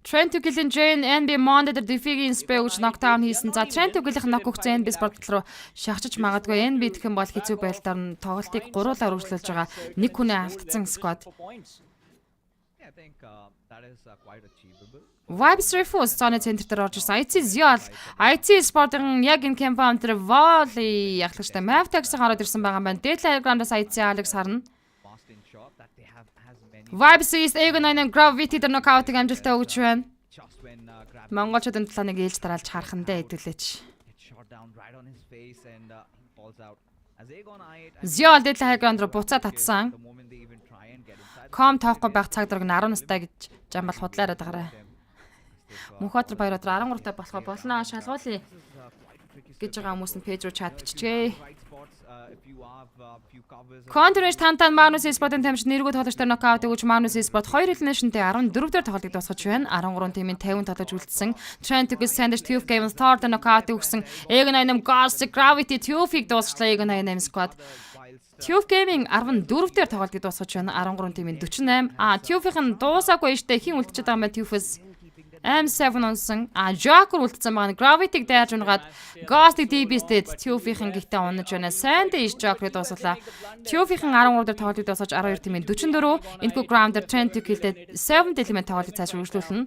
Trent Gill Jane NB Monde дээр Defig-ийн spray өгч knockdown хийсэн. За Trent Gill-ийн knock өгсөн NB Sport руу шахажиж магадгүй. NB гэх юм бол хэцүү байдлаар нь тоглолтыг гуруулаар үргэлжлүүлж байгаа. Нэг хүнээ алдсан squad. I think that is quite achievable. Vibes Refuse зооны центр дээр орж ирсэн. IC Ziol IT Sport-ын яг энэ компаунд дээр volley яхагчтай Maftex-ийн ороод ирсэн байгаа юм байна. Deadline Ground-аас IC Alex харна. Vibes is Egon 88 Gravity дээр knockout-ыг амжилттай өгч байна. Монголчуудын талааныг ээлж дараалж харах нь дээ хэдүүлээч. Ziol Deadline Ground руу буцаад татсан. Ком тоохгүй байх цаг дөрөг нь 10 настай гэж жамбал худлаараад байгаарай. Мөнхбаатар Баярбатар 13 таа болох болно. Шалгуулъя. гэж байгаа хүмүүс нь пэйж руу чат биччихье. Right spots, if you have few covers. Контрэж Тантан Манус Esports-ын тамирч нэргүүд тоглогч төр нокаут өгч Манус Esports 2 элиминашнтэй 14 дээр тоглолтыг дуусгаж байна. 13 тимийн 50 тоглож үлдсэн. Trent Tugis Sanders Tube Game Start нокаут өгсөн. Ego98 Ghost Gravity Tube-ийг дуусчлаа Ego98 squad. Tube Gaming 14 дээр тоглолтыг дуусгаж байна. 13 тимийн 48. Tube-ийн дуусаагүй штэ хин үлдчихэд байгаа юм байна Tube-с. M7 онсон. Joker үлдсэн байгаа. Gravity-г дайрж унгаад Ghost-ийг DB-стэд Tube-ийн гихтээ унаж байна. Sandy Joker-ыг дуусгалаа. Tube-ийн 13 дээр тоглолтыг дуусгаж 12 тимийн 44. Энэгүй Ground-ээр Trent Tugis-тэй 7 элемент тоглолтыг цааш үргэлжлүүлнэ.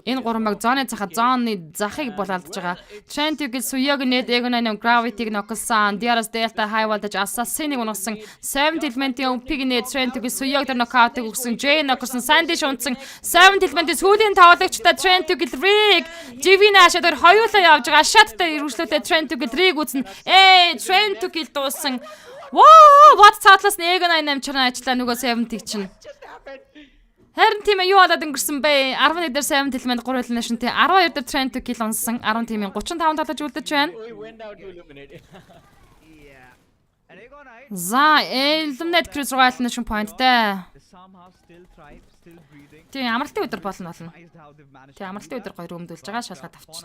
Энэ гурван баг зооны захад зооны захыг болоолдож байгаа. Trent Tugis Suyog Net Ego98 Gravity-г ноколсон. DRS Delta High Voltage Assassin-ыг унагсан. 7 элементийн OP-г Net Trent Tugis Suyog дээр нокаутыг өгсөн. Jay ноколсон. Sandy шунцсан. 7 элементийн сүүлийн тоглогчтой Trent Tugis Rig Divina Shadow хоёулаа явж байгаа. Shot-тай үргэлжлүүлээ Trent Tugis Rig үзнэ. Trent Tugis дууссан. Воо, what цаатлаас нь Ego98 чарна ажиллаа нөгөө 70-ийг чинь. Харин тийм юу болоод өнгөрсөн бэ? 11 дээр 7 элемент 3 элиминашнтэй 12 дээр Trent Tugis унсан. 10 тимийн 35 тоглож үлдэж байна. За, Eliminate Cruise Royal Nation point-тэй. Тийм амралтын өдөр болно. Тийм амралтын өдөр гоё өмдүүлж байгаа шалгаад авч.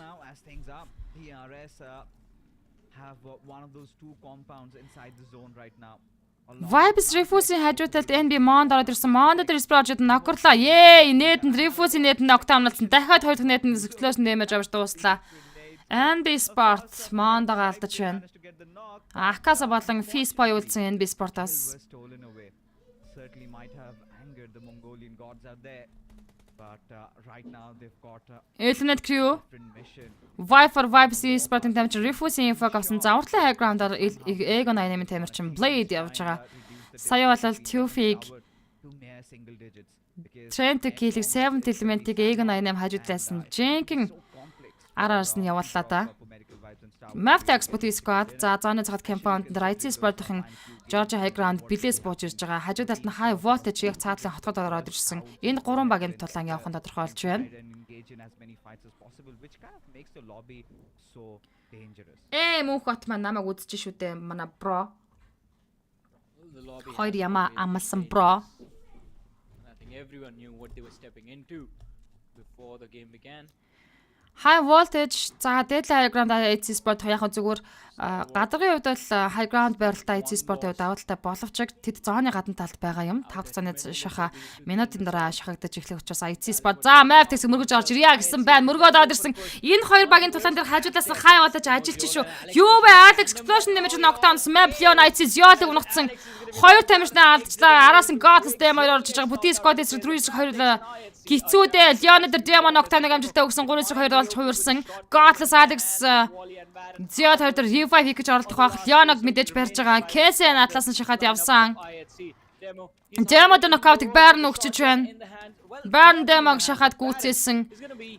Vibes Refuse-ийн хажууталд NB Mond ороод ирсэн. Mond дээр Sprout нокорлоо. Нээтэнд Refuse нээтэнд нокдаунлсан. Дахиад хоёр дахь нээтэнд Explosion damage авч дуслаа. NB Sport Mond-ага алдаж байна. Акаса болон Feastboy үлдсэн NB Sport-аас. Eliminate Crew Viper Vibes Esports-ын тамирчин Refuse-ийн info авсан. За уртлын high ground-аар Ego98-ийн тамирчин Blade явж байгаа. Сая бол Tube-ийг Trent Tugis-ийг 7 элементийг Ego98 хажуудлаасан. Jenkins араас нь явууллаа да. Maftex Booty Squad за зооны цагт компаунд дээр IC Sport-ын Georgia High Ground билээс бууж ирж байгаа. Хажуу талд нь High Voltage яг цаатлын хотгод ороод ирсэн. Энэ гурван багийн тулаан явахын тодорхойлж байна. Мөнх бат маань намайг үзэж шүү дээ. Манай бро. Хоёр яма амалсан бро. I think everyone knew what they were stepping into before the game began. High Voltage за Deadline High Ground IC Sport яг зүгээр гадагын хувьд бол High Ground байралтай IC Sport-ийн даваа талтай боловч тэд зооны гадна талд байгаа юм. 5 цагны шаха минутын дараа шахагдаж эхлэх учраас IC Sport за Mavtex мөргөж орж ирья гэсэн байна. Мөргөөд орж ирсэн. Энэ хоёр багийн тулаан дээр хажуудлаас нь High Voltage ажиллаж шүү. Юу вэ? Alex Explosion damage knockdown Map Leon IC Ziol-ыг унагцсан. Хоёр тамирчнаа алдчихлаа. Араас нь Godless Demon орж иж байгаа. Booty Squad-ээс Druid хоёр гихцүүдээ Leon дээр Demon knockdown-ыг амжилттай өгсөн. 3-2 болж хувирсан. Godless Alex Ziol хоёр дээр Revive хийх гэж оролдох байх. Leon-ыг мэдээж барьж байгаа. Casey надлаас нь шахаад явсан. Demo дээр нокаутыг Baron өгчөж байна. Baron Demo-г шахаад гүйцээсэн.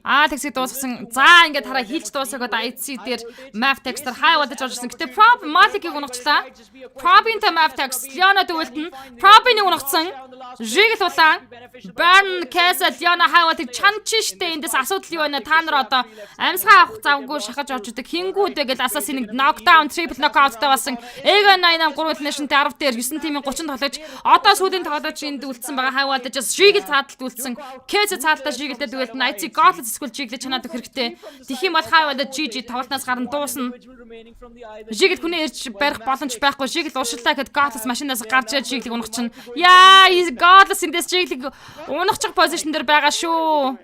Alex-ийг дуусгасан. За ингээд хараа хилж дуусгаад IC дээр Mavtex дээр High Voltage орж ирсэн. Гэтэ Prob Malik-ийг унагчлаа. Probin та Mavtex Leon-д үлдэн. Probin-ийг унагцсан. Жиг тулаан. Baron Castle Leon High Voltage чанчин штэ эндээс асуудал юу байна? Та нар одоо амьсгаа авах завгүй шахаж орж идэг. Хингүүд вэ гэж Assassin-ыг knockdown triple knockout-тай болсон. Ego98 3 элиминашнтэй 10 дээр 9 тимийн 30 тоглож одоо сүүлийн тоглож энд үлдсэн байгаа High Voltage-с Жиг цааталт үлдсэн. Кэз цаалтаа шигэлдээд үгээд IC Godless эсвэл жиглэж чанаад өгөх хэрэгтэй. Тэгэх юм бол High Voltage GG тоглолтоос гарна дуусна. Жигэл хүнээ ирж барих боломж байхгүй. Жигэл уршилтаа гэхэд Godless машинаас гарч ирж жиглийг унагчихна. Яа, Godless эндээс жиглийг унагчих позишн дээр байгаа шүү.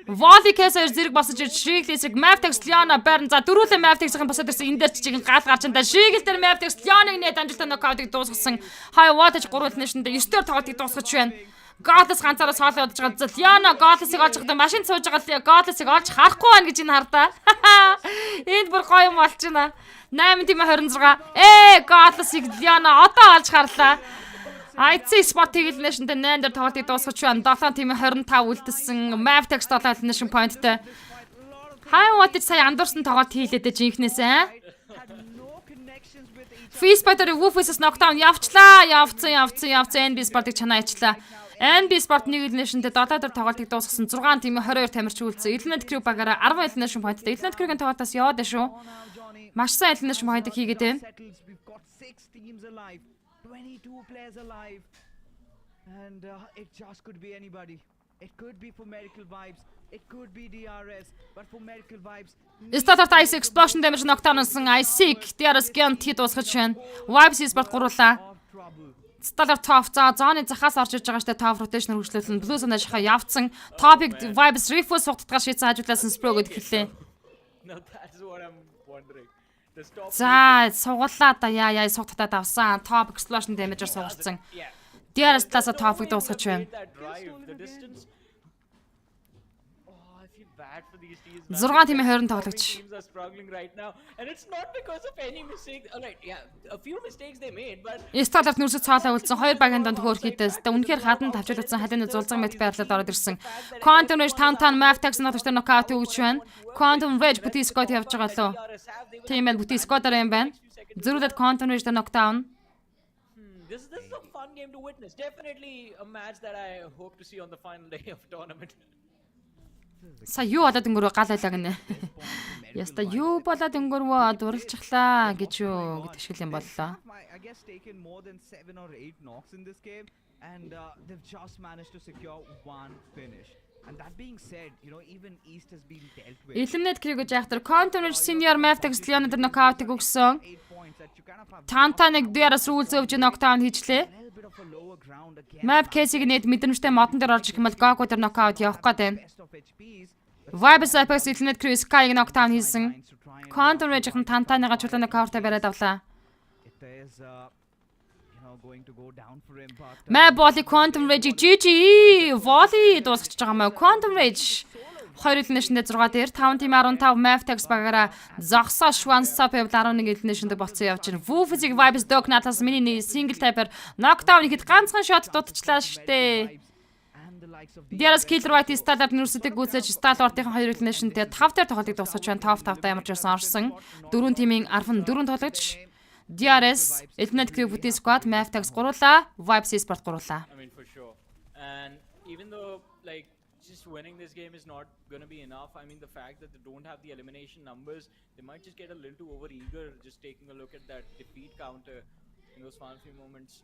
Volley Castle зэрэг босож ирж Жиглэсэг Mavtex Leon Baron за дөрүүлээ Mavtex-ийн босоод ирсэн энэ дээр ч жиглэн гал гарч энэ Жигэл дээр Mavtex Leon-ыг нээд амжилттай нокаутыг дуусгасан. High Voltage 3 элиминашнтэй 9 дээр тоглолтыг дуусгаж байна. Godless ганцаараа соолоо удаж байгаа. Leon Godless-ыг олж байгаа. Машин сууж байгаа Godless-ыг олж харахгүй байна гэж энэ хардаа. Энд бүр гоё юм болж байна. 8:26. Godless-ыг Leon одоо олж харлаа. IC Sport Elimination-тэй 8 дээр тоглолтыг дуусгаж байна. 7:25 үлдсэн. Mavtex 7 elimination point-тэй. High Voltage сая андуурсан тоглолт хийлээдэ жинхнээсээ. Feastboy-ийн Wolf-с knockdown явцсан. NB Sport-ыг чанаа ичлаа. NB Sport нэг elimination-д долоодор тоглолтыг дуусгасан 6 тимийн 22 тамирчин үлдсэн. Eliminate Crew багаараа 10 elimination point-тэй. Eliminate Crew-гийн тоглолтоос яваад байна шүү. Маш сайн elimination point-ыг хийгээд байна. We've got 6 teams alive, 22 players alive, and it just could be anybody. It could be for Miracle Vibes, it could be DRS, but for Miracle Vibes. Starter Ice Explosion damage knockdown-сан Isaac DRS Gent дуусгаж байна. Vibes Sport гуруулаа. Starter Top за зооны захаас орж иж байгаа штэ top rotation хөгжлөлн Blue Zone шахаа явцсан. Topic Vibes Refuse сугтдгаар шийдсэн хажуулаасан Spro гэд хэллээ. Now that's what I'm wondering. The stop. За сугалаа да яа сугтдаад авсан. Top Explosion damage-аар сугалцсан. Yeah. DRS талаасаа topic дуусгаж байна. That drive, the distance. Oh, I feel bad for these teams. 6 тимийн 20 тоглогч. Teams are struggling right now, and it's not because of any mistake. Alright, yeah, a few mistakes they made, but Сталарт нүрсэд цаалаа үлдсэн 2 багийн донд хөөрхийдээс үнэхээр хадан тавчилсан халины зулцсан мэт байрлалд ороод ирсэн. Quantum Rage 5 Maftax нотогчтой нокаут өгч байна. Quantum Rage бүти скот явж байгаа лөө. Тийм ээ бүти скотоор юм байна. Зөрүүлээд Quantum Rage-тэй knockdown. this is a fun game to witness. Definitely a match that I hope to see on the final day of tournament. Са юу болоод өнгөрөө гал байлаа гинэ. Яста юу болоод өнгөрвөө дурлцглаа гэж юу гэдэг шиг юм боллоо. I guess taken more than 7 or 8 knocks in this game, and they've just managed to secure one finish. And that being said, you know, even East has been dealt with. Eliminate Crew гэж яхтар Quantum Senior Maftax Leon дээр нокаутыг өгсөн. 8 points that you kind of have Тантаныг DRS рүүл зөвж knockdown хийжлээ. a little bit of a lower ground again. Map Case-ийг нэт мэдрэмжтэй модон дээр орж ирэх юм бол Goku дээр нокаут явах гээд байна. Best of HPs. Vibes Apex Eliminate Crew Sky-ыг knockdown хийсэн. Quantum Rage-ын Тантаныга чулууны cover-тай бариад авлаа. It is, you know, going to go down for him, but Map Volley Quantum Rage GG Volley дуусгаж байгаа маа. Quantum Rage 2 elimination-д 6 дээр 5 тим 15 Maftax багаараа зогсоо One Stop Level 11 elimination-д болцсон явж байна. Woofus-ийг Vibes Dog Natas миний single type-аар knockdown хийхэд ганцхан shot дутчихлаа штэ. and the likes of DRS Killer White Starlight University гүйцэж Starlight-ийн 2 elimination-д 5 дээр тоглолтыг дуусгаж байна. Top 5 ямар ч байсан орсон. 4 тимийн 14 тоглогч DRS, Eliminate Crew Booty Squad, Maftax гуруулаа, Vibes Sport gуруулаа. I mean, for sure. And even though, like, just winning this game is not going to be enough, I mean, the fact that they don't have the elimination numbers, they might just get a little too over-eager just taking a look at that defeat counter in those final few moments.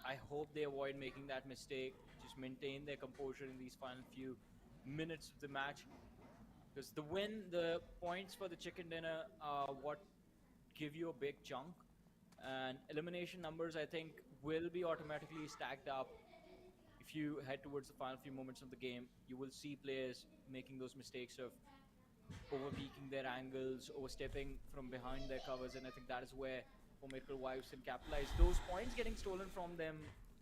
I hope they avoid making that mistake, just maintain their composure in these final few minutes of the match. Because the win, the points for the chicken dinner are what give you a big chunk. And elimination numbers, I think, will be automatically stacked up. If you head towards the final few moments of the game, you will see players making those mistakes of overpeaking their angles, overstepping from behind their covers, and I think that is where Formidable Wives can capitalize. Those points getting stolen from them,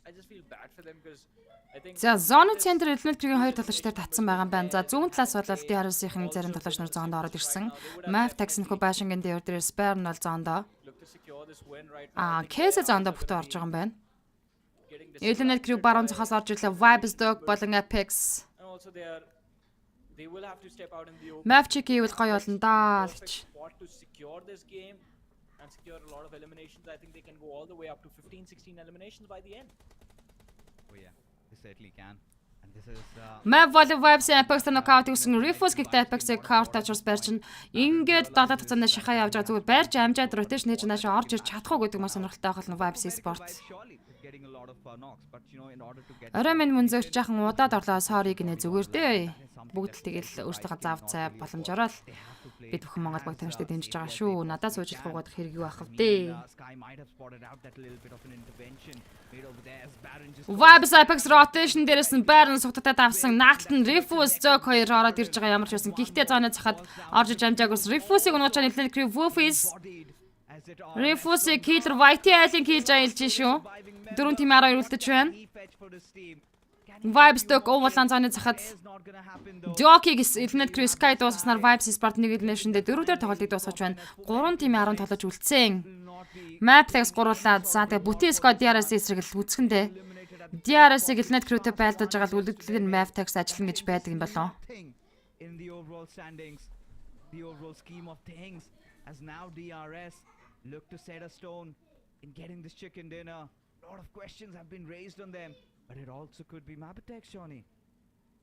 I just feel bad for them because I think. За Zone Center Eliminate Crew-ийн 2 тоглогчдоор татсан байгаа юм байна. За зүүн талаас бол DRS-ийн зарим тоглогч нар зоонд ороод ирсэн. Maftax нөхөө Bashing-ийн дээр Spare нь бол зоондоо. Look to secure this win right now. Case зоондоо бүтэн орж байгаа юм байна. Getting this Eliminate Crew баруун захаас орж ирлээ. Vibes Dog болон Apex. and also they will have to step out in the open. Map check хийвэл гоё болно даа л гэж. Spot to secure this game and secure a lot of eliminations. I think they can go all the way up to 15-16 eliminations by the end. Oh yeah, they certainly can. And this is Map Volley Vibes Apex knockout гэсэн Refuse гэхдээ Apex-ийг cover touch-ус барьчин. Ингээд далаад цаанаа шахаа явж байгаа зүгээр байрж амжаад rotation хийж наашаа орж ирч чадахгүй гэдэг маш сонирхолтой болно Vibes Sport. surely getting a lot of knocks, but you know, in order to get Орой минь мөнзөж жаахан удаад орлоо sorry гинэ зүгээр дээ. Бүгд л тэгэл өөрсдөө зав цай боломжоор л бид бүхэн Монгол баг тамирчдад дэмжиж байгаа шүү. Надад сууж хуугаад хэрэг юу ах вэ? Sky might have spotted out that little bit of an intervention made over there as Baron just Vibes Apex rotation дээрээс нь Baron сутатад авсан. Наалтад нь Refuse Zog 2 ороод ирж байгаа ямар ч байсан. Гэхдээ зооны цахад орж иж амжаагүйс Refuse-ийг унуучаа нэлээд Crew Woofus bodied as it Refuse Killer White Island килж аялж шүү. 4 тим 12 үлдэж байна. fetch for this team. Vibes Dog уулан зооны цахад It's not gonna happen though. Jockey гэс Eliminate Crew Sky дуусгаснаар Vibes Sport нэг elimination-д 4 дээр тоглолтыг дуусгаж байна. 3 тим 10 тоглож үлдсэн. Maftax гуруулаад за тэгээ Booty Squad DRS эсрэг л үцгэндээ. DRS-ийг Eliminate Crew-тэй байлдаж байгаа л үлдэгдлэг нь Maftax ажиллана гэж байдаг юм болов. Thing in the overall standings, the overall scheme of things, as now DRS look to set a stone in getting this chicken dinner. A lot of questions have been raised on them. but it also could be Maptex, Johnny.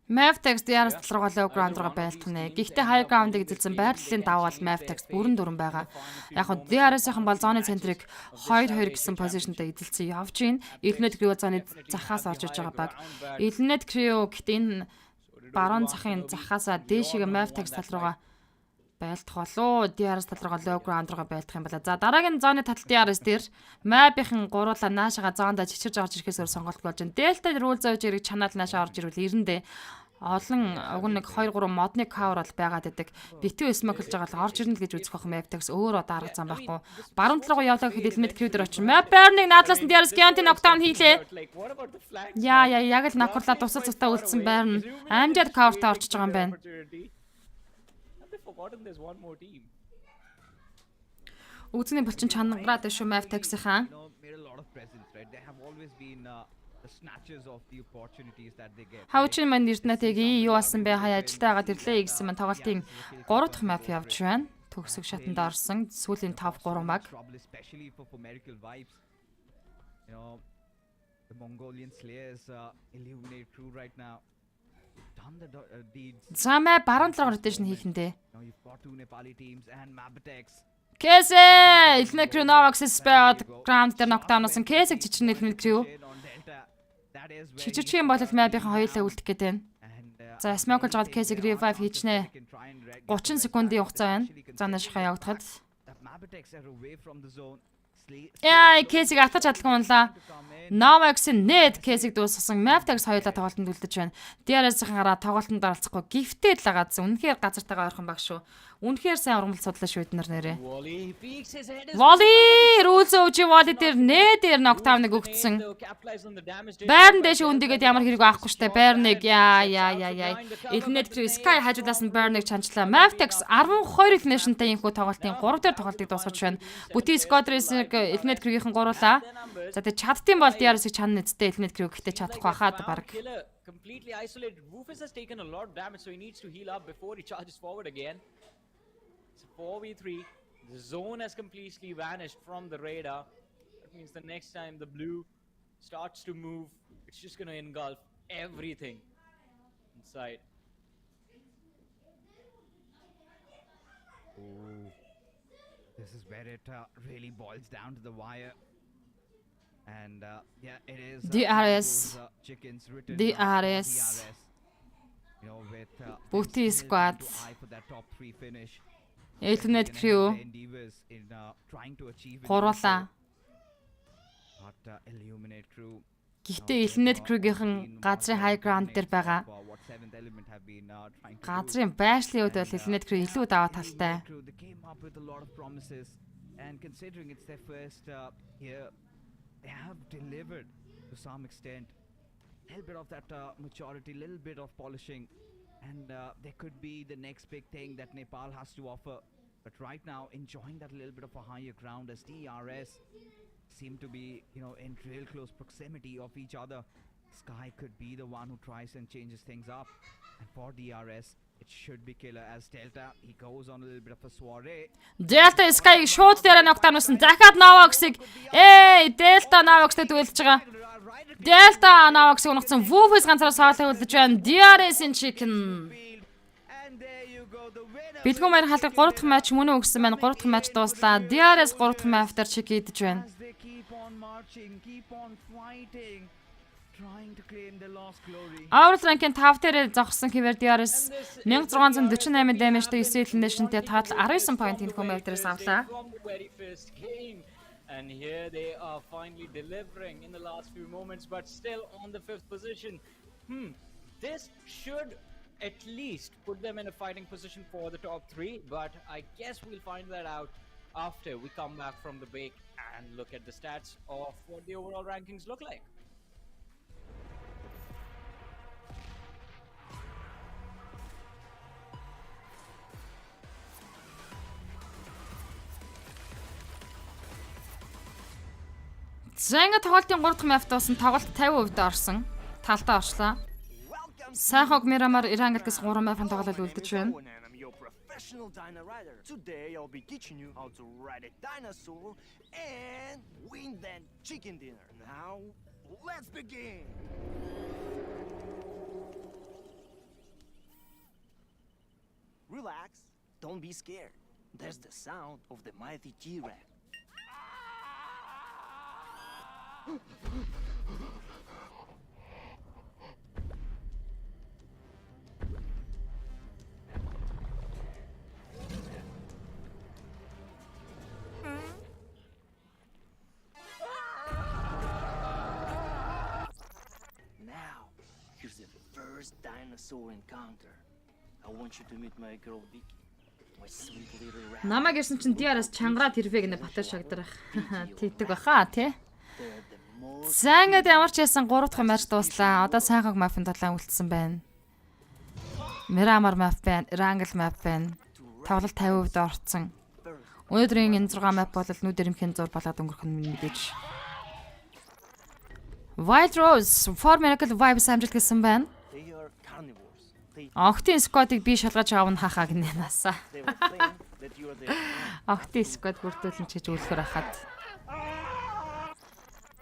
Mavtex DRS талруу low ground руу байлтгнэ. Гэхдээ high ground-ыг эзэлсэн байрлалын давуу бол Mavtex бүрэн дүрэн байгаа. Яг нь DRS-ийн бол зооны центрийг 2-2 гэсэн позишнтэй эзэлсэн явж гин. Elnet Crew зооны захаас орж иж байгаа баг. Elnet Crew гэхдээ энэ баруун захын захаасаа дээшээ Mavtex тал руугаа байлдах болоо. DRS тал руугаа low ground руугаа байлдах юм байна. За дараагийн зооны тал DRS дээр Map-ийн гуруула наашаага зоондоо чичирж орж ирэхээс өөр сонголт болж байна. Delta rule зовж ирэх чанал наашаа орж ирвэл ирэндээ олон уг нэг 2 3 модны cover бол байгаад байдаг. Битүү smoke-лж байгаа л орж ирнэ л гэж үзэх бах Map-тагс өөр одоо арга зам байхгүй. Баруун талруу явлаа гэхэд Elmet Crew дээр очив. Map Burn-ыг наадлаас нь DRS Giant knockdown хийлээ. Яа яг л нокрлаа тусал цутаа үлдсэн байрна. Амжаад cover-та орчиж байгаа юм байна. Үзний булчин чанараад шүү Map-тагсынхаа. Made a lot of presence, right? They have always been the snatchers of the opportunities that they get. Хавчин манд Эрдэнэтэйг юу болсон бэ? Хаяа ажилдаа агаад ирлээ гэсэн мань тоглолтын 3 дахь map явж байна. Төгсөг шатанд орсон. Сүүлийн top 3 mag. Trouble, especially for Miracle vibes. You know, the Mongolian Slayers illuminate crew right now. Done the deeds. Замаа баруун талаар rotation хийхэндээ. Now you've got two Nepali teams and Maptex. Кэсэ Elnet Crew Novax спад ground дээр knockdown асан Кэсэг чичрэн Elnet Crew. Чичирч юм бол Map-ийн хоёулаа үлдэх гээд байна. За smoke-лж гад Кэсэг revive хийчнэ. 30 секундын хугацаа байна. За наашхаа явагдахад. Яа Кэсэг атаж чадлаггүй унлаа. Novax-ын net Кэсэг дуусгасан Maptex хоёулаа тоглолтод үлдэж байна. DRS-ийн гараа тоглолтод оролцохгүй гифтэй л гаадсан. Үнэхээр газартайгаа ойрхон баг шүү. Үнэхээр сайн ургамал судлаа шүү бид нар нэрээ. Volley rules өвжи volley дээр net дээр knockdown-ыг өгдсөн. Байрн дэш үндигээд ямар хэрэг аахгүй штэ. Байрныг яа. Elnet Crew Sky хажуулаас нь Байрныг чанчлаа. Maptex 12 elimination-тай инхүү тоглолтын 3 дээр тоглолтыг дуусгаж байна. Бүти Squadron-ыг Elnet Crew-ийн гуруулаа. За тэгээ чаддсан бол DRS-ыг чанна нэцтэй Elnet Crew гэхдээ чадахгүй хаад баг. Completely isolated. Rufus has taken a lot of damage, so he needs to heal up before he charges forward again. It's a 4v3. The zone has completely vanished from the radar. That means the next time the blue starts to move, it's just going to engulf everything inside. Oh, this is where it really boils down to the wire. And yeah, it is DRS. Chickens written DRS. You know, with Booty squad. for that top 3 finish. Elnet Crew Endeavors in trying to achieve it. гуруулаа. But Illuminate Crew. Гэхдээ Elnet Crew-гийн газрын high ground дээр байгаа. Газрын байшлын үед бол Elnet Crew илүү даваа талтай. They came up with a lot of promises, and considering it's their first year, they have delivered to some extent. A little bit of that maturity, a little bit of polishing, and there could be the next big thing that Nepal has to offer. But right now, enjoying that little bit of a higher ground as DRS seem to be, you know, in real close proximity of each other. Sky could be the one who tries and changes things up. And for DRS, it should be killer as Delta, he goes on a little bit of a soiree. Delta Sky шууд дээр knockdown усан. Дахиад Novax-ыг Delta Novax-тэй дүэлж байгаа. Delta Novax-ыг унагцсан. Woofus ганцаараа саалаа үлдэж байна. DRS-ийн chicken. Бэлгүүн маяг халдыг 3 дахь матч мөн өгсөн байна. 3 дахь матч дууслаа. DRS 3 дахь матчтар чиг хийдэж байна. Overall rank-ын 5 дээр зогссон хэвээр DRS 1648 damage-тэй 9 elimination-тэй тоотал 19 point-ийн комбайг дээрээс авлаа. And here they are finally delivering in the last few moments, but still on the 5th position. This should at least put them in a fighting position for the top 3, but I guess we'll find that out after we come back from the break and look at the stats of what the overall rankings look like. Зэнгэ тоглолтын 3 дахь мапт болсон тоглолт 50% орсон. Талдаа орчлаа. Сайхог Мирамар Ирангелгээс 3 мапын тоглолт үлдэж байна. Today I'll be teaching you how to ride a dinosaur and win that chicken dinner. Now, let's begin! Relax, don't be scared. That's the sound of the mighty T-Rex. Now, here's the first dinosaur encounter. I want you to meet my girl Vicky. My sweet little rat. Намайг ирсэн чинь диараас чангараад хэрвээ гэнэ батар шагдрах. Тэгдэг баха тий. They're the most За ингээд ямар ч ясан 3 дахь матч дууслаа. Одоо сайхан мафын талаа үлдсэн байна. Мирамар маф байна, Рангл маф байна. Тоглолт 50% орцсон. Өнөөдрийн энэ 6 map бол нүд эрэмхэн зур болоод өнгөрөх нь мэдээж. Wild Rose, For Miracle Vibes амжилт гэсэн байна. they are carnivores. Октын сквадыг би шалгаж авах хахаа гинэ насаа. They will claim that you are their Октын сквад бүрдүүлэн чиж үлэхэр хахад.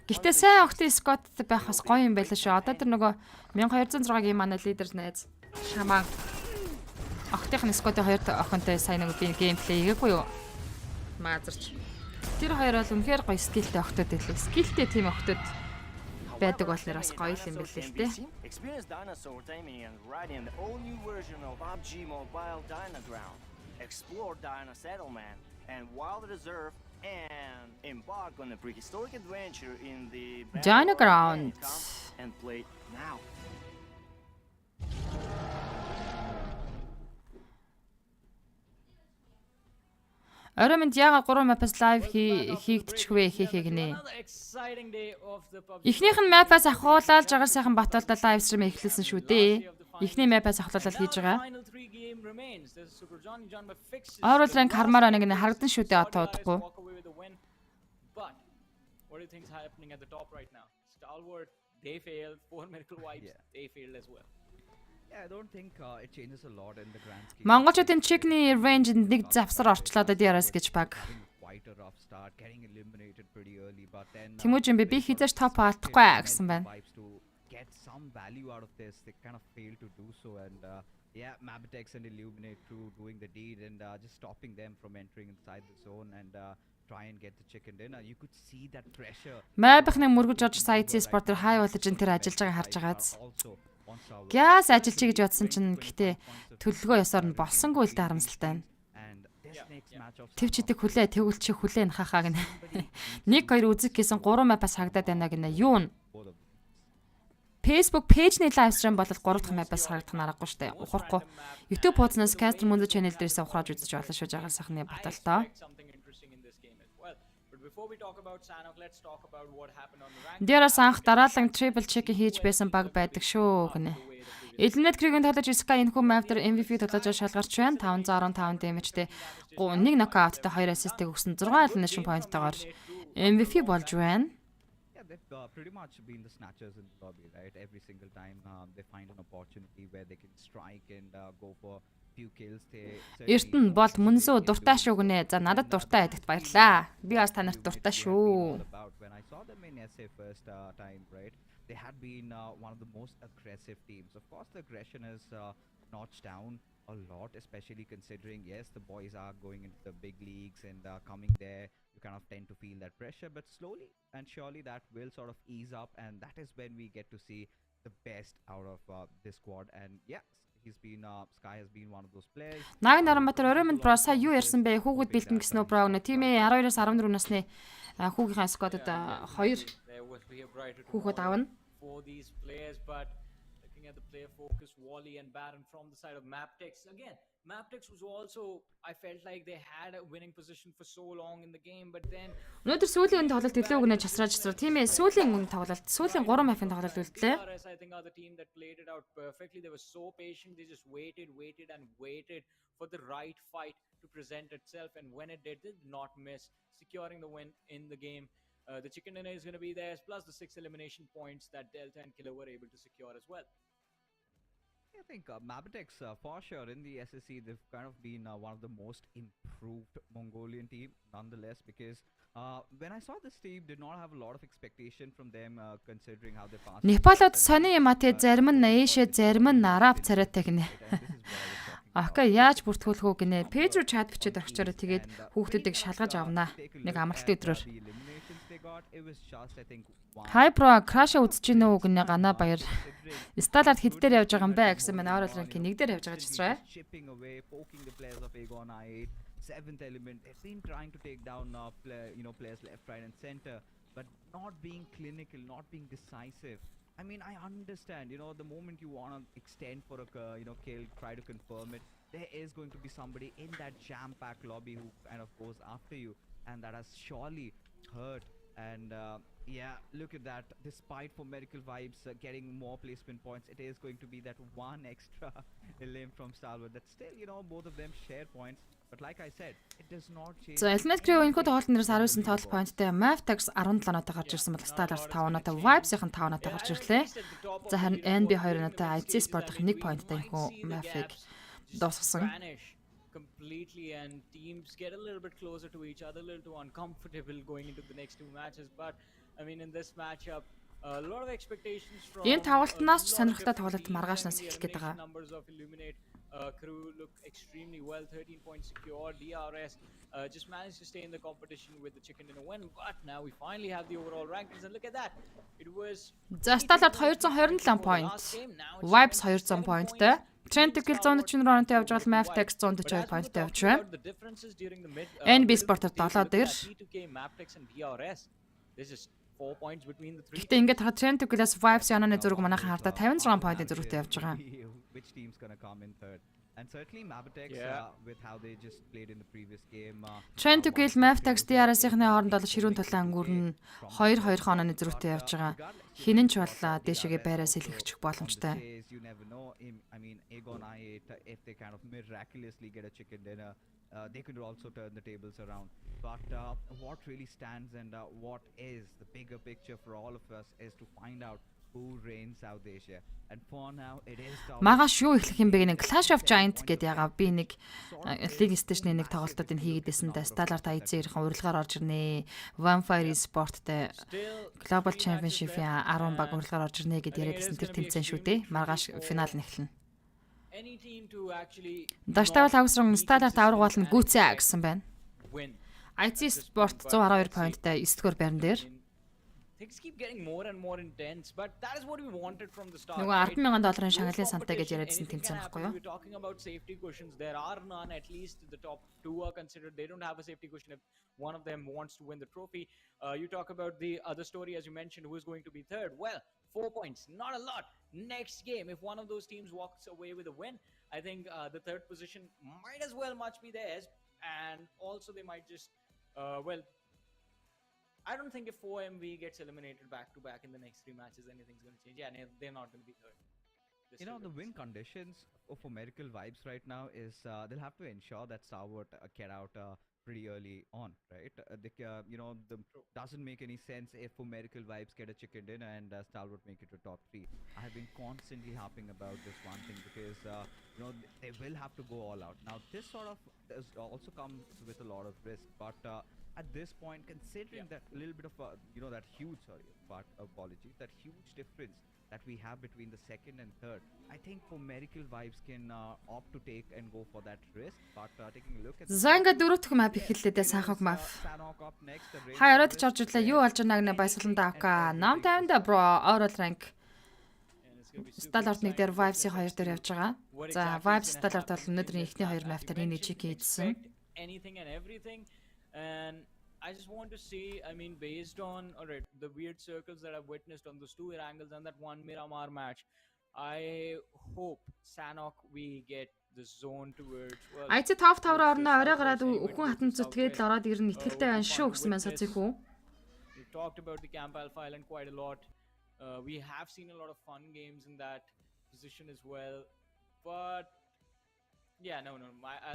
Гэхдээ сайн октын сквад байх бас гоё юм байлаа шүү. Одоо тэр нөгөө 1206-гийн манай лидер найз Шаман октын сквадын хоёр охинтой сайн нэг би геймплей хийгээгүй юу? Маазарч. Тэр хоёр бол үнэхээр гоё скиллтэй октод байлээ. Скиллтэй тийм октод байдаг болохоор бас гоё юм билээ л дээ. Experience dinosaur taming and riding the all-new version of PUBG Mobile Dinoground. Explore Dino Settlement and Wild Reserve and embark on a prehistoric adventure in the Dinoground. Come and play now. Орой минь яагаад 3 map-аас live хийгдчихвэ хийхээ гинэ. Another exciting day of the PUBG. Эхнийх нь map-аас ахуулаад жагаар сайхан баталдаа live stream эхлүүлсэн шүү дээ. Эхний map-аас ахуулаад хийж байгаа. Final 3 game remains. There's Super Johnny John but fixes. Орол ранг хармаар нэг нь харагдан шүү дээ одоо удахгүй. Walk away with a win. But what do you think's happening at the top right now? Stalwart, they failed. 4 Miracle Vibes, they failed as well. Yeah, I don't think it changes a lot in the grand scheme. Монголчуудын чигний range-д нэг завсар орчлоо да DRS гэж баг. Having quite a rough start, getting eliminated pretty early, but then Тэмүүжин би хизээш топ алдахгүй гэсэн байна. Vibes to get some value out of this, they kind of failed to do so, and yeah, Mabitex and Illuminate through doing the deed and just stopping them from entering inside the zone and try and get the chicken dinner. You could see that pressure. Майбахны мөргөж орж сайдс спортер хай болж энэ тэр ажиллаж байгааг харж байгааз. Гяс ажилчий гэж бодсон чинь гэхдээ төлөлгөө ёсоор нь болсонгүй л дээ харамсалтай байна. Тэв чидэг хүлээ тэгвэл чи хүлээн хахаа гинэ. 1 2 үзэх гэсэн 3 мапаас хагдаад байна гинэ. Юу нь? Facebook пэйжний live stream болол 3 дахь мапаас харагдах нь аргагүй штэ. Ухрахгүй. YouTube хуудасаас Caster MUNZU channel дээрээс ухрааж үзэж болно шүү жагаал сайхны баталтаа. Something interesting in this game as well. But before we talk about Sanok, let's talk about what happened on the rank. Дээрээс анх дараалан triple check хийж байсан баг байдаг шүү гинэ. Eliminate Krieg-ийн тоглож Iska энэхүү map дээр MVP тоглож шалгарч байна. 515 damage-тэй 1 knockout-тэй 2 assist-ийг өгсөн 6 elimination point-тойгоор MVP болж байна. Yeah, they've pretty much been the snatchers in the lobby, right? Every single time they find an opportunity where they can strike and go for few kills. Эртэн бол MUNZU дуртай шүү гинэ. За надад дуртай байдагт баярлаа. Би бас та нарт дуртай шүү. When I saw them in SA first time, right? They had been one of the most aggressive teams. Of course, the aggression is notched down a lot, especially considering, yes, the boys are going into the big leagues and coming there. You kind of tend to feel that pressure, but slowly and surely that will sort of ease up, and that is when we get to see the best out of this squad. And yes, he's been Sky has been one of those players. Наг Нарамбатар орой минь бро сая юу ярьсан бэ? Хүүхэд бэлдэн гэсэн үү бро гэнэ. Тийм ээ 12-оос 14 насны хүүгийнхаа сквадад 2 There was we have right хүүхэд авна. for these players, but looking at the player focus, Wally and Baron from the side of Maptex. Again, Maptex was also, I felt like they had a winning position for so long in the game, but then Өнөөдөр сүүлийн үн тоглолт илүү гэнэ часрааж цар. Тийм ээ сүүлийн үн тоглолт, сүүлийн 3 мафийн тоглолт үлдлээ. DRS, I think, are the team that played it out perfectly. They were so patient. They just waited and waited for the right fight to present itself, and when it did not miss, securing the win in the game. The chicken dinner is going to be theirs, plus the 6 elimination points that Delta and Killer were able to secure as well. I think Mabitex, for sure, in the SSC, they've kind of been one of the most improved Mongolian team, nonetheless, because When I saw this team, did not have a lot of expectation from them, considering how they passed. Непалууд сони юм а тэгээ зарим нь Эшэ, зарим нь араб царайтай гинэ. Окей, яаж бүртгүүлэх үү гинэ. Пэйж рүү чат бичээд орчороо тэгээд хүүхдүүдийг шалгаж авнаа. Нэг амралтын өдрөөр. Хай про краш үзэж гинэ үү гинэ гана баяр. Сталард хэд дээр явж байгаа юм бэ гэсэн мань орол ранкинг нэг дээр явж байгаа ч гэсэн. Seventh element, they've been trying to take down players left, right, and center, but not being clinical, not being decisive. I mean, I understand, the moment you want to extend for a kill, try to confirm it, there is going to be somebody in that jam-packed lobby who kind of goes after you, and that has surely hurt. And look at that. Despite for Medical Vibes getting more placement points, it is going to be that one extra limb from Stalwart. That still, both of them share points. But like I said, it does not change. За Элнэтрийн үеийнхүүд хоолтон дээрс 19 тоол поинттай, Mavtax 17 оноотой гарч ирсэн бол Stardust 5 оноотой, Vibes-ийн 5 оноотой гарч ирлээ. За харин NB 2 оноотой, IC Sport-ийн 1 поинттай хөө Mavig дуусгасан. Completely, and teams get a little bit closer to each other, a little too uncomfortable going into the next two matches. But I mean, in this matchup, a lot of expectations from Энэ тавгалтнаас ч сонирхолтой тоглолт маргаашнаас эхлэх гээд байгаа. Numbers of Illuminate crew look extremely well. 13 points secure. DRS just managed to stay in the competition with the chicken dinner win, but now we finally have the overall rankings, and look at that. It was За Stallard 227 point, Vibes 200 pointтай. Trent Kill 140 ронтой явж байгаа Mavtax 142 pointтай явж байна. NB Sport-оор 7 дээр. Гэхдээ ингээд хараад Trent Kill-аас Vibes Yanane зураг манайхан хардаа 56 point-ийн зурагтай явж байгаа. Which team's going to come in third? And certainly Mavtex with how they just played in the previous game. Trent Kill Mavtax DRS-ийн хооронд бол ширүүн тулаан өнгөрн 2-2 хонооны зөрүүтэй явж байгаа. Хинэн ч бол дээшээгээ байраас илэрхийлэх боломжтой. You never know. I mean, Aegon I8, if they kind of miraculously get a chicken dinner, they could also turn the tables around. But what really stands and what is the bigger picture for all of us is to find out who reigns South Asia. And for now, it is Магаш юу эхлэх юм бэ гэнэ Clash of Giants гэдэг ягаа би нэг League Station-ийн нэг тоглолтод энэ хийгээдсэн дэ Stallard IC-ийн урилгаар орж ирнэ. Vampire Sport-тэй Global Championship-ийн 10 баг урилгаар орж ирнэ гэдээ яриадсэн тэр тэмцээн шүү дээ. Маргааш финал нь эхэлнэ. Даштавал хавсран Stallard авраг болно гүцээ гэсэн байна. IC Sport 112 pointтай 9-р байран дээр. Things keep getting more and more intense, but that is what we wanted from the start. Нөгөө $10,000 шангалын сантай гэж яриадсан тэмцээн байхгүй юу? We're talking about safety cushions. There are none, at least the top two are considered. They don't have a safety cushion if one of them wants to win the trophy. You talk about the other story, as you mentioned, who is going to be third. Well, 4 points, not a lot. Next game, if one of those teams walks away with a win, I think the third position might as well much be theirs, and also they might just, I don't think if 4MV gets eliminated back to back in the next 3 matches, anything's going to change. Yeah, they're not going to be third. The win conditions for Medical Vibes right now is they'll have to ensure that Stalwart get out pretty early on, right? Doesn't make any sense if for Medical Vibes get a chicken dinner and Stalwart make it to top 3. I have been constantly harping about this one thing because they will have to go all out. Now this sort of also comes with a lot of risk, but at this point, considering that little bit of that huge that huge difference that we have between the second and third, I think for Medical Vibes can opt to take and go for that risk. But taking a look at За ингээд дөрөвдөх map эхэллээ дээ санхаг map. Хаяараад ч орж ирлээ. Юу болж байгааг нэ баясгалан давка. Нам 50-да bro overall rank. Stallard нэг дээр Vibes-ийн 2 дээр явж байгаа. За Vibes Stallard бол өнөөдрийн эхний 2 map-таар энэ чек хийдсэн. Anything and everything. And I just want to see, I mean, based on the weird circles that I've witnessed on those 2 angles and that one Miramar match, I hope Sanok we get the zone towards. IC top 5-аар орно орой гараад өхөн хатан зүтгээд л ороод ирнэ итгэлтэй байна шүү гэсэн маань сацих үү. We talked about the Camp Alpha Island quite a lot. We have seen a lot of fun games in that position as well. But yeah, no.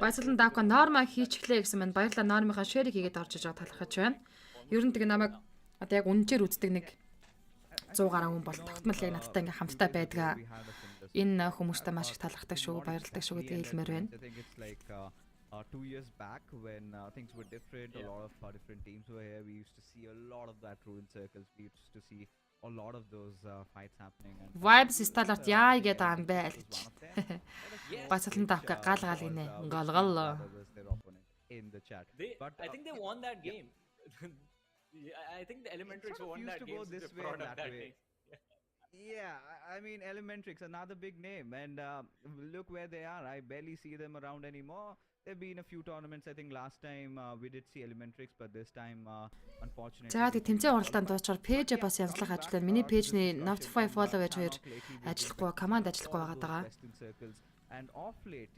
Баясгалан давка норма хийчихлээ гэсэн маань баярлалаа нормынхаа шэрийг хийгээд орж иж байгаа талархаж байна. Ер нь тэг намайг одоо яг үнэхээр үздэг нэг 100 гаруй хүн бол тогтмол яг надтай ингээм хамттай байдгаа. Энэ хүмүүстэй маш их талархдаг шүү, баярлалдаг шүү гэдгийг хэлмээр байна. 2 years back when things were different. A Yeah. lot of different teams were here. We used to see a lot of that ruin circles. We used to see a lot of those fights happening. And Vibes сталарт яа гэдэг Elementrix юм байл was гэж. one of them. Let us know Бацалан which, тавка гал гал was, гинэ. which Голгол. team rather was their opponent in the chat. But I think they won that game. I think the Elementrix sort of won used that to game go since this they way brought and up that that way. name. Yeah, I mean, Elementrix, another big name, and look where they are. I barely see them around anymore. There've been a few tournaments. I think last time we did see Elementrix, but this time, unfortunately. За we тэг couldn't тэмцээн qualify. уралдаанд дуусчаар пэйж But бас yeah, янзлах coming ажиллана. back, Миний to пэйжний this discussion Notify from, follow гэж хоёр Sanok lately, we've been ажиллахгүй, spectating command a ажиллахгүй lot of байгаа those даа. Western circles, and off late,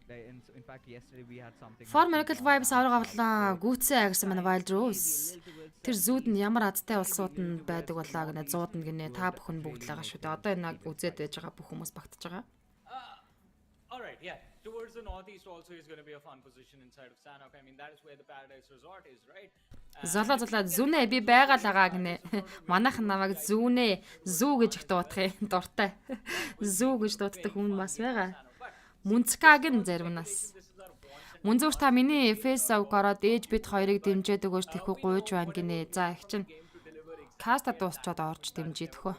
in fact, yesterday we had something. For happening Miracle on Vibes down авраг south, авлаа. where Гүцээ агсан манай Wild maybe a Rose. little towards Тэр southeast, зүүд нь ямар азтай maybe улсууд a little нь байдаг towards болоо гэнэ northeast зууд нь гинэ та would бүхэн бүгд really л байгаа make шүү дээ. them Одоо энэ even үзээд fight. байж байгаа бүх хүмүүс багтаж байгаа. All right, yeah. Towards the northeast also is going to be a fun position inside of Sanok. I mean, that is where the Paradise Resort is, right? Золоо золоо зүүнээ би байгаал байгаа гинэ. Манайхан намайг зүүнээ зүү гэж их дуудах юм дуртай. Зүү гэж дууддаг хүн бас байгаа. Мүнцкагийн заримнаас. Мүнзүүр та миний фейс ав гараад ээж бит хоёрыг дэмжээд өгөөч тэхүү гуйж байна гинэ. За их чинь каста дуусчаад орж дэмжидэх хөө.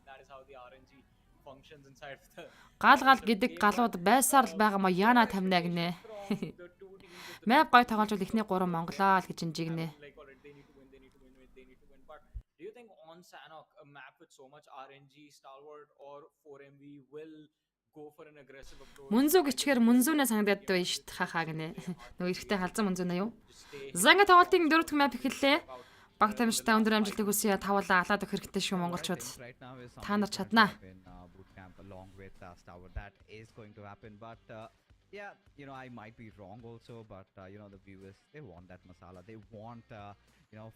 That is how the RNG functions inside of the Гал гал гэдэг галууд байсаар л байгаа ма яна тамина гинэ. Мэп гой тоглож бол ихний 3 Монголоо л гэж инжигнэ. like already they need to win, they need to win, they need to win. But do you think on Sanok, a map with so much RNG, Stalwart or 4MV will go for an aggressive approach? Мүнзүү гिचгээр мүнзүүнээ санагдаад байна шүү дээ хахаа гинэ. Нөгөө эрэгтэй халзан мүнзүүнэ юу? За ингээ тоглолтын 4 дахь map эхэллээ. Баг тамирчтай өндөр амжилтыг хүсье тавуулаа алаад өгөх хэрэгтэй шүү монголчууд. Right now is Та нар something чаднаа. going to happen, boot camp along with Stalwart. That is going to happen, but yeah, I might be wrong also, but the viewers, they want that masala. They want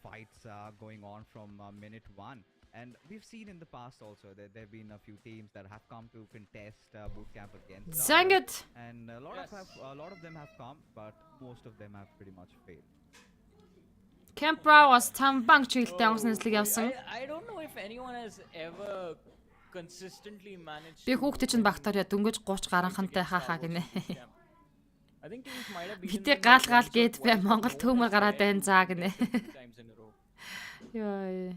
fights going on from minute one. And we've seen in the past also that there have been a few teams that have come to contest boot camp against За Stalwart. ингээд And a lot of them have come, but most of them have pretty much failed. Camp Brow-аас цамбанг чиглэлтэй онгоцны нэслэг явсан. I don't know if anyone has ever consistently managed. Би хүүхдээ чинь багтаараа дөнгөж 30 гаранхантай хахаа гинэ. I think teams might have been Битээ гал гал гээд бай Монгол төмөр гараад байна заа гинэ. times in a row. Йой.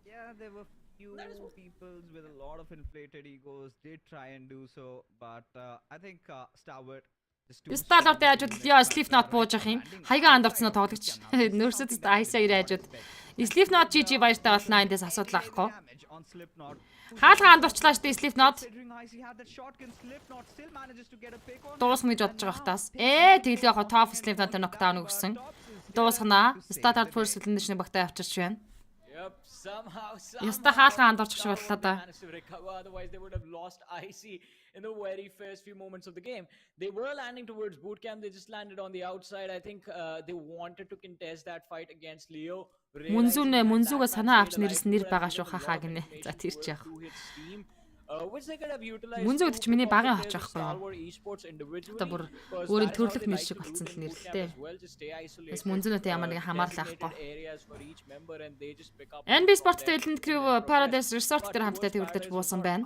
Yeah, there were few people with a lot of inflated egos did try and do so, but I think Stalwart just too Сталорт strong ажууд to ёо let Slipknot бууж ах юм. Хаяга андорцноо тоглогч. Нөрсөд айсаа ирээ ажууд. Slipknot GG баяртай болно эндээс асуудал авахгүй. damage on Slipknot. Хаалга андорчлаа штэ Slipknot. Considering how he had that shotgun, Slipknot still manages to get a pick on. Дуусна гэж бодож байгаа хтаас. Тэглээ яг топ Slipknot knockdown өгсөн. Дуусгана. Start first elimination багтаа авчирч байна. Yep, somehow. Яста хаалга андорчих боллоо да. Managed to recover, otherwise they would have lost IC in the very first few moments of the game. They were landing towards boot camp, they just landed on the outside. I think they wanted to contest that fight against Leo. Мүнзүүгээ санаа авч нэрс нэр байгаа шүү хахаа гинэ. За тэр ч яг. Мүнзүү гэдэг чи миний багын хоч байхгүй юу? Одоо бүр өөрийн төрлөх нэр шиг болцсон л нэрлэлтэй. Бас мүнзүүнүүтэй ямар нэгэн хамаарлаа авахгүй. NB Sport-тэй Elite Crew Paradise Resort дээр хамтдаа төвлөрдөж буусан байна.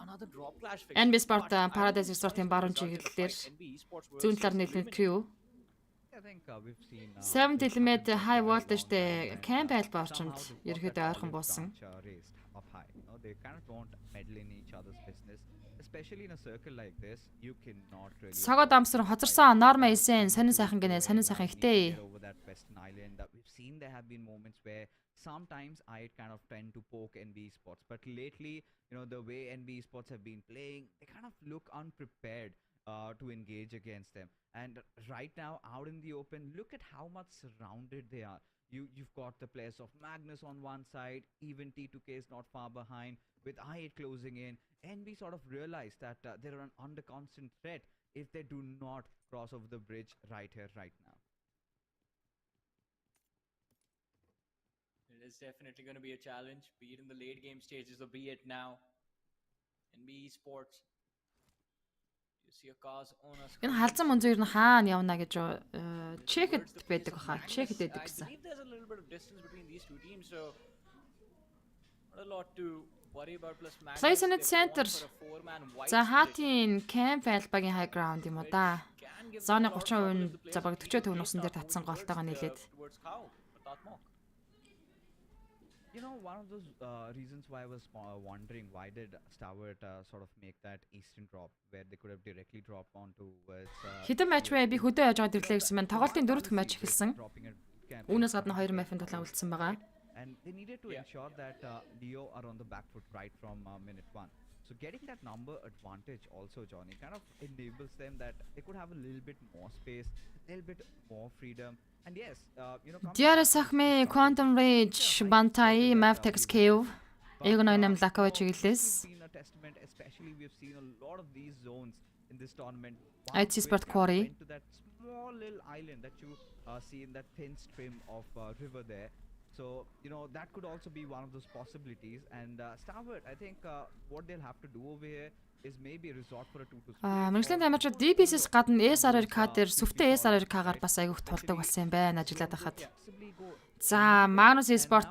NB Sport Paradise Resort-ийн баруун чиглэлээр зүүн талаар Elite Crew I think we've seen 7 element high voltage-тэй PMPL орчинд ерөөхдөө ойрхон буусан. raised up high. They kind of don't meddle in each other's business, especially in a circle like this. You cannot really Согоо дамсар хоцорсон Norma Isen сонин сайхан гинэ сонин сайхан ихтэй. get over that Western Island. We've seen there have been moments where sometimes I kind of tend to poke NB Sports, but lately, the way NB Sports have been playing, they kind of look unprepared to engage against them. And right now, out in the open, look at how much surrounded they are. You've got the players of Magnus on one side, even T2K is not far behind, with I8 closing in. NB sort of realized that they're under constant threat if they do not cross over the bridge right here, right now. It is definitely going to be a challenge, be it in the late game stages or be it now. NB Esports. You see a cars on a Энэ халзан мөнзөө ер нь хаана явна гэж чехэд байдаг баха. Чехэд байдаг I гэсэн. believe there's a little bit of distance between these two teams, so not a lot to worry about. Plus Magnus, Place in they've its gone center. for a four-man white За split. хаатын Camp Alpha-гийн high ground юм уу да. Can give them Зоны a lot of trouble 30% if the players за баг of Lido 40% may нуусанд дээр start татсан moving голтойгоо нийлээд. towards Khao, Tatmok. You know, one of those reasons why I was wondering why did Starward sort of make that eastern drop where they could have directly dropped onto was Хэдэн матч вэ? Би хөдөө яаж байгаад ирлээ гэсэн мэн тоглолтын 4 дахь матч эхэлсэн. Үүнээс гадна 2 матчын тоглоом үлдсэн байгаа. And they needed to ensure that Leo are on the back foot right from minute 1. So getting that number advantage also, Johnny, kind of enables them that they could have a little bit more space, a little bit more freedom. And yes, you know, DRS Ахме, Quantum Rage, Bantai, Mavtex Cave. Эйгон 88 Лакава чиглэлээс. been a testament, especially we've seen a lot of these zones in this tournament. IT Sport Quarry. Went to that small little island that you see in that thin stream of river there. So, you know, that could also be one of those possibilities. And Starward, I think what they'll have to do over here is maybe resort for a 2-2 split. Мэргэжлийн тамирчид DBS-с гадна SRRK дээр сүвтэй SRRK-гаар бас айгүйх тулдаг болсон юм байна ажиллаад байхад. За, Magnus Esport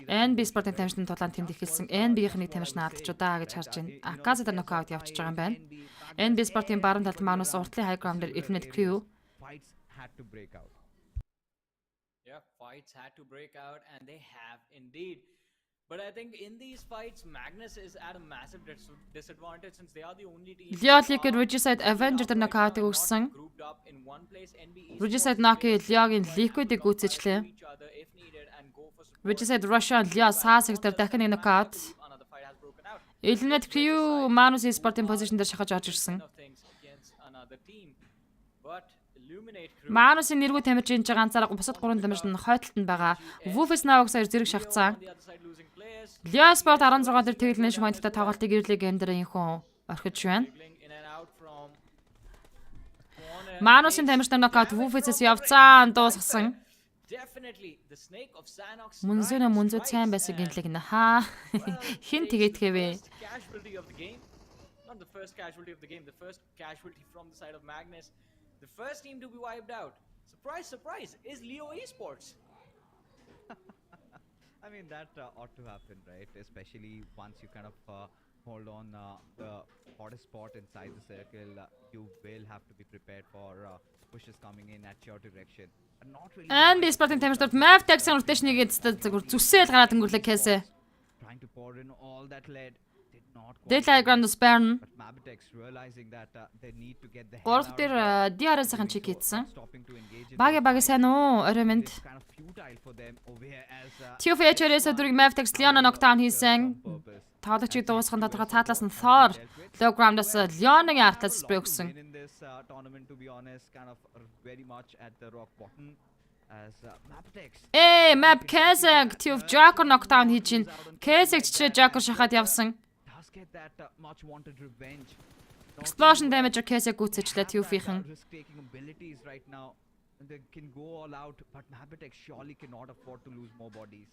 NB Sport-ын тамирчдын тулаанд тэнд ихэлсэн NB-ийн нэг тамирч нь алдчих удаа гэж харж байна. Аказа дээр нокаут явчихж байгаа юм байна. NB Sport-ын баруун талд Magnus уртлын high ground дээр Eliminate Crew. Fights had to break out. Yeah, fights had to break out, and they have indeed. But I think in these fights, Magnus is at a massive disadvantage since they are the only team. Leo-ийг Regicide Avenger дээр нокаутыг өгсөн. Grouped up in one place. NB Regicide Noki Leo-гийн Liquid-ийг гүйцэжлээ. each other if needed and go for support. Regicide Russian Leo Sasek дээр дахин нэг нокаут. Another fight has broken out. Eliminate Crew Magnus Esport-ын position дээр шахаж орж ирсэн. Of things against another team. But Illuminate Crew Magnus-ийн нэргүй тамирч энэ ч ганцаараа бусад 3 тамирч нь хойтолтонд байгаа. Wolf's Now сая зэрэг шахацсан. on the other side losing players. Leo Sport 16 дээр тэглэнэ шманттай тоглолтыг ирлээ гейм дээр инхэн орхиж байна. Dribbling in and out from corner. Magnus-ийн тамирч нар нокаут Wolf's явцаан дуусгасан. Definitely the snake of Sanox. Мунзу сайн байсан гинлэг нэ хаа. Хин тэгээдгээвэ. First casualty of the game. Not the first casualty of the game, the first casualty from the side of Magnus. The first team to be wiped out. Surprise, surprise, is Leo Esports. I mean, that ought to happen, right? Especially once you kind of hold on the hottest spot inside the circle, you will have to be prepared for pushes coming in at your direction. And not really NB Sport-ын тамирчид Mavtex-ын rotation-ийг зүсэл гараад өнгөрлөө Кэсэ. trying to pour in all that lead. Did not quite Daylight Ground Sparn. But Mabitex realizing that they need to get the hell Гурав out of дээр that, DRS-ын чиг хийсэн. stopping to engage in Баги сайн уу? Оримэнд. it's kind of futile for them over here as TFH-ээс өдрийг Mavtex Leon knockdown хийсэн. purpose. Тоглогчийг дуусгахын тодорхой цаатлаас нь Thor low ground-аас Leon-ыг артлаас спрей өгсөн. Been in this tournament, to be honest, kind of very much at the rock bottom as Mabitex Map Kazak TF Joker knockdown хийж чинь. Kazak чичрээ Joker шахаад явсан. does get that much wanted revenge. Explosion damage Kazak гүйцэжлээ TF-ийн. Risk-taking abilities right now. And they can go all out, but Mabitex surely cannot afford to lose more bodies.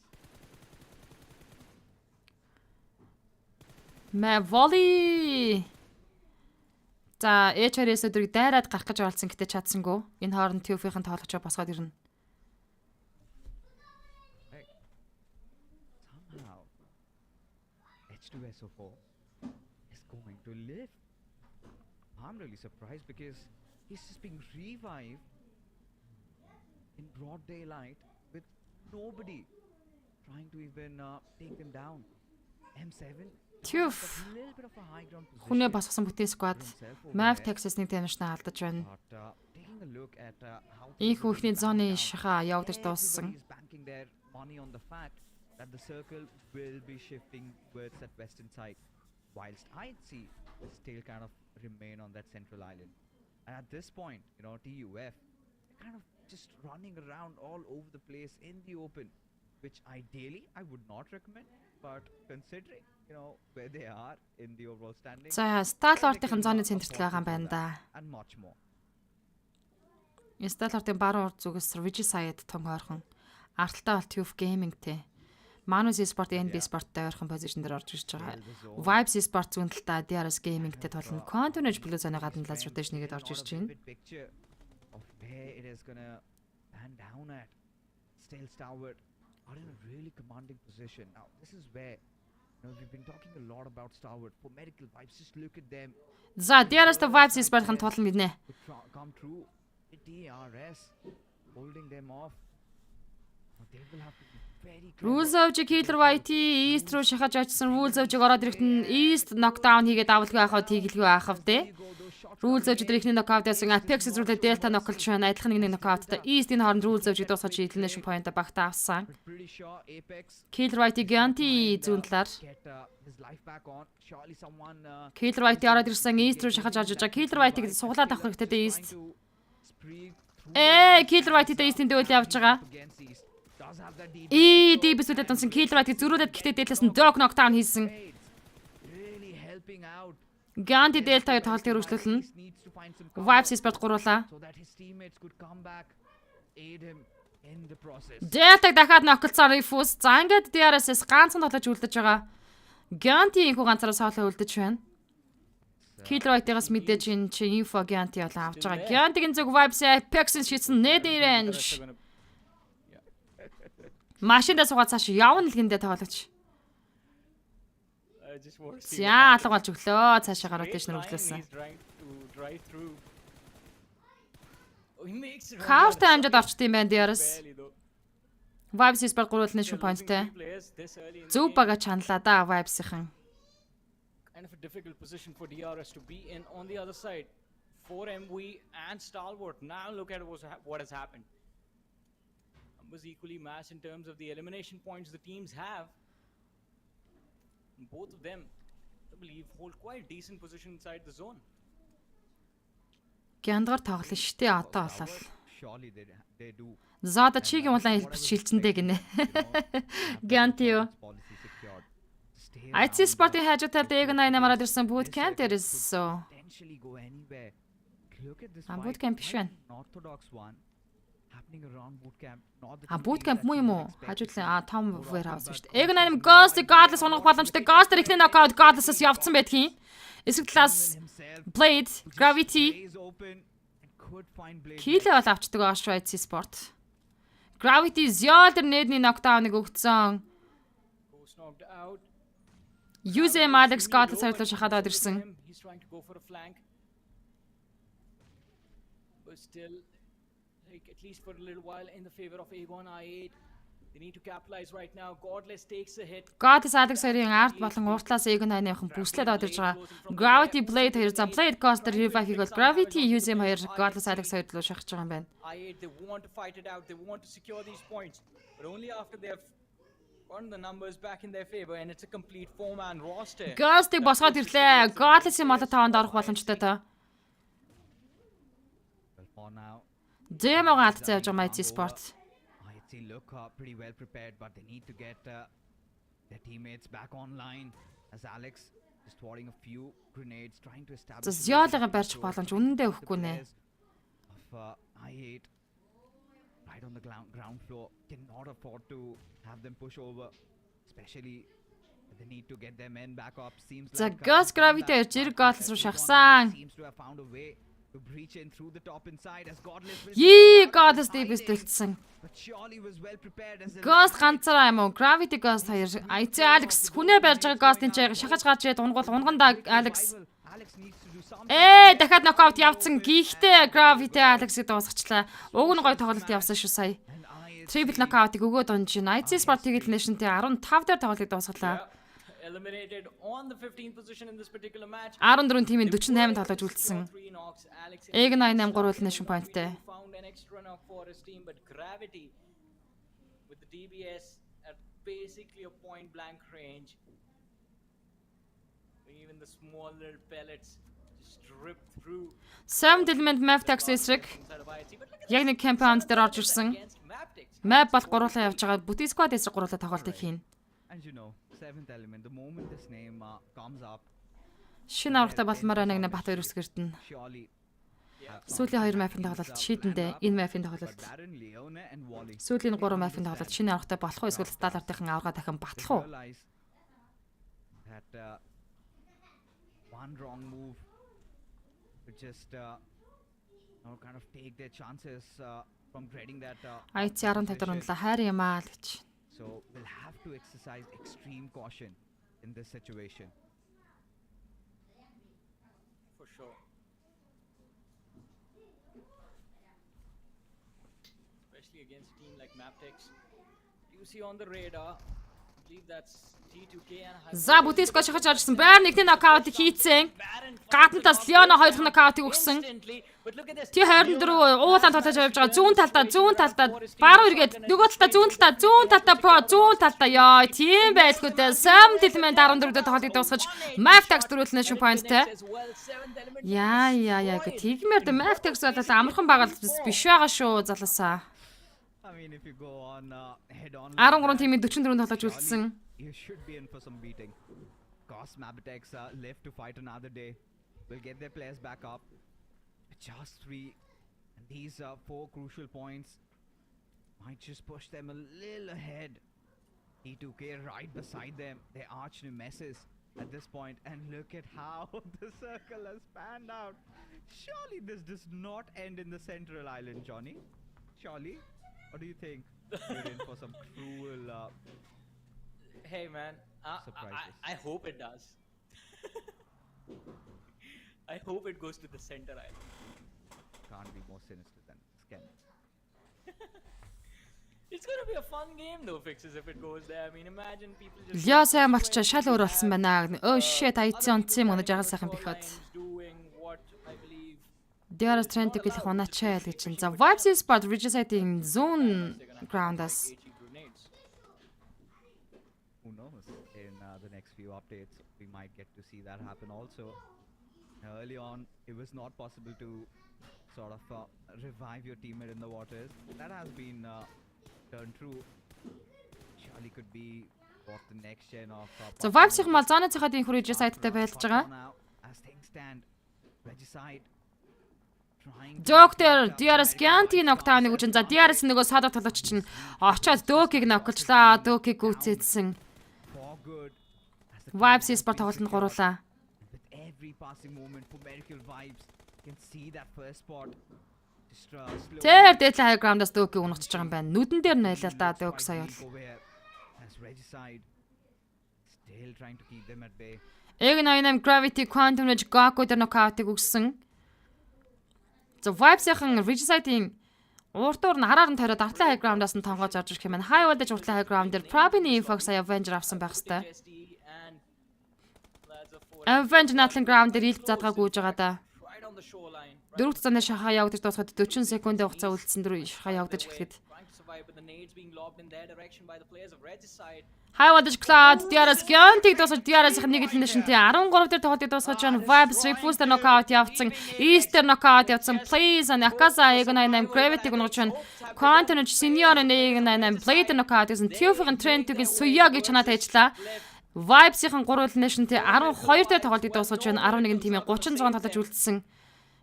Volley. За, HR-ээс өдрийг дайраад гарах гэж оролцсон гэтээ чадсангүй. Энэ хооронд TF-ийн тоглогчоо босгоод ирнэ. Somehow, H2SO4 is going to live. I'm really surprised because he's just being revived in broad daylight with nobody trying to even take them down. M7 TF a little bit of a high ground position хүнээ босгосон бүтээн squad. for himself over Mav there. Texas-ний тамирчнаа алдаж байна. But taking a look at how Ийм things will хүүхний be зоны panned out, шаха явагдаж дууссан. everybody is banking their money on the fact that the circle will be shifting towards that western side, whilst IHC will still kind of remain on that central island. And at this point, you know, TUF kind of just running around all over the place in the open, which ideally I would not recommend, but considering, you know, where they are in the overall standing, За, Star-Lord-ийн зоны центрт байгаа юм байна да. and much more. Star-Lord-ийн баруун урд зүгээс Regicide том ойрхон. Арталтай бол TF Gaming-тэй. Manus Esport NB Sport-тай ойрхон позишн дээр орж ирж байгаа. Vibes Esport зүүн талдаа DRS Gaming-тэй тулна. Quantum Blue зоны гадналаас rotation нэгэд орж ирж байна. Vivid picture of where it is gonna pan down at. Still Starward are in a really commanding position. Now, this is where we've been talking a lot about Starwood for medical vibes. Just look at them. За DRS-тэй vibes спортын тулан мэднэ. Come through. The DRS holding them off. They will have to be very clever. Rules of Killer White East руу шахаж очсон Rules of ороод ирэхэд нь East knockdown хийгээд авалгүй байхад хийгэлгүй байхав те. Rules of ихний knockout яасан Apex зүрхлээ Delta knockолж байна. Адилхан нэг knockoutтай East-ийн хооронд Rules of дуусгаж elimination point багтаа авсан. Killer White Ganti зүүн талаар Killer White ороод ирсэн East руу шахаж орж байгаа. Killer White-ийг суглаад авах хэрэгтэй East. Killer White-тэй East-ийн дэвэл явж байгаа. Deep сүлээд унсан Killer White-ийг зөрүүлээд гэхдээ дээдлээс нь dog knockdown хийсэн. Ganti Delta-г тоглолтыг үргэлжлүүлнэ. Vibes спорт гуруулаа. Delta-г дахиад ноколцоор Refuse. За ингээд DRS-с ганцхан тоглож үлдэж байгаа. Ganti инхүү ганцаараа соолоо үлдэж байна. Killer White-аас мэдээж энэ чи info Ganti болоо авч байгаа. Ganti-гийн зүг Vibes Apex-ын шийдсэн net range. Машиндаа суугаад цааш явна л гиндэ тоглож. За алга болж өглөө. Цаашаа гараад дэш нэрвчлээсэн. Кафта амжаад орчд юм байна DRS. Vibes спорт гуруулны шүн поинттэй. Зөв бага чаналаа да Vibes-ийн. Kind of a difficult position for DRS to be in. On the other side, for MV and Stalwart. Now look at what has happened. Was equally matched in terms of the elimination points the teams have. Both of them, I believe, hold quite decent position inside the zone. Гяндгаар тоглоно штэ одоо болол. Surely they do. Зада чигийн улаан хэлбэр шилжэндэ гинэ. Ganti юу? IT спортын хажуутай Дээгнай намараад ирсэн bootcamp there is so. Look at this. Bootcamp биш байна. Orthodox one. Bootcamp муу юм уу? Хажуудлын том warehouse шүү дээ. Яг нэг Ghost Godless унах боломжтой. Ghost ихний knockout Godless-аас явцсан байдгийн. Эсрэг талаас Blade, Gravity. Килээ бол авчдаг аа Швейц спорт. Gravity зяал тэр нээдний knockdown-ыг өгцөн. USM Alex Godless хоёрлоо шахаад ирсэн. He's trying to go for a flank. But still at least for a little while in the favor of Aegon I8. They need to capitalize right now. Godless takes a hit. Godless Alex хоёрын арт болон уртлаас Aegon I8-ын бүслээд одож байгаа. Gravity Blade хоёр за Blade Ghost revive хийгээл Gravity USM хоёр Godless Alex хоёр руу шахаж байгаа юм байна. I8 they want to fight it out. They want to secure these points. But only after they have gotten the numbers back in their favor and it's a complete four-man roster. Ghost-ыг босгоод ирлээ. Godless-ийн молот таванд орох боломжтой та. Well, for now. Дэмог алдцаа явж байгаа IT спорт. They look pretty well prepared, but they need to get their teammates back online. As Alex is throwing a few grenades, trying to establish. Зяалга барьчих боломж үнэндээ өгөхгүй нэ. Of I8 right on the ground floor cannot afford to have them push over, especially they need to get their men back up. Seems За like Ghost Gravity Jir Godless руу шахсан. seems to have found a way to breach in through the top inside as Godless will Godless Deepest дэлсэн. but surely was well prepared as Ghost ганцаараа юм уу? Gravity Ghost хоёр. IT Alex хүнээ барьж байгаа Ghost-ын чиг шахаж гарч ирээд унгандаа Alex. Alex needs to do something. Дахиад knockout явцсан. Гихтээ Gravity Alex-ийг дуусгачлаа. Уг нь гоё тоглолт явсан шүү сая. Triple knockout-ыг өгөөд унж байна. IT Sport Elimination-тэй 15 дээр тоглолтыг дуусгалаа. Eliminated on the 15th position in this particular match. 14 тимийн 48 тоглож үлдсэн. Эгн 88 3 elimination point-тэй. Found an extra knock for his team, but Gravity with the DBS at basically a point blank range. Even the small little pellets just ripped through. 7 element map tax эсрэг. Яг нэг compound дээр орж ирсэн. Map бол гурлаа явж байгаа. Бүти squad эсрэг гурлаа тоглолтыг хийн. And you know, seventh element, the moment this name comes up, Шинэ аврагтай болмоор нэг бат хоёр үсгэртэн. surely Сүүлийн 2 map-ын тоглолт шийдэндээ энэ map-ын тоглолт. Baron, Leone and Wally Сүүлийн 3 map-ын тоглолт шинэ аврагтай болох уу эсвэл стандартын аврага дахин батлах уу? realize that one wrong move would just kind of take their chances from dreading that. IT 15 дөрөв ундлаа хайр юм аа л гэж. So we'll have to exercise extreme caution. in this situation. For sure. Especially against a team like Maptex. You see on the radar, I believe that's T2K and За бүтээс гоч хаж орсон. Байр нэгний нокаутыг хийцэн. Гадна талаас Леоно хоёр дахь нокаутыг өгсөн. Тий 24 уулаан толгойж явж байгаа. Зүүн талдаа баруун эргээд нөгөө талдаа зүүн талдаа про зүүн талдаа ёо тийм байлгүй дээ. Sam Tillman 14-д тоглолтыг дуусгаж Maptex дөрөвлөн шин поинттэй. Яа тэгмээр дээ Maptex бол амархан байгаа биш байгаа шүү залуусаа. I mean, if you go on head on, 13 тимийн 44 тоглож үлдсэн. you should be in for some beating. Cos Maptex left to fight another day. Will get their players back up. Just 3. And these 4 crucial points might just push them a little ahead. T2K right beside them. They arch messes at this point. And look at how the circle has panned out. Surely this does not end in the central island, Johnny. Surely? Or do you think we're in for some cruel Hey man, surprises? I hope it does. I hope it goes to the center island. Can't be more sinister than this, can it? It's gonna be a fun game though, Fixes, if it goes there. I mean, imagine people just Лео сайн болч шал өөр болсон байна. Өө shit айцсан онцсон юм уу жаргал сайхан бихот. doing what I believe Диарас трендик хэлэх унаачаа л гэж чинь. За Vibes Sport Regisating Zone Grounders. HE grenades. Who knows? In the next few updates, we might get to see that happen also. Early on, it was not possible to sort of revive your teammate in the waters. That has been turned true. Surely could be what the next gen of. За Vibes-ийн мал зооны цахад инх Regisite-тай байлж байгаа. Now, as things stand, Regicide trying to Доктор Диарас Гянти нокдауныг үчин. За Диарас нөгөө садах толгоч чинь очоод Докиг ноколчлаа. Докиг гүйцээдсэн. for good. As the Vibes Sport тоглолтод гуруулаа. with every passing moment for Miracle Vibes, you can see that first spot. Just slow. Тэр дээдлээ high ground-аас Докиг унагчж байгаа юм байна. Нүдэн дээр найлаа да Док сая бол. As Regicide still trying to keep them at bay. Эг98 Gravity Quantum Edge Gaku дээр нокаутыг өгсөн. За Vibes-ийн Regisite-ийн урдуур нь хараар нь ториод артлын high ground-аас нь тонгоож орж ирэх юм байна. High voltage уртлын high ground дээр Probin Infox Avenger авсан байх хэвээр. HSD and lads of 4 Avenger натлын ground дээр илт задгаа гүйж байгаа да. right on the shoreline. Дөрөвт цааны шахаа явагдаж дуусахад 40 секундын хугацаа үлдсэн дөрөв шахаа явагдаж эхлэхэд Trying to survive, but the nades being lobbed in their direction by the players of Regicide. High voltage Cloud Diarras Gyanti дуусах Diarras-ийн нэг хэлнэ шинтэй 13 дээр тоглолтыг дуусгаж байгаа Vibes Refuse дээр knockout явцсан. Easter knockout явцсан. Please Akasa Ego98 Gravity гонож байна. Continent Senior Ego98 Blade knockout гэсэн Tufin Trend-ийг Suya гэж чанаад ажиллаа. Vibes-ийн 3 хэлнэ шинтэй 12 дээр тоглолтыг дуусгаж байна. 11 тимийн 36 тоглож үлдсэн.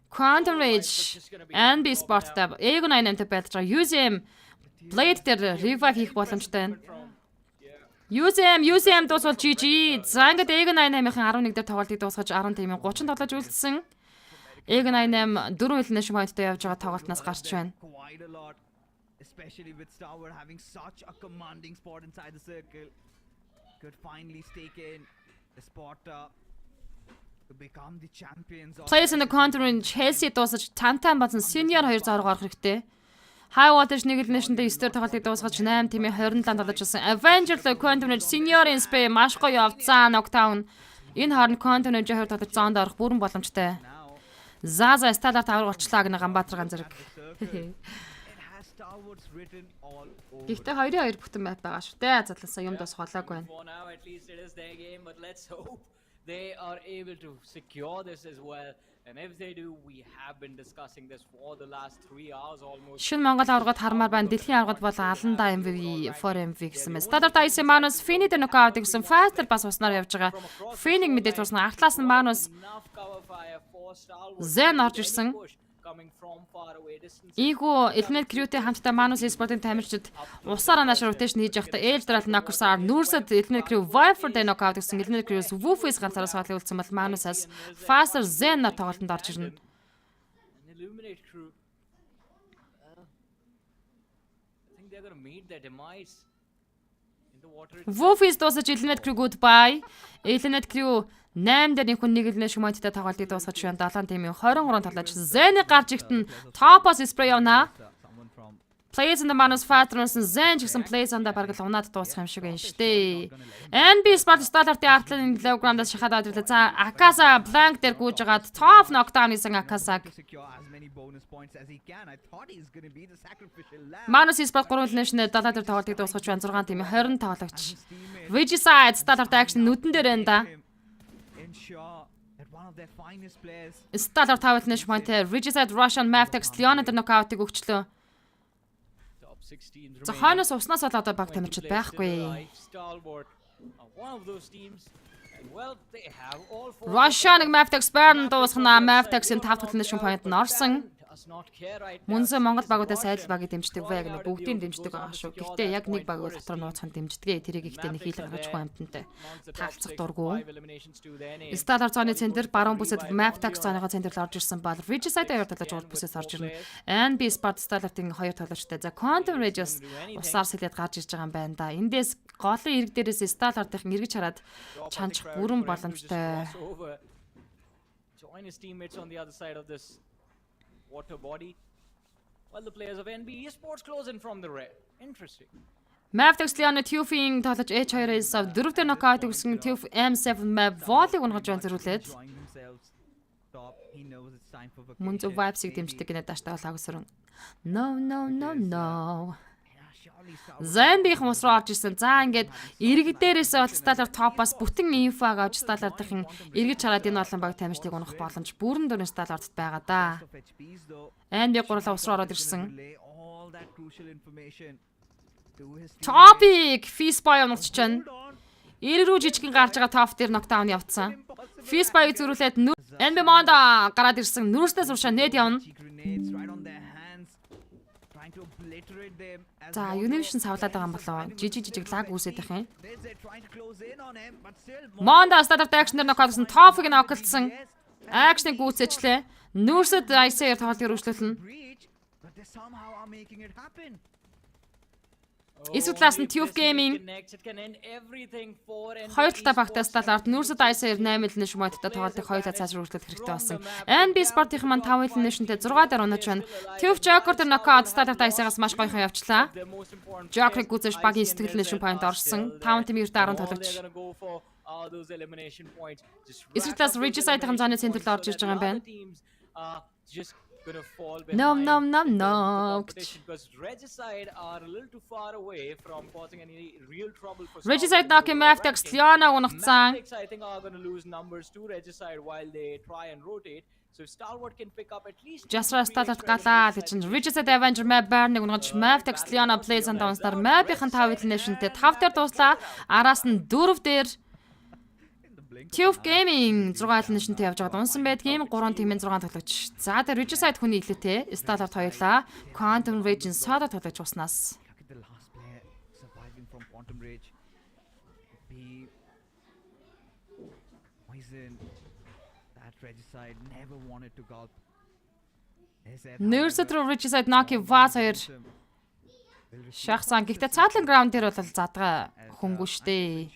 Quantum Rage and B Sport tab Ego98-тэй байлж байгаа. UZM Blade дээр revive хийх боломжтой байна. UZM дуусвал GG. За ингээд Ego98-ийн 11 дээр тоглолтыг дуусгаж 10 тимийн 30 тоглож үлдсэн. Ego98 4 хэлнэ шимайттай явж байгаа тоглолтноос гарч байна. Quite a lot, especially with Tower having such a commanding spot inside the circle. Could finally stake in the spot to become the champions of Players in the continent Chelsea дуусаж Tantan базан Senior 2 зорго орох хэрэгтэй. High Waters нэг хэлнэ шинтэй 9 дээр тоглолтыг дуусгаж 8 тимийн 27 тоглож байсан. Avenger Continent Senior in Spain маш гоё явцсан Knockdown. Энэ хооронд Continent 2 тоглож зоонд орох бүрэн боломжтой. now. За сталарт авраг болчлаа гэнэ Ганбаатар ганц зэрэг. It has Towers written all over. Гэхдээ 2-2 бүтэн байт байгаа шүү дээ. Задласаа юм дос холоогүй байна. For now, at least it is their game, but let's hope they are able to secure this as well. And if they do, we have been discussing this for the last 3 hours almost. Шинэ Монгол аврагад хармаар байна. Дэлхийн аврагад бол Аланда MVP, 4 MVP гэсэн байна. Стандартаа IC Manus Fini дээр нокаут гэсэн Faster бас уснаар явж байгаа. Fini мэдээж усна. Артлаас нь Manus Enough cover fire for Star Wars. Zen орж ирсэн. Push coming from far away distance. Ийгүү Elnet Crew-тэй хамтдаа Manus Esports-ийн тамирчид усаар нааш rotation хийж явахдаа Age Dral Knockers-аар нүүрсэд Elnet Crew Viper дээр нокаут гэсэн Elnet Crew-с Woofus ганцаараа суулгуулсан бол Manus-аас Faster Zen нар тоглолтод орж ирнэ. An Illuminate crew. I think they're gonna meet their demise in Wolfies дуусаж Eliminate Crew goodbye. Eliminate Crew 8 дээр нөхөн нэг л шумайттай тоглолтыг дуусгаж байна. 7 тимийн 23 тоглож Zen-ийг гарч игтэн top-оос спрей явна. Plays in the Manus Fatron's Zen гэсэн plays on the бараг л унаад дуусах юм шиг байна штэ. NB Sport Start-ийн артлын килограммдаас шахаад авдаг. За Akasa blank дээр гүйж агаад top knockdown хийсэн Akasаг. Manus Sport 3 нэшнэ 7 дээр тоглолтыг дуусгаж байна. 6 тимийн 20 тоглогч. Regicide Start action нүдэн дээр байна да. Start тавал нэш point Regicide Russian Mavtex Leon дээр нокаутыг өгчлөө. За хойноос уснаас болоод баг тамирчид байхгүй. Russian Mavtex Burn дуусгана. Mavtex-ийн 5 тоглолтын шин point нь орсон. MUNZU Монгол багуудаас айл багийг дэмждэг вэ гэнэ бүгдийг дэмждэг байгаа шүү. Гэхдээ яг нэг баг бол дотор нууцхан дэмждэг. Тэрийг ихтэй нэг хийлэг гаргаж хүн амтантай таалцах дурггүй. Сталар зооны центр баруун бүсэд Mavtex зооныхоо центр орж ирсэн бол Regicide хоёр талж урд бүсээс орж ирнэ. NB Sport Stallart-ийн хоёр тоглогчтой. За Quantum Rages усаар сэлээд гарч ирж байгаа юм байна да. Эндээс голын ирэг дээрээс Stallart-ийн эргэж хараад чанчих бүрэн боломжтой. Join his teammates on the other side of this water body, while the players of NB Esports close in from the red. Interesting. Mavtex Leon Tufing тоглож H2-ээс 4 дээр нокаут өгсөн Tuf M7 map volley унгаж байна зэрүүлээд. MUNZU vibes-ийг дэмждэг гэнэ даштайгаа лагсрын. No. Zen-ийн хүмүүс руу орж ирсэн. За ингээд ирэг дээрээс бол Stallart top-аас бүтэн инфо авч Stallart-ийн эргэж хараад энэ олон баг тамирчдыг унах боломж бүрэн дөрөв Stallart-д байгаа да. NB гурлаа ус руу ороод ирсэн. Topic Feastboy унагч чинь эрэг рүү жижигэн гарч байгаа top дээр knockdown явцсан. Feastboy-г зөрүүлээд NB Monda гараад ирсэн. Нүрснээс уршаа нэт явна. За Univision савлаад байгаа юм болоо. Жижиг лаг үүсээд байх юм. Monda Stallart action-ээр нокаутсан Topic-ыг ноколцсон. Action-ыг гүйцээчлээ. Нүрсэд IC-ээр тоглолтыг өргөжлүүлнэ. Эсвэл талаас нь Tuf Gaming хоёр талтай багтаа Stallart Нүрсэд IC-ээр 8 л нэш модтой тоглолтыг хоёулаа цаашруу өргөжлөх хэрэгтэй болсон. NB Sport-ийн маань 5 л нэшнтэй 6 дээр унаж байна. Tuf Joker дээр нокаут Stallart IC-аас маш гойхон явчлаа. Joker-ыг гүзэж багийн сэтгэл нэшин point орсон. 5 тим ердөө 10 тоглож. Эсвэл талаас Regicide-ийн зооны центр рүү орж ирж байгаа юм байна. No. Because Regicide are a little too far away from causing any real trouble for Regicide knocking Mavtex Leona унагцсан. I think are going to lose numbers to Regicide while they try and rotate. So if Stalwart can pick up at least Jasra Stallart галаа гэж чинь Regicide Avenger map burn-ыг унгаж Mavtex Leona plays and downs-аар map-ийн 5 nation-тэй 5 дээр дууслаа. Араас нь 4 дээр Tuf Gaming 6 нэшнтэй явж байгаад унсан байдгийн 3 тимийн 6 тоглогч. За тэр Regicide хүний илүүтэй Stallart хоёулаа Quantum Rage Soda тоглож уснаас. Nurse through Regicide knock-ийн Vaz хоёр шахсан. Гэхдээ цаатлын граунд дээр бол задгаа хөнгөө штэ.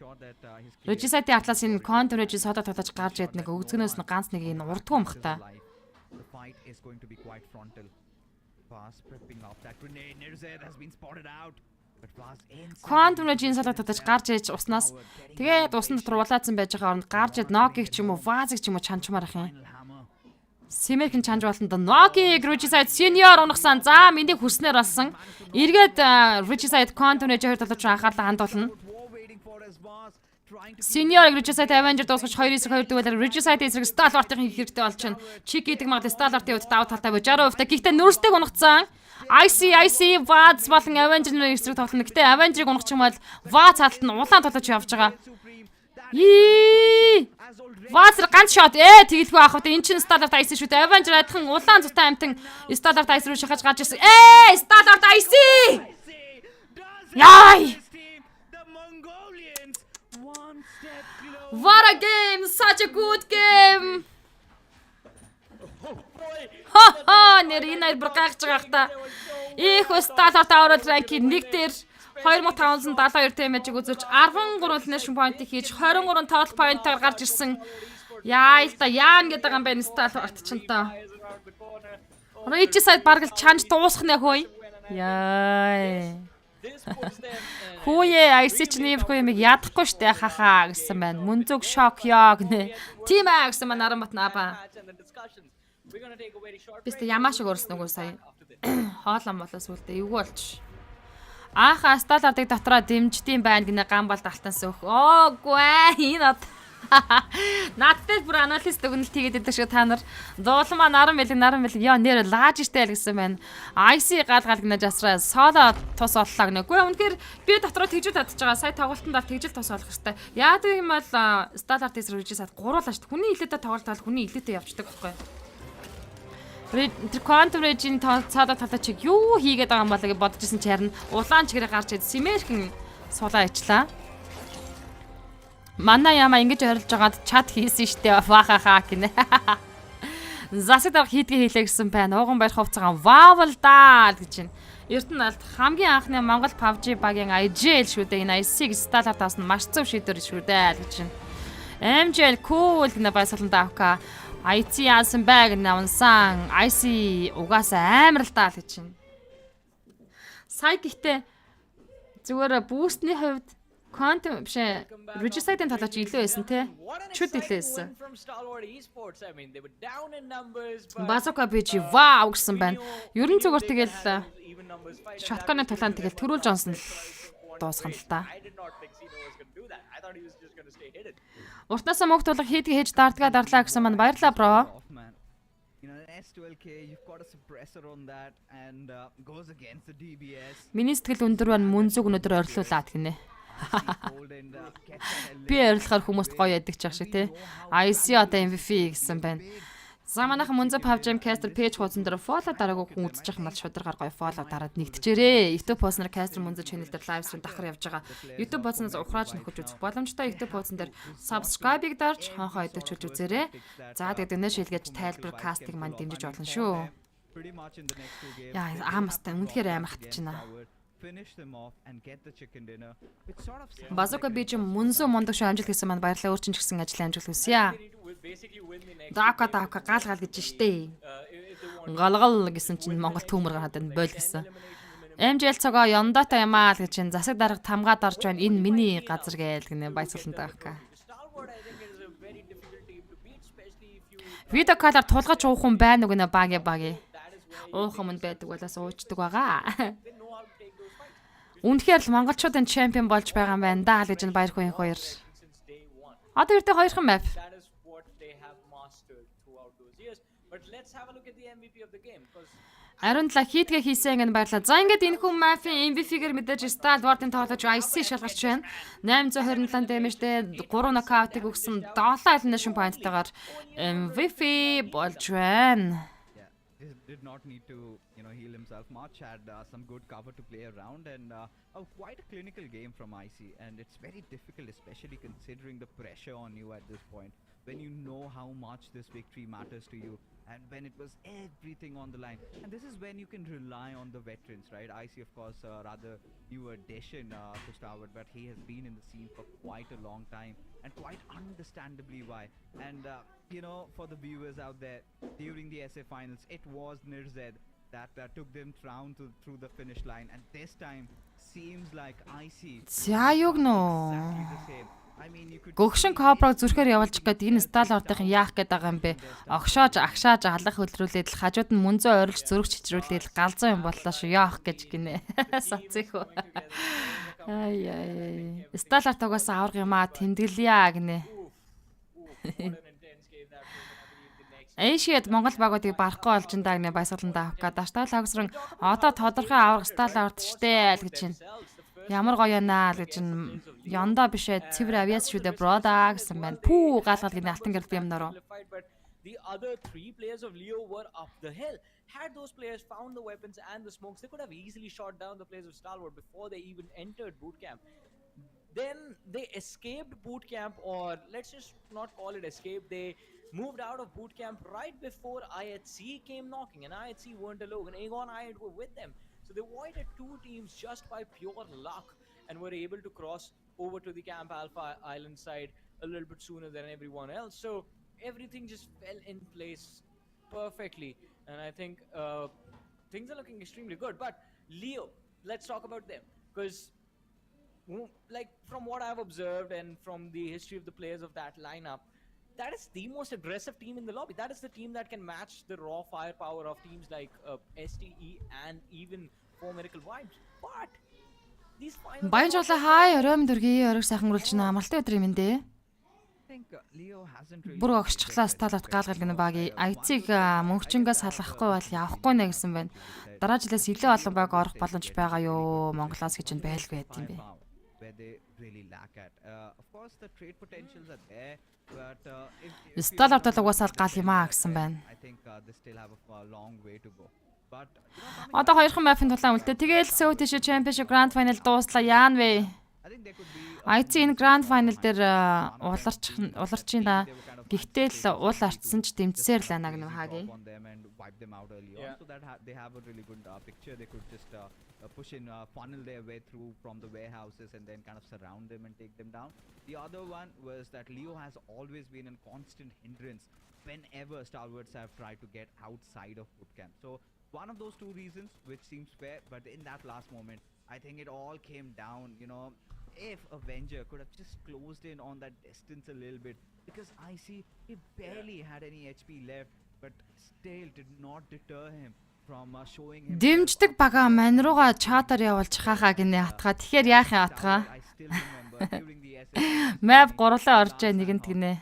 Regicide-ийн атлаас энэ Quantum Rage Soda тоглож гарч яд нэг өгзгнөөс нь ганц нэг энэ урдгүй юм хта. Quantum Rage Soda тоглож гарч яж уснаас тэгээд усан дотор улаацсан байж байгаа оронд гарч яд knock-ийг ч юм уу Vaz-ыг ч юм уу чанчмаар ах юм. Симерхэн чанж болонд Noki Regicide Senior унагсан. За мэндийг хүснээр болсон. Эргээд Regicide Quantum Rage хоёр талж анхаарлаа хандуулна. Senior Regicide Avenger дуусгаж 2-2 дүүлээр Regicide эсрэг Stallart-ийн хэрэгтэй болж байна. Чиг гэдэг магадгүй Stallart-ийн хувьд давуу талтай байж 60%. Гэхдээ нүрстэйг унагцсан. IC Vaz болон Avenger-ийн эсрэг тоглоно. Гэхдээ Avenger-ыг унагч юм бол Vaz хаталт нь улаан толож явж байгаа. Vaz ганц шот тэгэлгүй авах вэ? Энд чинь Stallart IC шүү дээ. Avenger адхан улаан зутай амтан Stallart IC руу шахаж гарч ирсэн. Stallart IC! Яй! What a game! Such a good game! Нэр энэ бүр гайхаж байгаа хта. Их Stallart аваад ранкинг 1 дээр 2572 damage-ийг үзүүлж 13 elimination point-ийг хийж 23 total point-аар гарч ирсэн. Яа л да яан гэдэг юм бэ Stalwart ч та. Regicide бараг л чанж дуусах нэ хөөе. Яа. Хүүе IC ч нэрхүү юм ядахгүй штэ хахаа гэсэн байна. Мунзуг шок ёо гэнэ. Тийм аа гэсэн маань Аранбат наба. Бистэ ямааш өөрснөгөө сая. Хоолон болоос үлдээ эвгүй болч. Ааха Stalwart-ыг дотроо дэмждэм байна гинэ гамбал далтанс өөх. Оогүй энэ од. Надтай бүр аналист өгнөлт хийгээд байдаг шиг та нар дуулмаа наран бэлэг ёо нэр лааж штэ л гэсэн байна. IC гал гинэ жасраа соло тус оллоо гинэ. Үгүй үнэхээр би дотроо тэгжэл татж байгаа. Сая тоглолтонд тэгжэл тус олох хэрэгтэй. Яадаг юм бол Stalwart-ээс рүүжээс гуруулаа штэ. Хүний илээдээ тоглолт бол хүний илээдээ явждаг байхгүй. Тэр Quantum Rage-ийн цаадаа талаа чиг юу хийгээд байгаа юм бол гэж бодож исэн чарна. Улаан чигээрээ гарч ид Симэрхэн суулаа ичлаа. Манай яма ингэж орилж байгаад чат хийсэн штэ вахахаа гинэ. Засаг дарга хийдгээ хийлээ гэсэн байна. Ууган баяр хувцагаа ваавал даа гэж байна. Эрдэнэ алд хамгийн анхны Монгол PUBG багийн IGL шүү дээ. Энэ IC-г Stalwart авсан маш зөв шийдвэр шүү дээ гэж байна. MGL cool гэнэ баясгалан давка. IC яасан байг навсан. IC угаасаа амар л даа гэж байна. Сая гэхдээ зүгээр бүүстний хувьд Quantum биш Regicide-ийн талаач илүү байсан те. Чүд илээсэн. Bazooka бич вау гэсэн байна. Ерөн зүгээр тэгэл shotgun-ы тулаан тэгэл төрүүл Джонсон л дуусгана л та. Уртнасаа мөнгө тулах хийдгээ хийж дардгаа дарлаа гэсэн маань баярлаа бро. Миний сэтгэл өндөр байна MUNZU өнөдөр орилуулаад гинэ. Би орилохоор хүмүүст гоё яддаг ч ах шиг те. IC одоо MVP гэсэн байна. За манайхан MUNZU PUBG Caster page хуудсан дээр follow дараагүй хүн үзэж байгаа мал шударгаар гоё follow дараад нэгтчээрээ. YouTube пост нар Caster MUNZU channel дээр live stream давхар явж байгаа. YouTube пост-наас ухрааж нөхөж үзэх боломжтой. YouTube пост-н дээр subscribe-ыг дарж хонхоо идэвчүүлж үзээрэй. За тэгээд өнөө шилгээж тайлбар кастыг мань дэмжиж болно шүү. Яа аамастай үнэхээр амар хатчихна. Bazooka бич MUNZU мундаг шүү амжилт гэсэн маань баярлалаа өөрчн ч гэсэн ажлын амжилт хүсье. Дака гал гэж штэ. Галгал гэсэн чинь Монгол төмөр гараад байна бойл гэсэн. MGL цогоо ёндоотой юм аа л гэж чинь засаг дарга тамгаад орж байна. Энэ миний газар гээл гинэ баясгалан дака. Видео калар тулгаж уух юм байна уу гинэ баги. Уух юм байдаг болоос уучдаг байгаа. Үнэхээр л монголчуудын чемпион болж байгаа юм байна даа л гэж нь баяр хөөн хоёр. Одоо эртээ хоёрхан map. Ариун талаа хийдгээ хийсэн гэн баярлаа. За ингээд энэ хүн map-ийн MVP-гээр мэдээж Stalwart-ын тоглож IC шалгарч байна. 827 damage-тэй 3 knockout-ыг өгсөн 7 elimination point-тайгаар MVP болж байна. Did not need to, heal himself much. Had some good cover to play around, and quite a clinical game from IC. And it's very difficult, especially considering the pressure on you at this point, when you know how much this victory matters to you, and when it was everything on the line. And this is when you can rely on the veterans, right? IC, of course, rather new addition to Stalwart, but he has been in the scene for quite a long time, and quite understandably why. And for the viewers out there, during the SA finals, it was Nirzed that took them through the finish line, and this time seems like IC. За юг нөө. Гөгшин коброг зүрхээр явуулж гээд энэ Stalwart-ын яах гээд байгаа юм бэ? Огшоож агшааж алах хөдлрүүлээд л хажууд нь MUNZU ойрлж зүрх чичрүүлээд л галзуу юм боллоо шүү. Яах гэж гинэ. Сацчихо. Ай. Stalwart угаасаа авраг юм аа тэмдэглэе гинэ. Эшиэд Монгол багуудыг барахгүй болж энэ гэнэ баясгалан даавка. Даштал агсран одоо тодорхой авраг Stalwart штэ л гэж байна. Ямар гоё наа л гэж нь ёндоо бишээ цэвэр авьяас шүү дээ брода гэсэн байна. Пүү гаалгал гинэ алтан гэрэл юм нөрөө. The other three players of Leo were up the hill. Had those players found the weapons and the smokes, they could have easily shot down the players of Stalwart before they even entered boot camp. Then they escaped boot camp, or let's just not call it escape. They moved out of boot camp right before IHC came knocking, and IHC weren't alone. And Aegon IHC were with them. So they avoided 2 teams just by pure luck and were able to cross over to the Camp Alpha Island side a little bit sooner than everyone else. So everything just fell in place perfectly, and I think things are looking extremely good. But Leo, let's talk about them, because like from what I've observed and from the history of the players of that lineup, that is the most aggressive team in the lobby. That is the team that can match the raw firepower of teams like STE and even For Miracle Vibes. But these finals Баянжуулаа хай оройн дөргийн оройг сайхан мөрөлч нь амралтын өдөр юм энэ. Leo hasn't really Бүр огшчлаа сталат гаалгал гэнэ багийн айцыг мөнхчөнгөөс салгахгүй бол явахгүй нэ гэсэн байна. Дараа жилээс илүү олон баг орох боломж байгаа юу Монголоос гэж нь байлгүй байт юм бэ. Where they really lack at. Of course, the trade potentials are there, but Сталат бол угаасаа гал юм аа гэсэн байна. I think they still have a long way to go. But Одоо хоёрхан мафын тулаан үлдээ. Тэгээл South Asia Championship Grand Final дууслаа яан вэ? I think there could be IC энэ Grand Final дээр уларчин да. Гэхдээ л уул арчсан ч дэмжсээр л анаа гэнэ хаагийн. on them and wipe them out early on, so that they have a really good picture. They could just push in, funnel their way through from the warehouses and then kind of surround them and take them down. The other one was that Leo has always been a constant hindrance whenever Stalwarts have tried to get outside of bootcamp. So one of those two reasons, which seems fair, but in that last moment, I think it all came down, if Avenger could have just closed in on that distance a little bit, because I see he barely had any HP left, but still did not deter him from showing him. Дэмждэг бага мань руугаа чатаар явуулчих хаа гинэ атгаа. Тэгэхээр яах юм атгаа? I still remember during the SS. Map гурлаа орж нэгэнт гинэ.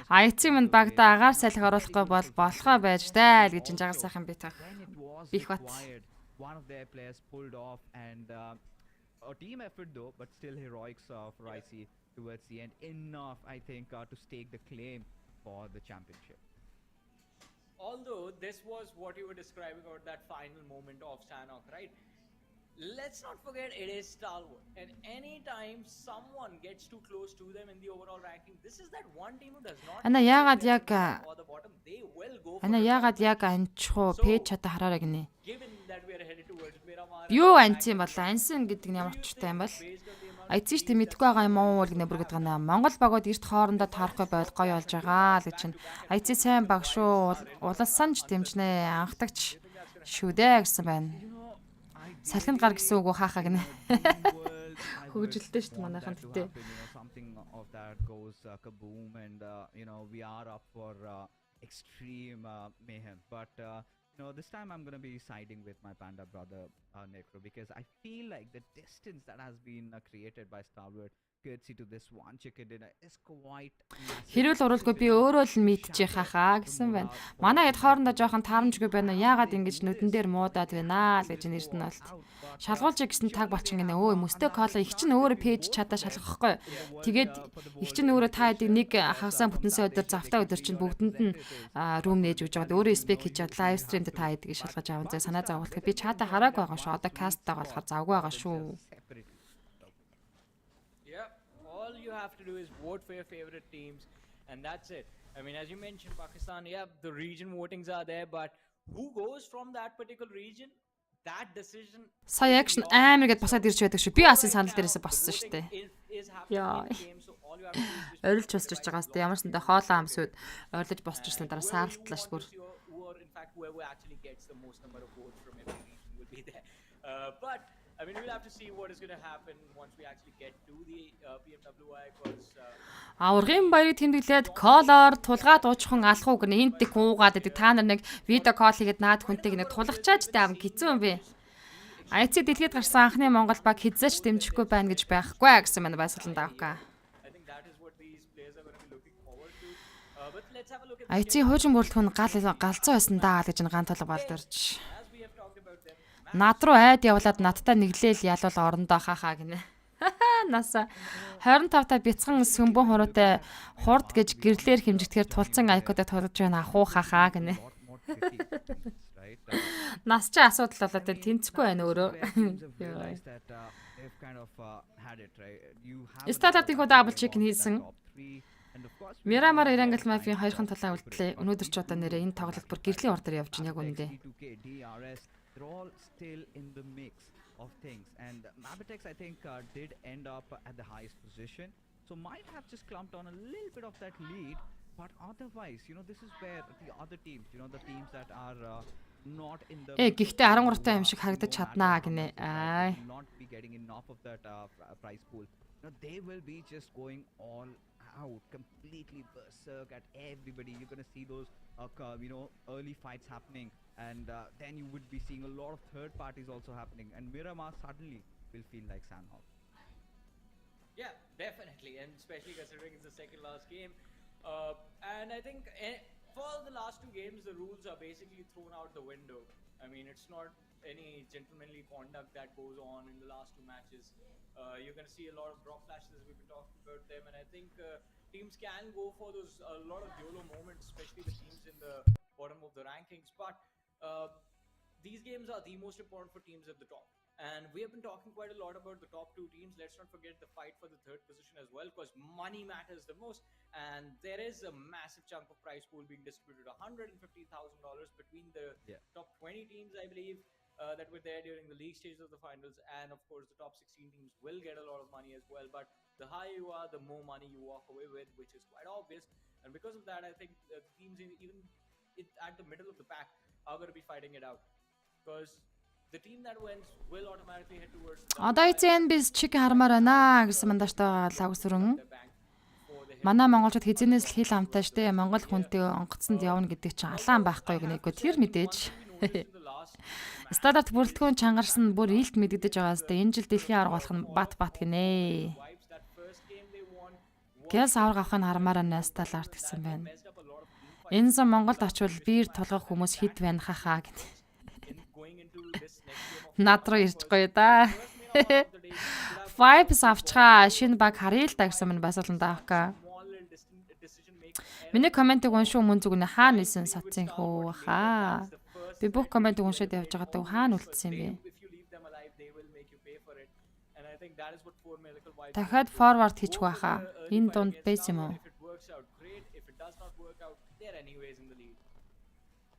IC минь багада агаар салхи оруулахгүй бол болохоо байж таа л гэж энэ жагаар сайхан битах. When it was Big what? required, one of their players pulled off, and a team effort though, but still heroics for IC towards the end. Enough, I think, to stake the claim for the championship. Although this was what you were describing about that final moment of Sanok, right? Let's not forget it is Stalwart, and anytime someone gets too close to them in the overall ranking, this is that one team who does not Ана care яагаад if they're яг at the top or the bottom, they will go for ана the яагаад top. яг анчхуу пэйж чата хараараа гинэ. Given that we are headed towards Miramar, Юу анц юм бол ансан гэдэг нь ямар ч утгатай юм бол based on the amount айцч тэ мэдгүй байгаа юм уу гэнэ бүр гэдэг гэнэ. Монгол багууд эрт хоорондоо таарахгүй байл гоё болж байгаа л гэж чинь. Айцч сайн баг шүү. Улалсан ч дэмжнэ. Анхдагч шүү дээ гэсэн байна. Салхинд гар гэсэн үг хаахаа гинэ. Хөгжилтэй шүү дээ манайхан тэтэ. Something of that goes kaboom, and we are up for extreme mayhem. But this time I'm gonna be siding with my panda brother Necro, because I feel like the distance that has been created by Stalwart courtesy to this one chicken dinner is quite massive. Хэрүүл уралгүй би өөрөө л мэдчих хахаа гэсэн байна. Манай хэд хоорондоо жоохон таарамжгүй байна. Яагаад ингэж нүдэн дээр муудаад байна л гэж нэрд нь болт. Шалгуулж гэсэн таг болчин гинэ. Өө мөстө кола их чинь өөрөө пэйж чадаа шалгахгүй. Тэгээд их чинь өөрөө та хэдийг нэг хагасаа бүтэнсээ өдөр завтаа өдөр чинь бүгдэнд нь рум нээж өгж байгаа. Өөрөө спек хийж чад лайв стримд та хэдийг шалгаж аван зэ санаа зовлох. Би чата хараагүй байгаа шүү. Одоо касттаа болохоор завгүй байгаа шүү. Yeah, all you have to do is vote for your favorite teams, and that's it. I mean, as you mentioned, Pakistan, yeah, the region votings are there, but who goes from that particular region? That decision. Сая акшн амар гэд басаад ирж байдаг шүү. Би асын санал дээрээс боссон шүү дээ. Яа. Орилж босч ирж байгаа сте. Ямар сандаа хоолоо амсууд орилж босч ирсэн дараа сааралтлаа шүү бүр. In fact, whoever actually gets the most number of votes from every region will be there. But I mean, we'll have to see what is going to happen once we actually get to the PMWI, because Аврагын баярыг тэмдэглээд колор тулгаад уучхан алах уу гэнэ энд дэх уугаад байдаг. Та нар нэг видео кол хийгээд наад хүнтэйг нэг тулгачааж таам гизэн юм бэ. IC дэлхийд гарсан анхны Монгол баг хизээч дэмжихгүй байна гэж байхгүй гэсэн мань байсгалан давка. I think that is what these players are going to be looking forward to. But let's have a look at IC хуучин бүрэлдэхүүн галзуу байсан даа гэж нэг ганц толго болдорч. as we have talked about them. Над руу айд явуулаад надтай нэглээл ялуул орондоо хахаа гинэ. Наса 25-та бяцхан сөмбөн хуруутай хурд гэж гэрлээр хэмжигдэхээр тулцсан айкодыг тулж байна ахуу хахаа гинэ. Нас чи асуудал болоод тэнцэхгүй байна өөрөө. Сталатыг дабл чек хийсэн. Miramar Erangel Mafia хоёрхан талаа үлдлээ. Өнөөдөр ч одоо нэрээ энэ тоглолт бүр гэрлийн ордоор явж байна яг үнэндээ. they're all still in the mix of things. And Mabitex, I think, did end up at the highest position, so might have just clumped on a little bit of that lead. But otherwise, this is where the other teams, the teams that are not in the Гэхдээ 13-тай юм шиг харагдаж чаднаа гинэ. will not be getting enough of that prize pool. They will be just going all out, completely berserk at everybody. You're gonna see those early fights happening, and then you would be seeing a lot of third parties also happening, and Miramar suddenly will feel like Sandhawk. Yeah, definitely, and especially considering it's the second last game. And I think for the last two games, the rules are basically thrown out the window. I mean, it's not any gentlemanly conduct that goes on in the last two matches. You're going to see a lot of drop flashes as we've been talking about them, and I think teams can go for those a lot of YOLO moments, especially the teams in the bottom of the rankings. But these games are the most important for teams at the top. And we have been talking quite a lot about the top two teams. Let's not forget the fight for the third position as well, because money matters the most. And there is a massive chunk of prize pool being distributed, $150,000 between the top 20 teams, I believe, that were there during the league stage of the finals. And of course, the top 16 teams will get a lot of money as well. But the higher you are, the more money you walk away with, which is quite obvious. And because of that, I think the teams even at the middle of the pack are going to be fighting it out. Because the team that wins will automatically head towards Одоо эцэн biz чиг хармаар байна гэсэн мандажтай лавсрын. Манай монголчууд хизэнээс л хил амтаа штэ. Монгол хүнтэй онгоцонд явна гэдэг чинь алаан байхгүй гэнэгүй тэр мэдээж. Стандарт бүрэлдэхүүн чангарсан бүр илт мэдэгдэж байгаас тэ энэ жил дэлхийн арга болох нь бат гинэ. Гэс авраг авахын хармаар насталарт гэсэн байна. Энэ зам Монголд очивол биер толгох хүмүүс хэд байна хахаа гэдэг. Над руу ирж гоё да. Vibes авчгаа шинэ баг харъя л да гэсэн мань бас олон даавка. Миний комментиг уншуу мөн зүгнэ хаана нэсэн сатсан хөө хаа. Би бүх комментиг уншаад явж байгаадаа хаана үлдсэн юм бэ? Дахиад forward хийчих байхаа. Энэ дунд бэс юм уу?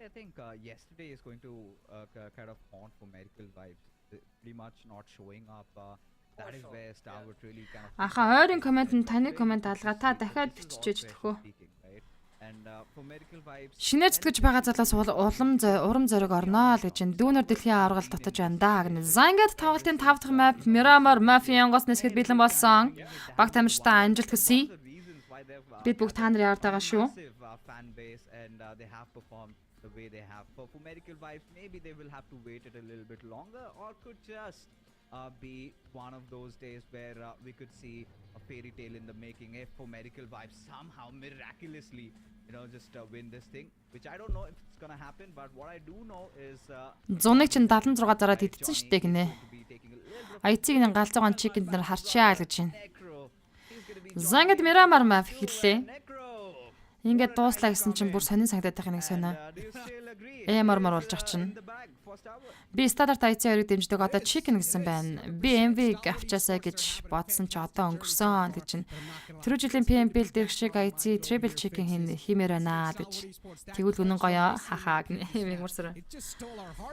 I think yesterday is going to kind of haunt for Medical Vibes. Pretty much not showing up. That is where Star would really kind of. Аха ойрын коммент нь таны коммент алгаа та дахиад бичиж төхөө. And for Medical Vibes. Шинээр зүтгэж байгаа залаас урам зориг орноо л гэж энэ дүүнер дэлхийн аврагал татаж байна да гэнэ. За ингээд тоглолтын 5 дахь map Miramar Mafia-нгоос нэсгэд бэлэн болсон. Баг тамирчтай амжилт хүсье. Бид бүгд та нарын ярд байгаа шүү. Fan base and they have performed the way they have. For Medical Vibes, maybe they will have to wait it a little bit longer, or could just be one of those days where we could see a fairy tale in the making. If for Medical Vibes somehow miraculously, just win this thing, which I don't know if it's gonna happen, but what I do know is 100-ыг чинь 76 зараад идсэн шүү дээ гинэ. Айцыг нэг галзуугаан чигэнд нар харчаа л гэж байна. За ингээд Miramar map хэллээ. Ингээд дууслаа гэсэн чинь бүр сонин санагдаад байгаа нэг сонио. Мармар болж ах чинь. Би стандарт IC2-ыг дэмждэг одоо chicken гэсэн байна. Би MV авчаасаа гэж бодсон ч одоо өнгөрсөн гэж чинь. Түрүү жилийн PMPL дээрх шиг IC triple chicken хиймээр байна гэж. Тэгвэл үнэн гоё хахаа гэнэ. Мэгмэрсэр.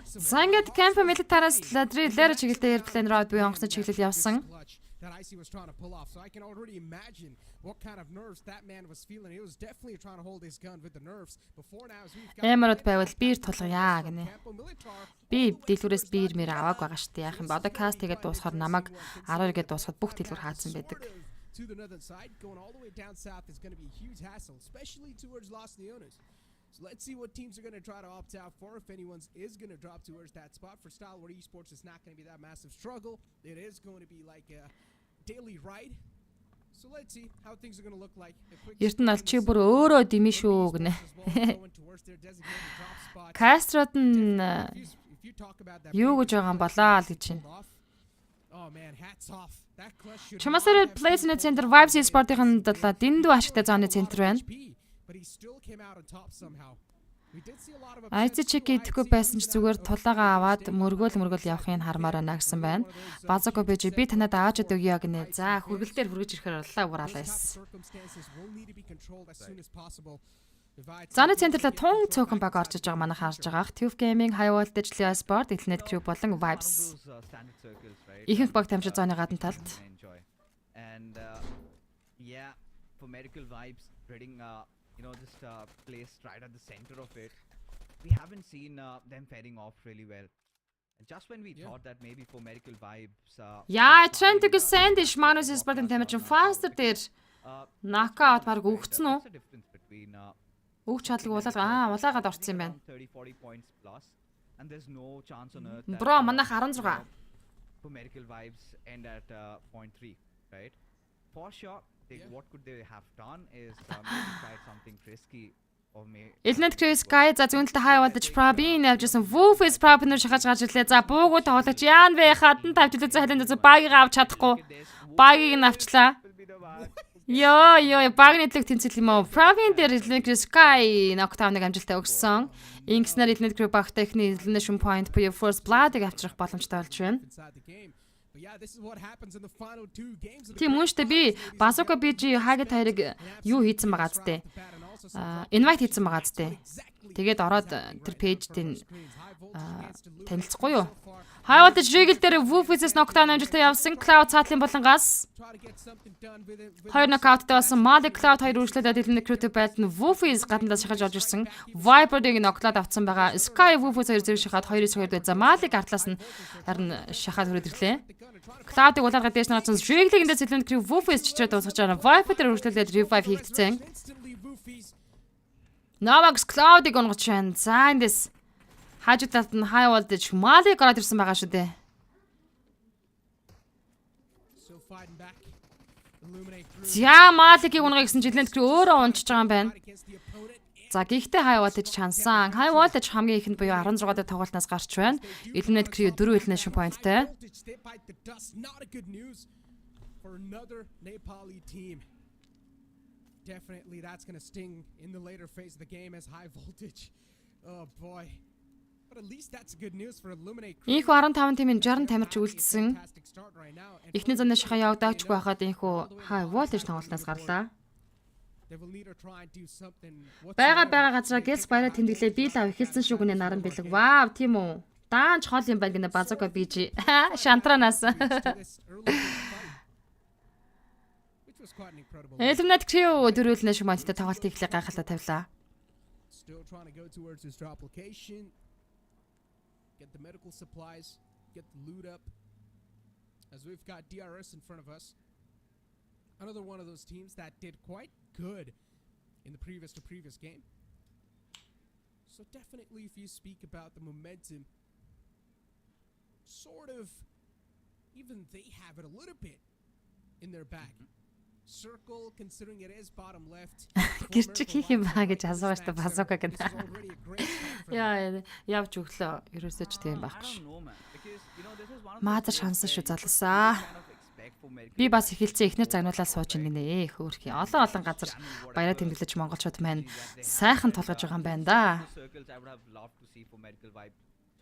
За ингээд camp militaris ladrilэр чиглэлтэй airplane руу би онгоцны чиглэл явсан. That IC was trying to pull off, so I can already imagine what kind of nerves that man was feeling. He was definitely trying to hold his gun with the nerves. Before now, as we've got Эмэрд байвал биер тулгая гинэ. Би дэлгүүрээс биер мэр авааг байгаа штэ яах юм бэ? Одоо каст тэгээд дуусахаар намайг 12 гээд дуусахад бүх дэлгүүр хаацсан байдаг. To the northern side, going all the way down south is going to be a huge hassle, especially towards Los Leones. So let's see what teams are going to try to opt out for. If anyone's is going to drop towards that spot for Stalwart Esports, it's not going to be that massive struggle. It is going to be like a daily ride. So let's see how things are going to look like. Эртэн аль чи бүр өөрөө дими шүү гинэ. Кастрод нь юу гэж байгаа юм болоо л гэж байна. Oh man, hats off. That clutch should Чамасаар Place in the Center Vibes Esports-ийн талаа дэндүү ашигтай зооны центр байна. but he still came out on top somehow. We did see a lot of IC check идэхгүй байсан ч зүгээр тулаагаа аваад мөргөөл явахын хармаар байна гэсэн байна. Базако бэж би танад ааж өгье гинэ. За хүргэлтээр хүргэж ирэхээр боллоо ураалаа. Заны центрлээ тун цөөхөн баг орж иж байгаа манайх харж байгаа. Tube Gaming, High Voltage, Leo Sport, Internet Crew болон Vibes. Ихэнх баг тамирчид зооны гадна талд. And yeah, for Medical Vibes, Reading, just placed right at the center of it. We haven't seen them fading off really well. And just when we thought that maybe for Medical Vibes, Яа, trying to send иш Manus Sport-ын тамирчин faster дээр knockout баг өгцөн үү? Өгч чадлаг улаагаад орсон юм байна. 30-40 points plus, and there's no chance on earth. Бро, манайх 16. For Medical Vibes end at 0.3, right? For sure, what could they have done is maybe tried something risky. Internet Crew Sky за зүүнэлтэй High Voltage Pro-ийн явжсэн Woofus Pro-нөр шахаж гарч ирлээ. За буугуу тоглож яан вэ? Хатан тавьж үлээ халинд за багийг авч чадахгүй. Багийг нь авчлаа. Йоо, багны төлөв тэнцэл юм уу? Pro-ийн дээр Internet Crew Sky knockdown-ыг амжилттай өгсөн. Ингэснээр Internet Crew баг техник elimination point буюу First Blood-ыг авчрах боломжтой болж байна. Тийм үнэтэй би Bazooka BG Haget хоёрыг юу хийцэн байгаа зү? Invite хийсэн байгаа зү. Тэгээд ороод тэр пэйждээ танилцахгүй юу? High Voltage Regal дээр Woofus knockdown амжилттай явсан. Cloud цаатлын болонгаас 2 knockoutтай болсон. Malik Cloud 2 үргэлжлүүлээд Internet Crew байлдан Woofus гаднаас шахаж орж ирсэн. Viper-ыг knockdown авцсан байгаа. Sky Woofus 2 зэрэг шахаад 2-2 за Malik артлаас нь харин шахаад хүрээд ирлээ. Cloud-ыг улааргаа дээш наачихсан. Regal-ийн дээр Internet Crew Woofus чичрээд дуусгаж байгаа. Viper дээр үргэлжлүүлээд revive хийгдсэн. Novax Cloud-ыг унгаж байна. За эндээс хажуудаас нь High Voltage Malik гараад ирсэн байгаа шүү дээ. За Malik-ийг унгах гэсэн жилэнд тэр өөрөө унчиж байгаа юм байна. За гэхдээ High Voltage чансан. High Voltage хамгийн ихэнд буюу 16 дахь тоглолтоос гарч байна. Internet Crew 4 elimination point-тэй. Definitely that's going to sting in the later phase of the game as High Voltage. Oh boy. But at least that's good news for Illuminate. Инхүү 15 тимийн 60 тамирч үлдсэн. Эхний зоны шахаа явагдаач байхад инхүү High Voltage тоглолтоос гарлаа. Бага газраа гэс баяраа тэмдэглээ би л ав эхэлсэн шүү гэнэ наран бэлэг. Вау, тийм үү. Даанч хол юм байна гэнэ Bazooka BG. Шантранаас. Eliminate Crew дөрвөлнэ шиманттай тоглолтыг ихлэ гайхалтай тавилаа. Still trying to go towards his drop location. Get the medical supplies, get the loot up. As we've got DRS in front of us. Another one of those teams that did quite good in the previous game. So definitely if you speak about the momentum, sort of even they have it a little bit in their back. Circle considering it is bottom left. Гэрчиг хийх юм баа гэж асууж та Bazooka гэнэ. Яа, явж өглөө. Ерөөсөө ч тийм байхгүй шүү. Маазар шансан шүү залуусаа. Би бас эхэлцээ эхнэр загнуулаад сууж ин гинэ. Хөөрхий. Олон газар баяраа тэмдэглэж монголчууд маань сайхан тулгаж байгаа юм байна да.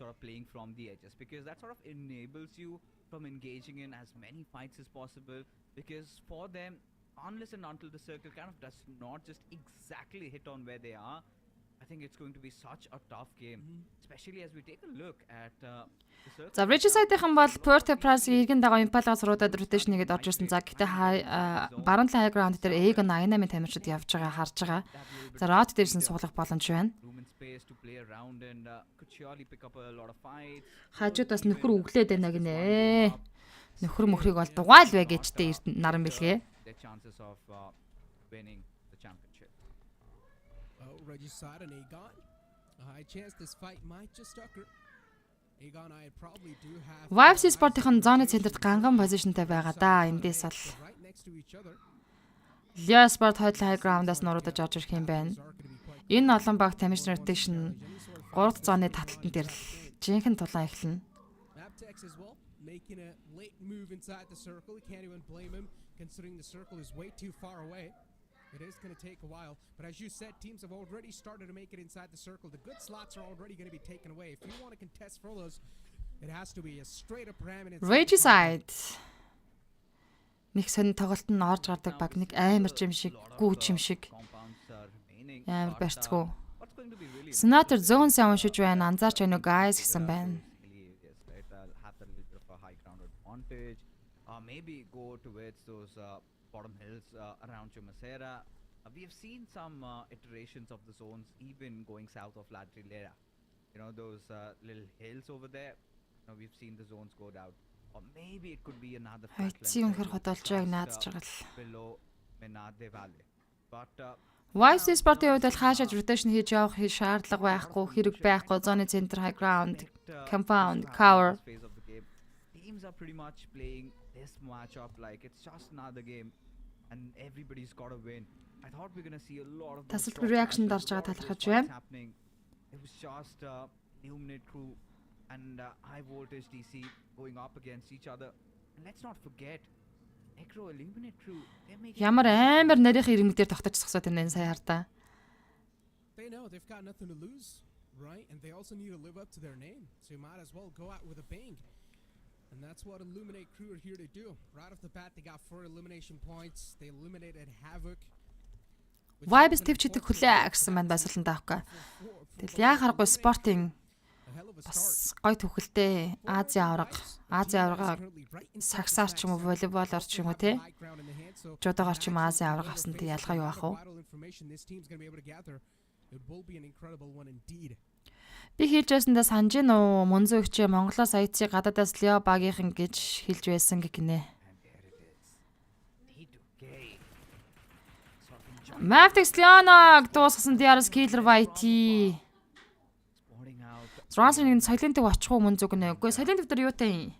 Sort of playing from the edges because that sort of enables you from engaging in as many fights as possible because for them unless and until the circle kind of does not just exactly hit on where they are, I think it's going to be such a tough game, especially as we take a look at the circle. За Bridge side-ийн бол Puerto Price-ийн иргэн дагав импалгаас руудад rotation нэгэд орж ирсэн. За гэхдээ баруун талын high ground дээр A-г 88-ийн тамирчид явж байгаа харж байгаа. За road дээрсэн суулгах боломж байна. Хажууд бас нөхөр өглөөд байна гинэ. Нөхөр мөхрийг бол дугаал вэ гэжтэй наран бэлгээ. Vibes Sport-ийн зооны центрт ганган позишнтэй байгаа да. Эндээс бол Leo Sport хойдлын high ground-аас нуруудаж орж ирэх юм байна. Энэ олон баг тамирчин rotation 3 зооны таталтан дээр л жинхэнэ тулаан эхэлнэ. Making a late move inside the circle. You can't even blame him considering the circle is way too far away. It is going to take a while, but as you said, teams have already started to make it inside the circle. The good slots are already going to be taken away. If you want to contest for those, it has to be a straight up ram in Rage side. Нэг сон тоглолт нь орж гардаг баг нэг амар юм шиг, гүүч юм шиг. entertaining. Амар but, барьцгүй. what's going to be really Senator Zones уншиж байна. Анзаарч байна уу guys гэсэн байна. hilarious, right? Have that little bit of a high ground advantage. Maybe go towards those bottom hills around Chumasera. We have seen some iterations of the zones even going south of La Trilera. You know, those little hills over there. You know, we've seen the zones go down. Or maybe it could be another Хайцын үнэхээр хотолж байгааг наадж байгаа л. below Menade Valley. But Wise Sport-ийн хувьд бол хаашаа rotation хийж явах шаардлага байхгүй, хэрэг байхгүй, зоны центр, high ground, compound, cover. phase of the game, teams are pretty much playing this matchup like it's just another game, and everybody's got to win. I thought we're gonna see a lot of those Тасалбар short reaction matches, дарж байгаа a lot of талархаж those байна. fights happening. It was just Illuminate Crew and High Voltage DC going up against each other. And let's not forget, Necro Illuminate Crew, they're making Ямар амар нарийнх ирмэг дээр тогтож зогсоод байна энэ сая хардаа. They know they've got nothing to lose, right? And they also need to live up to their name. So you might as well go out with a bang. And that's what Illuminate Crew are here to do. Right off the bat, they got 4 elimination points. They eliminated Havoc. Vibes төвчдөг хүлээ гэсэн маань байсалан таахгүй. Тэгэл яа харахгүй спортын бас гой төвхөлтэй Азийн аварга сагсаар ч юм уу волейболоор ч юм уу те жодогоор ч юм Азийн аварга авсан тэг ялгаа юу ах вэ? Би хэлж байсандаа санаж гин үү Мунзу ихчээ Монголоос АИЦ гадаадаас Лео багийнхан гэж хэлж байсан гинэ. Mavtex Leonог дуусгасан DRS Killer YT. Transfer нэг солентыг очих уу Мунзу гинэ. Үгүй солент дээр юу тань?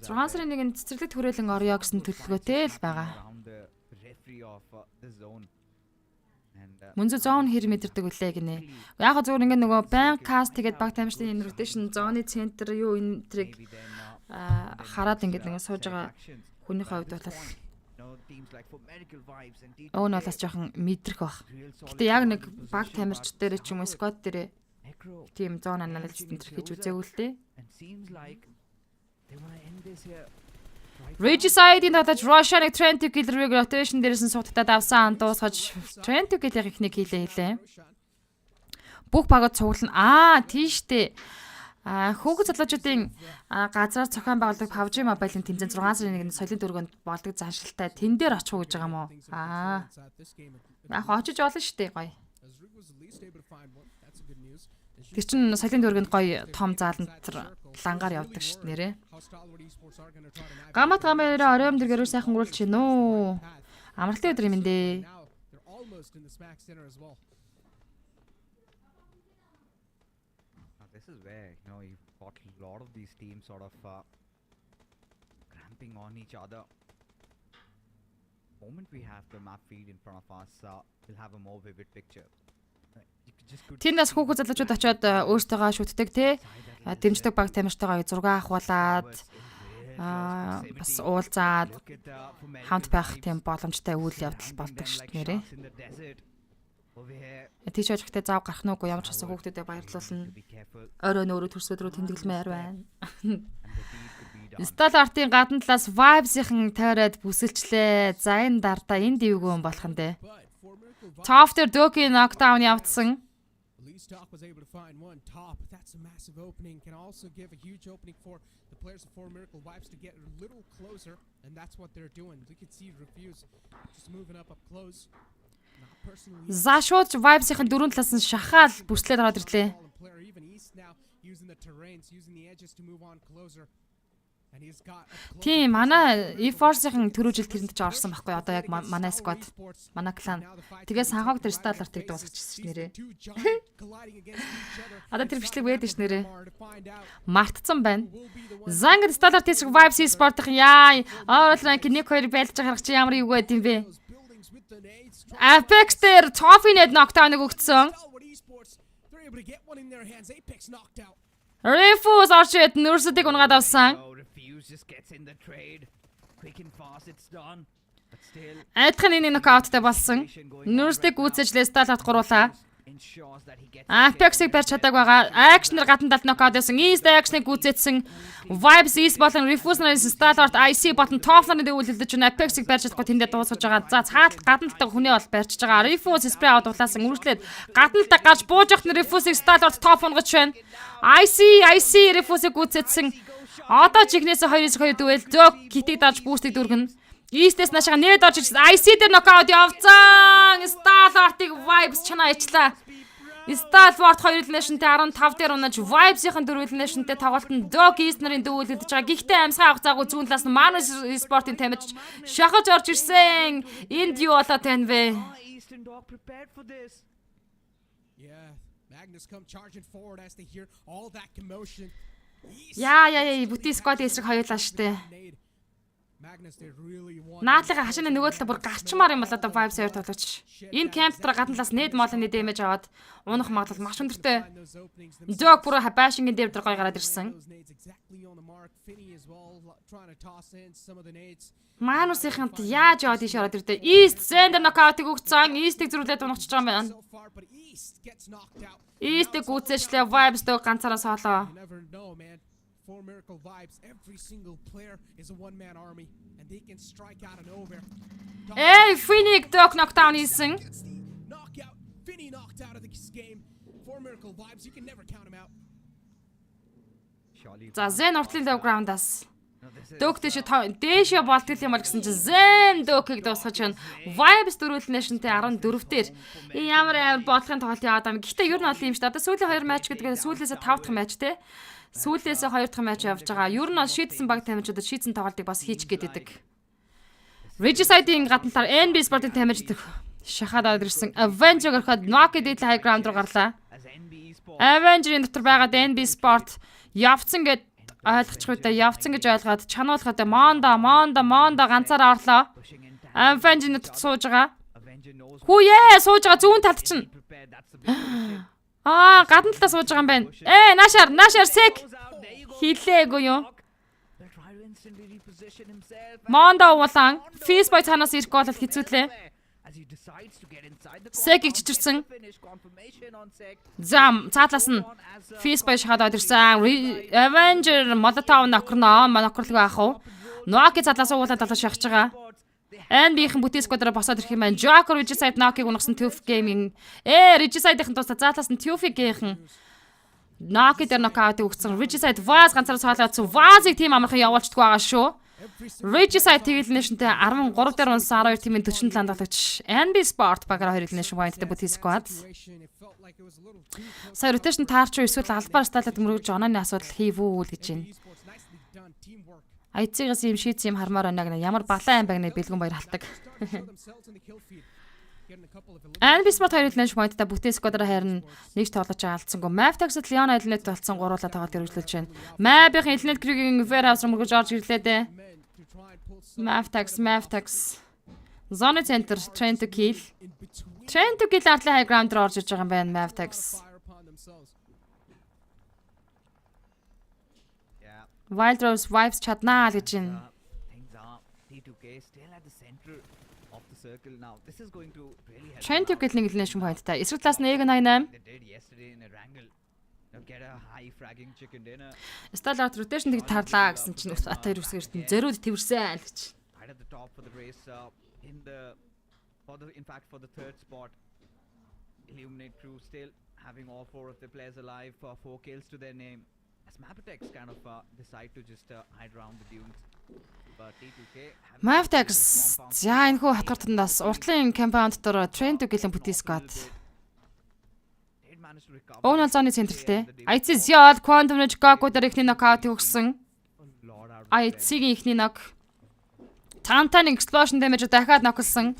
Transfer нэг цэцэрлэг төрөлн орё гэсэн төлөвлөгөөтэй л байгаа. Мунзу зон хэр мэдэрдэг үлээ гинэ. Яг го зүгээр ингээ нөгөө банк каст тэгээд баг тамирчдын энэ rotation зоны центр юу энэ трийг хараад ингээд ингээ сууж байгаа хүний хувьд бол өн болоос жоохон мэдрэх баг. Гэтэ яг нэг баг тамирч дээр ч юм уу сквад дээр тийм зон анализ центр хийж үзээгүй л дээ. Regicide-ийн татаж Russian-ыг 20 killer rotation дээрээс нь суудтаад авсан дуусгаж 20 killer ихнийг хийлээ. Бүх багууд цуглана. Тийштэй. Хүүхэд залуучуудын газраар зохион байгуулдаг PUBG Mobile-ийн тэмцээн 6 сарын 1-нд соёлын дөргөнд болдог заншилтай тэн дээр очих уу гэж байгаа юм уу? Яг очиж болно шүү дээ гоё. Тэр чин соёлын дөргөнд гоё том зааланд лангаар явдаг шүү дээ нэрээ. Гамат гамаараа оройм дэргэрүү сайхан гөрүүлж чинь нөө. Амралтын өдөр юм дээ. This is where you've got a lot of these teams sort of cramping on each other. The moment we have the map feed in front of us, we'll have a more vivid picture. Тэндээс хүүхэд залуучууд очиод өөртөөгөө шүтдэг те. Дэмждэг баг тамирчтайгаа зураг авахуулаад бас уулзаад хамт байх тийм боломжтой үйл явдал болдог шүү дээ нэрээ. Тийч очихтай заав гарах нүггүй ямар ч хасаа хүүхдүүдэд баярлуулна. Орой нөөрөө төрсөд рүү тэмдэглэмээр байна. Install art-ын гадна талаас Vibes-ийн тойроод бүсэлчлээ. За энэ дардаа энд ивгүй юм болох нь дээ. Top дээр Doki knockdown явцсан. Stock was able to find one top. That's a massive opening. Can also give a huge opening for the players of 4 Miracle Vibes to get a little closer, and that's what they're doing. You can see Refuse just moving up close. Not personally. За шууд Vibes-ийн дөрөв талаас нь шахаал бүслээд ороод ирлээ. Even East now using the terrains, using the edges to move on closer. Тийм манай E-Force-ийн түрүү жил тэрэнд ч орсон байхгүй одоо яг манай squad манай клан тэгээ санхог дээр сталартыг дуусгачихсан нэрээ. Одоо тэр бичлэг байдаг ш нэрээ. Мартцсан байна. За ингээд сталарт хийсэг Vibes E-Sport-ийн яа оол ранк 1-2 байлж гарах чи ямар юу байд юм бэ? Apex дээр Toffee-нэд knockdown-ыг өгцсөн. Refuse орчод нөрсөдийг унгаад авсан. Just gets in the trade. Quick and fast it's done. But still Айдхан нэг нокауттай болсон. Нөрсдийг үүсэж Лесталарт гуруулаа. ensures that he gets Apex-ыг барьж чадаагүй байгаа. Action-ээр гадна талд нокаут байсан. East Action-ыг гүйцэтсэн. Vibes East болон Refuse-ны Stalwart IC болон Top-ны дүүлэлдэж байна. Apex-ыг барьж чадахгүй тэндээ дуусгаж байгаа. За цааталт гадна талд хүний бол барьж байгаа. Refuse spray аваад дулаасан үргэлжлээд гадна талд гарч бууж явахны Refuse-ыг Stalwart Top унгаж байна. IC Refuse-ыг гүйцэтсэн. Одоо жигнээс 2-2 дүүл зөг хитийг дарж бүүстийг дүргэн. East-с нашаа нээд орж ирсэн. IC дээр нокаут явцсан. Stalwart-ыг Vibes чанаа ичлаа. Stalwart 2 elimination-тэй 15 дээр унаж Vibes-ийн 4 elimination-тэй тоглолтод Dog East нарын дүүлэлдэж байгаа. Гэхдээ амьсгаа авах заагүй зүүн талаас нь Manus Sport-ийн тамирч шахаж орж ирсэн. Энд юу болоод байна вэ? Eastern Dog prepared for this. Yeah, Magnus come charging forward as they hear all that commotion. Яа, бүтэн squad эсрэг хоёулаа штэ. Наадлага хашааны нөгөө талаа бүр гарчмаар юм бол одоо Vibes 2 тоглож. Энэ camp дээр гадна талаас нээд молны дэмэж аваад унах магадлал маш өндөртэй. Dog бүр башингийн дээр гой гараад ирсэн. Манусынханд яаж яваад ийш ороод ирдэ. East Zender knockout-ыг өгцөн. East-ийг зөрүүлээд унахчихж байгаа юм байна. East-ийг гүйцээчлээ Vibes дэг ганцаараа соолоо. For Miracle Vibes, every single player is a one-man army, and they can strike out of nowhere. Finnick Dog knockdown хийсэн. Knockout, Finny knocked out of this game. For Miracle Vibes, you can never count him out. Surely. За Zen уртлын low ground-аас. Dog дээшээ болтгол юм бол гэсэн чинь Zen Dog-ыг дуусгаж байна. Vibes дөрвөлнэшнтэй 14 дээр. Ямар бодлогын тоглолт яваад байгаа юм. Гэхдээ ер нь бол юм шүү дээ. Одоо сүүлийн 2 матч гэдэг нь сүүлээс 5 дахь матч те. Сүүлээс 2 дахь матч явж байгаа. Ер нь бол шийдсэн баг тамирчдад шийдсэн тоглолтыг бас хийж гээдэг. Regicide-ийн гадна талаар NB Sport-ийн тамирчид шахаад аваад ирсэн. Avenger ороход Knock-д high ground руу гарлаа. Avenger-ийн дотор байгаад NB Sport явцсан гэд ойлгочихгүй явцсан гэж ойлгоод чануулахад Monda ганцаараа орлоо. Avenger-ийн дотор сууж байгаа. Хүүе сууж байгаа зүүн талд чинь. Гадна талаа сууж байгаа юм байна. Нашаар сек хилээгүй юу? Монда уулан Faceboy цаанаас ирэх гол хэцүүлээ. Секийг чичирсэн. Зам цаатлаас нь Faceboy шахаад ирсэн. Avenger Molotov нокрлог аах уу? Noaki цаатлаас уулан талаас шахаж байгаа. NB-ийн бүтэн сквадраа босоод ирэх юм байна. Joker Regicide Knock-ыг унагсан Tuf Gaming. Regicide-ийн тусаа цаатлаас нь Tuf-ийн Knock-д дээр knockout өгсөн. Regicide Vaz ганцаараа соолоодсон. Vaz-ыг тийм амархан явуулчихдаг байгаа шүү. Regicide elimination-тэй 13 дээр унсан 12 тимийн 47 тоглогч. NB Sport багаараа 2 elimination point-тэй бүтэн squad. Сая rotation таарч эсвэл албаар сталаад мөрөж онооны асуудал хийвүүл гэж байна. Айцгаас юм шийдс юм хармаар байна гэнэ. Ямар балаа юм бэ гэнэ бэлгүн баяр халтаг. NB Sport 2 elimination point-тай бүтэн squad-аар харин нэг тоглож алдсангүй. Mavtax-д Leon eliminate болсон гуруулаа тоглолт хэрэгжүүлж байна. Mavtax eliminate crew-ийн warehouse руу мөргөж орж ирлээ дээ. Mavtax. Zone center train to kill. Арлаа high ground руу орж иж байгаа юм байна Mavtax. Wild Rose Vibes чаднаа л гэж байна. Things are T2K still at the center of the circle now. This is going to really help. Train to kill нэг elimination point-тай. Эсрэг талаас нь 88. They did yesterday in a wrangle. Now get a high fragging chicken dinner. Stalwart rotation дэг тарлаа гэсэн чинь атаар үсгэртэн зөрүүд тэрвэрсэн л гэж. Right at the top for the race in fact for the third spot. Illuminate crew still having all 4 of the players alive, 4 kills to their name. As Maptex kind of decide to just hide around the dunes. But T2K Mavtax за энэ хүү хатгартандаас уртлын компаунд дээр Train to Kill бүтэн squad. Оон зооны центрэлтэй. IC Ziol Quantum Rage Gaku дээр ихний knockout өгсөн. IC-ийн ихний knock. Тантан explosion damage дахиад ноклсон.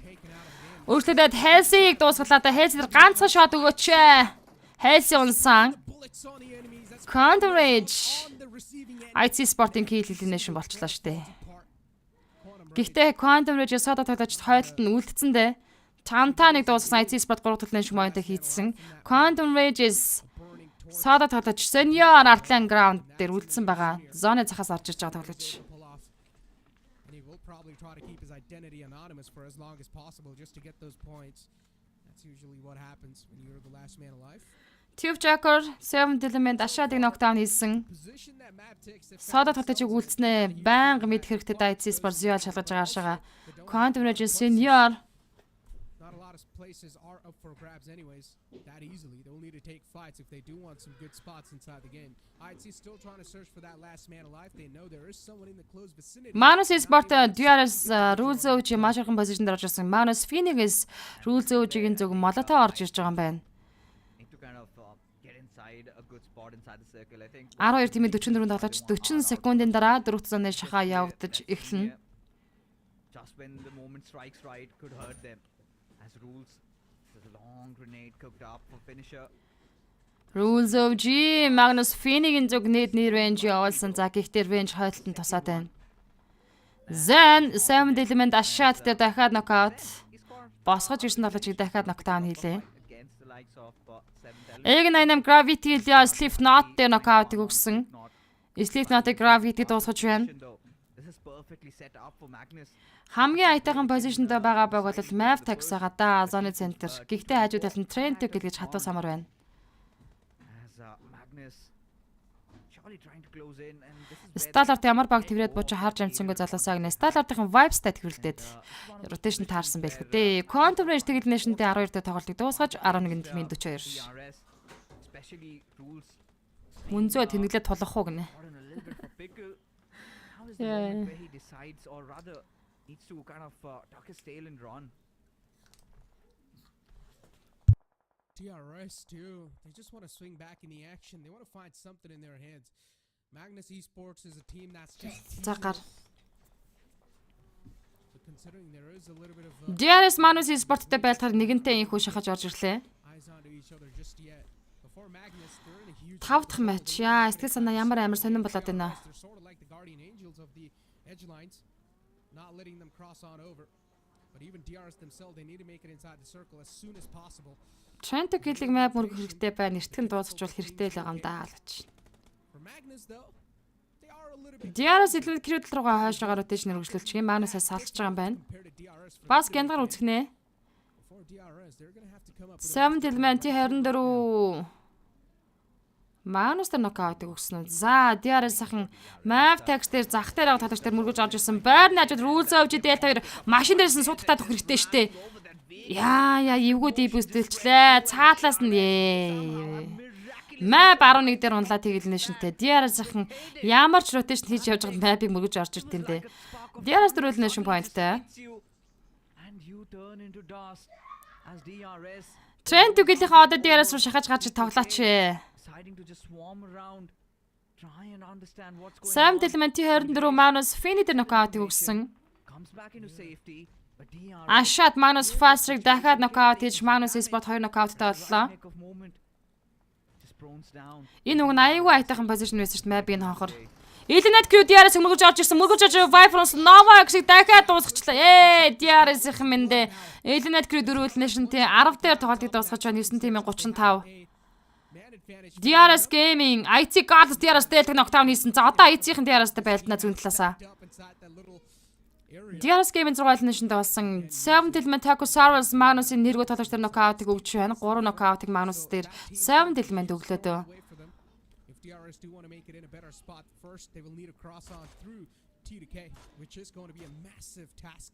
Өөрчлөлтөд Halsey-ийг дуусгалаа. Halsey дээр ганцхан shot өгөөч. Halsey унсан. Quantum Rage IC Sport-ийн kill elimination болчлаа штэ. Гэхдээ Quantum Rage содо тоглож хойлолт нь үлдсэн дээ. Тантаныг дуусгасан IC Sport 3 elimination point хийцсэн. Quantum Rage содо тоглож Senior Artland Ground дээр үлдсэн байгаа. Зоны цахаас орж иж байгаа тоглож. Probably try to keep his identity anonymous for as long as possible just to get those points. That's usually what happens when you're the last man alive. Tube Jacker 7 element ашаадыг нокдаун хийсэн. Position that map takes have Содод found хотож themselves in. үлдснэ. Баян мэд хэрэгтэй IC Sport Zio шалгаж байгаа аршаага. Quantum Legend Senior Not a lot of places are up for grabs anyways. That easily. They'll need to take fights if they do want some good spots inside the game. IT's still trying to search for that last man alive. They know there is someone in the close vicinity. Manus Sport DRS rules өвч маш их позишнд орж ирсэн. Manus Phoenix rules өвчгийн зөв молотоо орж ирж байгаа юм байна. Need to kind of get inside a good spot inside the circle. I think 12 тимээ 44 тоглож 40 секундын дараа 4 зоны шахаа явагдаж эхэлнэ. just when the moment strikes right could hurt them. As rules, there's a long grenade cooked up for finisher. Rules of G Magnus Phoenix-ийн зүг нийт range явуулсан. За гэхдээ range хойлтон тусаад байна. Zen 7 element ашаат дээр дахиад нокаут. Босгож ирсэн тоглогчийг дахиад нокдаун хийлээ. Against the likes of 7 Egg98 Gravity Lia Slipknot дээр нокаутыг өгсөн. Slipknot-ыг Gravity дуусгаж байна. This is perfectly set up for Magnus. Хамгийн аятайхан позишнд байгаа баг бол Map Tax байгаа да зоны центр. Гэхдээ хажууд талд нь Trent гэж хатуу самар байна. As Magnus surely trying to close in and this is Сталарт ямар баг тврээд бууч харж амжсангүй залуусаа гэнэ. Сталартын vibe stat хөвлөдөд rotation таарсан байх үү. Quantum Range тэгэл нэшнтэй 12 дээр тоглолтыг дуусгаж 11-нд 42. DRS, especially rules Мөнзөө тэнэглээд тулах уу гинэ. caught in a little bit of a pickle. How is the Yeah. moment where he decides or rather needs to kind of tuck his tail and run? DRS too. They just want to swing back in the action. They want to find something in their hands. Magnus Esports is a team that's just За гар. but considering there is a little bit of DRS Manus Sport-тэй байлтахаар нэгэнтээ инхүү шахаж орж ирлээ. eyes onto each other just yet. Before Magnus, they're in a huge 5 дахь матч. Яа, сэтгэл санаа ямар амар сонирн болоод байна. They're sort of like the guardian angels of the edge lines, not letting them cross on over. But even DRS themselves, they need to make it inside the circle as soon as possible. Trent гэлэг map мөрөх хэрэгтэй байна. Эртгэн дуусчихвал хэрэгтэй л байгаа юм даа гэж. For Magnus though, they are a little bit DRS илүүл кредит руугаа хойшоогоор rotation үргэлжлүүлчих юм. Манусаа салсаж байгаа юм байна. compared to DRS. For Бас гяндгаар үзэхнэ. before DRS, they're gonna have to come up with 7 element 24. Манус дээр нокаутыг өгсөн үү. За, DRS сахан map tax дээр зах дээр байгаа тоглогч дээр мөргөж орж ирсэн. Байрны хажууд rules of Delta 2 машин дээрээс нь суудтаа төх хэрэгтэй штэ. Яа, эвгүй дибүстэлчлээ. Цаатлаас нь Map 11 дээр унлаа тэгэл нэшнтэй. DRS сахан ямар ч rotation хийж явж байгаад map-ыг мөргөж орж ирт юм бэ. DRS дөрөв нэшн point-тай. And you turn into dust as DRS Trent үгэлийнхээ одоо DRS руу шахаж гарч тоглооч. deciding to just swarm around, try and understand what's going Sam on. Element 24 Manus Fini дээр нокаутыг өгсөн. Comes back into safety, but DRS Ашат Manus Fast-ыг дахиад нокаут хийж Manus Sport 2 нокауттай боллоо. nick of moment. Just prones down. Энэ үг нь аюулгүй айтайхан позишн байсан шүү дээ map-ийн хонхор. Elinet Crew DRS мөргөж орж ирсэн. Мөргөж орж Vibrance Nova X-ийг дахиад дуусгачлаа. DRS-ийн мэндэ Elinet Crew дөрвөл нэшнтэй 10 дээр тоглолтыг дуусгаж байна. 9 тимийн 35. man advantage. DRS Gaming IT Gods DRS дээр нокдаун хийсэн. За одоо IT-ийн DRS-тэй байлтнаа зүүн талаасаа. Up inside that little area. DRS Gaming 6 нэшнтэй болсон. 7 element Taco Sarvas Magnus-ийн нэргүй тоглогч дээр нокаутыг өгч байна. 3 нокаутыг Magnus дээр 7 element өглөөдөө. Way for them. If DRS do want to make it in a better spot first, they will need to cross on through T to K, which is going to be a massive task.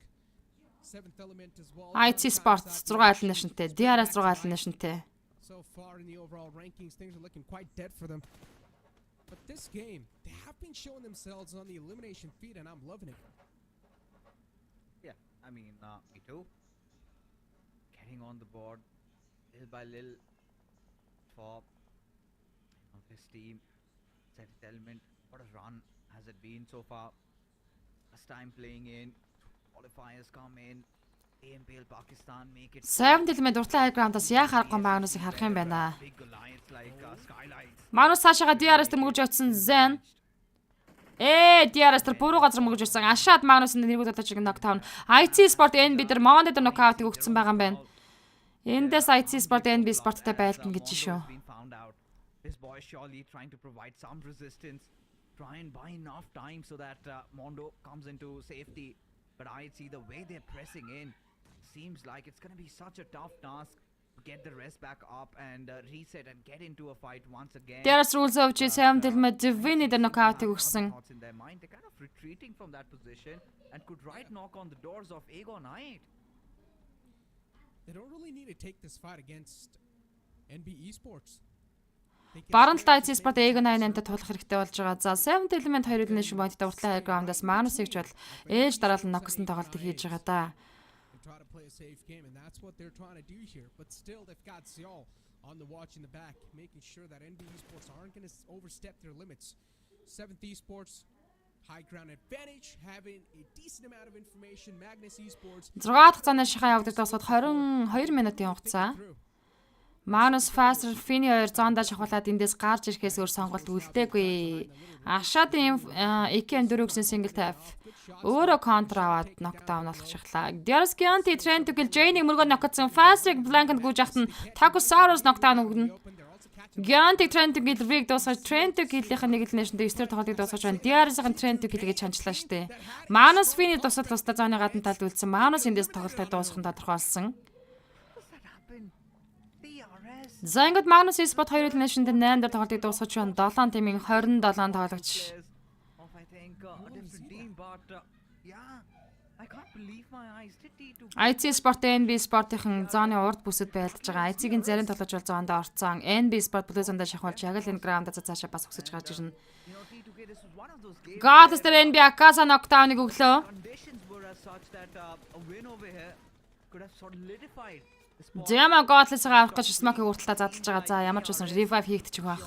Seventh element as well. IT Sport 6 нэшнтэй. DRS 6 нэшнтэй. So far in the overall rankings, things are looking quite dead for them. But this game, they have been showing themselves on the elimination feed, and I'm loving it. Yeah, I mean, me too. Getting on the board little by little for this team. Seventh element, what a run has it been so far? First time playing in, qualifiers come in, PMPL Pakistan make it. 7 element уртлын хайграундаас яа харахгүй Magnus-ыг харах юм байна. Big alliance like Skylights. Magnus цаашаага DRS дээр мөргөж очсон Zen. DRS дээр буруу газар мөргөж очсон. Ашаад Magnus-ын нэргүй тоглогчийг нокдаун. IT Sport NB дээр Monday дээр нокаутыг өгсөн байгаа юм байна. Эндээс IT Sport NB Sport-тай байлтна гэж шүү. Been found out. This boy surely trying to provide some resistance, try and buy enough time so that Mondo comes into safety. But I see the way they're pressing in. Seems like it's going to be such a tough task get the rest back up and reset and get into a fight once again. DRS rules of G7 дэлмэ Divine дээр нокаутыг өгсөн. They're kind of retreating from that position and could right knock on the doors of Ego Knight. They don't really need to take this fight against NB Esports. Баруун талд IC Sport Ego 88-д тулах хэрэгтэй болж байгаа. За 7 Element 2 elimination point-д уртлаа граундаас Манусыг ч бол ээж дараалан ноксон тоглолтыг хийж байгаа да. Try to play a safe game, and that's what they're trying to do here. But still, they've got Ziol on the watch in the back, making sure that NB Esports aren't going to overstep their limits. 7th Esports, high ground advantage, having a decent amount of information. Magnus Esports 6 дахь цаанаа шахаа явагдаж тасаад 22 минутын хугацаа. Манус Faster Fini 2 зоондоо шахуулаад эндээс гарч ирэхээс өөр сонголт үлдээгүй. Ашаатын EKN 4 гэсэн single tap өөрөө контр аваад нокдаун болох шахлаа. DRS Gianti Trent гэл Jane-ийг мөргөө нокцсон. Faster-ыг Blank-д гүйж ахтан Takosaurus нокдаун өгнө. Gianti Trent гэл Rig дуусгаж Trent гэлийнхэн нэг л нэшэндээ 9 тоглолтыг дуусгаж байна. DRS-ын Trent гэлгээд чанчлаа штэ. Manus Fini тусаад тусдаа зооны гадна талд үлдсэн. Manus эндээс тоглолтыг дуусгах нь тодорхойлсон. За ингээд Magnus Esport 2 elimination-д 8 дээр тоглолтыг дуусгаж байна. 7 тимийн 27 тоглогч. IC Sport NB Sport-ийн зооны урд бүсэд байлдаж байгаа. IC-ийн зарим тоглож бол зоонд орцсон. NB Sport Blue Zone-д шахуулж яг л энэ граундаа цаашаа бас өсөж гарч ирнэ. Gods дээр NB Akasa knockdown-ыг өглөө. Зяма Gods-ыг авах гэж Smoke-ыг урталтаа задлж байгаа. За ямар ч үсэн revive хийгдчих байх.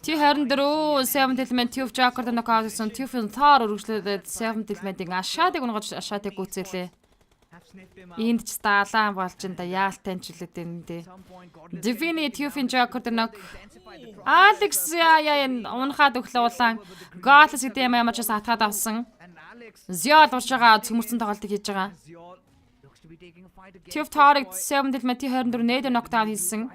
T24 7 element Tube Joker дээр нокаут хийсэн. Tube Thor үргэлжлүүлээд 7 element-ийн Ашаатыг унгаж Ашаатыг гүйцээлээ. Энд ч даалаан болж энэ да яалтай ч үлээд энэ дээ. Divine Tube Joker дээр нок Alex яа унахад өглөө улаан Gods гэдэг юм ямар ч хатгаад авсан. Ziol урж байгаа цөмөрцөн тоглолтыг хийж байгаа. Tube Thor-ыг 7 element T24 нээд нокдаун хийсэн.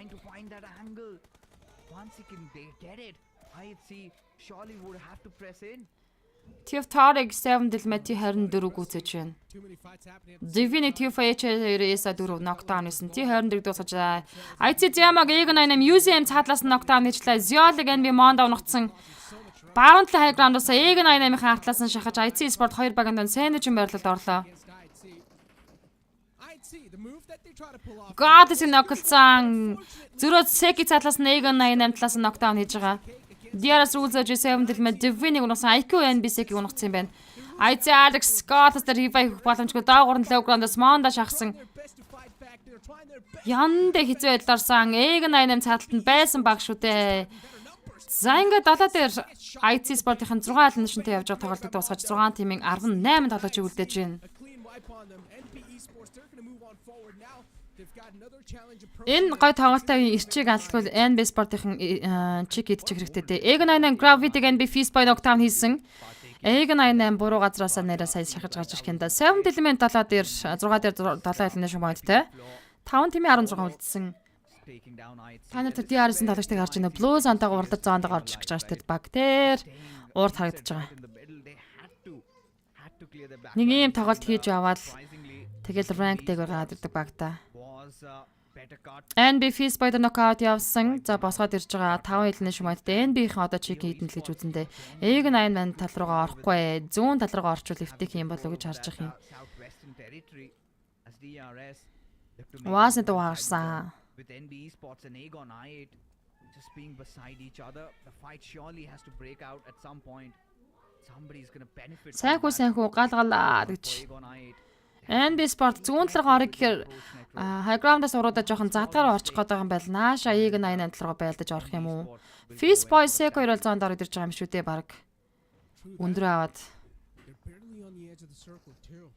TF-Tarek 7 element 24 гүйцэж байна. Divine TF-H-ээс 4 knockdown хийсэн. T24 дуусгаж. IC Jamag Ego 88 UCM цаадлаас knockdown хийжлээ. Ziol-ыг NB Mondo унагцсан. Баруун талын high ground-аас Ego 88-ийн хартлаас нь шахаж IC Sport 2 баганд сэндвичийн байрлалд орлоо. Gods-ийг ноколцсон. Зөрөө Seki цаадлаас нь Ego 88 талаас нь knockdown хийж байгаа. DRS rules of G7 дэлмэ Divine-ийг унагсан IQ NBC-ийг унагсан юм байна. IC Alex Scott дээр revive боломжгүй даагуур нь low ground-аас Mondo шахсан. Яндэ хэцүү байдалд орсон. Ego 88 цааталд нь байсан баг шүү дээ. За ингээд 7 дээр IC Sport-ийн 6 elimination-тэй явж байгаа тоглолтод дуусгаж 6 тимийн 18 тоглож үлдээж байна. Энэ гой тоглолтын ирчийг алдгүй NB Sport-ийн чиг идчих хэрэгтэй дээ. Ego 88 Gravity-г NB Feast-Boy knockdown хийсэн. Ego 88 буруу газраас нэрээ сая шахаж гарч ирэх юм да. 7 element 7 дээр 6 дээр 7 elimination point-тэй. 5 тимийн 16 үлдсэн. Та нар DRS-ийн тоглогчдыг харж байна. Blue Zone-тойгоо уралдаж зоонд орж ирэх гэж байгаа шүү дээ. Баг дээр урд харагдаж байгаа. Нэг юм тоглолт хийж аваад тэгэл rank-ийг гаргаад ирдэг багтаа. NB Feast-Boy knockout явсан. За босгоод ирж байгаа 5 elimination point-тэй NB-ийн одоо чиг хийдэн л гэж үзэндээ. Ego 88 тал руугаа орохгүй. Зүүн тал руугаа орчвол эвтэх юм болов уу гэж харж байгаа юм. Уаасаа дууссан. With NB Esports and Ego Knight just being beside each other, the fight surely has to break out at some point. Somebody's going to benefit. Сайхуу галгалаа гэж. NB Sport зүүн талраа орох гэхээр high ground-аас уруудаа жоохон задгаар орчих гээд байгаа юм байл. Нааша Ego 88 талраа байлдаж орох юм уу? Feast-Boy Seko 2 зоонд ороод ирж байгаа юм шүү дээ баг. Өндөр аваад.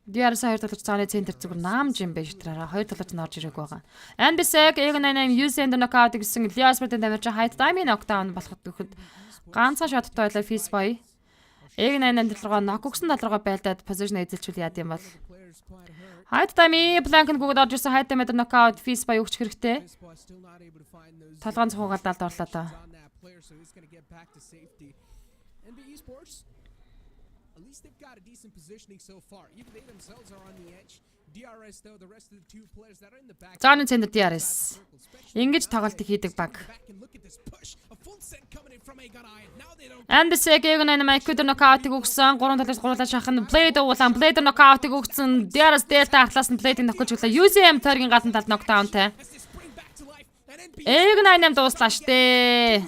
DRS 2 тоглож цааны центр зүгээр наамж юм байж тараа 2 тоглож норж ирэх байгаа. NB Sek Ego 88 UCM knockout гэсэн Lias Sport-ын дамжиж height time knockdown болоход өгөхөд ганцхан шоттой байлаа Feast-Boy. Ego 88 талраа нок өгсөн талраа байлдаад position эзэлчүүл яад юм бол. Height time Blank-ын гүгэд орж ирсэн height time knockout Feast-Boy өгч хэрэгтэй. Толгоон цохоогаал далд орлоо та. At least they've got a decent positioning so far. Even they themselves are on the edge. DRS though, the rest of the two players that are in the back. Зооны центр DRS. Ингэж тоглолтыг хийдэг баг. Ambisek Egon and Mike Kudo knockout өгсөн 3-7 гурлаа шахах Blade уулан Blade knockout өгсөн DRS Delta артлаас нь Blade нөхөж өглөө UCM тойргийн гадна талд knockdownтай. Egon 8 дууслаа штэ.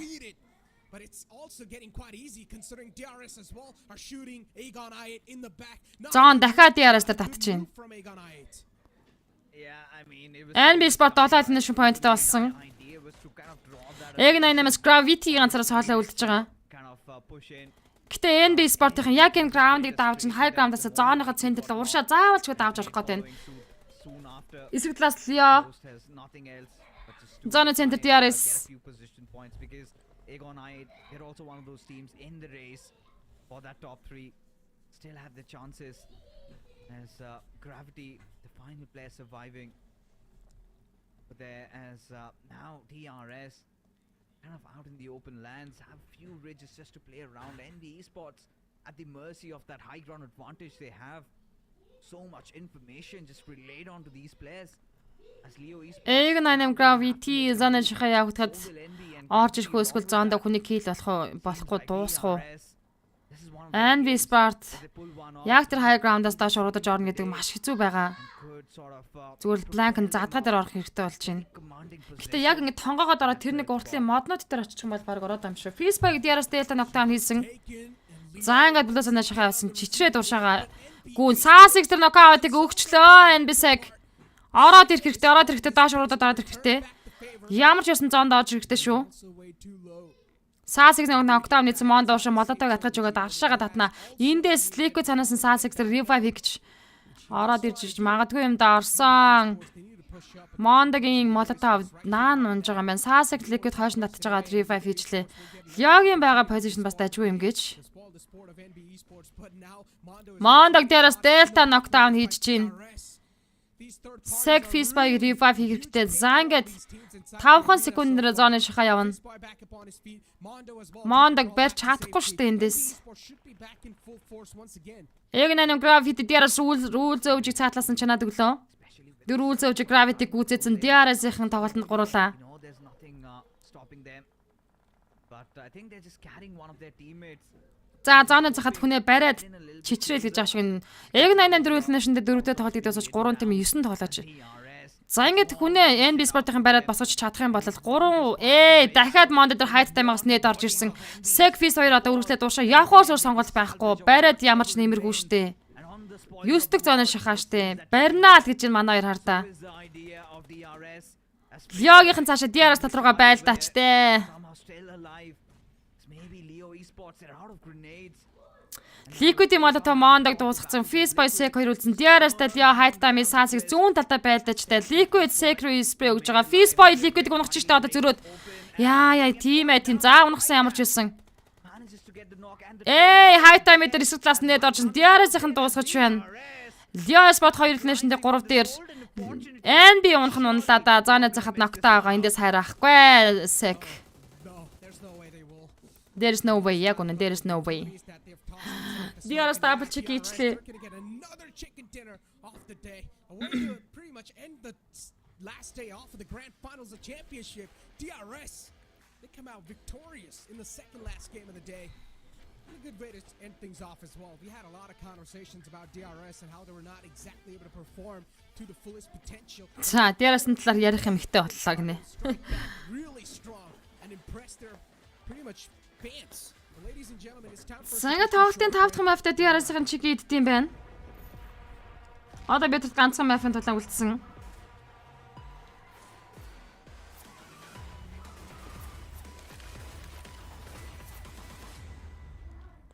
But it's also getting quite easy considering DRS as well are shooting Aegon I8 in the back. Зон дахиад DRS дээр татчихээн. Yeah, I mean, it was NB Sport 7 finish point-тэй болсон. idea was to kind of draw that Egon 8-аас Gravity ганцаараа соолоо үлдэж байгаа. kind of push in. Гэтэ NB Sport-ийн яг энэ ground-ыг давж н high ground-аас зооныхоо центр рүү уршаа заавал ч давж орох гээд байна. Soon after, Эсрэг талаас Leo Ghost has nothing else but just to зооны центр get a DRS. few position points because Aegon I8, they're also one of those teams in the race for that top 3. Still have the chances as Gravity, the final player surviving. But there as now DRS kind of out in the open lands, have few ridges just to play around. NB Esports at the mercy of that high ground advantage they have. So much information just relayed onto these players. As Leo Esports Egon 8 Gravity зооны шихаа явагдаад will NB and орж ирэх үсгэл зоондоо хүний kill болохгүй дуусах уу? this is one of NB Sport they pull one off яг тэр high ground-аас доош уруудаж орно гэдэг маш хэцүү байгаа. could sort of Зүгээр л blank нь задгаа дээр орох хэрэгтэй болж байна. commanding Гэтэ яг ингэ тонгоогоод ороод тэр нэг уртлын моднууд дээр очих юм бол баг ороод юм шиг. Freespike DRS Delta knockdown хийсэн. За ингээд блөө санаа шахаа явсан чичрээд уршаага гүн саасыг тэр knockout-ыг өгчлөө NBSec. Ороод ирэх хэрэгтэй доош уруудаад ороод ирэх хэрэгтэй. Ямар ч ясан зоонд орж ирэхтэй шүү. Саасыг knockdown хийсэн монд уушаа молотойг атгаж өгөөд аршаага татна. Эндээс Liquid цанаас нь саасыг тэр revive хийж ороод ирж магадгүй юм да орсон. Мондагийн молотов наан унж байгаа юм байна. Саасыг Liquid хойш нь татж байгаа revive хийжлээ. Лёгийн байгаа position бас дайггүй юм гэж. Мондаг дээрээс Delta knockdown хийж чинь. Seg Freespike revive хийх хэрэгтэй. За ингээд 5 секундээр зооны шахаа явна. Мондаг барьж чадахгүй шүү дээ эндээс. Egon 8 Gravity DRS rule зөөжиг цаатлаас нь чанаад өглөө. Тэр rule зөөжиг Gravity гүйцээсэн DRS-ийн тоглолтод гурлаа. there's nothing stopping them, but I think they're just carrying one of their teammates. За зооны захад хүнээ бариад чичрээл гэж аашиг нь Egon 8 дөрвөлнэшэндээ 4-тэй тоглолтыг дэвсэж 3 тийм 9 тоглож. За ингээд хүнээ NB Sport-ийн бариад босгож чадах юм бол 3 дахиад Mondo дээр хайт таймаас нэд орж ирсэн. Segfis 2 одоо үргэлжлээд дуушаа явах өөр сонголт байхгүй. Бариад ямар ч нэмэргүй штэ. 9 дэх зооны шахаа штэ. Барнаа л гэж манай хоёр хардаа. Is the idea of DRS as Лёгийнхэн цаашаа DRS тал руугаа байлдаач те. somehow still alive. It's maybe Leo Esports, they're out of grenades. Liquid-ийн молотов Mondag дуусгацсан Freespike Seg 2 үлдсэн DRS-тай Leo хайт таймын саасыг зүүн талдаа байлдаачтай. Liquid Secret spray өгж байгаа. Freespike Liquid-ийг унах ч штэ одоо зөрөөд. Яа тимээ тийм за унахсан ямар ч байсан. Manages to get the knock and the Хайт таймын дээр эсрэг талаас нэд орж DRS-ийн дуусгаж байна. Leo Sport 2 үлнэшэндээ 3 дээр NB унах нь унлаа да. Зооны захад knockdown байгаа. Эндээс хайраахгүй. Seg. There is no way. Яг үнэн there is no way. DRS double check хийчлээ. Another chicken dinner off the day. A way to pretty much end the last day off of the grand finals of championship. DRS, they come out victorious in the second last game of the day. And a good way to end things off as well. We had a lot of conversations about DRS and how they were not exactly able to perform to the fullest potential. За DRS-ийн талаар ярих юм ихтэй боллоо гинэ. Really strong and impressed their pretty much fans. Ladies and gentlemen, it's time for Санга тоглолтын 5 дахь маптай DRS-ийн чиг иддэм байна. Одоо бид ганцхан мапын тулаа үлдсэн.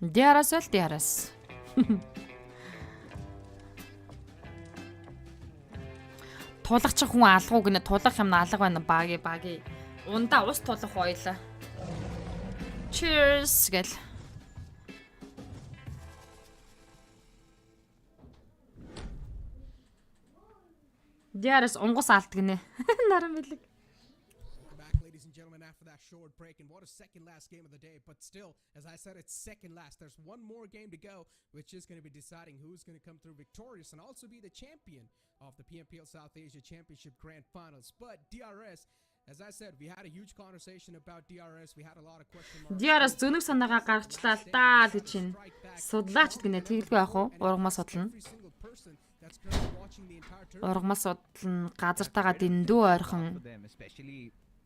DRS л DRS. Тулгачих хүн алгуу гинэ тулах юм алга байна баги. Ундаа ус тулах хоёлаа. Cheers гэл. DRS унгус алт гинэ. Наран бэлэг. back, ladies and gentlemen, after that short break, and what a second last game of the day. But still, as I said, it's second last. There's one more game to go, which is going to be deciding who's going to come through victorious and also be the champion of the PMPL South Asia Championship Grand Finals. But DRS, as I said, we had a huge conversation about DRS. We had a lot of question marks. DRS зөнөг санаагаа гаргачлаа л даа л гэж чинь. Судлаач гинэ тэгэлгүй яах вэ? Ургамаа судлана. Ургамаа судлана, газартаагаа дэндүү ойрхон.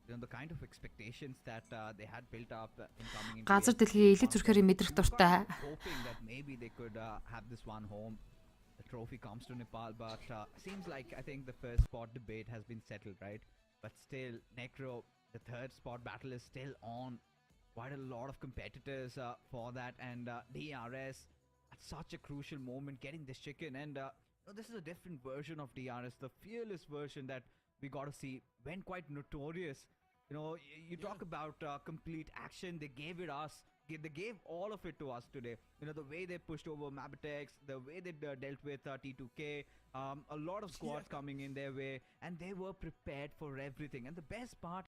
The kind of expectations that they had built up in coming into Газар дэлхий элэг зүрхээр мэдрэх дуртай. hoping that maybe they could have this one home. The trophy comes to Nepal, but seems like I think the first spot debate has been settled, right? But still, Necro, the third spot battle is still on. Quite a lot of competitors for that, and DRS at such a crucial moment getting this chicken, and this is a different version of DRS, the fearless version that we got to see. Went quite notorious. You know, you talk about complete action. They gave it us. They gave all of it to us today. You know, the way they pushed over Mabitex, the way they dealt with T2K, a lot of squads coming in their way, and they were prepared for everything. And the best part,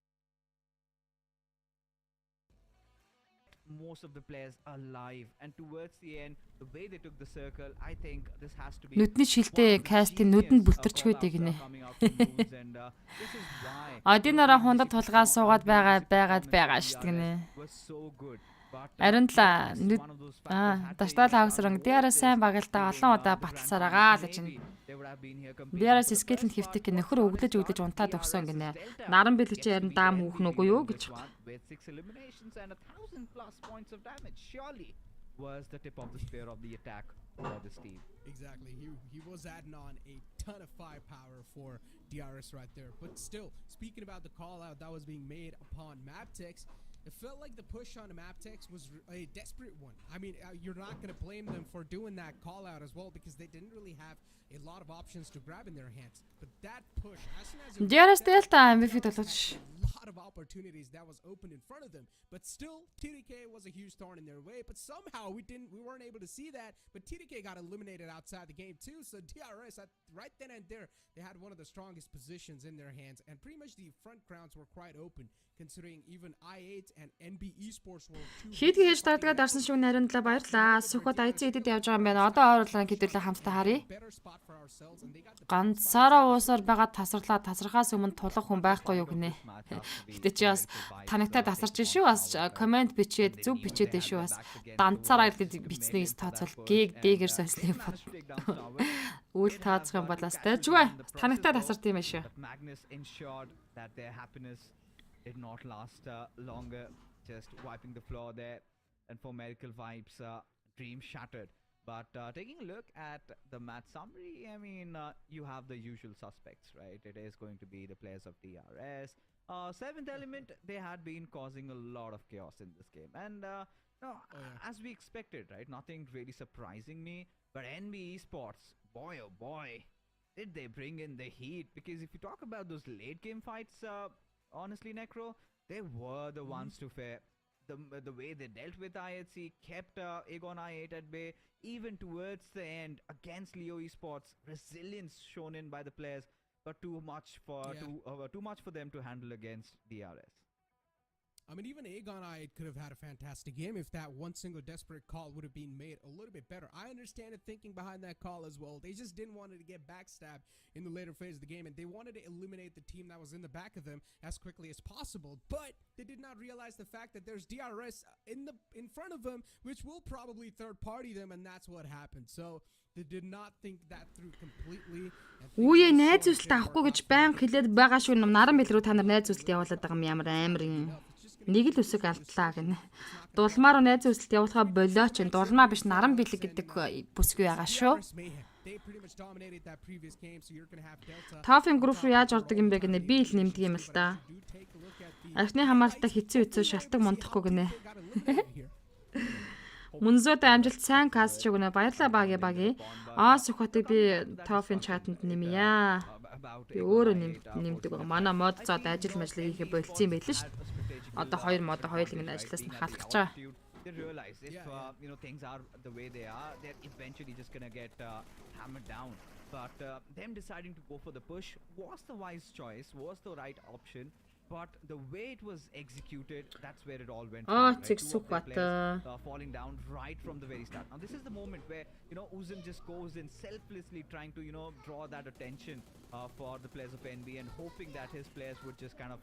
most of the players alive, and towards the end, the way they took the circle, I think this has to be Нүдний шилтэй кастын нүдэнд бүлтэрч байдаг гинэ. Одинороо хундад тулгаад суугаад байгаа шүү гинэ. Харин л Даштал хавсран DRS сайн багалтаа олон удаа баталсаар байгаа л гэж байна. DRS скелэнд хөвтөг нөхөр өглөж унтаад өгсөн гинэ. Наран бэлэг чи ярин даам хүүхэн үгүй юу гэж. Was the tip of the spear of the attack for this team. Exactly. He was adding on a ton of firepower for DRS right there. But still, speaking about the call out that was being made upon Maptex, it felt like the push on Maptex was a desperate one. I mean, you're not going to blame them for doing that call out as well, because they didn't really have a lot of options to grab in their hands. But that push, as soon as DRS Delta MVP толгоч. a lot of opportunities that was open in front of them. But still, TDK was a huge thorn in their way. But somehow we weren't able to see that. But TDK got eliminated outside the game too. So DRS, right then and there, they had one of the strongest positions in their hands. And pretty much the front grounds were quite open, considering even I8 and NB Esports were two. Хит хийж дардгаад арсан шиг нариундлаа баярлаа. Сүхбат IC эдэд явж байгаа юм байна. Одоо ойрлоо хэдүүлээ хамтдаа харъя. Ганцаараа уусаар байгаа тасархаас өмнө тулах хүн байхгүй юу гинэ. Гэтэ чи бас танагтай тасарч шүү. Бас комент бичээд зөв бичээд дээ шүү. Бас данцаараа гэж бичснээс тооцол гийг дээгэр сольслыг бод. Үйл таацах юм бол бас дайжгүй. Танагтай тасарт юм шүү. Magnus ensured that their happiness did not last longer, just wiping the floor there, and for Medical Vibes, dream shattered. But taking a look at the match summary, I mean, you have the usual suspects, right? It is going to be the players of DRS. Seventh Element, they had been causing a lot of chaos in this game. And as we expected, right? Nothing really surprising me. But NB Esports, boy oh boy, did they bring in the heat. Because if you talk about those late game fights, honestly, Necro, they were the ones to fare. The way they dealt with IHC, kept Aegon I8 at bay, even towards the end against Leo Esports, resilience shown in by the players, but too much for them to handle against DRS. I mean, even Aegon I could have had a fantastic game if that one single desperate call would have been made a little bit better. I understand the thinking behind that call as well. They just didn't want it to get backstabbed in the later phase of the game, and they wanted to eliminate the team that was in the back of them as quickly as possible. But they did not realize the fact that there's DRS in front of them, which will probably third party them, and that's what happened. So they did not think that through completely. Үе найз үзэлт авахгүй гэж баян хэлээд байгаа шүү. Наран бэл рүү та нар найз үзэлт явуулаад байгаа юм ямар амар юм. Нэг л үсэг алдлаа гэнэ. Дулмаар найз үзэлт явуулахаа болооч. Дулмаа биш наран бэлэг гэдэг бүсгүй байгаа шүү. Тофын групп руу яаж ордог юм бэ гэнэ. Би л нэмдэг юм л да. Архины хамгаалтаа хэцүү шалтгаан мундахгүй гэнэ. Мунзууд амжилт сайн касч өгнө. Баярлалаа баги. Сүхбатыг би тофын чатанд нэмье. Би өөрөө нэмдэг байгаа. Манай мод зоод ажил хийхээ болцсон юм байл шүү. Одоо хоёр ингэ ажиллаас нь халах гэж байгаа. They realize if things are the way they are, they're eventually just gonna get hammered down. But them deciding to go for the push was the wise choice, was the right option. but the way it was executed, that's where it all went Oh, wrong. Right? it's Two of their so players, falling down right from the very start. Now this is the moment where Uzun just goes in selflessly trying to draw that attention for the players of NB and hoping that his players would just kind of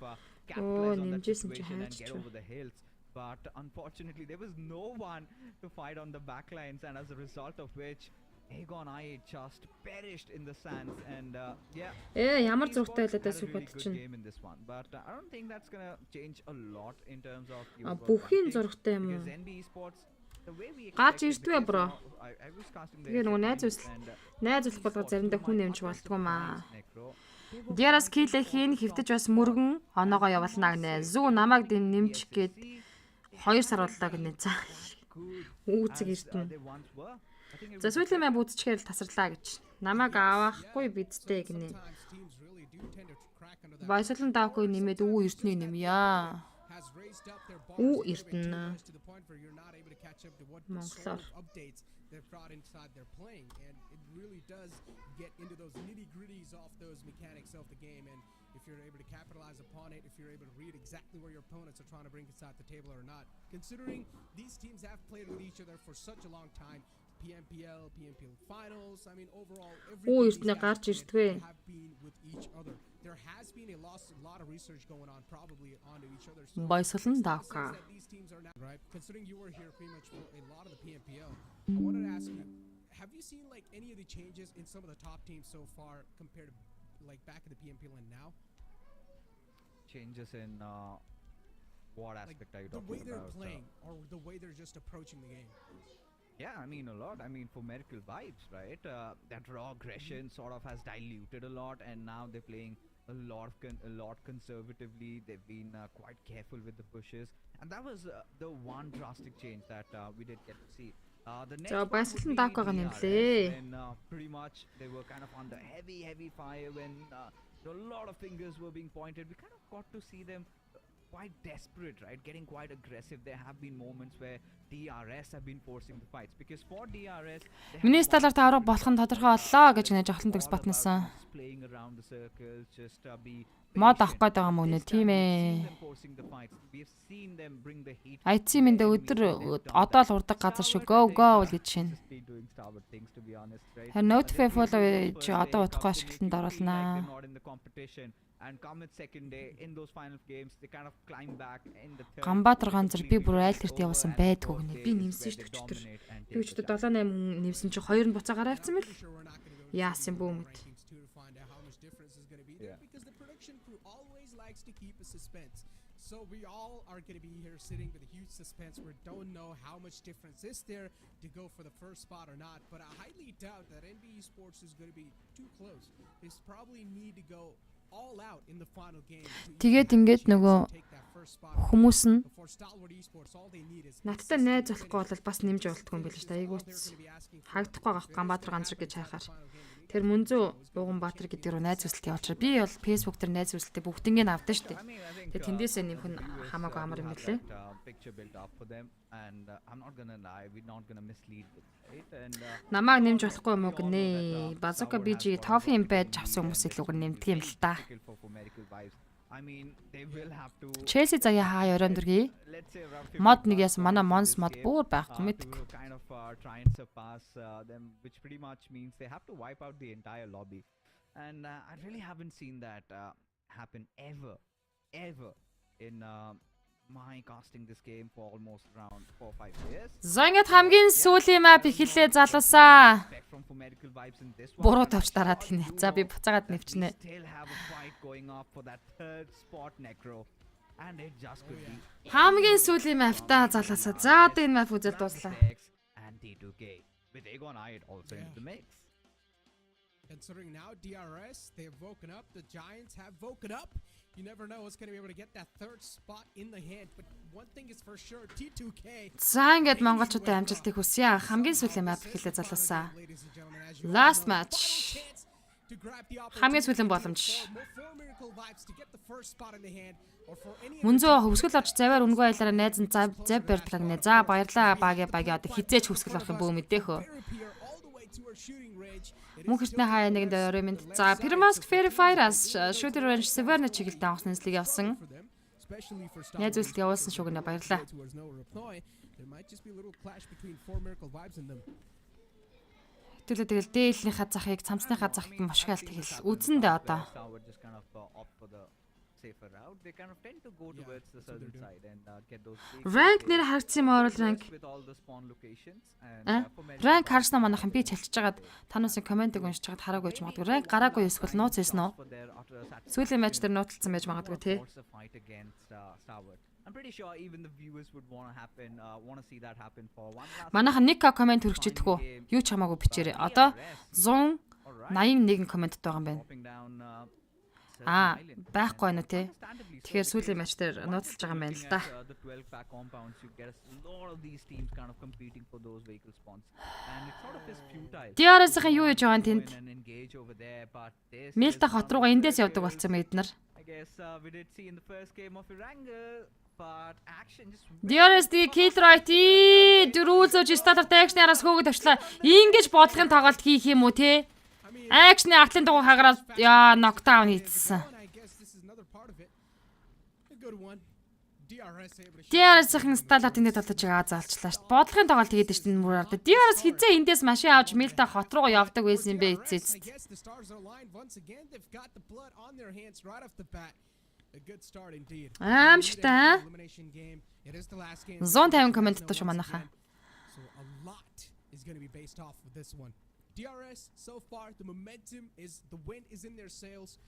capitalize on that Nimjis situation and get Jahaj. over the hills. But unfortunately, there was no one to fight on the backlines, and as a result of which, Aegon I just perished in the sands. And Ямар esports зургтай had a байлаа really сүхбат good чинь. game in this one, but I don't think that's gonna change a lot in terms of the А overall бүхийн ranking, зургтай юм уу? because NB esports, the way we Гач expected, ирдвэ because, бро. I was casting the Тэгээ нөгөө SFI найз үсэл and, найз болох болгоо заримдаа хүн нэмж болтгоо маа. Necro, they were Диараас fighting килэхийн for the хэвтэж top бас мөргөн оноогоо явуулнаа гинэ. Зүү намайг дэм нэмчих гээд 2 сар боллоо гинэ. За. Үүцэг иртэн. За сүүлийн маа бүдчихээр л тасарлаа гэж. Намайг авахгүй бидтэй гинэ. Баясгалан даахгүй нэмээд үү эртний нэмья. Үү эртэн. Монголоор. They've brought inside their playing, and it really does get into those nitty-gritties of those mechanics of the game. And if you're able to capitalize upon it, if you're able to read exactly where your opponents are trying to bring inside the table or not, considering these teams have played with each other for such a long time, PMPL finals, I mean overall Оо everything эртнээ гарч иртвэ. have been with each other. There has been a lot of research going on probably onto each other. Баясгалан даакаа. These teams are now right. Considering you were here pretty much for a lot of the PMPL, I wanted to ask you, have you seen like any of the changes in some of the top teams so far compared to like back in the PMPL and now? changes in what Like aspect are you the talking way they're about? playing or the way they're just approaching the game. Yeah, I mean a lot. I mean for Miracle vibes, right? That raw aggression sort of has diluted a lot, and now they're playing a lot conservatively. They've been quite careful with the pushes, and that was the one drastic change that we did get to see. The next За one would баясгалан be даакаагаа DRS, нэмлээ. when pretty much they were kind of under heavy fire when a lot of fingers were being pointed. We kind of got to see them quite desperate, right? Getting quite aggressive. There have been moments where DRS have been forcing the fights because for DRS they have Миний one сталаар та авраг болох нь тодорхой боллоо гэж нэж ахлан төгс all about батнасан. just playing around the circles, just be Мод patient. авах гээд байгаа мөн үү This тийм time ээ. we've seen them forcing the fights. We've seen them bring the heat. IT to минь the өдөр enemies when they've done одоо л that. урдаг газар шүү. Starboard, Go I think, гэж чинь. just been doing starboard things, to be honest, right? Харин notify They've follow been гэж first одоо day, удахгүй comes to ашиглалтанд make you feel like оруулнаа. they're not in the competition. And come at second day in those final games, they kind of climb back in the third. Ганбаатар they ганцар би completely бүр take айл тэрт over, явуулсан and the байдгүй fourth гинэ. day Би is нэмсэн where шүү they дээ өчтөр. dominate and take Би the өчтөр chance. 7-8 нэмсэн чи 2 нь буцаагаар авсан мэл. Pretty sure we're not going to go Яасан to бүү the мэд. rankings too to find out how much difference is going to be there Yeah. because the production crew always likes to keep a suspense. So we all are going to be here sitting with a huge suspense. We don't know how much difference is there to go for the first spot or not. But I highly doubt that NB Esports is going to be too close. They probably need to go all out in the final game. to Тэгээд even have a ингээд chance to нөгөө take that first spot or not. Хүмүүс нь But for Stalwart Esports, all they need is надтай найз болохгүй бол бас нэмж болтгүй юм байл ш. Айгууц. Хагдахгүй гах Ганбаатар ганцар гэж хайхаар. Тэр Мөнзүү Уганбаатар гэдэг рүү найз үсэлт явуулчаа. Би бол Facebook дээр найз үсэлтээ бүгднийг авдаа штэ. I mean, I think, Тэгээд тэндээсээ нэмэх нь viewers, хамаагүй амар юм will билээ. have that, picture built up for them, and I'm not gonna lie, we're not gonna mislead them, right? And Намааг нэмж болохгүй юм уу гинэ. Базука BG тофи юм байж авсан хүмүүс илүүгээр нэмдэг юм л та. difficult for medical vibes. I mean, they will have to, Челси заяа хаа оройн дэргий. let's say, around Мод 50 нэг яс манай in Monz this мод game, бүр байхгүй to мэдгүй. kind of try and surpass them, which pretty much means they have to wipe out the entire lobby. And I really haven't seen that happen ever in my casting this game for almost around 4-5 years. За ингээд хамгийн сүүлийн map ихлээ залуусаа. Back from for medical vibes in this one, Буруу but тавьж дараад гинэ. За би буцаагаад we нэвчнэ. still have a fight going up for that third spot, Necro, and it just could be Хамгийн сүүлийн map та залуусаа. За одоо энэ map үзэл дууслаа. and T2K with Aegon I also into the mix. Considering now DRS, they have woken up. The Giants have woken up. You never know what's going to be able to get that third spot in the hand. But one thing is for sure, T2K. За ингээд монголчуудын амжилтыг хүсье. Хамгийн сүүлийн map ихлээ залуусаа. Last match. Хамгийн сүүлийн боломж. Мөнзөө хөвсгөл орж заваар өнгөө аялаараа найз нь зав барьдлаа гинэ. За баярлаа багийн одоо хизээч хөвсгөл орох юм бөө мэдээх хөө. Мөн хэртний хаяа нэгэнд орой минь. За Primask Fair Fire-аас shooter range Severna чиглэлтэй авах нэслийг явсан. especially for Найз үзэлд явуулсан шүү гэнэ, баярлалаа. There might just be a little clash between four miracle vibes in them. Хэвтүүлээ тэгэл дээлнийхаа захыг цамцныхаа захыг мошгаалт хийл. Үзэндээ одоо. Rank нэр харагдсан юм аа rank. Rank харснаа манайхан би чалчиж байгаад танаас комментиг уншиж байгаад хараагүй ч магадгүй. Rank гараагүй эсвэл нууц хийсэн үү? Сүүлийн матч дээр нууцлсан байж магадгүй тий. I'm pretty sure even the viewers would want to see that happen for one last. Манайхан нэг коммент хүрчихэдэг үү? Юу ч хамаагүй бичээрэй. Одоо 181 коммент байгаа юм байна. Байхгүй байна уу те? Тэгэхээр сүүлийн матч дээр нууцлж байгаа юм байна л да. The 12 pack compounds you get a lot of these teams kind of competing for those vehicle spawns and it sort of is futile. DRS-ийн юу хийж байгаа юм тэнд? Мэлта хот руугаа эндээс явдаг болсон юм эднэр. I guess we did see in the first game of Erangel. But action just DRS-д kill right дөрүүлж стартер акшнараас хөөгд авчлаа. Ингэж бодлогын тоглолт хийх юм уу те? Акшны артлын дугуй хагараад яа нокдаун хийсэн. DRS-ийн сталатын нэг татаж байгаа заалчлаа шүү. Бодлогын тоглолт хийгээд шүү дээ мөрөөр. DRS хизээ эндээс машин авч мэлдэ хот руугаа явдаг байсан юм бэ эцээц. Аамшигтай. 150 комменттай шүү манайхаа. So a lot is going to be based off of this one. DRS so far the momentum is the wind is in their sails.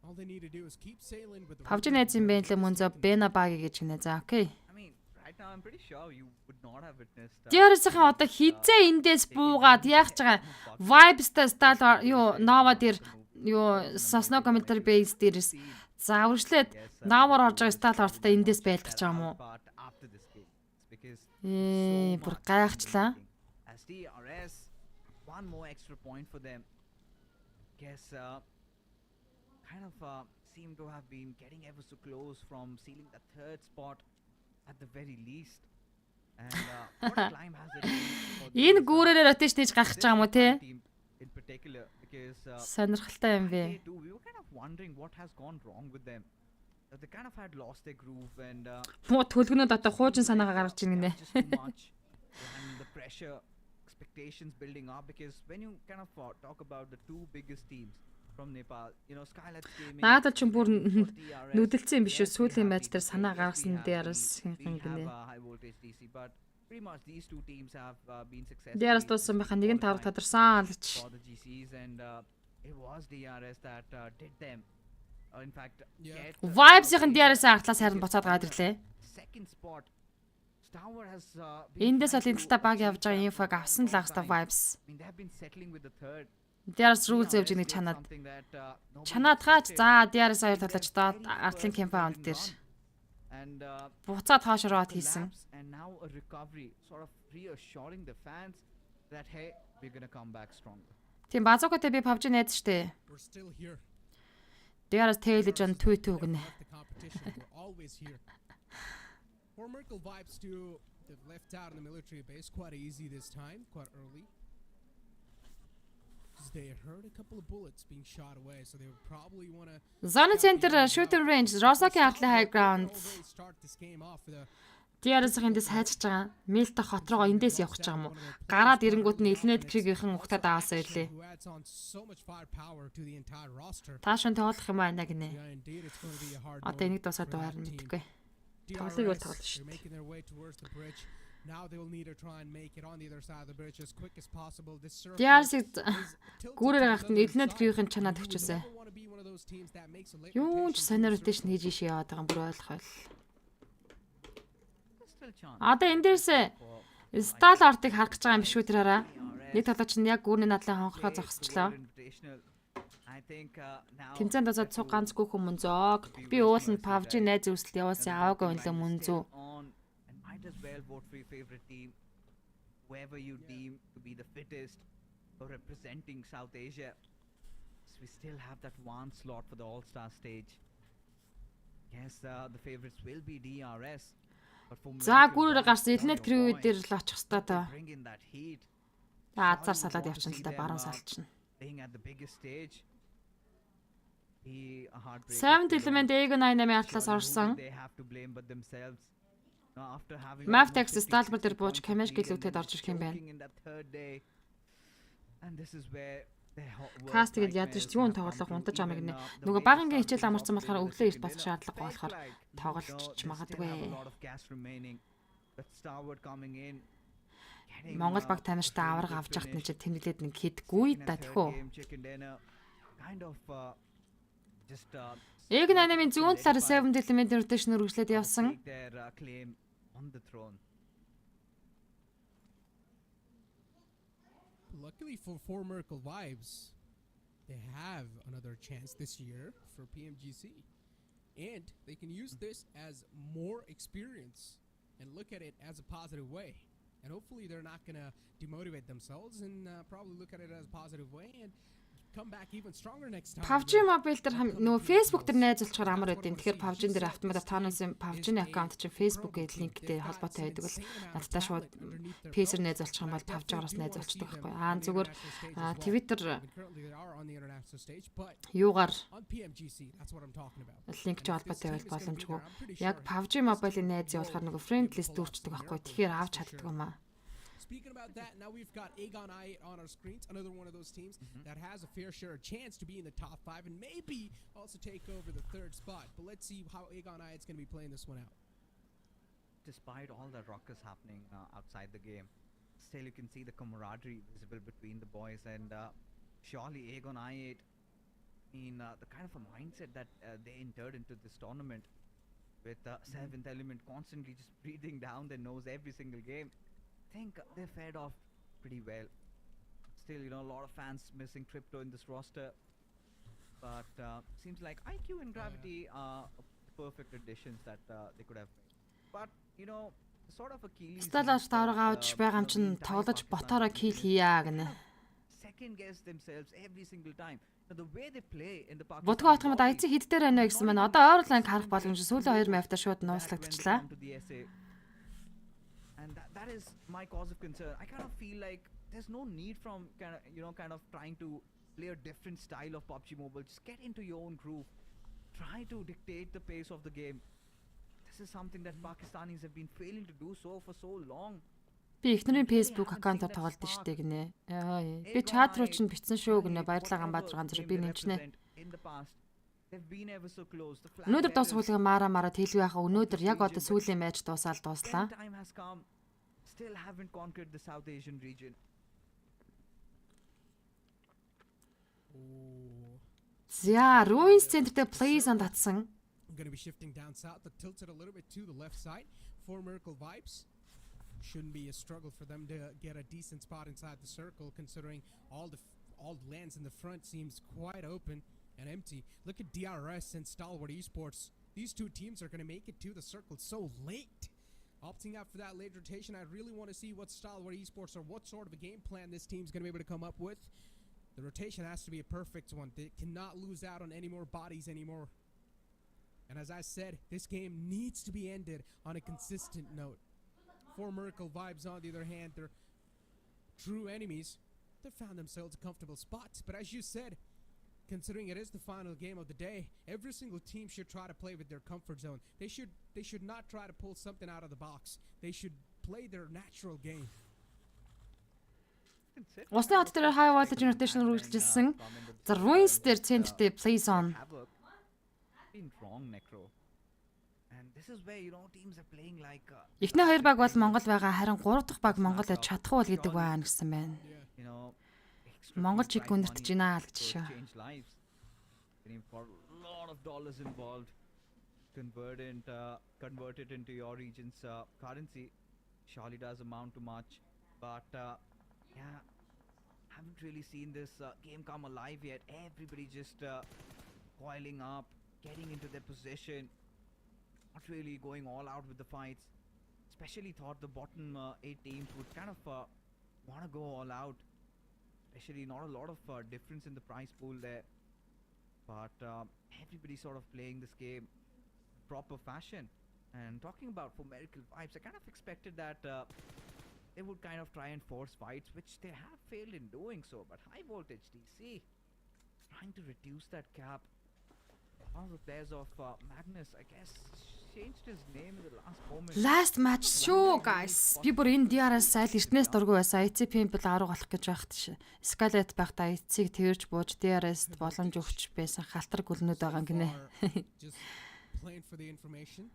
All they need to do is keep sailing with the PUBG найз юм бэ лээ мөнзө Бена баги гэж гинэ. За окей. I mean right now I'm pretty sure you would not have witnessed DRS-ийн одоо хизээ эндээс буугаад яах ч байгаа. Vibes-тай стал юу Nova дээр юу Sosno commentary base дээрс зааварчлаад Nova-ор орж байгаа стал орттой эндээс байлдах ч юм уу? Бүр гайхчлаа. DRS one more extra point for them. Guess kind of seem to have been getting ever so close from sealing the third spot at the very least. And what a climb has it been? Энэ гүүрээр rotation хийж гарах ч юм уу те? In particular because сонирхолтой юм бэ. We were kind of wondering what has gone wrong with them. They kind of had lost their groove and Муу төлгөнөд одоо хуужин санаагаа гаргаж ийн гинэ. And the pressure expectations building up because when you kind of talk about the two biggest teams from Nepal, you know, Skylight Gaming. Надад ч бүр нүдэлцсэн юм биш үү? Сүүлийн матч дээр санаа гаргасан DRS хин гинэ. But pretty much these two teams have been successful. DRS дуусан байхаа нэг нь тавар тадарсан алж. For the GCs and it was DRS that did them. In fact, Vibes-ийн DRS-ийн артлаас харин буцаад гараад ирлээ. Second spot. Tower has Эндээс бол энэ талаа баг явж байгаа инфог авсан л ахста Vibes. I mean they have been settling with the third. DRS руу зэвж нэг чанаад. Чанаад гаач за DRS хоёр талаач доод артлын компаунд дээр. And буцаад хоош ороод хийсэн. and now a recovery sort of reassuring the fans that hey we're going to come back stronger. Тийм базукатай би PUBG найз штэ. We're still here. DRS тэйлж он tweet өгнө. The competition we're always here. For Merkel vibes too, they've left out in the military base quite easy this time, quite early. They heard a couple of bullets being shot away, so they would probably want to Zone Center shooting range Rosaki артлын high ground. start this game off with a DRS-ийн эндээс хайчж байгаа. Мэлта хот руугаа эндээс явах гэж байгаа юм уу? Гараад ирэнгүүт нь Илнэд Кригийнхэн ухтаад аваасаа ирлээ. who adds on so much firepower to the entire roster. Таашун тоглох юм байна гинэ. Yeah, indeed, it's going to be a hard Одоо энийг moment дуусаад for дугаар that team. мэдгүй. Тоглоыг бол тоглоно шүү They're дээ. making their way towards the bridge. Now they will need to try and make it on the other side of the bridge as quick as possible. This circle DRS-ийг is tilted гүүрээр to гарахт the нь other Илнэд side. Кригийнхэн чанаад You өгчөөсэй. never want to be one of those teams that makes a late Юун ч rotation сонир to the rotation circle. хийж ийшээ яваад байгаа юм бүр ойлгох байл. There's still a chance. Одоо энэ дээрсээ стал ортыг харах гэж байгаа юм биш үү тэр хараа? Нэг талаа чинь яг гүүрний надлын хонхороо зогсчлоо. I think now Тэмцээнд дасаад цуг ганцгүй хүмүүс зоог. Би уул нь PUBG найз үзэлт явуулсан аваагүй үнэлээ мөнзүү. on and might as well vote for your favorite team whoever you deem to be the fittest for representing South Asia. So we still have that one slot for the all-star stage. Yes, the favorites will be DRS. But for За Merkel, гүүрээр one гарсан is Илнэд on Криг your дээр point. л очих хэвээр таа. Bring in that heat. Азар салаад явчихна л да баруун салчна. Playing at the biggest stage. Seventh element Egon 88-ийн ардлаас орсон. They have to blame but themselves. After having Maftex Stalber дээр бууж Камеш гэлүүтэд орж ирэх юм байна. And this is where Каст тэгээд ядарч юун тоглох унтаж амиг нэ. Нөгөө багангийн хичээл амарсан болохоор өглөө эрт босох шаардлагагүй болохоор тоглолч магадгүй. Монгол баг таньштай авраг авч яхад нэг тэмдэглээд нэг хийдэггүй да тэхүү. Egon 88-ийн зүүн талаар 7 element rotation үргэлжлээд явсан. Luckily for Merkel Vibes, they have another chance this year for PMGC. And they can use this as more experience and look at it as a positive way. And hopefully they're not going to demotivate themselves and probably look at it as a positive way and come back even stronger next time. PUBG Mobile дээр нөгөө Facebook дээр найз болчоор амар байдیں۔ Тэгэхээр PUBG дээр автоматар таанаас PUBG-ийн аккаунт чинь Facebook-ийн линктэй холбоотой байдаг бол надтай шууд PC-ээр найз болчих юм бол PUBG-аас найз болчдөг байхгүй. Зүгээр Twitter юугаар линк ч холбоотой байл боломжгүй. Яг PUBG Mobile-ийн найз явуулахаар нөгөө friend list дүүрчдэг байхгүй. Тэгэхээр авч чаддаг юм аа. Speaking about that, now we've got Aegon I on our screens, another one of those teams that has a fair share of chance to be in the top 5 and maybe also take over the third spot. But let's see how Aegon I is going to be playing this one out. Despite all the ruckus happening outside the game, still you can see the camaraderie visible between the boys, and surely Aegon I8 in the kind of a mindset that they entered into this tournament with 7th element constantly just breathing down their nose every single game. I think they fared off pretty well. Still, a lot of fans missing Crypto in this roster, but seems like IQ and Gravity are perfect additions that they could have made. But sort of Achilles Сталаш тавраг авч байгаа юм чин тоглож ботоороо kill хийя гэнэ. Second guess themselves every single time. The way they play in the park. Бодгоо бодох юм да айцыг хэд дээр байна гэсэн маань одоо ойрлан харах боломж сүүлийн 2 мапта шууд нууцлагдчихлаа. And that is my cause of concern. I kind of feel like there's no need from kind of trying to play a different style of PUBG Mobile. Just get into your own groove. Try to dictate the pace of the game. This is something that Pakistanis have been failing to do so for so long. Би ихнэрийн Facebook аккаунтаар тоглолт штэ гинэ. Би чат руу чинь бичсэн шүү гинэ. Баярлалаа Ганбааж байгаа зэрэг би нэмчнэ. Өнөөдөр дуусгуулга мара тэлгүй яхаа өнөөдөр яг одоо сүүлийн матч дуслаа. Still haven't conquered the South Asian region. За, Ruins Center-тэй plays on татсан. I'm going to be shifting down south, but tilted a little bit to the left side for Merkel Vibes. Shouldn't be a struggle for them to get a decent spot inside the circle, considering all the lands in the front seems quite open and empty. Look at DRS and Stalwart Esports. These two teams are going to make it to the circle so late. Opting out for that late rotation, I really want to see what Stalwart Esports or what sort of a game plan this team's going to be able to come up with. The rotation has to be a perfect one. They cannot lose out on any more bodies anymore. And as I said, this game needs to be ended on a consistent note. For Merkel Vibes, on the other hand, they're true enemies. They found themselves a comfortable spot. But as you said, considering it is the final game of the day, every single team should try to play with their comfort zone. They should not try to pull something out of the box. They should play their natural game. Усны хот дээр high voltage rotation үргэлжилсэн. За Ruins дээр центртэй plays on. Been wrong, Necro. And this is where teams are playing like Эхний хоёр баг бол Монгол байгаа, харин гурав дахь баг Монгол чадахгүй бол гэдэг байна гэсэн байна. Монгол чиг өндөртж байна л гэж шүү. For a lot of dollars involved, convert it into your region's currency. Surely does amount to much, but yeah, haven't really seen this game come alive yet. Everybody just coiling up, getting into their position, not really going all out with the fights. Especially thought the bottom 8 teams would kind of want to go all out. Especially not a lot of difference in the prize pool there. But everybody sort of playing this game proper fashion. And talking about for Miracle Vibes, I kind of expected that they would kind of try and force fights, which they have failed in doing so. But high voltage DC trying to reduce that gap. one of the players of Magnus, I guess, changed his name in the last moment. Last match шүү guys. Би бүр энэ DRS сайл эртнээс дургүй байсан. IC PMPL 10 болох гэж байхад Scarlet байхдаа IC-г тэрж бууж DRS-д боломж өгч байсан халтар гүлнүүд байгаа гинэ. Just playing for the information,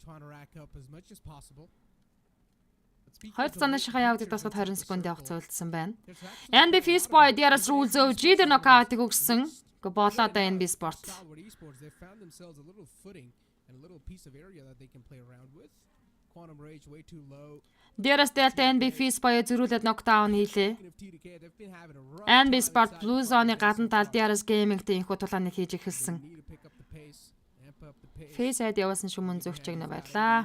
trying to rack up as much as possible. Хоёр цаанашаа явагдаж тасгад 20 секунд явах цөлдсөн байна. NB Fistboy DRS rules өө G-д нокаутыг өгсөн. Болоо да NB Sport. They found themselves a little footing and a little piece of area that they can play around with. Quantum Rage way too low. DRS Delta NB Fistboy зөрүүлээд нокдаун хийлээ. NB Sport Blue Zone-ы гадна тал DRS Gaming-тэй инхүү тулааныг хийж эхэлсэн. Face head явуулсан шүү MUNZU-г нэ баярлаа.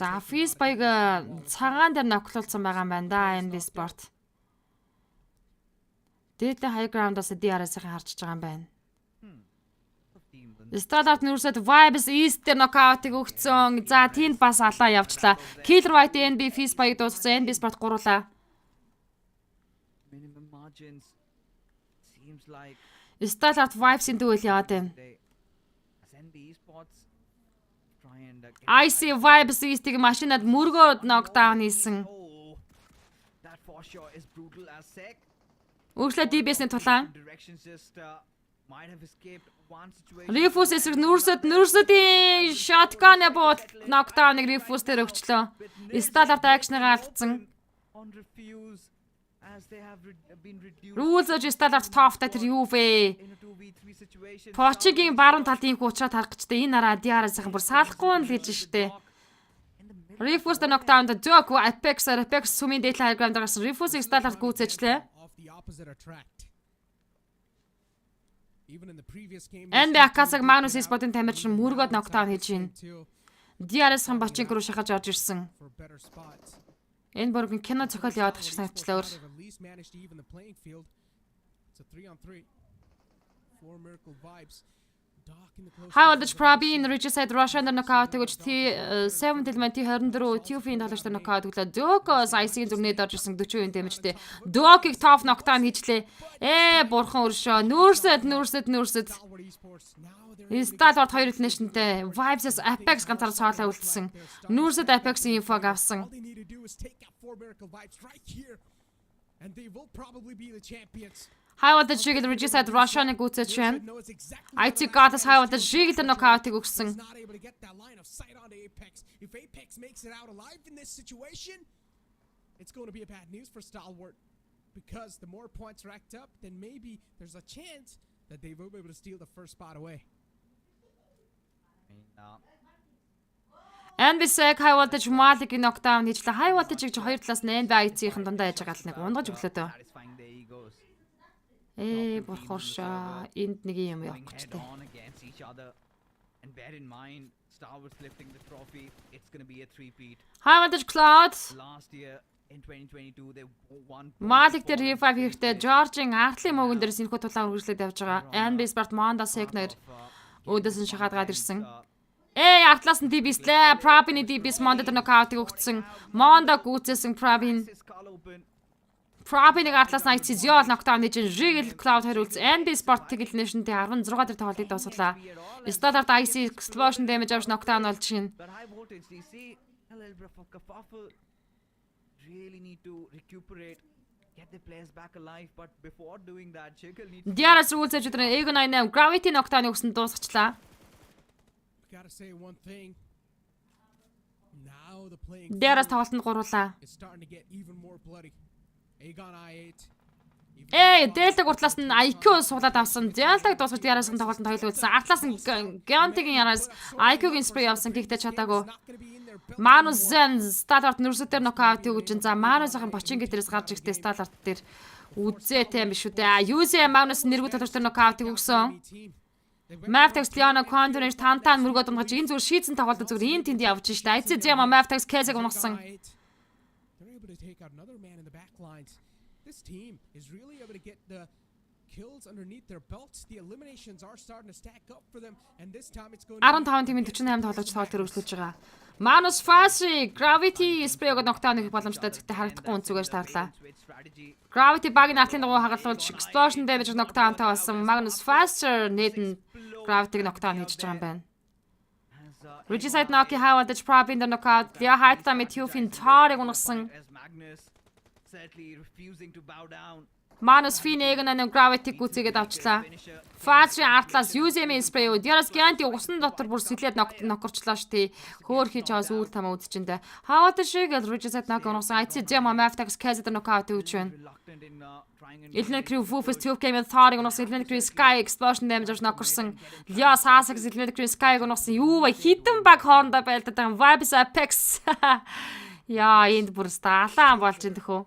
За Fistboy-г цагаан дээр ноклуулсан байгаа юм байна да NB Sport. Дээд high ground-аас DRS-ыг харж байгаа юм байна. Standard нүүрсэд Vibes East дээр нокаутыг өгсөн. За тэнд бас алаа явчлаа. Killer White NB Fistboy-г дуусгасан. NB Sport гуруулаа. Minimum margins seems like Standard Vibes-ийн дүүл яваад байна. NB Sports try and IC Vibes East-ийг машинад мөргөөд нокдаун хийсэн. that for sure is brutal as sec. Өөрчлөө DBS-ний тулаан. Directions just might have escaped one situation. Refuse эсрэг нүүрсэдийн shotgun-ы бууд нокдауныг Refuse дээр өгчлөө. Standard action-ыг алдсан. On refuse as they have been reduced Rules of Standard тофтой тэр юу вэ? in a 2v3 situation. Почигийн баруун талын инхүү уучраад харахчтай энэ араа DRS-ийн бүр салахгүй л гэж штэ. Refuse the knockdown the joke Apex сүмийн data diagram дээрээс Refuse Standard гүйцэжлээ. Off the opposite attract. Even in the previous game. NB Akasag Magnus Sport-ын тамирчин мөргөөд нокдаун хийж байна. DRS-ын бочинг руу шахаж орж ирсэн. For better spots. Энэ бүргийн кино зохиол яваад шиг санагчлаа өөр. At least managed to even the playing field. It's a 3-on-3. 4 miracle vibes. Doc in the close. How old is Probin Richard Russian knockout гэж T7 дэлмэн T24 T-ийн тоглогчтой knockout гэвэл Dok-оос IC-ийн зүгнээд орж ирсэн 40% дэмжтэй. Dok-ыг top knockdown хийжлээ. Бурхан өршөө. Нүүрсэд. Installed 2 элнэшнтэй Vibes-с Apex ганцаар цоолоо үлдсэн. Нүүрсэд Apex-ийн инфог авсан. All they need to do is take out 4 miracle vibes right here. And they will probably be the champions. How old is Richard Russian-ыг гүйцэж байна. Knows exactly IT God-с how old is Jiggle knockout-ыг өгсөн. not able to get that line of sight onto Apex. If Apex makes it out alive in this situation, it's going to be a bad news for Stalwart. Because the more points racked up, then maybe there's a chance that they will be able to steal the first spot away. And bisek high voltage Malik-ийн knockdown хийжлээ. High voltage-ийг хоёр талаас нь NB IT-ийн дундаа яж байгаа л нэг унгаж өглөөдөө. Satisfying their egos. Бурхуршаа энд нэг юм явах гэж Head тээ. on against each other. And bear in mind, Star Wars lifting the trophy. It's going to be a three-peat. High voltage Cloud Last year in 2022, they won. Malik дээр H5 хэрэгтэй. George-ийн артлын мөгөн дээрээс энэхүү тулаан үргэлжлээд явж байгаа. NB Sport Monda Segner өөдөөс нь шахаад гад ирсэн. Артлаас нь DBS-лээ. Probin-ы DBS Monda дээр нокаутыг өгсөн. Monda гүйцээсэн Probin. Probin-ыг артлаас нь IC Zio нокдаун хийж Jiggle Cloud хариулц. NB Sport Tigil Nation-тэй 16 дээр тоглолтыг дуусгалаа. Standard IC explosion damage авч нокдаун болж шин. But high voltage, they see a little bit of a kerfuffle. Really need to recuperate, get the players back alive. But before doing that, Jiggle needs. DRS rules-ээр өдөр Ego 98 Gravity knockdown өгсөн дуусгачлаа. Gotta say one thing. Now the playing DRS field тоглолтод гуруулаа. is starting to get even more bloody. Aegon I8. Delta гуртлаас нь IQ суулаад авсан. Delta-г дуусгаж DRS-ын тоглолтод хоёул үлдсэн. Артлаас нь Gantиг-ийн яраас IQ-гийн спрей авсан. Гэхдээ чадаагүй. Manus Zen Stallard нөрсөдөр нокаут өгж. За Manus-ын бочин гэрээс гарч ирэхдээ Stallard дээр үзээтэй юм биш үү дээ. UCM Manus нэргүүд тоглолтод нокаутыг өгсөн. Mavtax Leona Quantuners тантаа мөргөд унгаж энэ зүгээр шийдсэн тоглолт зүгээр энэ тэнд явж штэ. ICZ Mavtax Case-г унгасан. They're able to take out another man in the back lines. This team is really able to get the kills underneath their belts. The eliminations are starting to stack up for them, and this time it's going to 15 тимийн 48 тоглогч тоглолт өргөжлөж байгаа. Manus Fasi Gravity спрейг ногтааны хийх боломжтой зэгтээ харагдахгүй үнцгээс тарлаа. Gravity багийн натлын дугуй хагалуулж explosion damage ногтаантай болсон Magnus Faster нээдэн Gravity ногтаан хийж байгаа юм байна. Regicide Noki хаваадж prop in the knockout. Я хайтаа мэт Hufin таарыг унгасан. Manus Finn-ийг нэг Gravity гүцээгээд авчлаа. Faster артлаас UZM spray уу. Яраас Ganti усан дотор бүр сэлээд нокорчлаа штий. Хөөр хийж аваас үйл тамаа үдчиндээ. Хаваад шиг Regicide Noki унгасан. IC Jam Maftax Kazed knockout үүч байна. Илнэ Crew Fufus Tube Game таарыг унгасан. Илнэ Crew Sky explosion damage нокорсон. Яас хаасаг Илнэ Crew Sky-г унгасан. Юу вэ? Хитэн баг хоорондоо байлдаад байгаа Vibes Apex. Яа, энд бүр стаалаа болж энэ төхөө.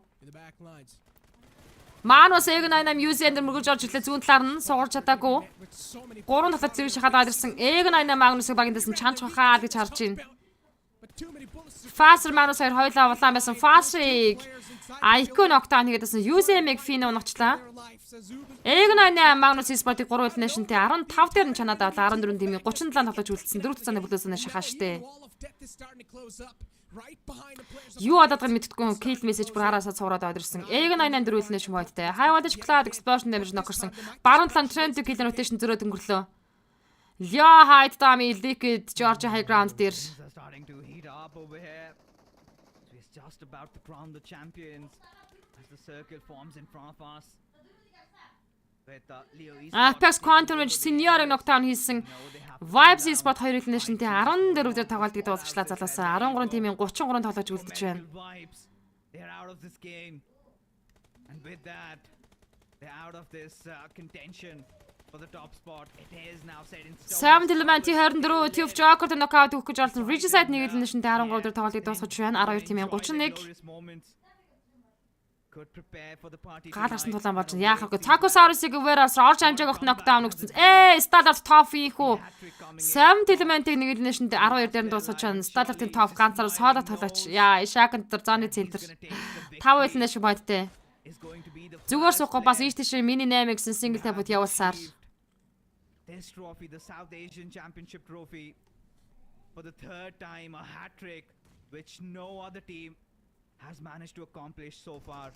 Манус Эг98 UZ-ээр мөргөж орж ирлээ зүүн талаар нь сугарч чадаагүй. 3 талаар зэрэг шахаад ирсэн. Эг98 Магнусыг багийндэсэн чанч хахаа гэж харж байна. Faster Manus хоёр хойлоо улаан байсан. Faster-ыг IQ нокдаун хийгээдсэн UZ-ийг Finn унагчлаа. Эг98 Magnus Esport-ыг 3 elimination-тэй 15 дээр нь чанаад авлаа. 14 дэмий 37 тоглож үлдсэн. 4 цагааны бүлөөсөө шахаа штэ. Юу адаад гэн мэдтггүй kill message бүр хараасаа цуураад аваад ирсэн. Эг98 дөрүүлнэ шмойдтэй. Highwatch Cloud explosion damage нокорсон. Баруун талын trend to kill rotation зөрөөд өнгөрлөө. Яа хайд дами liquid George high ground дээр. Just about to crown the champions as the circle forms in front of us. Apex Quantum Range Senior нокдаун хийсэн. Vibes Esport 2 elimination-тэй 14 дээр тоглолтыг дуусгачлаа залуусаа 13 тимийн 33 тоглож үлдэж байна. They're out of this game. And with that, they're out of this contention for the top spot. It is now set in stone. 7 Elementi 24 Tube Joker-тэй нокаут өгөх гэж болсон. Regicide нэг elimination-тэй 13 дээр тоглолтыг дуусгаж байна. 12 тимийн 31. Гаалгасан тулаан болж яах вэ? Tacosaurus-ыг Veras орж амжааг огт нокдаун өгсөн. Stallard top ийхүү. 7 Element-ийг нэг elimination-тэй 12 дээр нь дуусгаж байна. Stallard-ийн top ганцаар соода тоглооч. Яа, Shaken дээр зооны центр. 5 elimination бодтой. Зүгээр суухгүй бас ийш тийш мини 8 гэсэн single tab-д явуулсаар. This trophy, the South Asian Championship trophy, for the third time, a hat trick, which no other team has managed to accomplish so far.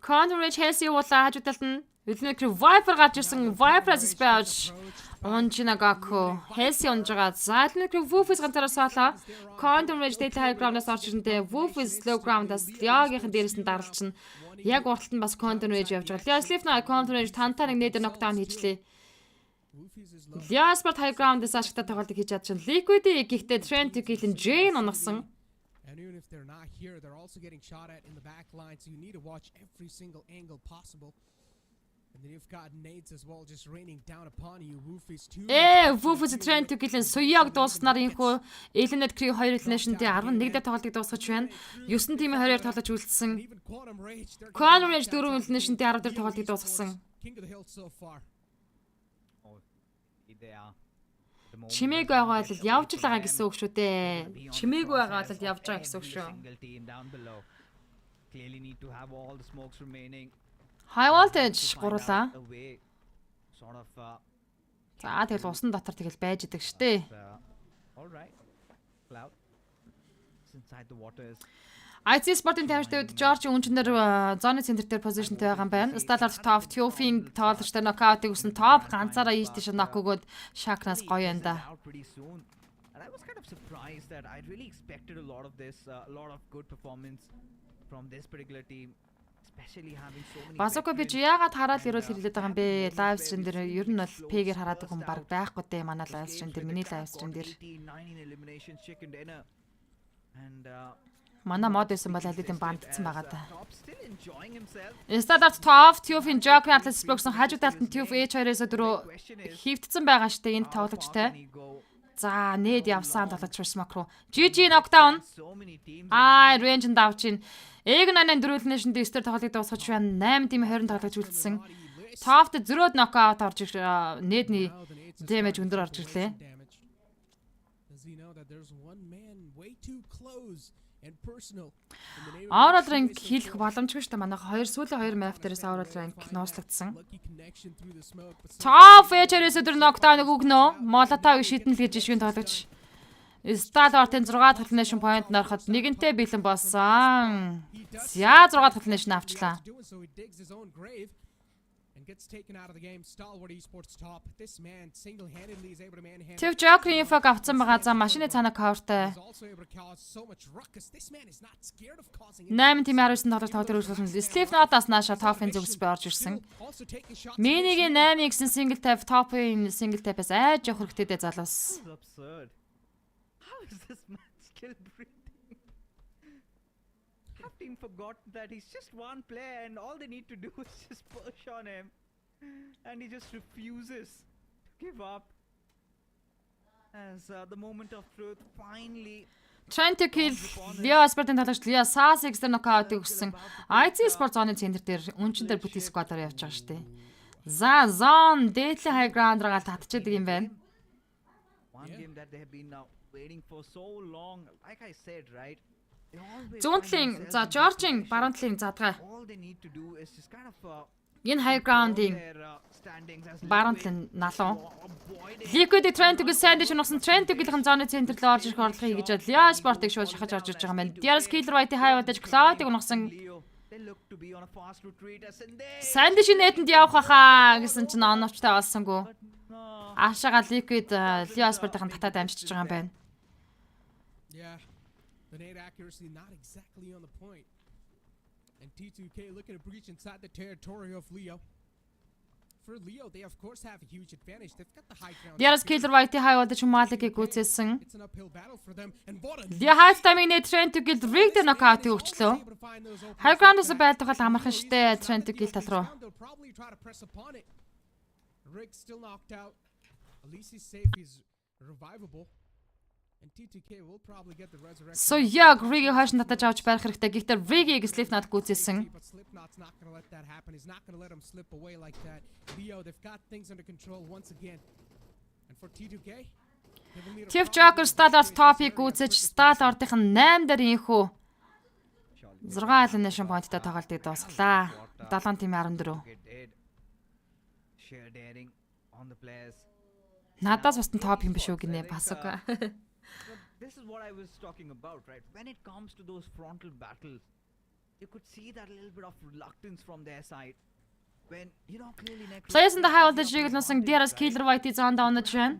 Conrad Chelsea уулаа хажуудалд нь Үлнэк Viper гарч ирсэн. Viper-аас спэж Онжинагako Chelsea унжгаа. За Үлнэк Wolf-с ганцаараа саалаа. Conrad Data High Ground-аас орж ирэндээ Wolf-с Low Ground-аас Liag-ийн дээрээс нь даралчин. Яг урталт нь бас Conrad явж байгаа. Slipknot Conrad тантаа нэг нээд нокдаун хийжлээ. Liasport High Ground-аас ашигтай тоглолтыг хийж чадчихсан. Liquid-ийг гэхдээ Trent Kill-ийн Jane унагсан. And even if they're not here, they're also getting shot at in the back line, so you need to watch every single angle possible. And then you've got nades as well just raining down upon you. Wolfies too. Wolfies Trent Kill-ийн Суяг дуусснаар инхүү Elite Crew 2 elimination-тэй 11 дээр тоглолтыг дуусгаж байна. 9 тимийн 20-аар тоглож үлдсэн. Quantum Rage 4 elimination-тэй 10 дээр тоглолтыг дуусгасан. King of the hill so far. Чимээг байгаа бол явж л байгаа гэсэн үг шүү дээ. Чимээг байгаа бол явж байгаа гэсэн үг шүү. High voltage гурлаа. За тэгэл усан дотор тэгэл байж идэг штэ. IC Sport-ын тавьжтай үед George үнчнэр зоны центр дээр позишнтэй байгаа юм байна. Stallard top Tufing тоолчтой нокаутыг үсэн топ ганцаараа ийш тийш нок өгөөд Shaknas гоё юм да. And I was kind of surprised that I really expected a lot of this, a lot of good performance from this particular team. Басоко би яагаад хараад ирүүл хэлээд байгаа юм бэ? Лайв стрим дээр ер нь бол пэгээр хараад байгаа хүн баг байхгүй дээ. Манай лайв стрим дээр, миний лайв стрим дээр. Манай мод байсан бол алидын бандцсан байгаа да. Stallard top Tufing Joker Atlas Spokesman хажуу талд нь Tuf H2-ээс дөрөв хөвтцэн байгаа штэ энд тоглогчтой. За нээд явсан тоглож Smoke руу. GG knockdown. Range давчин. Эг98 дөрөвлнэшн дэстер тоглолтыг дуусгаж байна. 8 тим 20 тоглож үлдсэн. Тофт зөрөөд knockout орж нээдний damage өндөр орж ирлээ. Aurora rank хийх боломжгүй шүү дээ. Манайх сүүлийн 2 map дээрээс Aurora rank нууцлагдсан. Top H2-ээс өдөр knockdown өгнө. Молотов шидэн л гэж шивэн тоглож. Сталортын 6 дахь elimination point нарахад нэгэнтээ бэлэн болсон. За 6 дахь elimination авчлаа. Gets taken out of the game. Stalwart Esports top. This man single-handedly is able to manhandle. Тэв Joker info авсан байгаа. За машины цаана coverтай. He's also able to cause so much ruckus. This man is not scared of causing. 8 тим 19 тоглолт тоглож үргэлжлүүлсэн. Sleep Note-аас нааша топ-ын зүгс би орж ирсэн. Минигийн 8 гэсэн single tap топ-ын single tap-аас айж явах хэрэгтэй дээ залуус. This is absurd. How is this man still breathing? Have team forgotten that he's just one player and all they need to do is just push on him, and he just refuses to give up. As the moment of truth finally. Trying to kill Leo Sport-ын тоглогч Leo Sas extra knockout өгсөн. IT Sport зооны центр дээр үнчин дээр бүти squad-аар явж байгаа шүү дээ. За zone дээдлийн high ground-аар татчихдаг юм байна. One game that they have been now waiting for so long. Like I said, right? Зүүнтлийн за George-ийн баруун талын задгай. All they need to do is just kind of Энэ high ground-ийн баруун талын налуу. Liquid Trent-ийг сайн дэш унагсан Trent-ийн зооны центр рүү орж ирэх орлогыг хийж байгаа. Leo Sport-ыг шууд шахаж орж ирж байгаа юм байна. Darius Killer White хай удаж Cloud-ыг унагсан. Сайн дэш нээтэнд явах хаа гэсэн чинь оновчтой олсонгүй. Аашаага Liquid Leo Sport-ын татаад амжиж байгаа юм байна. Yeah. The nade accuracy not exactly on the point. And T2K looking to breach inside the territory of Leo. For Leo, they of course have a huge advantage. They've got the high ground. Darius Killer White хай удаж Malik-ыг гүйцээсэн. It's an uphill battle for them. And what a Leo halftime-ийн Trent-ийг rig дээр knockout өгчлөө. High ground-аас байлдах бол амархан штэ Trent-ийг тал руу. They'll probably try to press upon it. Rig still knocked out. At least he's safe. He's revivable. And T2K will probably get the resurrection. So яг Rig-ийг хойш татаж авч барих хэрэгтэй. Гэхдээ Rig-ийг Sleep Note гүйцээсэн. But Slipknot's not going to let that happen. He's not going to let him slip away like that. Leo, they've got things under control once again. And for T2K, they will need a Chief Joker Stalwart top-ыг гүйцээж Stalwart-ын 8 дээр инхүү 6 elimination point-тай тоглолтыг дуусглаа. 7 тим 14. Share daring on the players. Надаас бусдын топ юм биш үү гинэ бас үгүй. This is what I was talking about, right? When it comes to those frontal battles, you could see that little bit of reluctance from their side. When clearly Players in the high voltage жиглэнсэн Darius Killer White зоонд онож байна.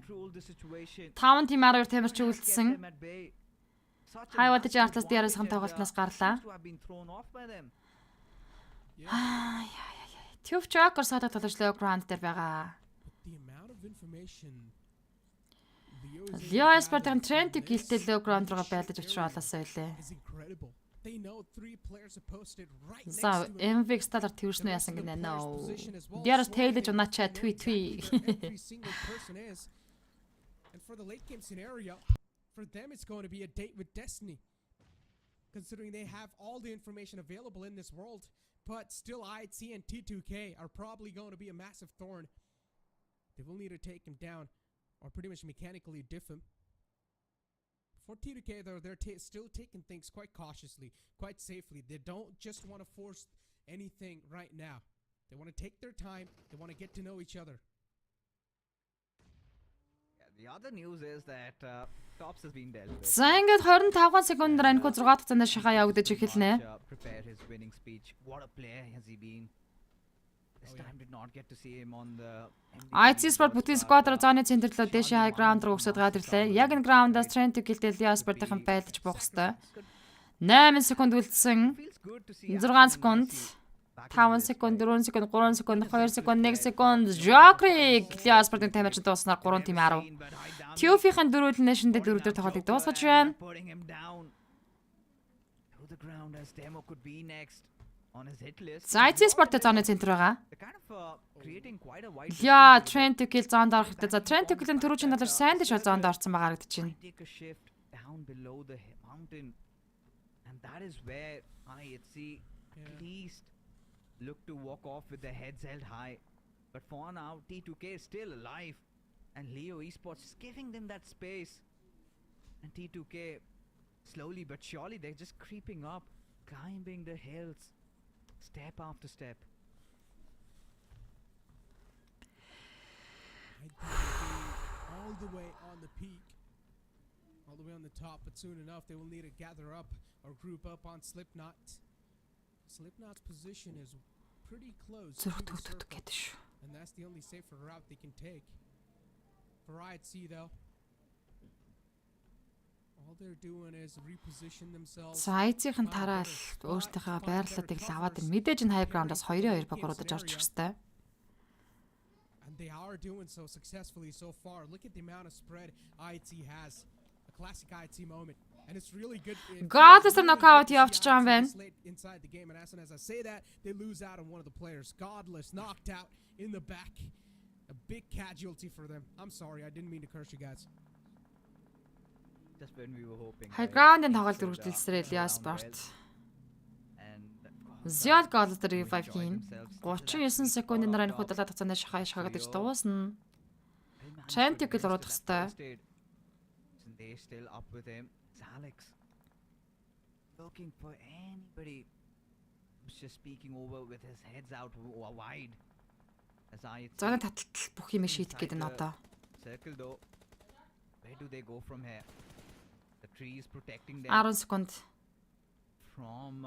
5 тим 12 тамирч үлдсэн. High voltage артлаас Darius хан тоглолтноос гарлаа. Chief Joker содод тоглолцоо ground дээр байгаа. the amount of information Leo Sport-ын Trent-ийг гэлтэй low ground руу байлдаж авчруулаасаа үлээ. is incredible. They know 3 players are posted right next За to him. MV Stalwart тэрснэ яасан гинэ нөө. Darius тэлж унаачаа twi. Every single person is. And for the late game scenario, for them it's going to be a date with destiny. Considering they have all the information available in this world, but still IHC and T2K are probably going to be a massive thorn. They will need to take him down or pretty much mechanically diff him. For T2K though, they're still taking things quite cautiously, quite safely. They don't just want to force anything right now. They want to take their time. They want to get to know each other. The other news is that Tops has been dealt with. За ингээд 25 секундаар анхуу 6 дахь цанаа шахаа явагдаж эхэлнэ. Prepare his winning speech. What a player has he been. This time did not get to see him on the IT Sport бүтэн squad-аар зооны центр рүү дэше high ground руу өсөд гад ирлээ. Яг энэ ground-аас Trent гэлтэй Leo Sport-ын байлдаж буух хэвээр. 8 секунд үлдсэн. 6 секунд. 5 секунд, 4 секунд, 3 секунд, 2 секунд, 1 секунд. Joker-ыг Leo Sport-ын таймерч дууснаар 3 тим 10. TUF-ийн дөрөв elimination дээр 4 дээр тоглолтыг дуусгаж байна. За IT Sport-тэй зооны центр байгаа. Яа, Trent Kill зоонд орох хэрэгтэй. За Trent Kill-ийн төрүүчийн талаар сайн дэш зоонд орсон байгаа харагдаж байна. And that is where IHC at least look to walk off with their heads held high. But for now, T2K is still alive. And Leo Esports is giving them that space. And T2K, slowly but surely, they're just creeping up, climbing the hills, step after step. All the way on the peak. all the way on the top, but soon enough they will need to gather up or group up on Slipknot. Slipknot's position is pretty close to the circle, and that's the only safer route they can take. For IHC though, all they're doing is reposition themselves. IHC-ийн тараал өөртөөхөө байрлалуудыг л аваад ин мэдээж н high ground-аас 2-2 багуудаж орж ирэх хэрэгтэй. And they are doing so successfully so far. Look at the amount of spread IHC has. A classic IHC moment. And it's really good. Godless knockout явж байгаа юм байна. Inside the game, and as soon as I say that, they lose out on one of the players. Godless knocked out in the back. A big casualty for them. I'm sorry, I didn't mean to curse you guys. Just when we were hoping. High ground-ын тоглолт үргэлжилсээр Elias Sport. Зял Godless revive хийн. 39 секундын дараа энэ худалдаа тацааны шахагдаж дуусна. Chantic л уруудах хэвээр. They still up with him. It's Alex looking for anybody who's just speaking over with his heads out wide. As I Заны таталт бүх юм шийдэх гэдэг нь одоо. Circle though. Where do they go from here? The tree is protecting them 10 секунд. from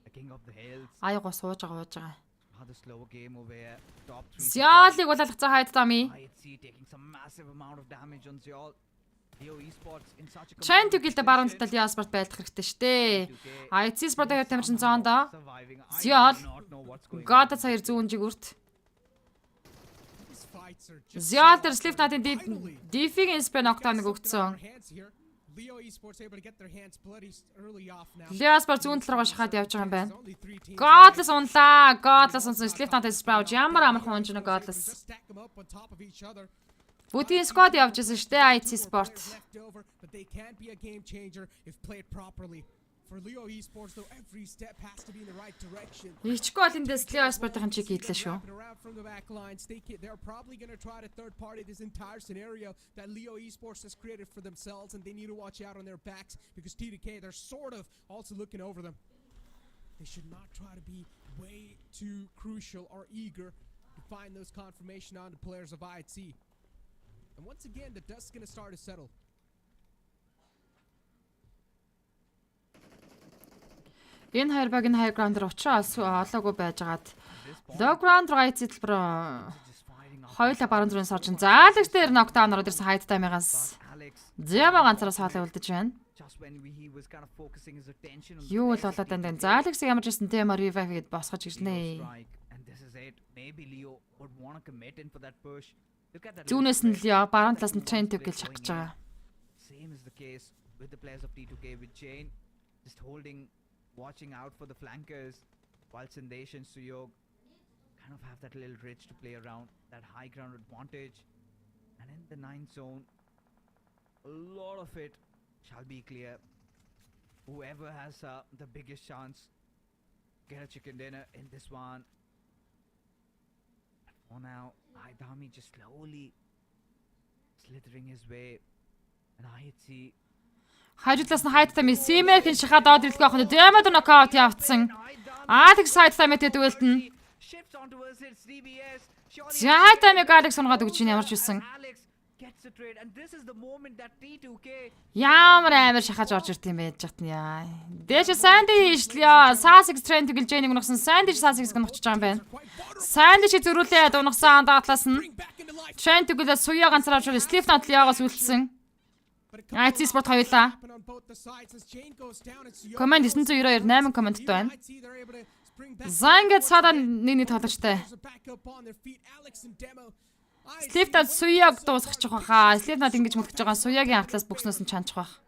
the king of the hills. Аяга сууж байгаа. Rather slow game over here. Top 3. Зялыг улаалгацаа хайд тами. IHC taking some massive amount of damage on Zyal. Leo Esports in such a Chantic гэлдэ баруун талд Elias Sport байлдах хэрэгтэй штэ. IHC Sport-ийн тамирчин зоондоо. Зял God саяр зүүн жигүрт. Зял дээр Slipknot-ын Diffig Inspire knockdown-ыг өгцөн. Leo Esports able to get their hands bloody early off now. Elias Sport зүүн талраа шахаад явж байгаа юм байна. Godless унлаа. Godless унсан Slipknot Sprout ямар амархан унж нэг Godless. Stack them up on top of each other. Бүтийн squad явж байсан штэ IHC Sport. But they can't be a game changer if played properly. For Leo Esports though, every step has to be in the right direction. Ичгүй бол эндээс Elias Sport-ын чиг хийдлээ шүү. From the back lines, they're probably going to try to third party this entire scenario that Leo Esports has created for themselves, and they need to watch out on their backs because TDK, they're sort of also looking over them. They should not try to be way too crucial or eager to find those confirmation on the players of IHC. And once again, the dust's going to start to settle. Энэ хоёр баг нь high ground-аар уучраас олоогүй байжгаад low ground руу IHC төлбөр хоёулаа баруун зүрийн соржин заалагч дээр knockdown ороод ирсэн хайд таймыгаас Зяма ганцаараа соолоо үлдэж байна. Юу л болоод байна. Заалагч ямар ч гэсэн темор revive гээд босгож ирнэ. Зүүнээс нь Leo баруун талаас нь Trent гэж шахаж байгаа. Same is the case with the players of T2K with Jane just holding, watching out for the flankers, while Sandesh and Suyog kind of have that little ridge to play around, that high ground advantage. And in the 9th zone, a lot of it shall be clear. Whoever has the biggest chance, get a chicken dinner in this one. But for now, Haidami just slowly slithering his way. And IHC Хайжлаас нь хайд тами Симерхэн шахаад доод ирэлгүй ахын дэмэд нокаут явцсан. Алекс хайд тами тэдвэлтэн. Хайд тами Алекс унгаад өгч ямар ч үсэн. Ямар амар шахаж орж ирд юм байж хат нь яа. Дээш Санди ишлээ. Сасик Trent гэлж Jane унагсан Санди Сасик гэнхэж байгаа юм байна. Санди чи зөрүүлээд унагсан даатлаас нь Trent гэлээ суяа ганцаар авч Slipknot Leo'гоос үлдсэн. IHC Sport хоёулаа. Команд 992 8 командтай байна. Зангад сада нэг тоглогчтой. Slipknot Suyag дуусгачих байхаа. Slipknot ингэж мөлгөж байгаа Suyag-ийн артлаас бүкснөөс нь чанчих байх.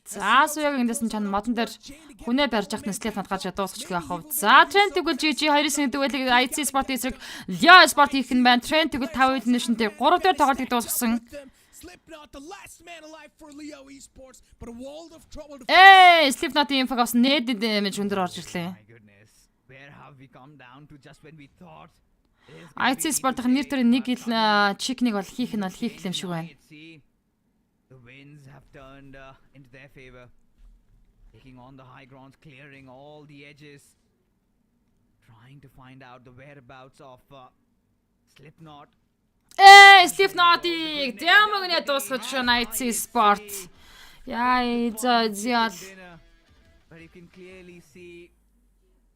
За Suyag эндээс нь чан модон дээр хүнээ барьж ахна Slipknot гаж дуусгачих байх хувьд. За Trent тэгвэл GG 2-9 дэгвэлийг IHC Sport эсрэг Leo Sport хийх нь байна. Trent тэгвэл 5 үйл нэшнтэй 3 дээр тоглолтыг дуусгасан. Slipknot-ийн фокус нэд дэмэж өндөр орж ирлээ. IHC Sport-ын нэр төрийн нэг ил чикнийг бол хийх нь бол хийх юм шиг байна. The winds have turned into their favor, taking on the high grounds, clearing all the edges, trying to find out the whereabouts of Slipknot. Slipknot-ийг Diamond дуусгаж байна IC Sport. Яа зял. But you can clearly see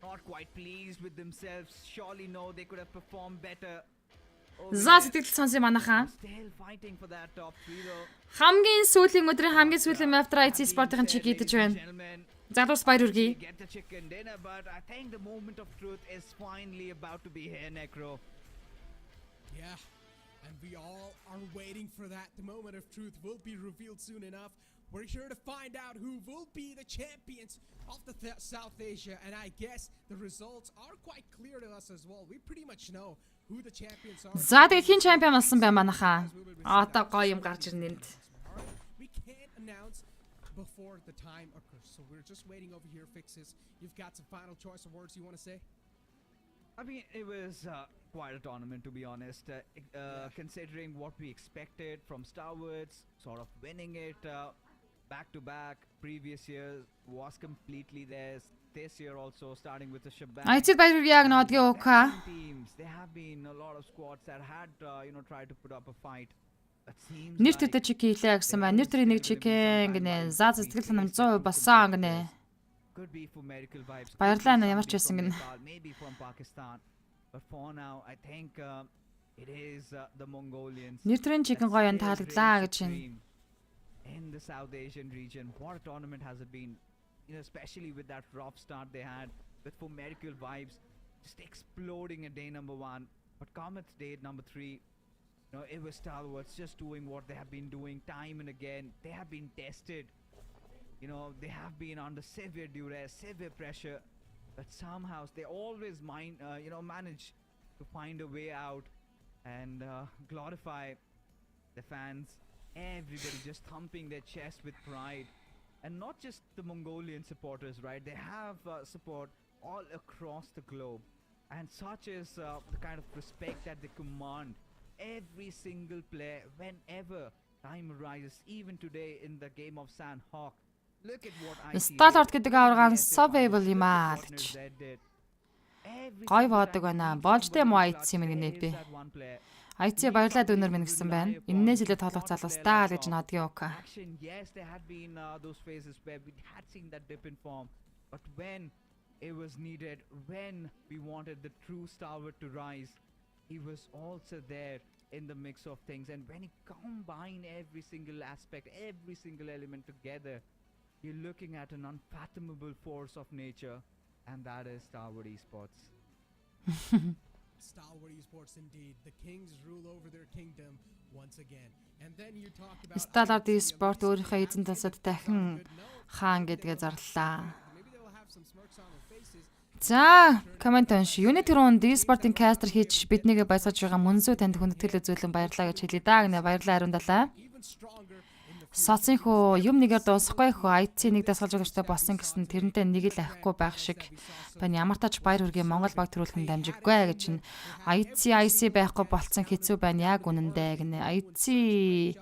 not quite pleased with themselves. Surely no, they could have performed better. За сэтгэл сонсон манайхаа. Still fighting for that top 3 though. Хамгийн сүүлийн өдрийн хамгийн сүүлийн after IC Sport-ын чиг идэж байна. Залуус баяр хүргэе. Get the chicken dinner, but I think the moment of truth is finally about to be here, Necro. Yeah, and we all are waiting for that. The moment of truth will be revealed soon enough. We're here to find out who will be the champions of the South Asia, and I guess the results are quite clear to us as well. We pretty much know who the champions are. За тэгээд хин чемпион болсон бай манайхаа. Одоо гоё юм гарч ирнэ энд. We can't announce before the time occurs, so we're just waiting over here. Fixes. You've got some final choice of words you want to say? I mean, it was quite a tournament, to be honest. Considering what we expected from Starwards, sort of winning it back to back. Previous years was completely theirs. This year also, starting with the shebang. IC баяр хүргэе яг нодгийн уука. Teams, there have been a lot of squads that had, tried to put up a fight. It seems Нэр like төртө чиг хийлээ гэсэн байна. Нэр төрийн нэг чикен гинэ. За сэтгэл ханам 100% болсон гинэ. could be for medical vibes. Баярлалаа ямар ч байсан гинэ. Maybe from Pakistan. But for now, I think it is the Mongolians. Нэр төрийн чикен гоё юм таалагдлаа гэж байна. In the South Asian region, what a tournament has it been? Especially with that rough start they had, with for medical vibes just exploding at day number 1. But come at day number 3, it was Stalwarts just doing what they have been doing time and again. They have been tested. They have been under severe duress, severe pressure, but somehow they always manage to find a way out and glorify the fans. Everybody just thumping their chest with pride. And not just the Mongolian supporters, right? They have support all across the globe. And such is the kind of respect that they command. Every single player, whenever time arises, even today in the game of Sandhawk, look at what I see. Stalwart гэдэг аваргаан survival юм аа гэж. Гой боодог байна. Болжтэй муу айц юм гинэ би. IC баярлалаа дүүнер минь гэсэн байна. Иннээс илээ тоглох залуустаа гэж нодгийн уука. Yes, there had been those phases where we had seen that dip in form, but when it was needed, when we wanted the true stalwart to rise, he was also there in the mix of things. And when you combine every single aspect, every single element together, you're looking at an unfathomable force of nature, and that is Stalwart Esports. Stalwart Esports indeed. The kings rule over their kingdom once again. And then you talk about Stalwart Esports өөрийнхөө эзэн талсад дахин хаан гэдгээ зарлаа. maybe they will have some smirks on their faces. За, комент унш. Unity руу Esports-ийн кастер хийж биднийг баясгаж байгаа MUNZU танд хүндэтгэл үзүүлэн баярлалаа гэж хэлье даа гэнэ. Баярлалаа хариундалаа. Even stronger in the Соцын хөө юм нэгээр дуусахгүй хөө IC нэг дасгалж өгчтэй болсон гэсэн тэрнтэй нэг л авихгүй байх шиг байна. Ямар тач баяр хүргэе Монгол баг төрүүлэх нь дамжиггүй гэж чинь IC байхгүй болцсон хэцүү байна яг үнэндээ гинэ. IC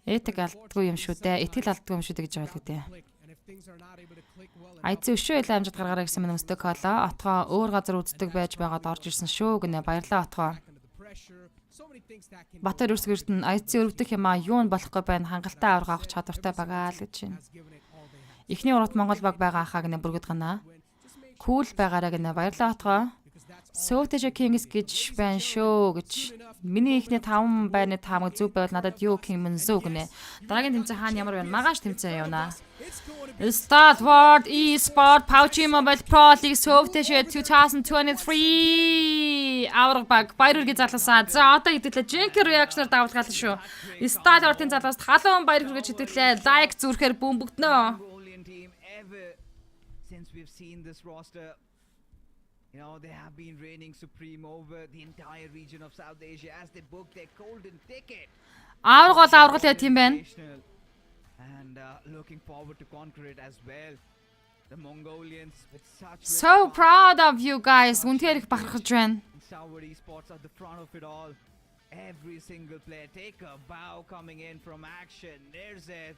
этик алдгүй юм шүү дээ. Итгэл алдгүй юм шүү дээ гэж байгаа л үү. click. And if things are not able to click well IC өшөө илүү амжилт гаргаарай гэсэн мэн өсдөг хоолоо. Отгоо өөр газар үздэг байж байгаад орж ирсэн шүү гинэ. Баярлалаа отгоо. under the pressure, so many things that can Батар үрсгэрт нь IC өрөвдөх юм а юу нь болохгүй байна. Хангалттай авраг авах чадвартай байгаа л гэж байна. has given it all they have. Эхний урагт Монгол баг байгаа хаа гинэ бүргэд гана. Кул байгаараа гинэ. Баярлалаа отгоо. Сөүтэжэ Kings гэж байна шүү гэж. Миний ихний 5 байрны таамаг зүв байвал надад юу MUNZU гинэ. Дараагийн тэмцээн хаана ямар байна? Магаш тэмцээн явна. Stalwart Esports PUBG Mobile Pro League Сөүтэжэ 2023 авраг баг баяр хүргэе залуусаа. За одоо хэдүүлээ Jenker reaction-аар давуулгаална шүү. Stalwart-ын залууст халуун баяр хүргэж хэдүүлээ. Лайк зүрхээр бөмбөгднө. Mongolian team ever since we've seen this roster. They have been reigning supreme over the entire region of South Asia as they book their golden ticket. Авраг бол авраг л тийм байна. And looking forward to conquer it as well. The Mongolians with such So proud of you guys. Үнэхээр их бахархаж байна. Stalwart Esports at the front of it all. Every single player take a bow coming in from action. There's it.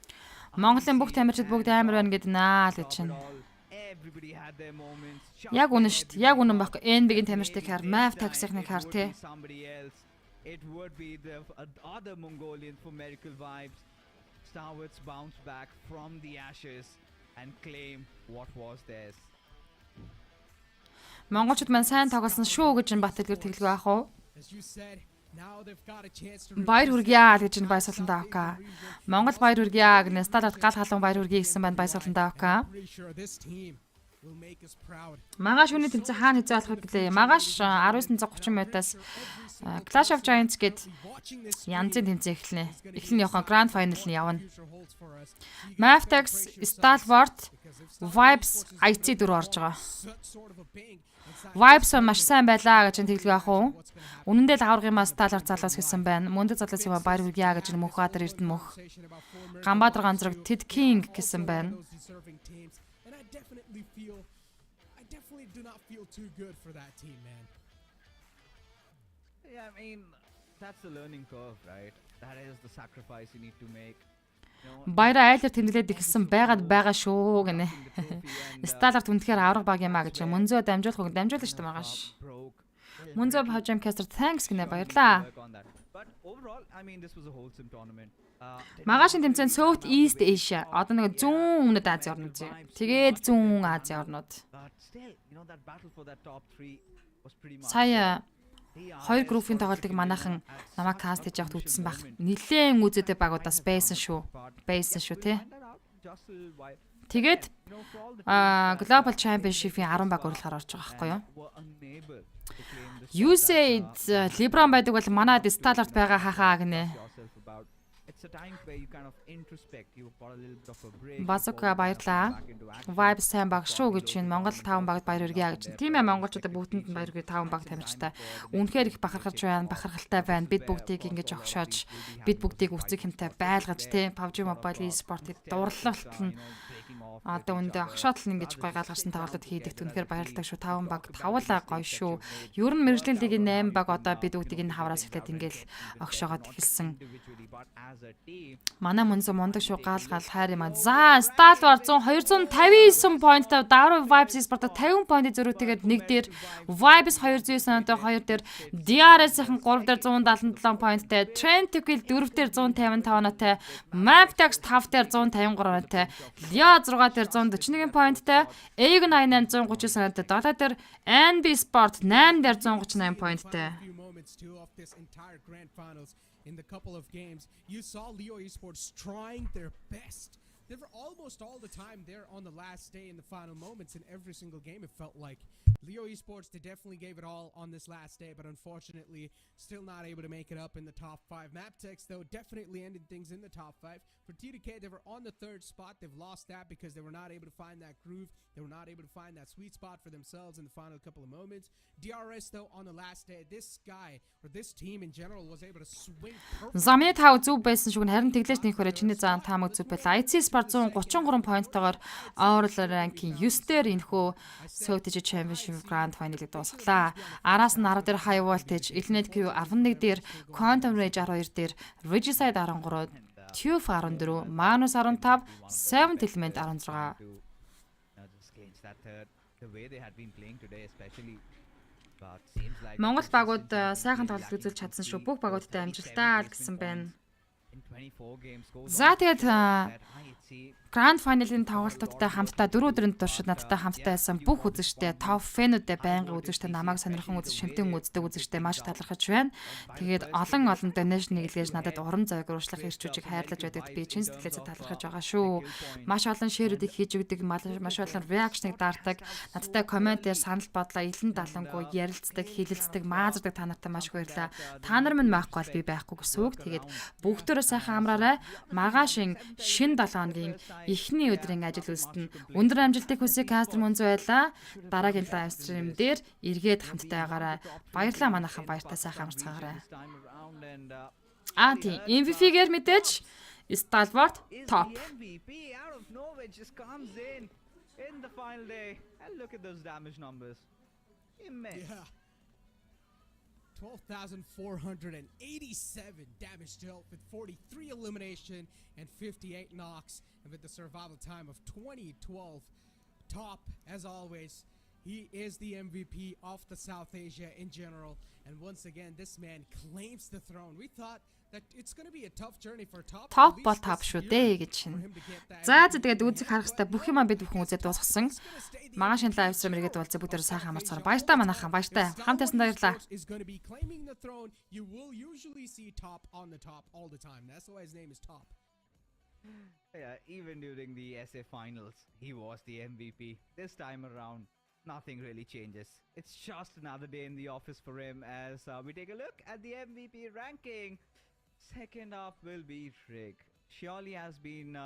Монголын бүх тамирчид бүгд амар байна гэдэг наа л гэж байна. Everybody had their moments. Яг үнэн шүү дээ. Яг үнэн байхгүй. NB-ийн тамирчдыг хар, MAF таксихныг хар тий. Somebody else. it would be the other Mongolian for Miracle Vibes. Starwoods bounce back from the ashes and claim what was theirs. Монголчууд маань сайн тоглосон шүү гэж Батэлгэр тэглэв аах уу? As you said, now they've got a chance to Баяр хүргье гэж Баясгалантай авка. Монгол баяр хүргье гэнэ стадад гал халуун баяр хүргье гэсэн байна Баясгалантай авка. pretty sure this team will make us proud. Магаш үүний тэмцээн хаана хязгаа болох гэлээ. Магаш 1930 минутаас Clash of Giants гээд янзын тэмцээн эхэлнэ. Эхлэн явах Grand Final нь явна. Maftex, Stalwart, Vibes, IC дөрөв орж байгаа. Vibes маш сайн байлаа гэж тэглэв яах вэ? Үнэн дээр аваргын Stalwart залуус гэсэн байна. Мөндөд залуус юм баяр хүргье гэж Мөнхбаатар Эрдэнэ мөх. Ганбаатар ганцраг Ted King гэсэн байна. I definitely do not feel too good for that team, man. Yeah, I mean, that's the learning curve, right? That is the sacrifice you need to make. Баяр айлар тэмдэглээд ихсэн байгаа шүү гэнэ. Сталарт үнэхээр авраг баг юм а гэж Мөнзөө дамжуулах үг дамжуулна шүү дээ Магаш. Мөнзөө Podcast thanks гэнэ баярлаа. But overall, I mean, this was a wholesome tournament. Магашийн тэмцээн South East Asia одоо нэг зүүн өмнөд Ази орнууд зэ. Тэгээд зүүн Ази орнууд. But still, you know, that battle for that top 3 was pretty much. Сая хоёр группийн тоглолтыг манайхан намайг каст хийж явахд үзсэн баг. Нилээн үзэдэ багуудаас байсан шүү. Байсан шүү тий. Тэгээд Global Championship-ийн 10 баг уралгаар орж байгаа байхгүй юу? USAID LeBron байдаг бол манад Stalwart байгаа хахаа гинэ. It's a time where you kind of introspect, you've got a little bit of a break. Базука баярлаа. Vibes сайн баг шүү гэж байна. Монгол 5 багт баяр хүргье гэж. Тийм ээ монголчуудаа бүгдэнд нь баяр хүргье 5 баг тамирчтай. Үнэхээр их бахархаж байна, бахархалтай байна. Бид бүгдийг ингэж огшоож, бид бүгдийг үцэг хэмтэй байлгаж тий PUBG Mobile e-sport-ийг дурлалт нь одоо үндэ огшоотл ингэж гой галгарсан тоглолтод хийдэг үнэхээр баярлалтай шүү. 5 баг тавлаа гоё шүү. Ер нь мэрэгжлийн лигийн 8 баг одоо бид бүгдийг энэ хавраас эхлээд ингээл огшоогоод эхэлсэн. Манай Мунзу мундаг шүү гал хайр юм аа. За Stalwart 259 поинттай Darrow Vibes e-sport 50 поинт зөрүүтэйгээр 1 дээр Vibes 209 онтой 2 дээр DRS-ийн 3 дээр 177 поинттай Trent Tuchel 4 дээр 155 оноотой Maptex 5 дээр 153 оноотой Leo 6 дээр 141 поинттай Egon 139 оноотой 7 дээр NB Sport 8 дээр 138 поинттай. In the couple of games, you saw Leo Esports trying their best. They were almost all the time there on the last day in the final moments in every single game. It felt like Leo Esports, they definitely gave it all on this last day, but unfortunately, still not able to make it up in the top 5. Maptex, though, definitely ended things in the top 5. For TDK, they were on the 3rd spot. They've lost that because they were not able to find that groove. They were not able to find that sweet spot for themselves in the final couple of moments. DRS, though, on the last day, this guy, or this team in general, was able to swing perfect. Замны тав зүв байсан шүү. Харин тэглэж нөхөрөө чиний заан таамаг зүв байла. IC Sport 133 поинттойгоор overall ranking 9 дээр энэхүү South Asia Championship Grand Final-ыг дуусгалаа. Араас нь 10 дээр High Voltage, Elite Crew 11 дээр, Quantum Rage 12 дээр, Regicide 13, Tuf 14, Manus 15, Seventh Element 16. Монгол багууд сайхан тоглолт үзүүлж чадсан шүү. Бүх багуудтай амжилттай гэсэн байна. За тэгээд Grand Final-ын тоглолтуудтай хамтдаа 4 өдрийн туршид надтай хамтдаа байсан бүх үзэгчтэй, топ фэнүүдтэй байнгын үзэгчтэй, намайг сонирхон үзэж шимтэн үздэг үзэгчтэй маш талархаж байна. Тэгээд олон donation нэглэж надад урам зориг урагшлах ирчүүжийг хайрлаж байдаг би чин сэтгэлээсээ талархаж байгаа шүү. Маш олон шеэрүүдийг хийж өгдөг, маш олон реакшныг даардаг, надтай комментээр санал бодлоо илэн далангуй ярилцдаг, хилэлцдэг, маазардаг та нартай маш их баярлалаа. Та нар минь байхгүй бол би байхгүй гэсэн үг. Тэгээд бүгдөө сайхан амраарай. Маргаашийн шин 7 хоногийн эхний өдрийн ажил үйлсэд нь өндөр амжилтыг хүсье Кастер Мунзу байлаа. Дараагийн лайв стрим дээр эргээд хамтдаа байгаарай. Баярлалаа манайхан баяртай сайхан амарцгаарай. Тийм MVP-гээр мэдээж Stalwart top. MVP out of nowhere just comes in the final day. And look at those damage numbers. Immense. Yeah. 12,487 damage dealt with 43 elimination and 58 knocks, and with the survival time of 2012. Top, as always, He is the MVP of the South Asia in general. And once again, this man claims the throne. We thought that it's going to be a tough journey for Top. Топ at бол least топ this шүү year дээ гэж for шинэ. him to get that За MVP тэгээд in үзэх hand, харах хэрэгтэй but бүх now юм бид бүхэн he үзээд gets дуусгасан. Top. He's gonna stay the Магааш энэ MVP лайв стримэгээ general дуусах бүгдээр of сайхан South хамаарцгаар Asia баяртай all the манайхан time. баяртай. If Хамт ясанд Star баярлаа. Wars is going to be claiming the throne, you will usually see Top on the top all the time. That's why his name is Top. Yeah, even during the SA finals, he was the MVP. This time around, nothing really changes. It's just another day in the office for him as we take a look at the MVP ranking. Second up will be Rick. Surely has been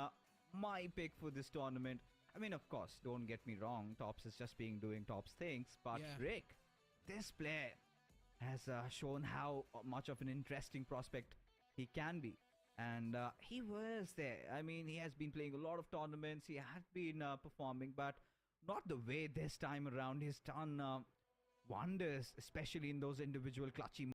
my pick for this tournament. I mean, of course, don't get me wrong, Tops is just being doing Tops things, but Yeah. Rick, this player has shown how much of an interesting prospect he can be. And he was there. I mean, he has been playing a lot of tournaments. He had been performing, but not the way this time around. He's done wonders, especially in those individual clutchy